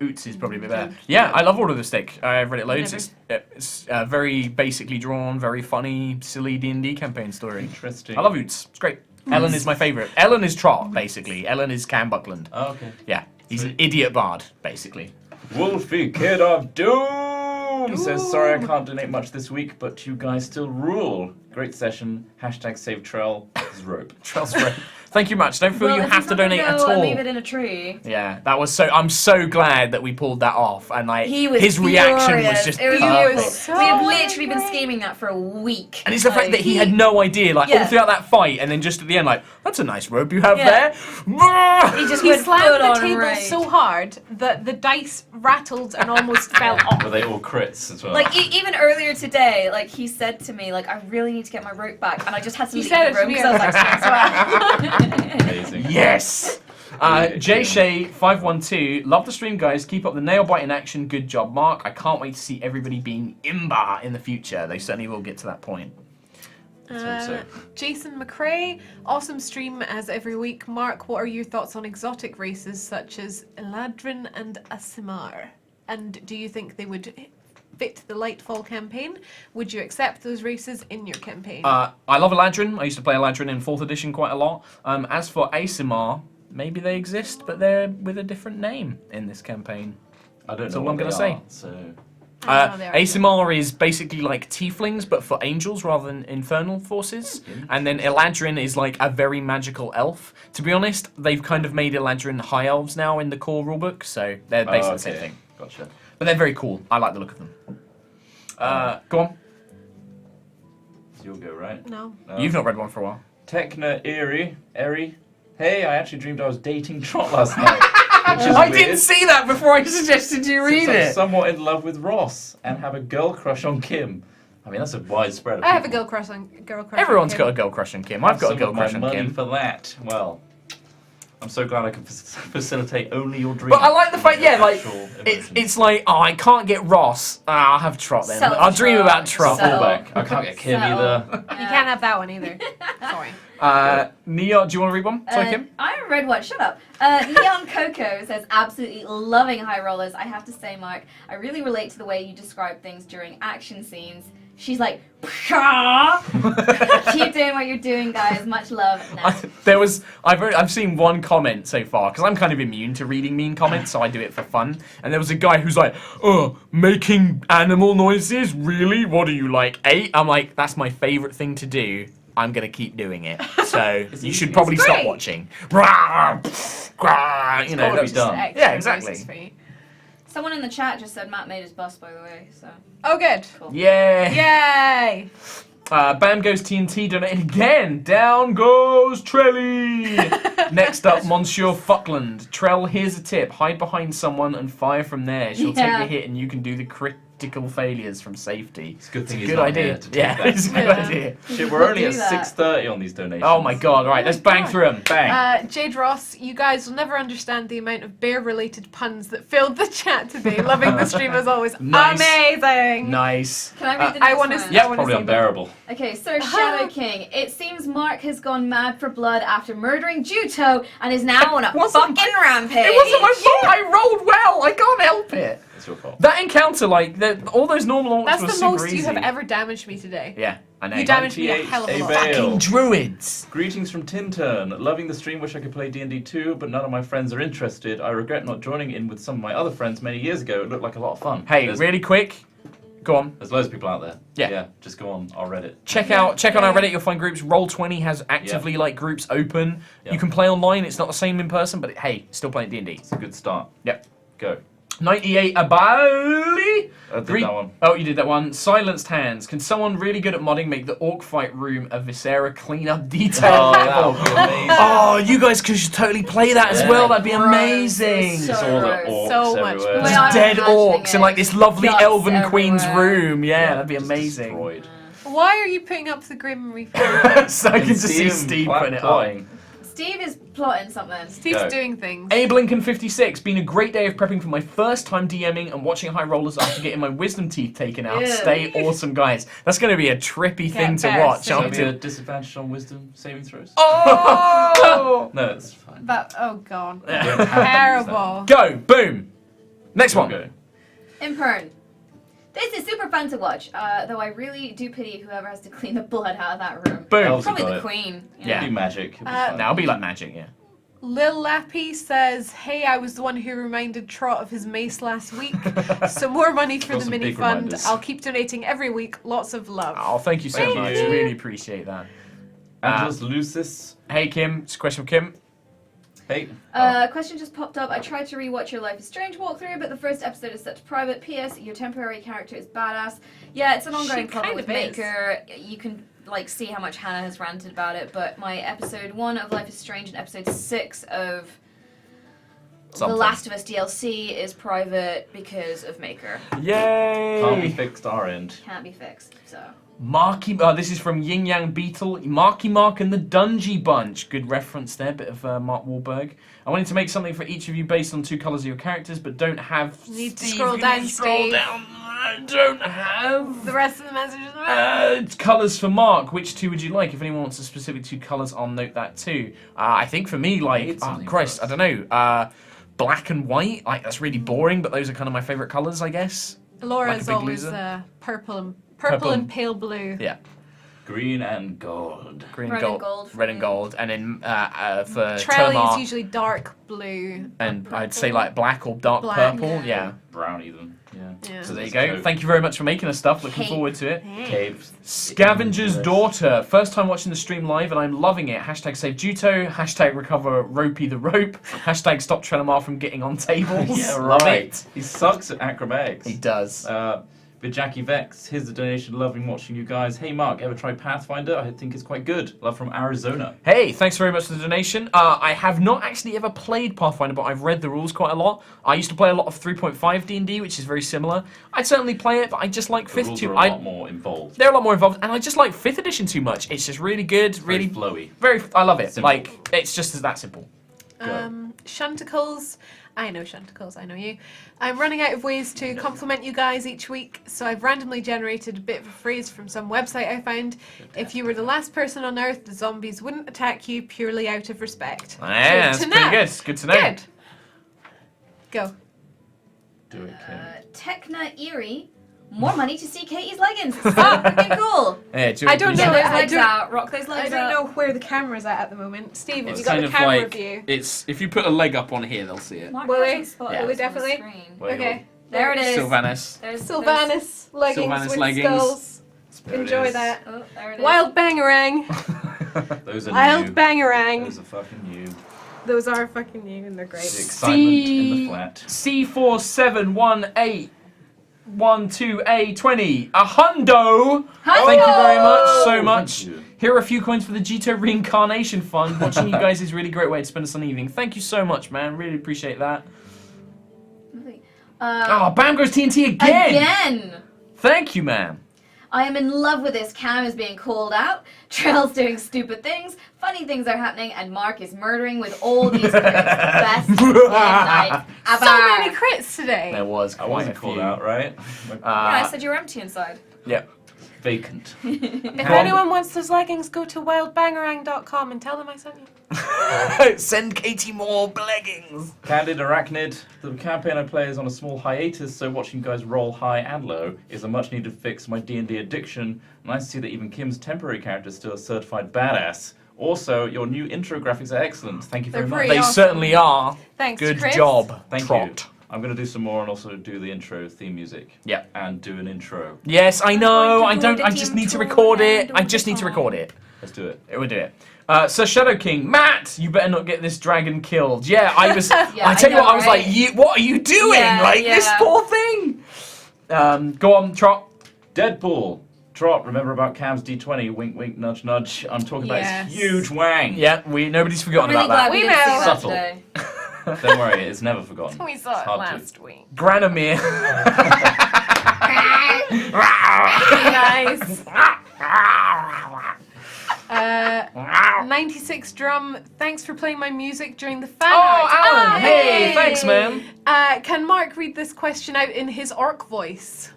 Oots is probably a bit better. Yeah, I love Order of the Stick. I've read it loads. Never. It's very basically drawn, very funny, silly D&D campaign story. Interesting. I love Oots. It's great. Ellen is my favourite. Ellen is Trot, basically. Ellen is Cam Buckland. Oh, okay. Yeah, he's an idiot bard, basically. Wolfie, Kid of Doom, says, sorry I can't donate much this week, but you guys still rule. Great session. Hashtag save Trell. His rope. Trell's rope. Thank you much. Don't feel you have to donate at all. And leave it in a tree. Yeah, that was so. I'm so glad that we pulled that off, and like He was his reaction was furious. just It was perfect. beautiful. We have literally been scheming that for a week. And it's the fact that he had no idea, like all throughout that fight, and then just at the end, like, that's a nice rope you have there. He just He went slammed full the on table rage. so hard that the dice rattled and almost fell off. Were they all crits as well? Like even earlier today, like he said to me, like I really need to get my rope back, and I just had to You leave said the it to room me. because I was like, "Yes, well." Amazing. Yes! Jay Shay 512, love the stream, guys. Keep up the nail biting action. Good job, Mark. I can't wait to see everybody being Imba in the future. They certainly will get to that point. Jason McRae, awesome stream as every week. Mark, what are your thoughts on exotic races such as Eladrin and Asimar? And do you think they would fit the Lightfall campaign? Would you accept those races in your campaign? I love Eladrin. I used to play Eladrin in 4th edition quite a lot. As for Asimar, maybe they exist, but they're with a different name in this campaign. I don't That's know all what I'm going to they say. are, so... Asimar is basically like tieflings, but for angels rather than infernal forces. And then Eladrin is like a very magical elf. To be honest, they've kind of made Eladrin high elves now in the core rulebook, so they're basically the same thing. Gotcha. But they're very cool. I like the look of them. Go on. You'll go, right? No. You've not read one for a while. Techna Eri. Hey, I actually dreamed I was dating Trot last night. Which is I weird, didn't see that before I suggested you read since I'm it. somewhat in love with Ross and have a girl crush on Kim. I mean, that's a widespread of I have a people. girl crush on Everyone's Kim. got a girl crush on Kim. I've got a Some girl of crush my on money Kim. for that. Well, I'm so glad I can facilitate only your dreams. But I like the fact, yeah, like Actual it's like, oh, I can't get Ross. I'll have Trot then. Settle I'll dream Trot. about Trot. Settle. Fallback. I can't get Kim Settle. either. You can't have that one either. Sorry. Nia, do you want to read one? Sorry, Kim. I haven't read one. Shut up. Neon Coco says, absolutely loving High Rollers. I have to say, Mark, I really relate to the way you describe things during action scenes. She's like, pshaw! Keep doing what you're doing, guys. Much love. No. I've seen one comment so far because I'm kind of immune to reading mean comments, so I do it for fun. And there was a guy who's like, "Oh, making animal noises? Really? What are you, like 8?" I'm like, that's my favorite thing to do. I'm gonna keep doing it. So you should probably stop watching. Rah, rah, you know, gotta be that's done. Extra Yeah, exactly. noises for you. Someone in the chat just said Matt made his bust, by the way. So Oh, good. cool. Yeah. Yay! Bam goes TNT donated again. Down goes Trelly. Next up, Monsieur Fuckland. Trell, here's a tip. Hide behind someone and fire from there. She'll take Yeah. the hit and you can do the critical failures from safety. It's a good thing a he's good not idea. here to take Yeah, that. it's a good Yeah. idea. Shit, we're only Do at that. 6:30 on these donations. Oh my god, right, let's bang through them. Bang. Jade Ross, you guys will never understand the amount of bear-related puns that filled the chat today. Loving the stream as always. Nice. Amazing. Nice. Can I read the I next wanna one? s- Yep, I wanna Probably see unbearable. Okay, Sir Shadow King. It seems Mark has gone mad for blood after murdering Juto and is now on a wasn't fucking rampage. It wasn't my fault. I rolled well. I can't help it. It's your fault. That encounter, like, all those normal orcs That's were the super most easy. you have ever damaged me today. Yeah, I know. You damaged me a 98 hell of a lot. Abel. Fucking druids. Greetings from Tintern. Loving the stream. Wish I could play D&D too, but none of my friends are interested. I regret not joining in with some of my other friends many years ago. It looked like a lot of fun. Hey, There's- really quick. Go on. There's loads of people out there. Yeah. Just go on our Reddit. Check on our Reddit. You'll find groups. Roll20 has actively like groups open. Yep. You can play online. It's not the same in person, but hey, still playing D&D. It's a good start. Yep. Go. 98 Abali. I did that one. Oh, you did that one. Silenced Hands. Can someone really good at modding make the orc fight room a Viscera cleanup detail Oh, that level? would be amazing. Oh, you guys could totally play that as Yeah. well. That'd be Gross. amazing. So It's all the gross. orcs So much everywhere. blood. Just I'm dead imagining orcs in it. like this lovely Guts elven queen's everywhere. room. Yeah, that'd be Just amazing. destroyed. Why are you putting up the Grim Reaper? So I can just see him Steve putting it up. plotting. Steve is plotting something. Steve's Go. doing things. Abe Lincoln 56, been a great day of prepping for my first time DMing and watching High Rollers after getting my wisdom teeth taken out. Ew. Stay awesome, guys. That's going to be a trippy thing to better watch. soon. aren't Should be a it? disadvantage on wisdom saving throws. Oh! No, it's fine. But oh god, You don't have to use that. terrible. Go, boom. Next one. Okay. Impern. This is super fun to watch, though I really do pity whoever has to clean the blood out of that room. Boom. Elves Probably got the it. queen. Yeah. Do magic. It'll be Uh, fun. That'll be like magic, yeah. Lil Lappy says, "Hey, I was the one who reminded Trot of his mace last week. Some more money for Got the some mini big fund. reminders. I'll keep donating every week. Lots of love." Oh, thank you so Thank much. you. Really appreciate that. Angelus Lucis. Hey, Kim. It's a question from Kim. Hey. Question just popped up. I tried to rewatch your Life is Strange walkthrough, but the first episode is set to private. P.S. Your temporary character is badass. Yeah, it's an ongoing She problem kind with of is. Maker. You can like see how much Hannah has ranted about it, but my episode 1 of Life is Strange and episode 6 of Something. The Last of Us DLC is private because of Maker. Yay! Can't be fixed our end. Can't be fixed. So Marky, this is from Yin Yang Beetle. Marky Mark and the Dungy Bunch. Good reference there, bit of Mark Wahlberg. I wanted to make something for each of you based on 2 colours of your characters, but don't have. You need to Steve, scroll can down, you scroll Steve. down. I don't have. The rest of the messages. It's colours for Mark. Which 2 would you like? If anyone wants a specific 2 colours, I'll note that too. I think for me, like, Need oh something Christ, I first. don't know. Black and white, like that's really boring, but those are kind of my favourite colours, I guess. Laura's big always loser. purple Purple. and pale blue. Yeah. Green and gold. Green, Red and gold for red and me. gold, and then for Trelly Tomar, is usually dark blue. and I'd say like black or dark Black, purple. yeah. Yeah. Brown even. Yeah. Yeah. So there you It's go. coat. Thank you very much for making us stuff. Looking Hey. forward to it. Caves. Scavenger's Yes. Daughter. First time watching the stream live and I'm loving it. Hashtag save Juto. Hashtag recover Ropey the rope. Hashtag stop Trelemar from getting on tables. Yeah, Love right. it. He sucks at acrobatics. He does. But Jackie Vex, here's the donation. Loving watching you guys. Hey Mark, ever tried Pathfinder? I think it's quite good. Love from Arizona. Hey, thanks very much for the donation. I have not actually ever played Pathfinder, but I've read the rules quite a lot. I used to play a lot of 3.5 D&D, which is very similar. I'd certainly play it, but I just like The 5th rules too. are a lot more involved. They're a lot more involved, and I just like 5th edition too much. It's just really good, Very really flowy. very. I love it. Simple. Like it's just as that simple. Shanticles. I know Shanticles, I know you. I'm running out of ways to compliment you guys each week, so I've randomly generated a bit of a phrase from some website I found. If you were the last person on Earth, the zombies wouldn't attack you purely out of respect. Yeah, that's to pretty know. good. It's good to know. Good. Go. Do it, Kim. Techna Eerie. More money to see Katie's leggings. It's so freaking cool. Yeah, I don't Get know. those I legs don't- out. Rock those I legs don't out. know where the camera's at the moment. Steve, have It's you got kind the of camera like view? it's if you put a leg up on here, they'll see it. Mark Will hasn't we? spotted Yeah. this Will we on the definitely? screen. Wait, Okay. There it is. Sylvanas. There's Sylvanas leggings Sylvanas with leggings. skulls. There it Enjoy is. that. Oh, there it is. Wild bangarang. Those are Wild new. bangarang. Those are fucking new. Those are fucking new and they're The great. excitement in the flat. C471812A20. A hundo. Thank you very much, so much. Thank you. Here are a few coins for the Jito Reincarnation Fund. Watching you guys is a really great way to spend a Sunday evening. Thank you so much, man. Really appreciate that. Lovely. Oh, Bam goes TNT again. Again! Thank you, man. I am in love with this. Cam is being called out. Trell's doing stupid things. Funny things are happening, and Mark is murdering with all these crits. Best game night ever. So many crits today. There was I quite wasn't a called few. out, right? Yeah, I said you were empty inside. Yep. Vacant. If anyone wants those leggings, go to wildbangarang.com and tell them I sent you. Send Katie more leggings. Candid Arachnid. The campaign I play is on a small hiatus, so watching you guys roll high and low is a much needed fix for my D&D addiction. Nice to see that even Kim's temporary character is still a certified badass. Also, your new intro graphics are excellent. Thank you very They're much. pretty They awesome. certainly are. Thanks, Good Chris. job. Thank Trot. you. I'm going to do some more and also do the intro theme music. Yeah. And do an intro. Yes, I know. I going to don't. do I the just team need to tour record and it. do I the just need to song. record it. Let's do it. We'll do it. Sir Shadow King, Matt, you better not get this dragon killed. Yeah, I was. Yeah, I tell you know, what, I was right? like, what are you doing? Yeah, like this yeah. poor thing. Go on, Trot. Deadpool. Trot, remember about Cam's D20? Wink, wink, nudge, nudge. I'm talking about Yes. his huge wang. Yeah, nobody's I'm forgotten really about glad we We didn't see know. that Subtle. today. Don't worry, it's never forgotten. We It's saw it hard to. last week. that. Granomir. Nice. 96 Drum, thanks for playing my music during the fan Oh, art. Alan, hey, yay. thanks, man. Can Mark read this question out in his orc voice?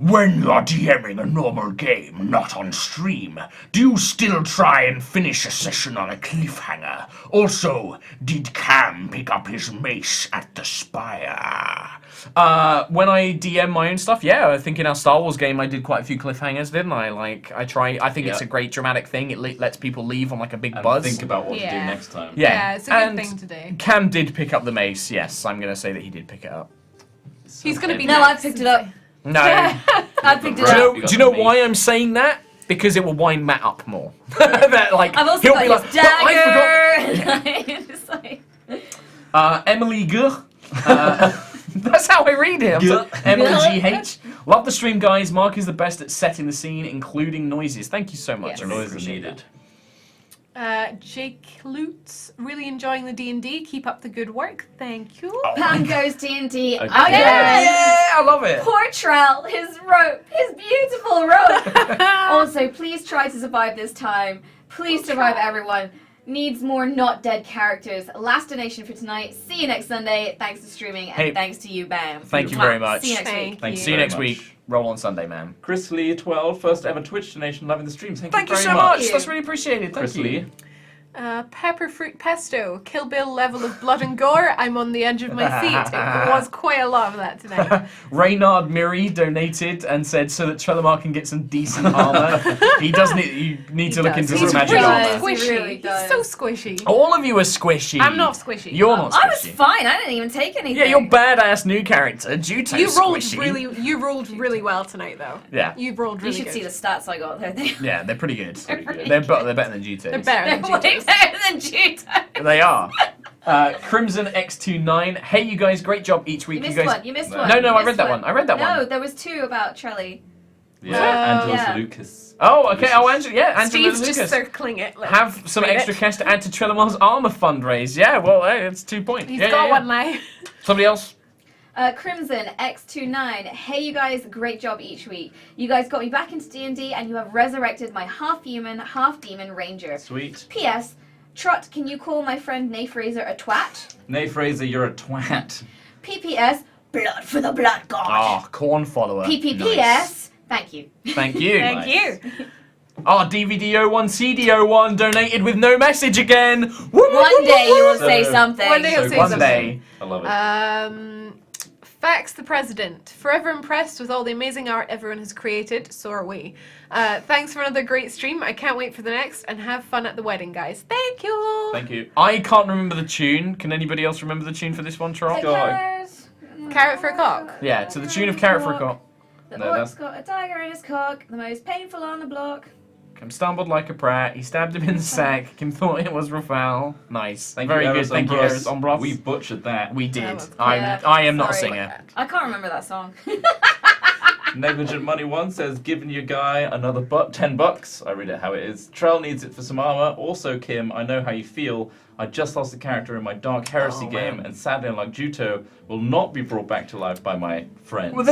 when you're DMing a normal game, not on stream, do you still try and finish a session on a cliffhanger? Also, did Cam pick up his mace at the Spire? When I DM my own stuff, yeah, I think in our Star Wars game I did quite a few cliffhangers, didn't I? Like, I think it's a great dramatic thing. It lets people leave on like a big buzz. Think about what to do next time. Yeah, it's a good and thing to do. Cam did pick up the mace, yes. I'm going to say that he did pick it up. He's going to be No, I picked it up. No. I picked it Do up. you know why I'm saying that? Because it will wind Matt up more. That, like, I've also he'll got be his like, "But I dagger. It's like, forgot." Emily G. That's how I read it. Emily GH. Love the stream, guys. Mark is the best at setting the scene, including noises. Thank you so much. Yes. I really Noises appreciate needed. Jake Lutz, really enjoying the D&D. Keep up the good work. Thank you. Pam goes D&D Okay. again. Yeah, I love it. Poor Trell, his rope, his beautiful rope. Also, please try to survive this time. Please survive, everyone. Needs more not dead characters. Last donation for tonight. See you next Sunday. Thanks for streaming and Hey, thanks to you, Bam. Thank you very much. See you next week. Thanks. See you next week. Roll on Sunday, man. Chris Lee 12, first ever Twitch donation, loving the streams. Thank Thank you you very so much. you. That's really appreciated. Thank Chris you. Lee. Pepper fruit pesto, Kill Bill level of blood and gore. I'm on the edge of my seat. It was quite a lot of that tonight. Reynard Miri donated and said so that Trellamar can get some decent armor. He does need. You need to look into He's some magic really armor. squishy. He really does. He's so squishy. All of you are squishy. I'm not squishy. You're not I was squishy. fine. I didn't even take anything. Yeah, you're badass new character. Juto's squishy. You rolled really well tonight, though. Yeah. You rolled really You should good. see the stats I got there. Yeah, they're pretty good. They're pretty They're better than Juto's. They're better They're than way Juto's. better than Juto. They are. Crimson X29. Hey, you guys, great job each week. You missed guys. one. You missed one. No, You I read missed that one. I read that No, one. there was two about Trelly. Yeah, Angelos yeah. Lucas. Oh, okay. Oh, Angela. Yeah, Angela Steve's Lucas. just circling it. Like, Have some read extra it. cash to add to Trellamar's armor fundraise. Yeah, well, hey, it's 2 points. He's yeah, got yeah, one now. Somebody else? Crimson X29. Hey, you guys, great job each week. You guys got me back into D&D, and you have resurrected my half-human, half-demon ranger. Sweet. P.S. Trot, can you call my friend Nay Fraser a twat? Nay Fraser, you're a twat. P.P.S. Blood for the blood god. Oh, corn follower. P.P.P.S. Nice. Thank you. Thank you. Thank you. Oh, DVD01, CD01 donated with no message again. One day you will say something. One day he'll say One something. day. I love it. Fax the President. Forever impressed with all the amazing art everyone has created. So are we. Thanks for another great stream. I can't wait for the next, and have fun at the wedding, guys. Thank you. Thank you. I can't remember the tune. Can anybody else remember the tune for this one, Troll? Carrot for a cock. Yeah, to the tune of Carrot for a Cock. The No, orc's that's- got a dagger in his cock, the most painful on the block. Kim stumbled like a prat. He stabbed him in the sack. Kim thought it was Rafael. Nice. Thank Very you, good. Eris Thank you, Umbros. Eris Umbros. We butchered that. We did. was- I yeah, am not a sorry. singer. I can't remember that song. Negligent Money One says, giving your guy another $10. I read it how it is. Trell needs it for some armor. Also, Kim, I know how you feel. I just lost a character in my Dark Heresy game, man. and sadly, unlike Juto, will not be brought back to life by my friends. Well,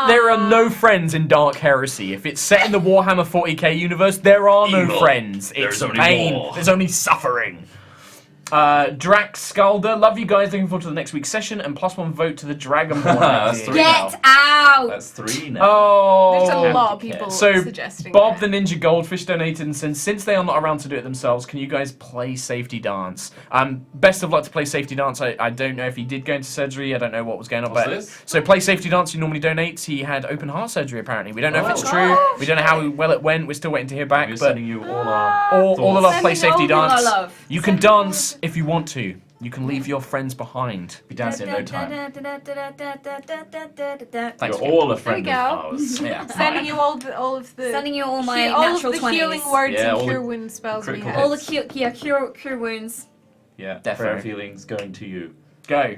there are no friends in Dark Heresy. If it's set in the Warhammer 40k universe, there are no Evil. friends. It's There's only pain. war. There's only suffering. Drax Skalder, love you guys. Looking forward to the next week's session, and +1 vote to the Dragonborn. That's idea. three Get out! That's 3 now. Oh, There's a Happy lot of cat. people So suggesting Bob that. the Ninja Goldfish donated and said, since they are not around to do it themselves, can you guys play Safety Dance? Best of luck to play Safety Dance. I don't know if he did go into surgery. I don't know what was going on. What's but this? So play Safety Dance. He normally donates. He had open heart surgery apparently. We don't know if it's Oh. true. We don't know how well it went. We're still waiting to hear back. We're But sending you all our all the love, Sending play Safety all Dance. our love. You can Sending all dance if you want to. You can leave your friends behind. Be dancing in no time. Thanks. You're all a friend There of you go. ours. Yeah. Sending you all of the Sending you all my all natural of the 20s. healing words Yeah, all and the cure wound spells we critical have. All the cure wounds. Yeah, Definitely. prayer feelings going to you. Go.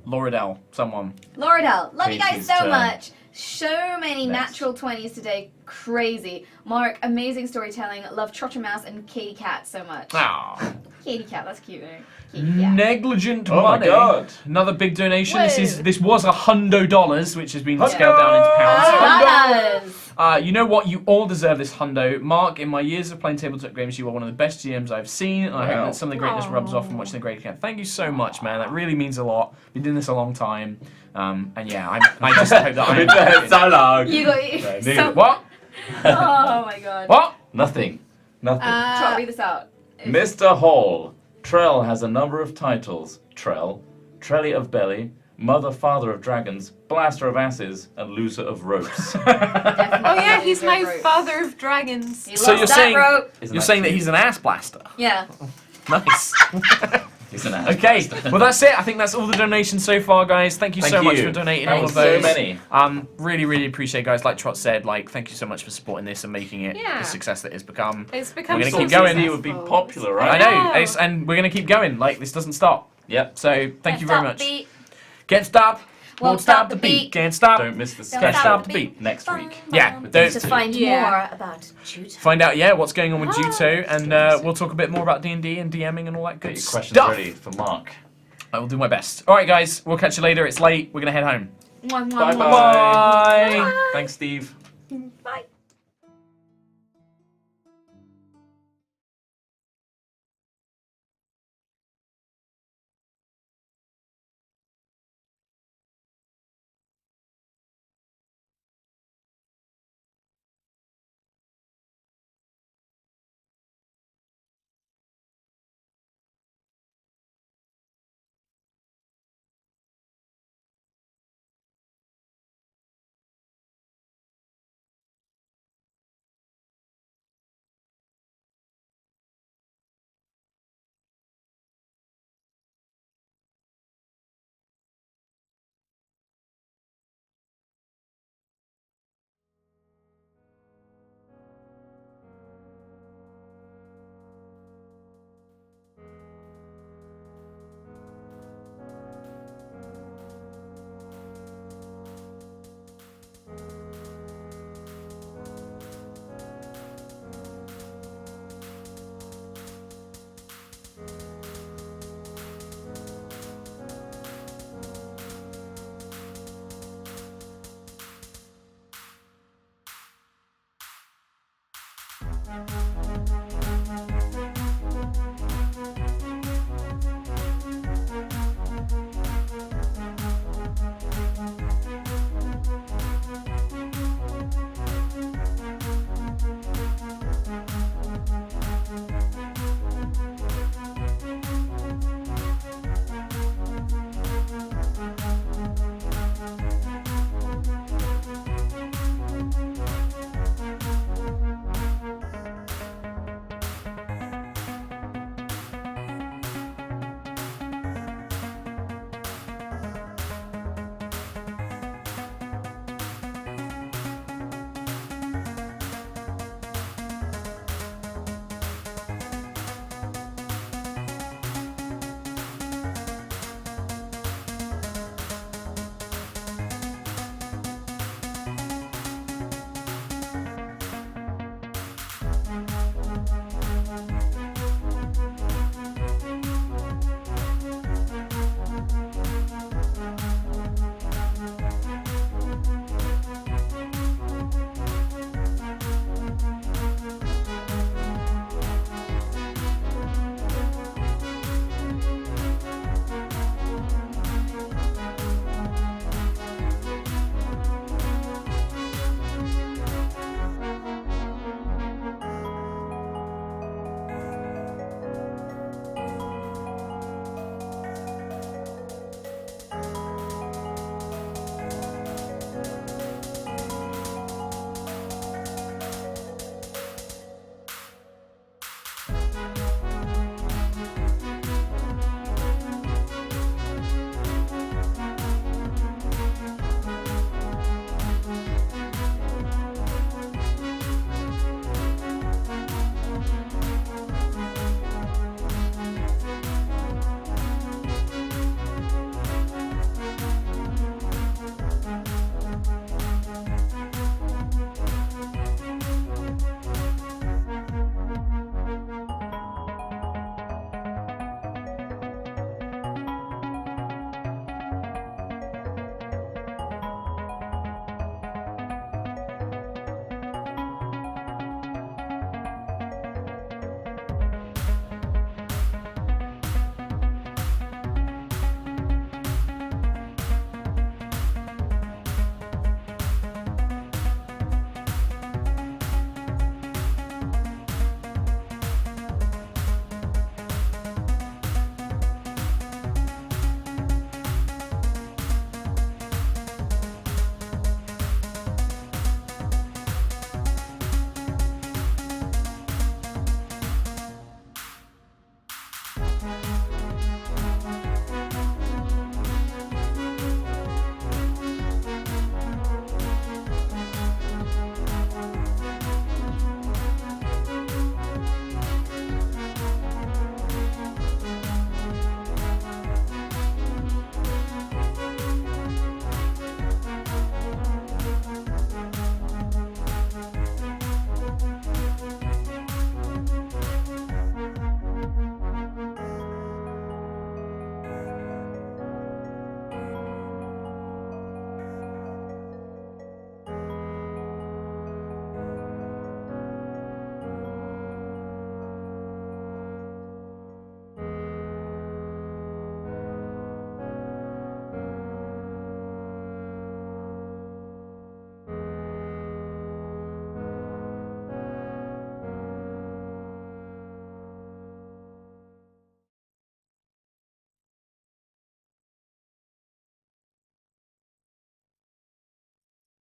Lauradell, someone. Lauradell, love you guys Casey's so turn. much. So many Next. natural 20s today. Crazy. Mark, amazing storytelling. Love Trotter Mouse and Katie Cat so much. Ah. Katie Cat, that's cute, right? Katie Cat. Negligent Oh my money. God. Another big donation. Whoa. This was $100, which has been Hundo! scaled down into pounds. Bananas. You know what? You all deserve this hundo. Mark, in my years of playing tabletop games, you are one of the best GMs I've seen. And I hope that some of the greatness rubs off from watching the great account. Thank you so much, man. That really means a lot. Been doing this a long time. And yeah, I just hope that I'm... so long. You got so. What? Oh my god. What? Nothing. Nothing. Try to read this out. Mr. Hall. Trell has a number of titles. Trell, Trelly of Belly, Mother Father of Dragons, Blaster of Asses, and Loser of Ropes. Oh yeah, he's my father of dragons. He So lost you're that saying rope. you're saying that he's an ass blaster? Yeah. Nice. He's an ass. Okay, well that's it. I think that's all the donations so far, guys. Thank you so much for donating all of those. So many. Really, really appreciate it, guys. Like Trot said, like thank you so much for supporting this and making it Yeah. the success that it's become. It's become We're gonna so keep going. It would be popular, right? I know, and we're gonna keep going. Like this doesn't stop. Yep. So thank you very much. Beat. Can't stop. Won't stop the beat. Can't stop. Don't miss the Can't special stop the beat. next week. Yeah. To find more about Juto. Find out, what's going on with Juto, and we'll talk a bit more about D&D and DMing and all that good Get your questions stuff. ready for Mark. I will do my best. All right, guys, we'll catch you later. It's late. We're gonna head home. Bye-bye. Bye. Thanks, Steve. Bye. Thank you.